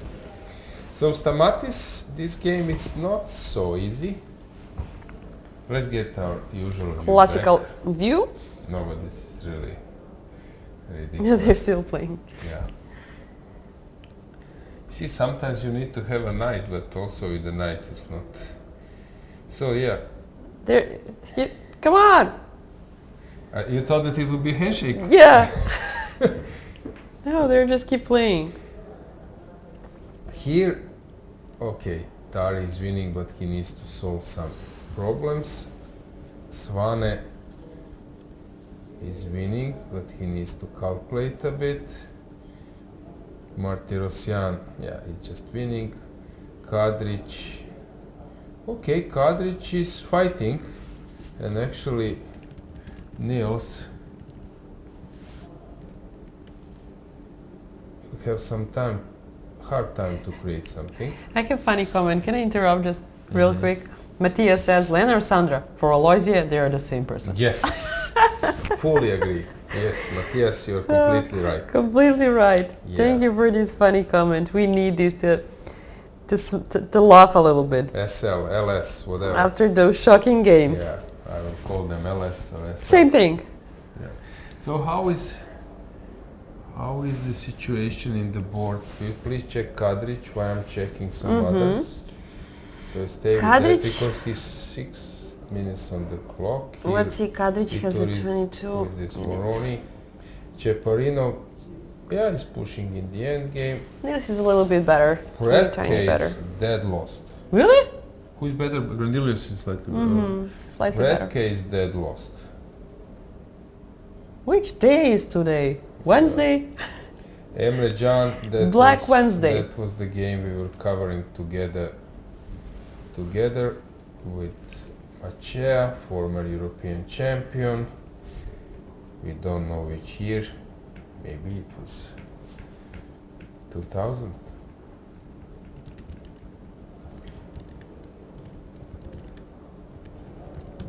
So Stamatis, this game is not so easy. Let's get our usual view Classical back. view? No, but this is really No, ridiculous. they're still playing. Yeah. See, sometimes you need to have a knight, but also with the knight it's not. So yeah. Come on! You thought that it would be handshake? Yeah! No, they just keep playing. Here, okay, Tari is winning, but he needs to solve some problems. Svane is winning, but he needs to calculate a bit. Martirosyan, yeah, he's just winning. Kadric, okay, Kadric is fighting, and actually Niels have some hard time to create something. I have a funny comment. Can I interrupt just real quick? Matthias says, Lena or Sandra? For Alojzije, they are the same person. Yes, fully agree. Yes, Matthias, you're completely right. Completely right. Yeah. Thank you for this funny comment. We need this to laugh a little bit SL, LS, whatever. after those shocking games. Yeah, I will call them LS or SL. Same thing. Yeah. So how is the situation in the board? Will you please check Kadric while I'm checking some others? So stay with that Kadric. because he's 6 minutes on the clock. Here, Let's see, Kadric has a Eforie 22 with this minutes. Moroni. Ceparino, yeah, he's pushing in the end game. This is a little bit better. Red Tiny better. case, dead lost. Really? Who is better? Grandilius is slightly Slightly Red better. case, dead lost. Which day is today? Wednesday? Emre Can, Black Wednesday. That was the game we were covering together with Macea, former European champion. We don't know which year. Maybe it was 2000.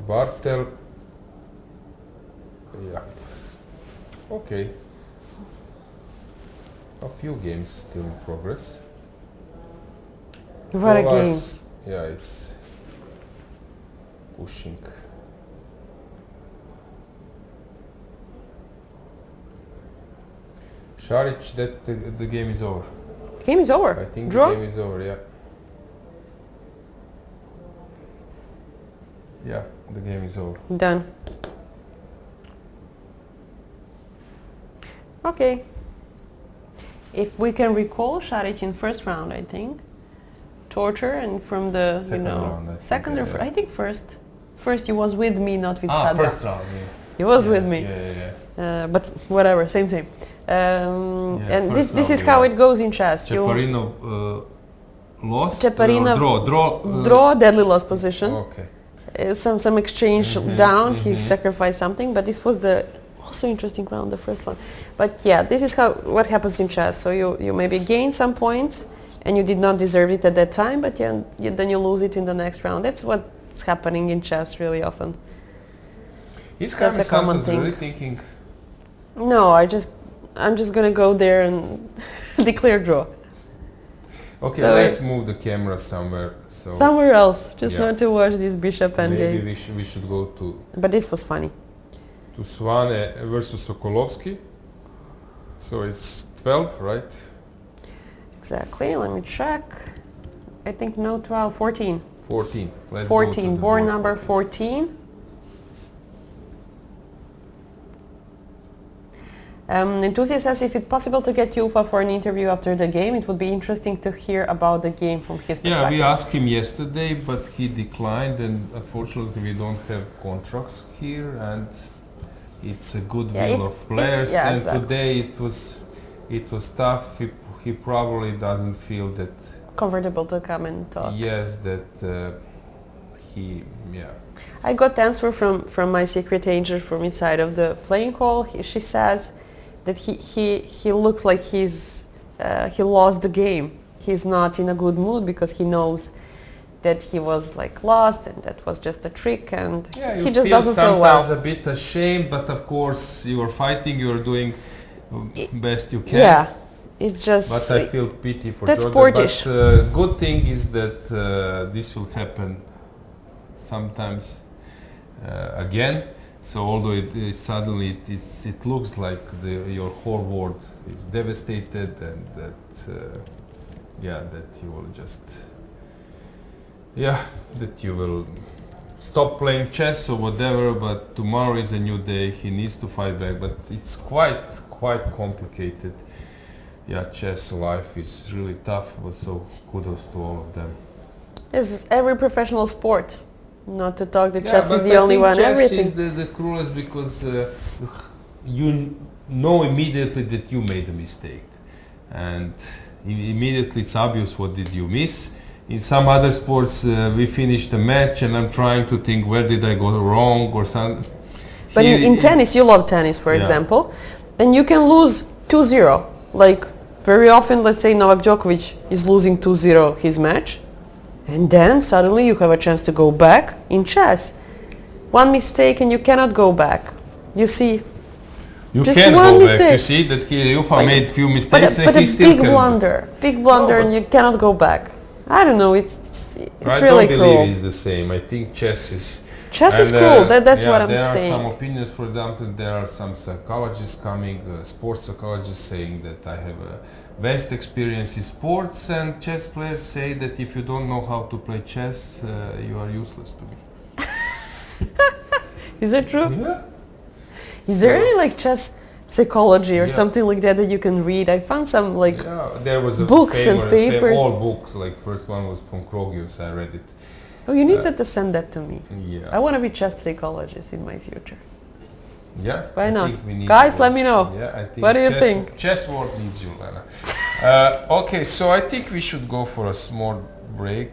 Bartel. Yeah. Okay. A few games still in progress. What a game. Kolar's, yeah, it's pushing. Šarić, that the game is over. Game is over. I think Draw? the game is over, yeah. Yeah, the game is over. Done. Okay. If we can recall Šarić in first round, I think. Torture and from the, Second round, I think, second or yeah. I think first. First he was with me, not with Ah, Sandra. first round, yeah. He was with me. Yeah. But whatever, same. And this first is round, how yeah. it goes in chess. Ceparinov lost? Ceparinov Draw. draw, deadly lost position. Okay. some exchange down. He sacrificed something, but this was the also interesting round, the first one. But yeah, this is what happens in chess. So you maybe gain some points, and you did not deserve it at that time, but then you lose it in the next round. That's what's happening in chess really often. Is That's a common Santos thing. really thinking? No, I'm just gonna go there and declare draw. Okay, So let's move the camera somewhere. So somewhere else, just Yeah. not to watch this bishop maybe endgame. we should go to But this was funny. Swane versus Sokolovsky. So it's 12, right? Exactly. Let me check. I think no 12, 14. 14. Let's go to 14. the Born board. number 14. Enthusiast says if it's possible to get Ufa for an interview after the game, it would be interesting to hear about the game from his perspective. Yeah, we asked him yesterday, but he declined, and unfortunately we don't have contracts here, and it's a good will of players. And exactly. today it was tough. He probably doesn't feel that. Comfortable to come and talk. Yes, that I got answer from my secret agent from inside of the playing hall. She says that he looks like he lost the game. He's not in a good mood because he knows that he was like lost and that was just a trick, and he just doesn't feel well. Sometimes a bit ashamed, but of course you are fighting, you are doing best you can. Yeah, it's just. But I feel pity for that's Jordan. sportish. But good thing is that this will happen sometimes again. So although suddenly it looks like your whole world is devastated, and that you will just that you will stop playing chess or whatever. But tomorrow is a new day. He needs to fight back, but it's quite complicated. Yeah, chess life is really tough. But so kudos to all of them. It's every professional sport. Not to talk that Yeah, chess is but the I only think one. chess Everything. is the cruelest because you know immediately that you made a mistake, and immediately it's obvious what did you miss. In some other sports, we finished a match and I'm trying to think where did I go wrong or something. But in tennis, you love tennis, for example, and you can lose 2-0. Like very often, let's say Novak Djokovic is losing 2-0 his match, and then suddenly you have a chance to go back in chess. One mistake and you cannot go back. You see, You just can one go mistake. back. You see that Ufa made few mistakes but and a he still big can. blunder, and you cannot go back. I don't know. It's I really don't cruel. believe it's the same. I think chess is. Chess is cool. That's what I'm There are saying. some opinions. For example, there are some psychologists coming, sports psychologists saying that I have a vast experience in sports, and chess players say that if you don't know how to play chess, you are useless to me. Is that true? Yeah. Is there any like chess psychology or something like that that you can read? I found some like there was a books and papers. all books. Like first one was from Krogius. I read it. Oh, you need to send that to me. Yeah. I want to be chess psychologist in my future. Yeah. Why I not? think we need Guys, you. let me know. Yeah, I think What do you think? Chess world needs you, Lena. Okay, so I think we should go for a small break,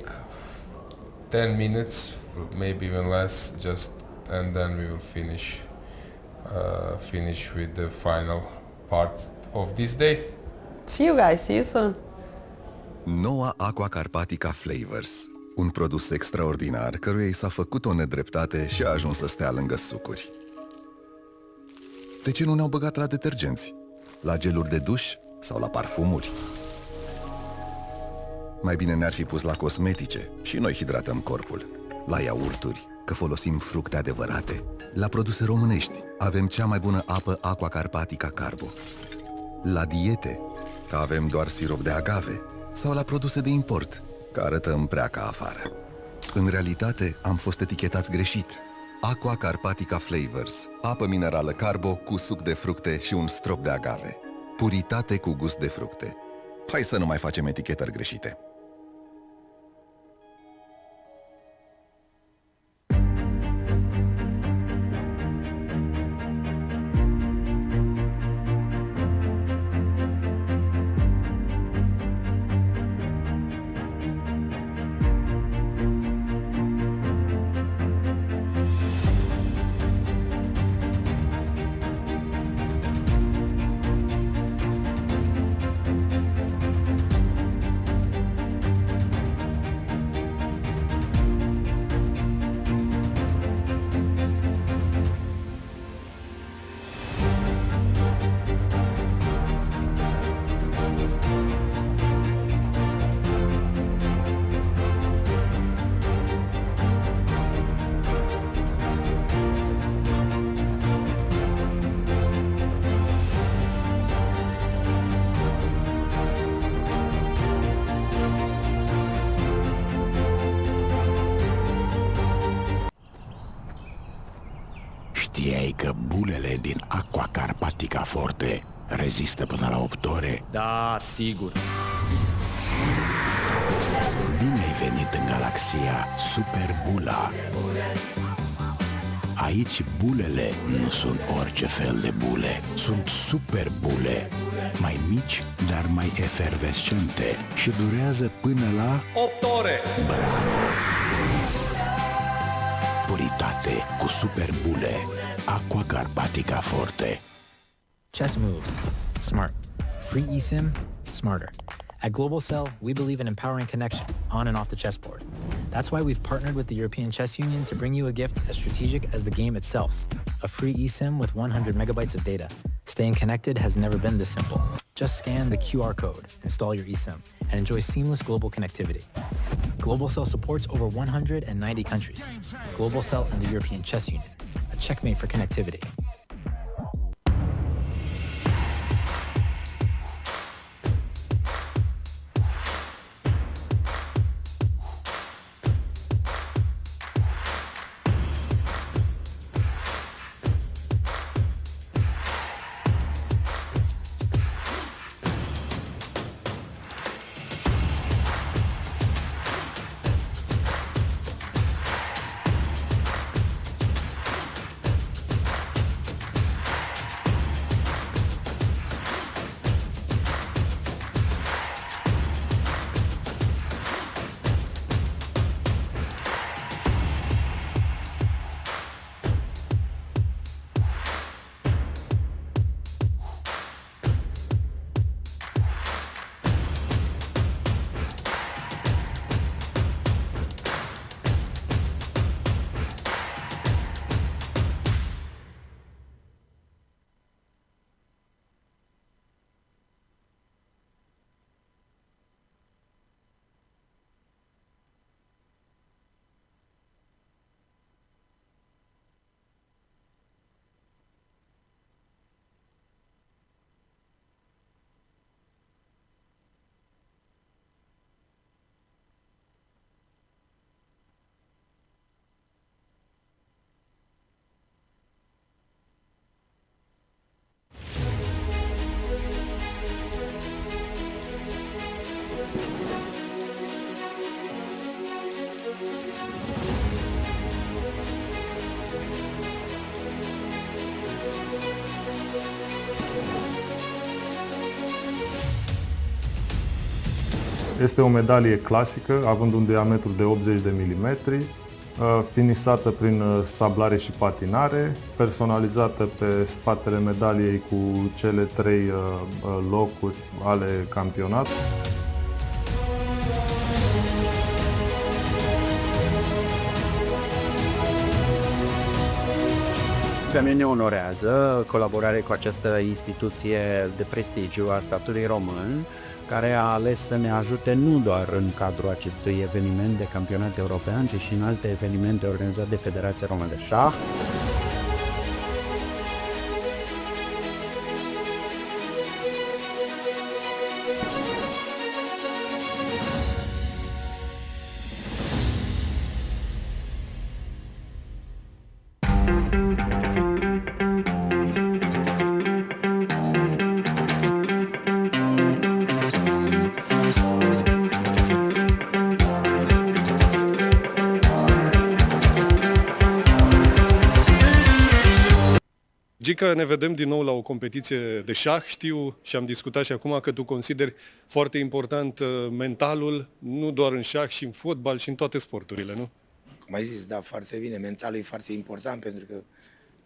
10 minutes, maybe even less, and then we will finish with the final part of this day. See you guys. See you soon. Noua Aqua Carpatica Flavors. Un produs extraordinar căruia i s-a făcut o nedreptate și a ajuns să stea lângă sucuri. De ce nu ne-au băgat la detergenți? La geluri de duș sau la parfumuri? Mai bine ne-ar fi pus la cosmetice și noi hidratăm corpul. La iaurturi, că folosim fructe adevărate. La produse românești, avem cea mai bună apă Aqua Carpatica Carbo. La diete, că avem doar sirop de agave. Sau la produse de import, că arătăm prea ca afară. În realitate, am fost etichetați greșit. Aqua Carpatica Flavors, apă minerală Carbo cu suc de fructe și un strop de agave. Puritate cu gust de fructe. Hai să nu mai facem etichetări greșite. că bulele din Aqua Carpatica Forte rezistă până la 8 ore? Da, sigur. Bine ai venit în galaxia Super Bula. Aici bulele nu sunt orice fel de bule, sunt super bule, mai mici, dar mai efervescente și durează până la 8 ore! Bravo! Puritate cu super bule. Aqua Carpatica Forte. Chess moves. Smart. Free eSIM. Smarter. At Global Cell, we believe in empowering connection on and off the chessboard. That's why we've partnered with the European Chess Union to bring you a gift as strategic as the game itself. A free eSIM with 100 megabytes of data. Staying connected has never been this simple. Just scan the QR code, install your eSIM, and enjoy seamless global connectivity. Global Cell supports over 190 countries. Global Cell and the European Chess Union. A checkmate for connectivity. Este o medalie clasică, având un diametru de 80 de milimetri, finisată prin sablare și patinare, personalizată pe spatele medaliei cu cele 3 locuri ale campionatului. Pe mine ne onorează colaborare cu această instituție de prestigiu a statului român, care a ales să ne ajute nu doar în cadrul acestui eveniment de campionat european, ci și în alte evenimente organizate de Federația Română de Șah. Gica, ne vedem din nou la o competiție de șah. Știu și am discutat și acum că tu consideri foarte important mentalul, nu doar în șah, și în fotbal și în toate sporturile, nu? Cum ai zis, da, foarte bine. Mentalul e foarte important pentru că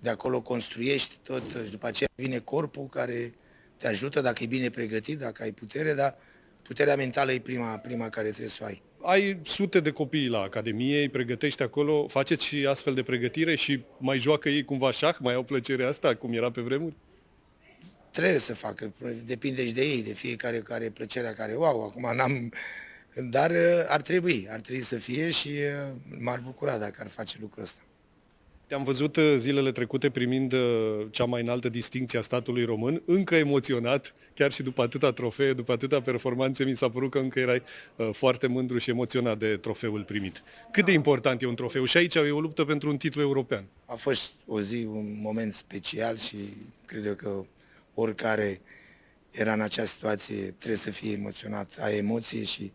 de acolo construiești tot și după aceea vine corpul care te ajută dacă e bine pregătit, dacă ai putere, dar puterea mentală e prima care trebuie să o ai. Ai sute de copii la Academie, îi pregătești acolo, faceți și astfel de pregătire și mai joacă ei cumva șah, mai au plăcerea asta, cum era pe vremuri? Trebuie să facă, depinde și de ei, de fiecare care e plăcerea care o au. Acum n-am, dar ar trebui să fie și m-ar bucura dacă ar face lucrul ăsta. Te-am văzut zilele trecute primind cea mai înaltă distincție a statului român, încă emoționat, chiar și după atâta trofee, după atâta performanțe, mi s-a părut că încă erai foarte mândru și emoționat de trofeul primit. Cât de important e un trofeu? Și aici e o luptă pentru un titlu european. A fost o zi, un moment special și cred eu că oricare era în acea situație trebuie să fie emoționat, ai emoție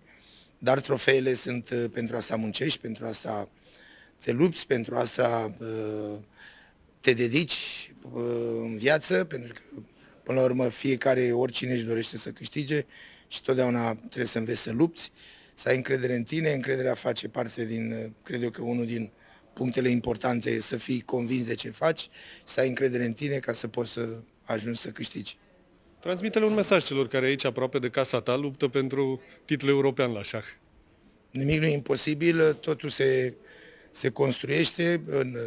dar trofeele sunt pentru asta muncești, pentru asta te lupți, pentru asta te dedici în viață, pentru că până la urmă fiecare, oricine își dorește să câștige și totdeauna trebuie să înveți să lupți, să ai încredere în tine. Încrederea face parte din, cred eu că unul din punctele importante e să fii convins de ce faci, să ai încredere în tine ca să poți să ajungi să câștigi. Transmite-le un mesaj celor care aici, aproape de casa ta, luptă pentru titlul european la șah. Nimic nu e imposibil, totul se construiește în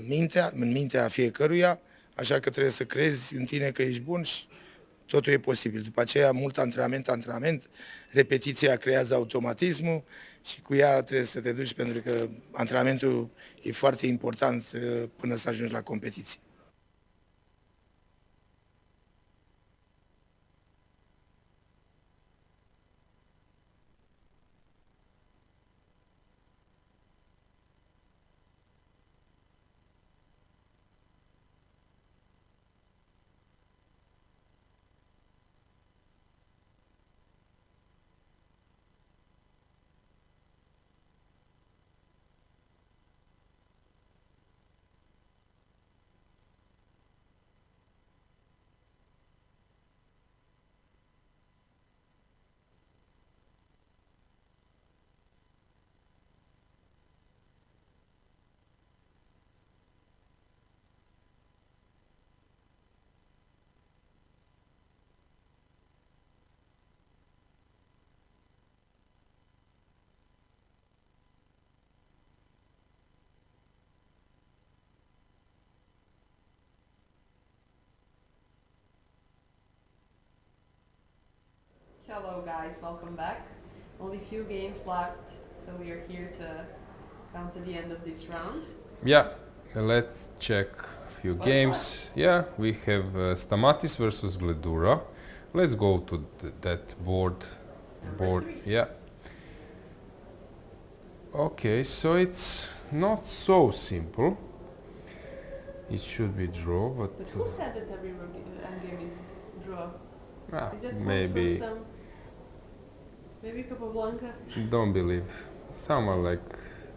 mintea fiecăruia, așa că trebuie să crezi în tine că ești bun și totul e posibil. După aceea, mult antrenament, repetiția creează automatismul și cu ea trebuie să te duci pentru că antrenamentul e foarte important până să ajungi la competiție. Hello guys, welcome back. Only few games left, so we are here to come to the end of this round. Yeah, let's check a few games. Yeah, we have Stamatis versus Gledura. Let's go to that board. Yeah. Okay, so it's not so simple. It should be draw, but who said that every game is draw? Is that maybe Capablanca? don't believe. Someone like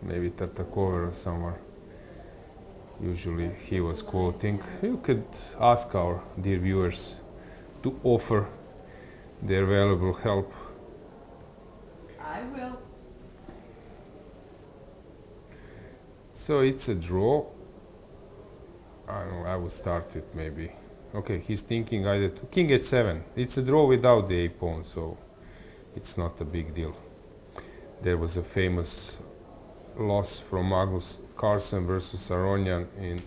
maybe Tartakova or someone. Usually he was quoting. You could ask our dear viewers to offer their valuable help. I will. So it's a draw. I don't know, I would start with maybe. Okay, he's thinking either to King h7. It's a draw without the a pawn, so it's not a big deal. There was a famous loss from Magnus Carlsen versus Aronian in,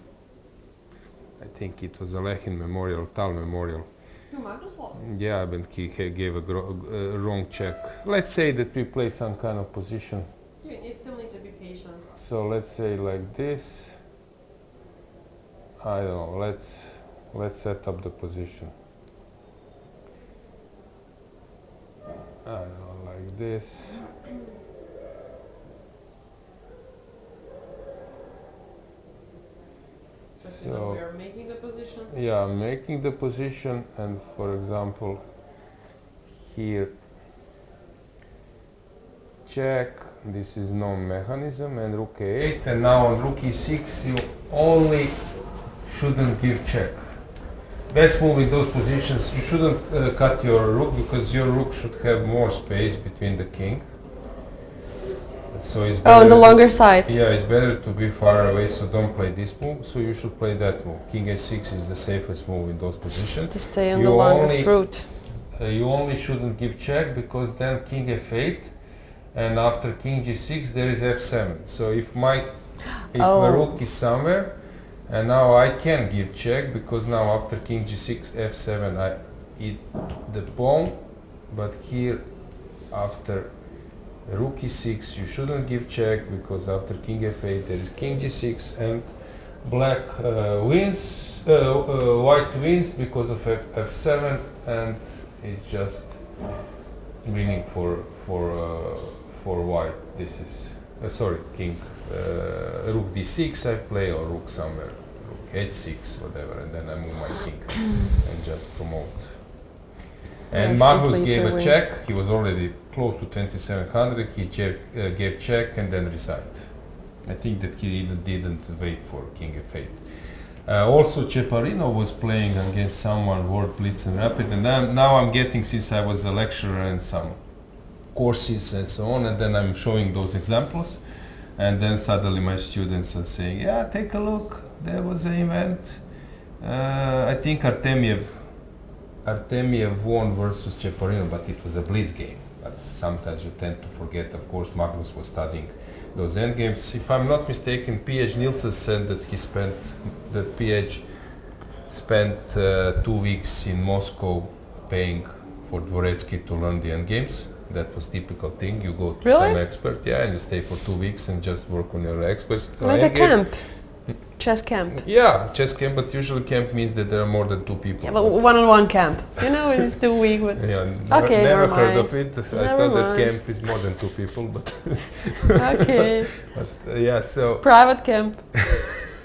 I think it was a Lechin Memorial, Tal Memorial. No, Magnus lost. Yeah, but he gave a wrong check. Let's say that we play some kind of position. You still need to be patient. So let's say like this. I don't know, let's set up the position. I don't know, like this. But you know we are making the position? Yeah, I'm making the position, and for example, here, check, this is no mechanism, and rook a8, and now on rook e6 you only shouldn't give check. Best move in those positions, you shouldn't cut your rook, because your rook should have more space between the king. So it's better on the longer side. Yeah, it's better to be far away, so don't play this move, so you should play that move. King a6 is the safest move in those positions. To stay on the longest route. You only shouldn't give check, because then king f8, and after king g6 there is f7. So if the rook is somewhere, and now I can give check, because now after king g6, f7 I eat the pawn, but here after rook e6 you shouldn't give check, because after king f8 there is king g6, and Black wins, white wins because of f7, and it's just winning for white. This is sorry, king, rook d6 I play, or rook somewhere, rook h6, whatever, and then I move my king and just promote. And Magnus gave a check. He was already close to 2700. He gave check and then resigned. I think that he didn't wait for king f8. Also, Ceparino was playing against someone, World Blitz and Rapid, and now I'm getting, since I was a lecturer and some courses and so on, and then I'm showing those examples, and then suddenly my students are saying, yeah, take a look, there was an event. I think Artemiev won versus Ceparino, but it was a blitz game. But sometimes you tend to forget, of course, Magnus was studying those endgames. If I'm not mistaken, P.H. Nielsen said that P.H. spent 2 weeks in Moscow paying for Dvoretsky to learn the endgames. That was typical thing. You go to some expert, and you stay for 2 weeks and just work on your experts. Like a camp. Chess camp. Yeah, chess camp, but usually camp means that there are more than 2 people. Yeah, but one-on-one camp. You know, it's 2 weeks. But yeah, okay, never never heard mind. of it. I Never thought mind. that camp is more than 2 people, but Okay. but, yeah, so Private camp.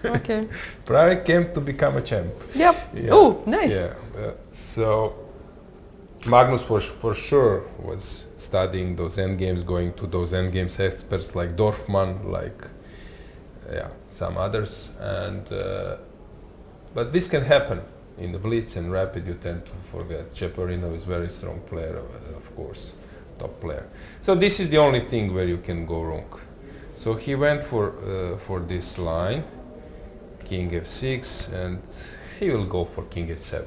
Okay. private camp to become a champ. Yep. Yeah. Oh, nice. Yeah. So Magnus for sure was studying those endgames, going to those endgames experts like Dorfman, like some others, and but this can happen in the blitz and rapid. You tend to forget. Ceparino is very strong player, of course, top player. So this is the only thing where you can go wrong. So he went for this line, king f6, and he will go for king h7.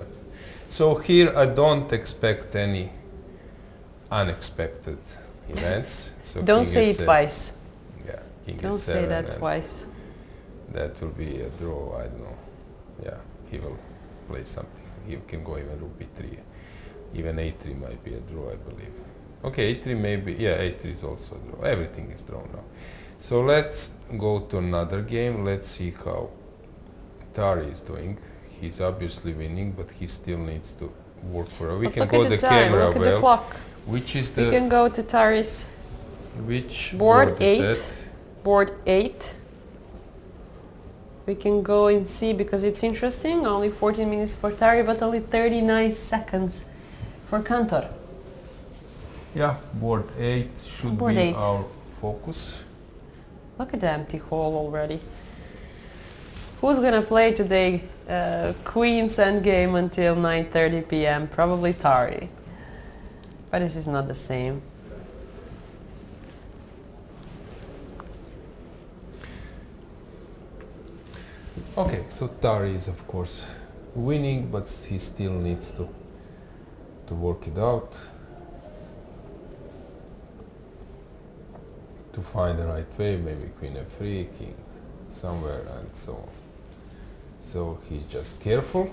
So here I don't expect any unexpected events. So Don't king say it h7. twice. Yeah, king Don't h7. say that and twice. that will be a draw, I don't know. Yeah, he will play something. He can go even rook b3. Even a3 might be a draw, I believe. Okay, a3 maybe, yeah, a3 is also a draw. Everything is drawn now. So let's go to another game. Let's see how Tari is doing. He's obviously winning, but he still needs to work for it. We But can look go at the the time, camera look at well. the clock. Which is We the can go to Tari's which board is 8. that? Board 8. We can go and see because it's interesting. Only 14 minutes for Tari, but only 39 seconds for Cantor. Yeah, board 8 should Board be 8. our focus. Look at the empty hole already. Who's gonna play today Queen's Endgame until 9:30 p.m.? Probably Tari. But this is not the same. Okay, so Tari is of course winning, but he still needs to work it out, to find the right way, maybe queen f3, king somewhere, and so on. So he's just careful.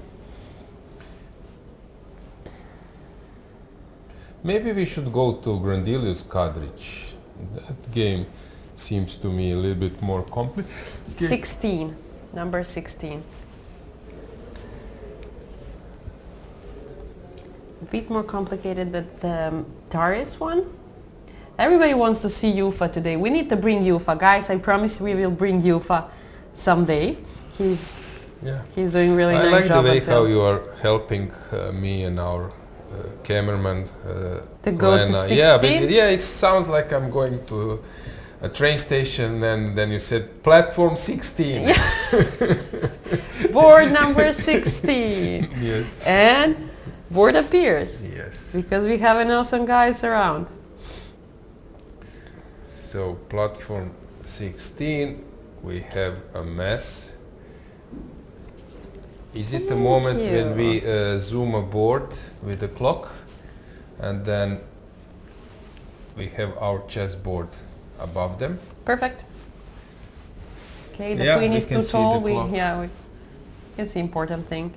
Maybe we should go to Grandilius Kadric. That game seems to me a little bit more complicated. 16. Number 16. A bit more complicated than the Tari's one. Everybody wants to see Yufa today. We need to bring Yufa. Guys, I promise we will bring Yufa someday. He's doing really I nice like job. the way until how you are helping me and our cameraman to go Lena. to 16? Yeah, it sounds like I'm going to a train station, and then you said platform 16. Board number 16. Yes. And board appears. Yes. Because we have an awesome guys around. So platform 16, we have a mess. Is it the moment when we zoom a board with the clock, and then we have our chessboard above them? Perfect. Okay, the queen is too tall. We it's the important thing.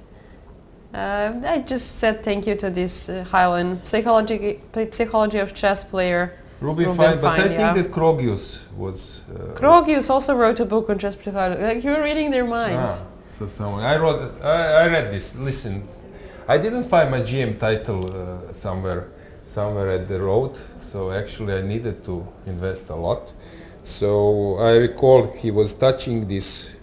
I just said thank you to this Highland psychology of chess player Rubin fine, but I think that Krogius was... Krogius also wrote a book on chess psychology. Like, you're reading their minds. So someone, I read this. Listen, I didn't find my GM title somewhere at the road, so actually I needed to invest a lot. So I recall he was touching this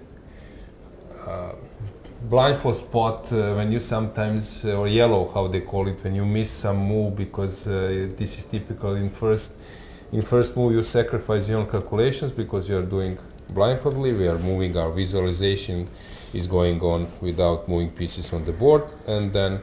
blindfold spot when you sometimes, or yellow, how they call it, when you miss some move, because this is typical in first move you sacrifice your own calculations because you are doing blindfoldly. We are moving, our visualization is going on without moving pieces on the board, and then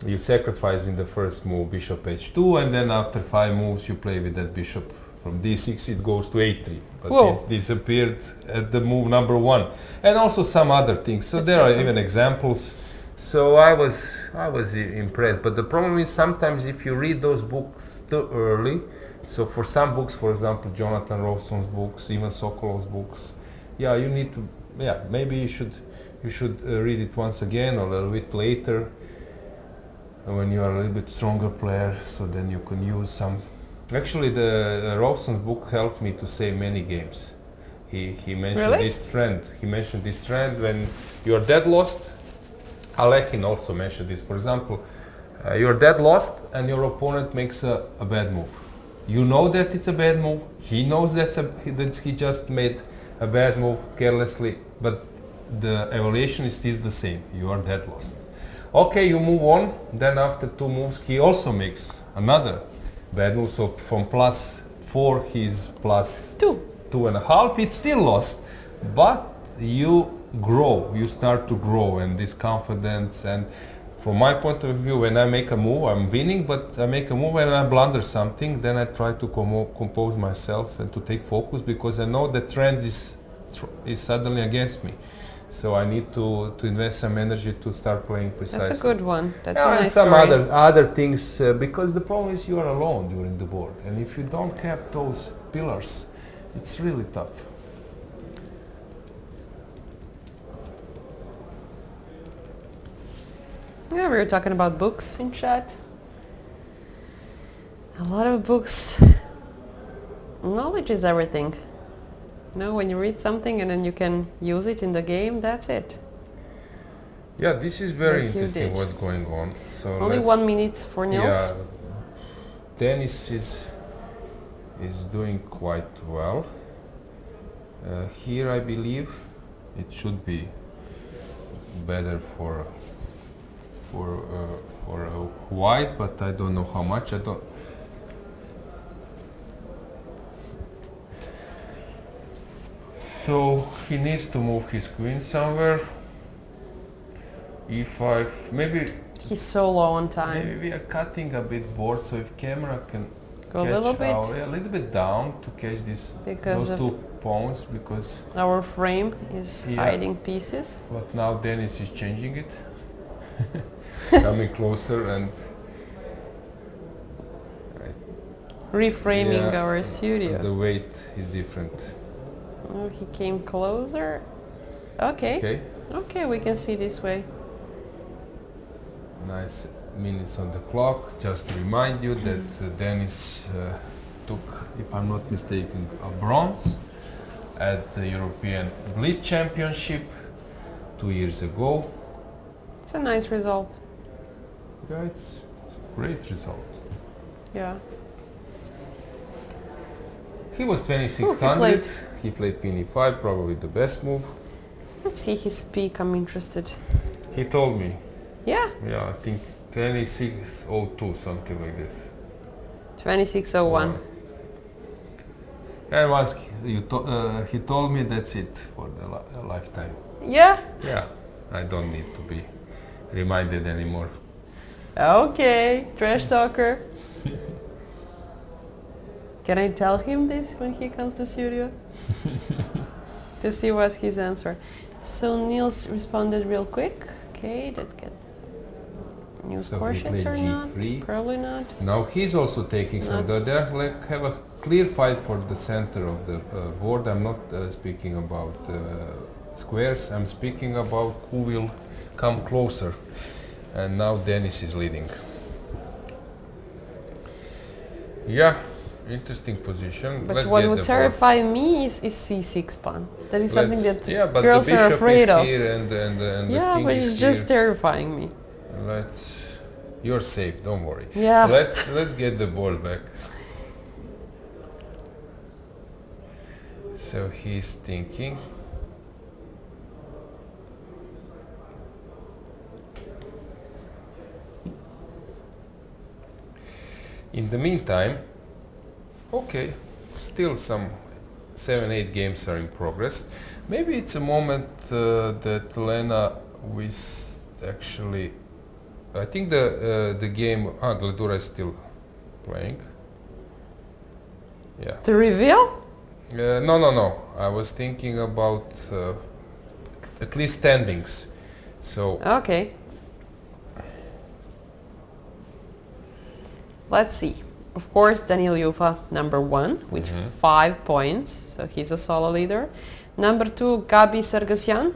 you sacrifice in the first move bishop h2, and then after 5 moves you play with that bishop from d6, it goes to a3, but it disappeared at the move number 1, and also some other things. So there are even examples. So I was impressed, but the problem is sometimes if you read those books too early, so for some books, for example Jonathan Rowson's books, even Sokolov's books, you need to, maybe you should read it once again or a little bit later when you are a little bit stronger player, so then you can use some. Actually, the Rowson's book helped me to save many games. He mentioned this trend. He mentioned this trend when you are dead lost. Alekhine also mentioned this. For example, you are dead lost and your opponent makes a bad move. You know that it's a bad move. He knows that he just made a bad move carelessly, but the evaluation is still the same. You are dead lost. Okay, you move on. Then after 2 moves, he also makes another bad move. So from +4, he's +2.5. It's still lost, but you grow. You start to grow, and this confidence. And from my point of view, when I make a move, I'm winning. But I make a move and I blunder something, then I try to compose myself and to take focus, because I know the trend is suddenly against me. So I need to invest some energy to start playing precisely. That's a good one. That's a nice and some story. other things, because the problem is you are alone during the board, and if you don't have those pillars, it's really tough. Yeah, we were talking about books in chat. A lot of books. Knowledge is everything. When you read something and then you can use it in the game, that's it. Yeah, this is very Like interesting what's going on. So only 1 minute for Niels. Yeah, Dennis is doing quite well. Here I believe it should be better for white, but I don't know how much. So he needs to move his queen somewhere. E5, maybe. He's so low on time. Maybe we are cutting a bit board, so if camera can go catch a little bit, a little bit down to catch those 2 pawns, because our frame is hiding pieces. But now Dennis is changing it, coming closer and reframing our studio. The weight is different. Oh, he came closer. Okay, we can see this way. Nice minutes on the clock. Just to remind you that Dennis took, if I'm not mistaken, a bronze at the European Blitz Championship 2 years ago. It's a nice result. Yeah, it's a great result. Yeah. He was 2600. He played queen e5, probably the best move. Let's see his peak. I'm interested. He told me. Yeah. Yeah, I think 2602, something like this. 2601. And once he told me that's it for the lifetime. Yeah? Yeah, I don't need to be reminded anymore. Okay, trash talker. Can I tell him this when he comes to studio? To see what's his answer. So Niels responded real quick. Okay, that can use portions or not? Probably not. Now he's also taking some. They have a clear fight for the center of the board. I'm not speaking about squares. I'm speaking about who will come closer. And now Dennis is leading. Yeah, Interesting position. But Let's what get would the terrify me is c6 pawn. That is something that yeah, but girls the are bishop afraid is of. here and the Yeah, king but is it's here. just terrifying me. You're safe, don't worry. Yeah. Let's get the ball back. So he's thinking. In the meantime, okay, still some 7-8 games are in progress. Maybe it's a moment that Lena with actually, I think the game, Gladura is still playing. Yeah. To reveal? No. I was thinking about at least standings. So Okay. Let's see. Of course, Daniel Yufa, number 1 with 5 points, so he's a solo leader. Number 2, Gabi Sargsyan.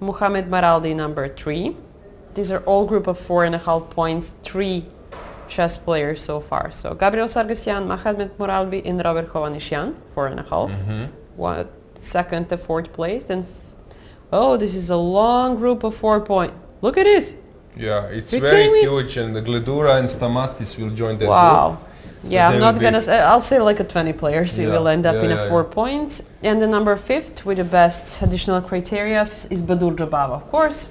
Muhammad Maraldi, number 3. These are all group of 4.5 points, 3 chess players so far. So Gabriel Sargsyan, Mohamed Muralbi, and Robert Hovanesyan, 4.5. Second to fourth place. Then, this is a long group of 4 points. Look at this. yeah, it's You're very kidding me? huge, and the Gladura and Stamatis will join that Wow. group. So Yeah, I'm they not will gonna be- say, I'll say like a 20 players. It Yeah, will end up in a yeah. 4 points. And the number 5th with the best additional criteria is Badur Jabava, of course.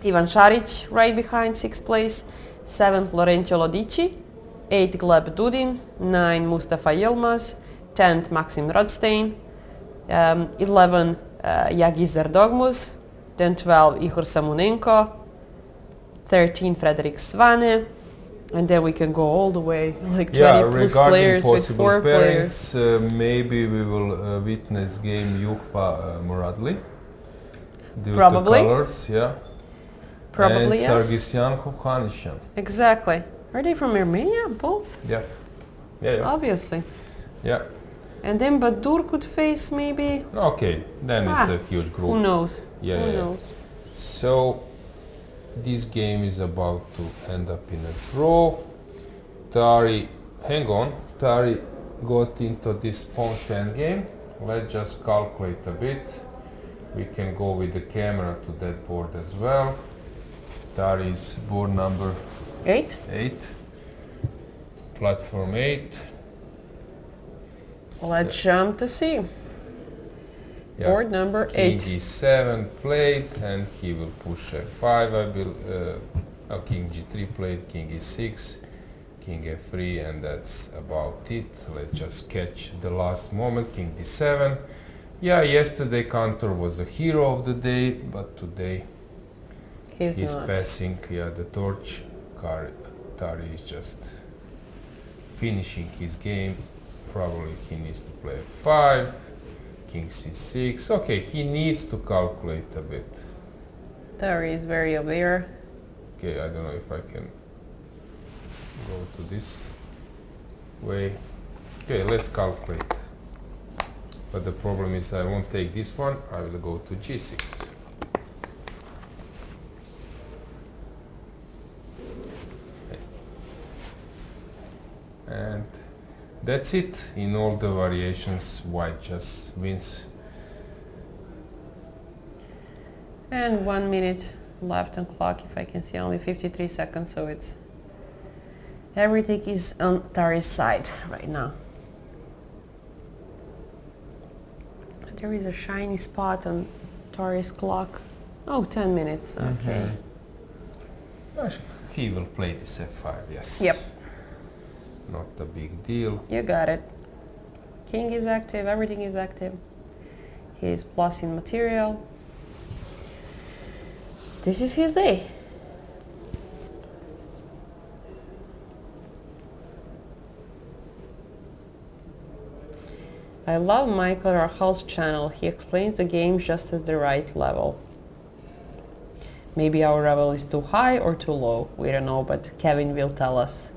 Ivan Šarić right behind, 6th place. 7th, Laurentio Lodici. 8th, Gleb Dudin. 9, Mustafa Yilmaz. 10th, Maxim Rodstein. 11, Yagis Zerdogmus. Then 12, Ihor Samunenko. 13, Frederick Svane. And then we can go all the way, like 20 plus regarding players with possible 4 players. pairings, maybe we will witness game Juhpa Muradli. Due Probably. to colors, yeah. Probably, and yes. Sargsyan Hovhannisyan. Exactly. Are they from Armenia? Both? Yeah. Yeah. Obviously. Yeah. And then Badur could face maybe... Okay, then it's a huge group. Who knows? Yeah, Who yeah. knows? So this game is about to end up in a draw. Tari got into this pawn sand game. Let's just calculate a bit. We can go with the camera to that board as well. Tari is board number 8. 8. Platform 8. Let's jump to see. Yeah. Board number King 8. E7 played, and he will push F5. King G3 played, King E6, King F3, and that's about it. Let's just catch the last moment. King D7. Yeah, yesterday Cantor was a hero of the day, but today he's not. passing the torch. Tari is just finishing his game. Probably he needs to play F5. King C6. Okay, he needs to calculate a bit. Tari is very aware. Okay, I don't know if I can go to this way. Okay, let's calculate. But the problem is I won't take this one. I will go to G6. Okay. And that's it. In all the variations, white just wins. And 1 minute left on clock, if I can see, only 53 seconds, so it's... Everything is on Tari's side right now. There is a shiny spot on Tari's clock. Oh, 10 minutes, okay. He will play this F5, yes. Yep. Not a big deal. You got it. King is active, everything is active. He is plus in material. This is his day. I love Michael Rahal's channel. He explains the game just at the right level. Maybe our level is too high or too low. We don't know, but Kevin will tell us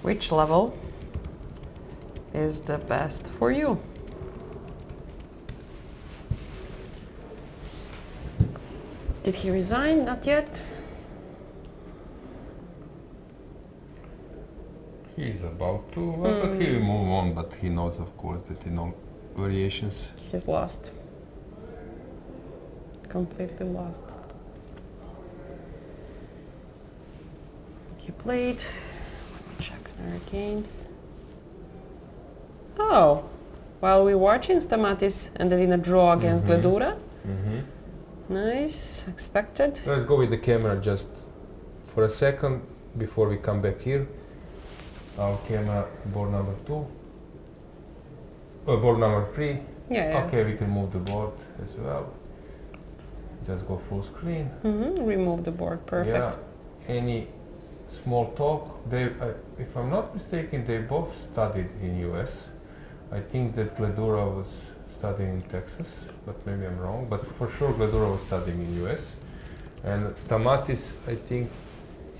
which level is the best for you. Did he resign? Not yet. He's alive. about to, well, but he will move on, but he knows, of course, that in all variations. He's lost. Completely lost. He played. Check their games. Oh, while we're watching, Stamatis ended in a draw against Gledura. Nice, expected. Let's go with the camera just for a second before we come back here. Our camera, board number 2. Board number 3. Yeah. Okay, we can move the board as well. Just go full screen. Remove the board, perfect. Yeah. Any small talk? They, if I'm not mistaken, they both studied in US. I think that Gledura was studying in Texas, but maybe I'm wrong. But for sure, Gledura was studying in US, and Stamatis, I think,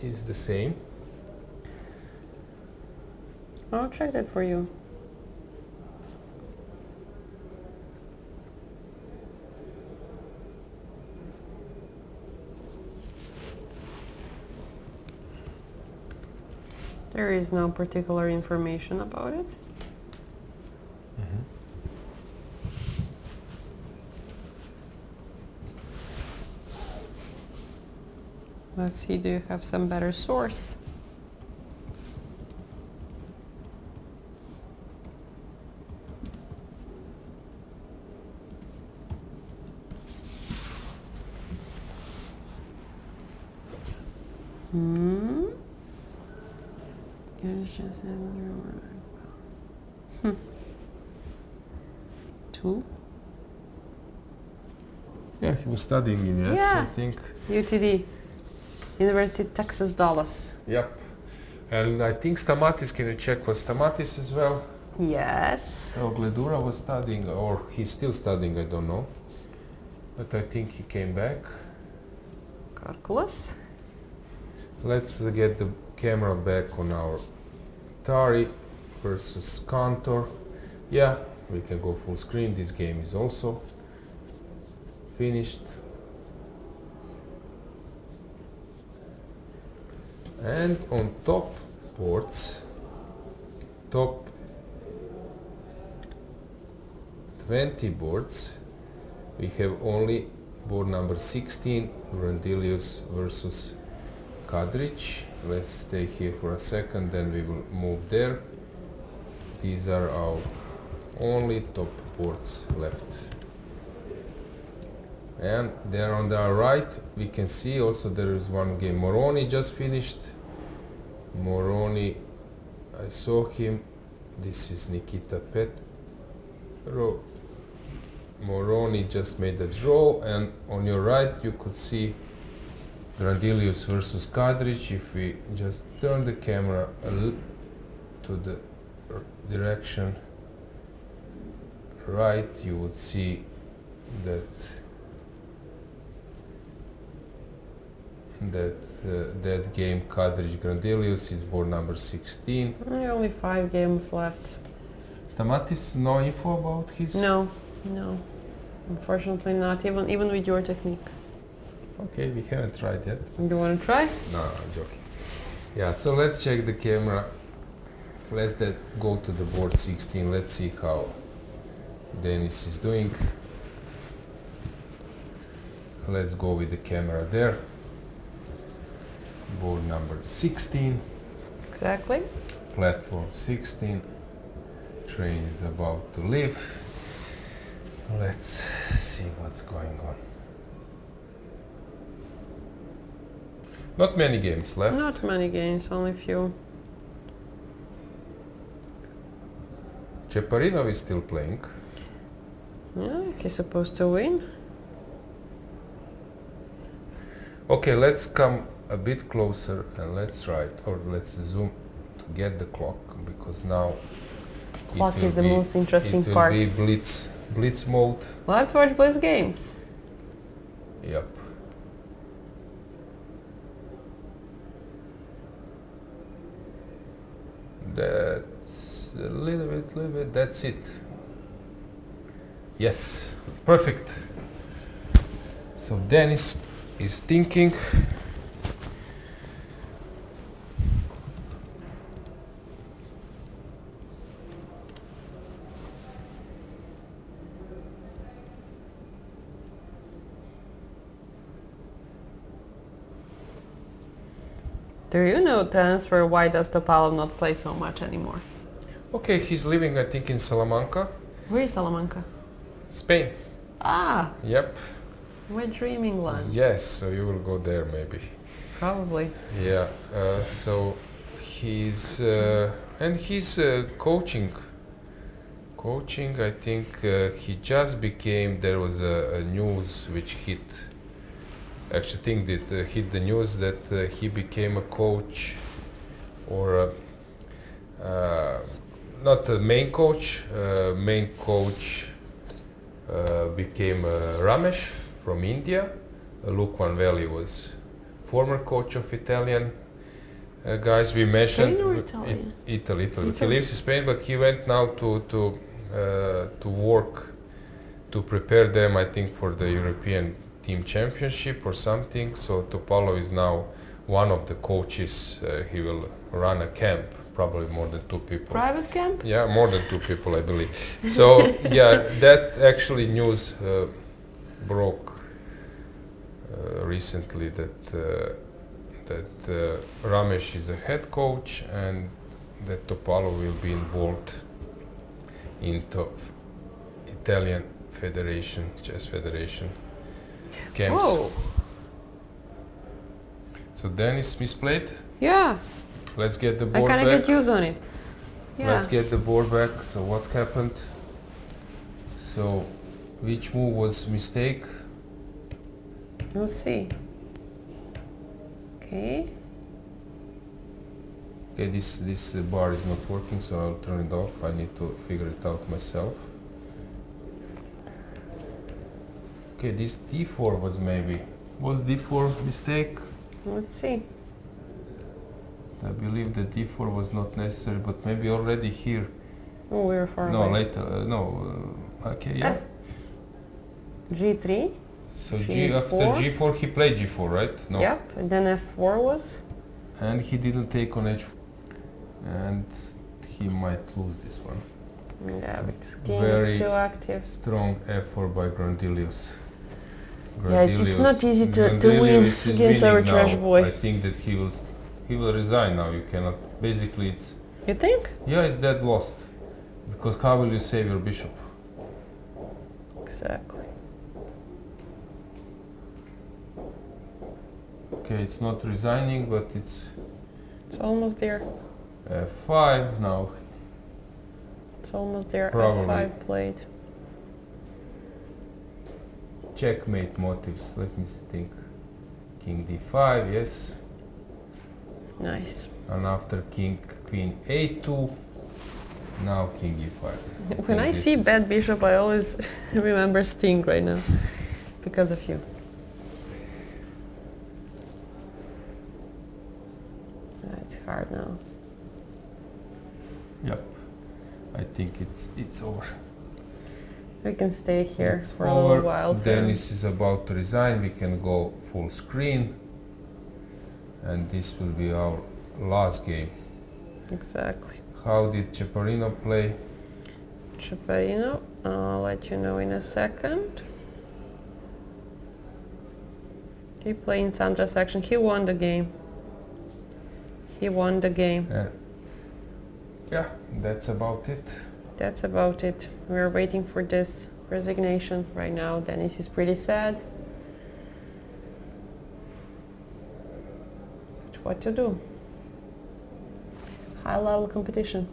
is the same. I'll check that for you. There is no particular information about it. Let's see, do you have some better source? Two? Yeah, he was studying in US, Yeah. I think. UTD, University of Texas, Dallas. Yep. And I think Stamatis, can you check was Stamatis as well? Yes. Oh, Gledura was studying, or he's still studying, I don't know. But I think he came back. Calculus. Let's get the camera back on our Atari versus Cantor. Yeah, we can go full screen. This game is also finished. And on top boards, top 20 boards, we have only board number 16, Grandelius versus Kadric. Let's stay here for a second, then we will move there. These are our only top boards left. And there on the right, we can see also there is one game. Moroni just finished. Moroni, I saw him. This is Nikita Petro. Moroni just made a draw, and on your right you could see Grandelius versus Kadric. If we just turn the camera to the direction right, you would see that that game Kadric Grandelius is board number 16. Only 5 games left. Stamatis, no info about his? No, no. Unfortunately not, even with your technique. Okay, we haven't tried yet. You want to try? No, I'm joking. Yeah, so let's check the camera. Let's go to the board 16. Let's see how Denis is doing. Let's go with the camera there. Board number 16. Exactly. Platform 16. Train is about to leave. Let's see what's going on. Not many games left. Not many games, only few. Cheparinov is still playing. Yeah, he's supposed to win. Okay, let's come a bit closer and let's try it, or let's zoom to get the clock, because now Clock is the most interesting part. It will be blitz mode. Let's watch Blitz games. Yep. That's a little bit, that's it. Yes, perfect. So Denis is thinking. Do you know transfer why does Topalov not play so much anymore? Okay, he's living, I think, in Salamanca, Where is Salamanca? Spain. Ah, Yep. my dreaming land. Yes, so you will go there maybe. Probably. Yeah. So he's and he's coaching. Coaching, I think he just became. There was a news which hit. Actually, think that hit the news that he became a coach, or not the main coach. Main coach became Ramesh from India. Luke Van Valley was former coach of Italian guys. We mentioned Spain or Italian? Italy. He Italy. lives in Spain, but he went now to work to prepare them, I think, for the European Team Championship or something. So Topalov is now one of the coaches. He will run a camp, probably more than 2 people. Private camp? Yeah, more than 2 people, I believe. So yeah, that actually news broke recently that Ramesh is a head coach and that Topalov will be involved into Italian Federation, Chess Federation camps. Whoa. So Dennis misplayed. Yeah, Let's get the I board kind of back. get used on it. Yeah. Let's get the board back. So what happened? So which move was mistake? Let's see. Okay. Okay, this bar is not working, so I'll turn it off. I need to figure it out myself. Okay, this d4 was maybe. Was d4 mistake? Let's see. I believe that d4 was not necessary, but maybe already here. Oh, we're far No, away. later. Okay, yeah. G3. So G4. after g4 he played g4, right? No. Yep. And then F4 was. And he didn't take on h4. And he might lose this one. Yeah, because king Very is still active. strong effort by Grandilius. Yeah, it's not easy to win Grandilius is against our winning trash now. boy. I think that he will resign now. You cannot. Basically, it's You think? yeah, it's dead lost. Because how will you save your bishop? Exactly. Okay, it's not resigning, but it's It's almost there. f5 now. It's almost there. Probably. F5 played. Checkmate motives. Let me think. King d5, yes. Nice. And after king, queen a2. Now king e5. When I see bad bishop, I always remember Sting right now because of you. It's hard now. Yep. I think it's over. We can stay here It's for a over. little while too. Dennis is about to resign. We can go full screen. And this will be our last game. Exactly. How did Ceparino play? Ceparino, I'll let you know in a second. He played in Sandra's section. He won the game. He won the game. Yeah, that's about it. That's about it. We're waiting for this resignation right now. Dennis is pretty sad. But what to do? High level competition.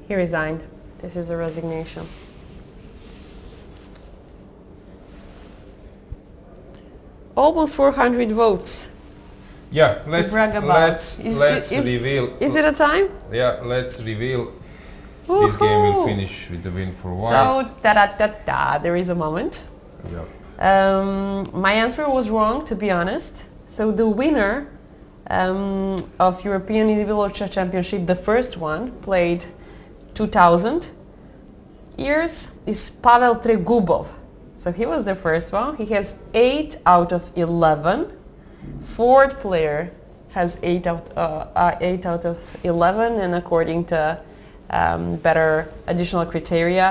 He resigned. This is the resignation. Almost 400 votes. Yeah, let's brag about. let's Is- let's is- reveal. Is it a time? Yeah, let's reveal. This game will Woohoo! finish with the win for white. So, da-da-da-da, there is a moment. Yeah. My answer was wrong, to be honest. So the winner of European Individual Chess Championship, the first one, played 2000 years, is Pavel Tregubov. So he was the first one. He has 8 out of 11. Fourth player has 8 out of 11, and according to better additional criteria,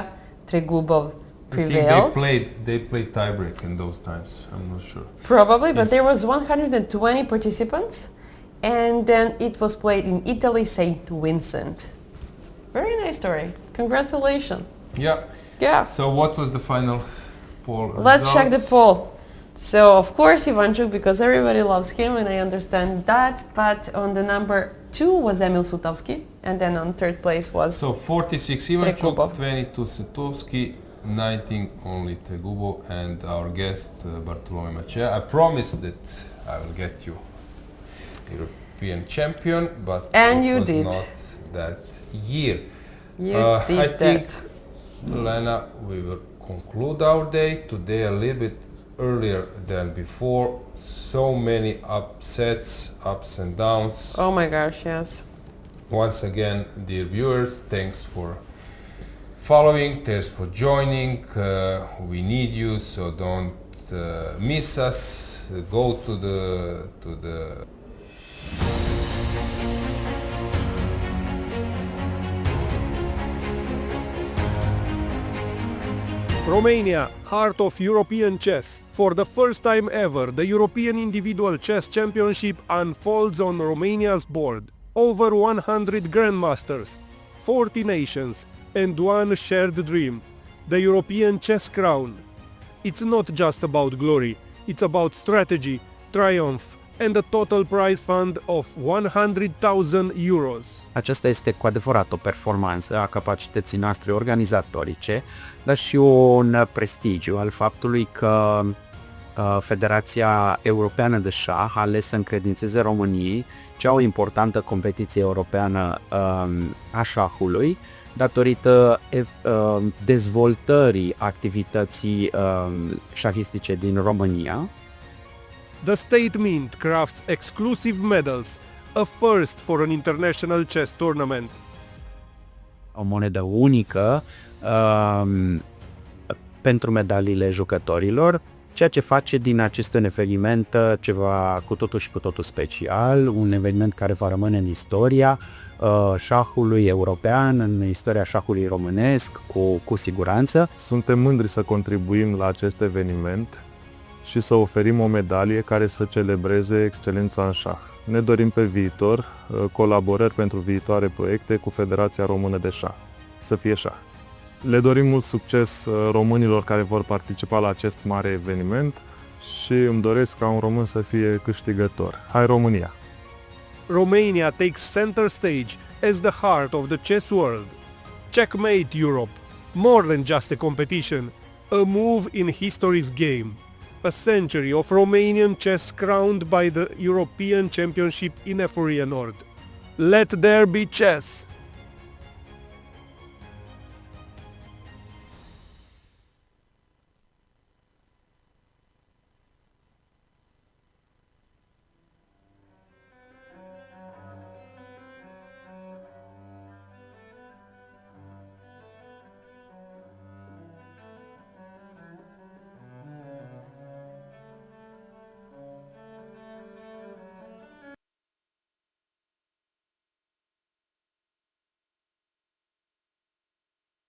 Tregubov prevailed. I think they played tiebreak in those times. I'm not sure. Probably, but Yes. there was 120 participants, and then it was played in Italy, St. Vincent. Very nice story. Congratulations. Yeah. Yeah. So what was the final poll Let's check the results? poll. So of course Ivanchuk, because everybody loves him, and I understand that. But on the number 2 was Emil Sutovsky, and then on third place was So 46 Ivanchuk, Tregubov. 22 Sutovsky, 19 only Tregubov, and our guest Bartolome Macea. I promised that I will get you European champion, but And it you was did. not that year. You I did think, that. Lena, we will conclude our day today a little bit earlier than before. So many upsets, ups and downs. Oh my gosh, yes. Once again, dear viewers, thanks for following, thanks for joining. We need you, so don't miss us. Go to the Romania, heart of European chess. For the first time ever, the European Individual Chess Championship unfolds on Romania's board. Over 100 Grandmasters, 40 nations, and one shared dream, the European chess crown. It's not just about glory, it's about strategy, triumph, and a total prize fund of 100,000 euros. Aceasta este cu adevărat o performanță a capacității noastre organizatorice, dar și un prestigiu al faptului că Federația Europeană de Șah a ales să încredințeze României cea o importantă competiție europeană a șahului, datorită dezvoltării activității șahistice din România. The State Mint crafts exclusive medals, a first for an international chess tournament. O monedă unică pentru medaliile jucătorilor, ceea ce face din acest eveniment ceva cu totul și cu totul special, un eveniment care va rămâne în istoria șahului european, în istoria șahului românesc, cu siguranță. Suntem mândri să contribuim la acest eveniment și să oferim o medalie care să celebreze excelența în șah. Ne dorim pe viitor colaborări pentru viitoare proiecte cu Federația Română de Șah. Să fie șah! Le dorim mult succes românilor care vor participa la acest mare eveniment și îmi doresc ca un român să fie câștigător. Hai România! Romania takes center stage as the heart of the chess world. Checkmate Europe, more than just a competition, a move in history's game. A century of Romanian chess crowned by the European Championship in Eforie Nord. Let there be chess!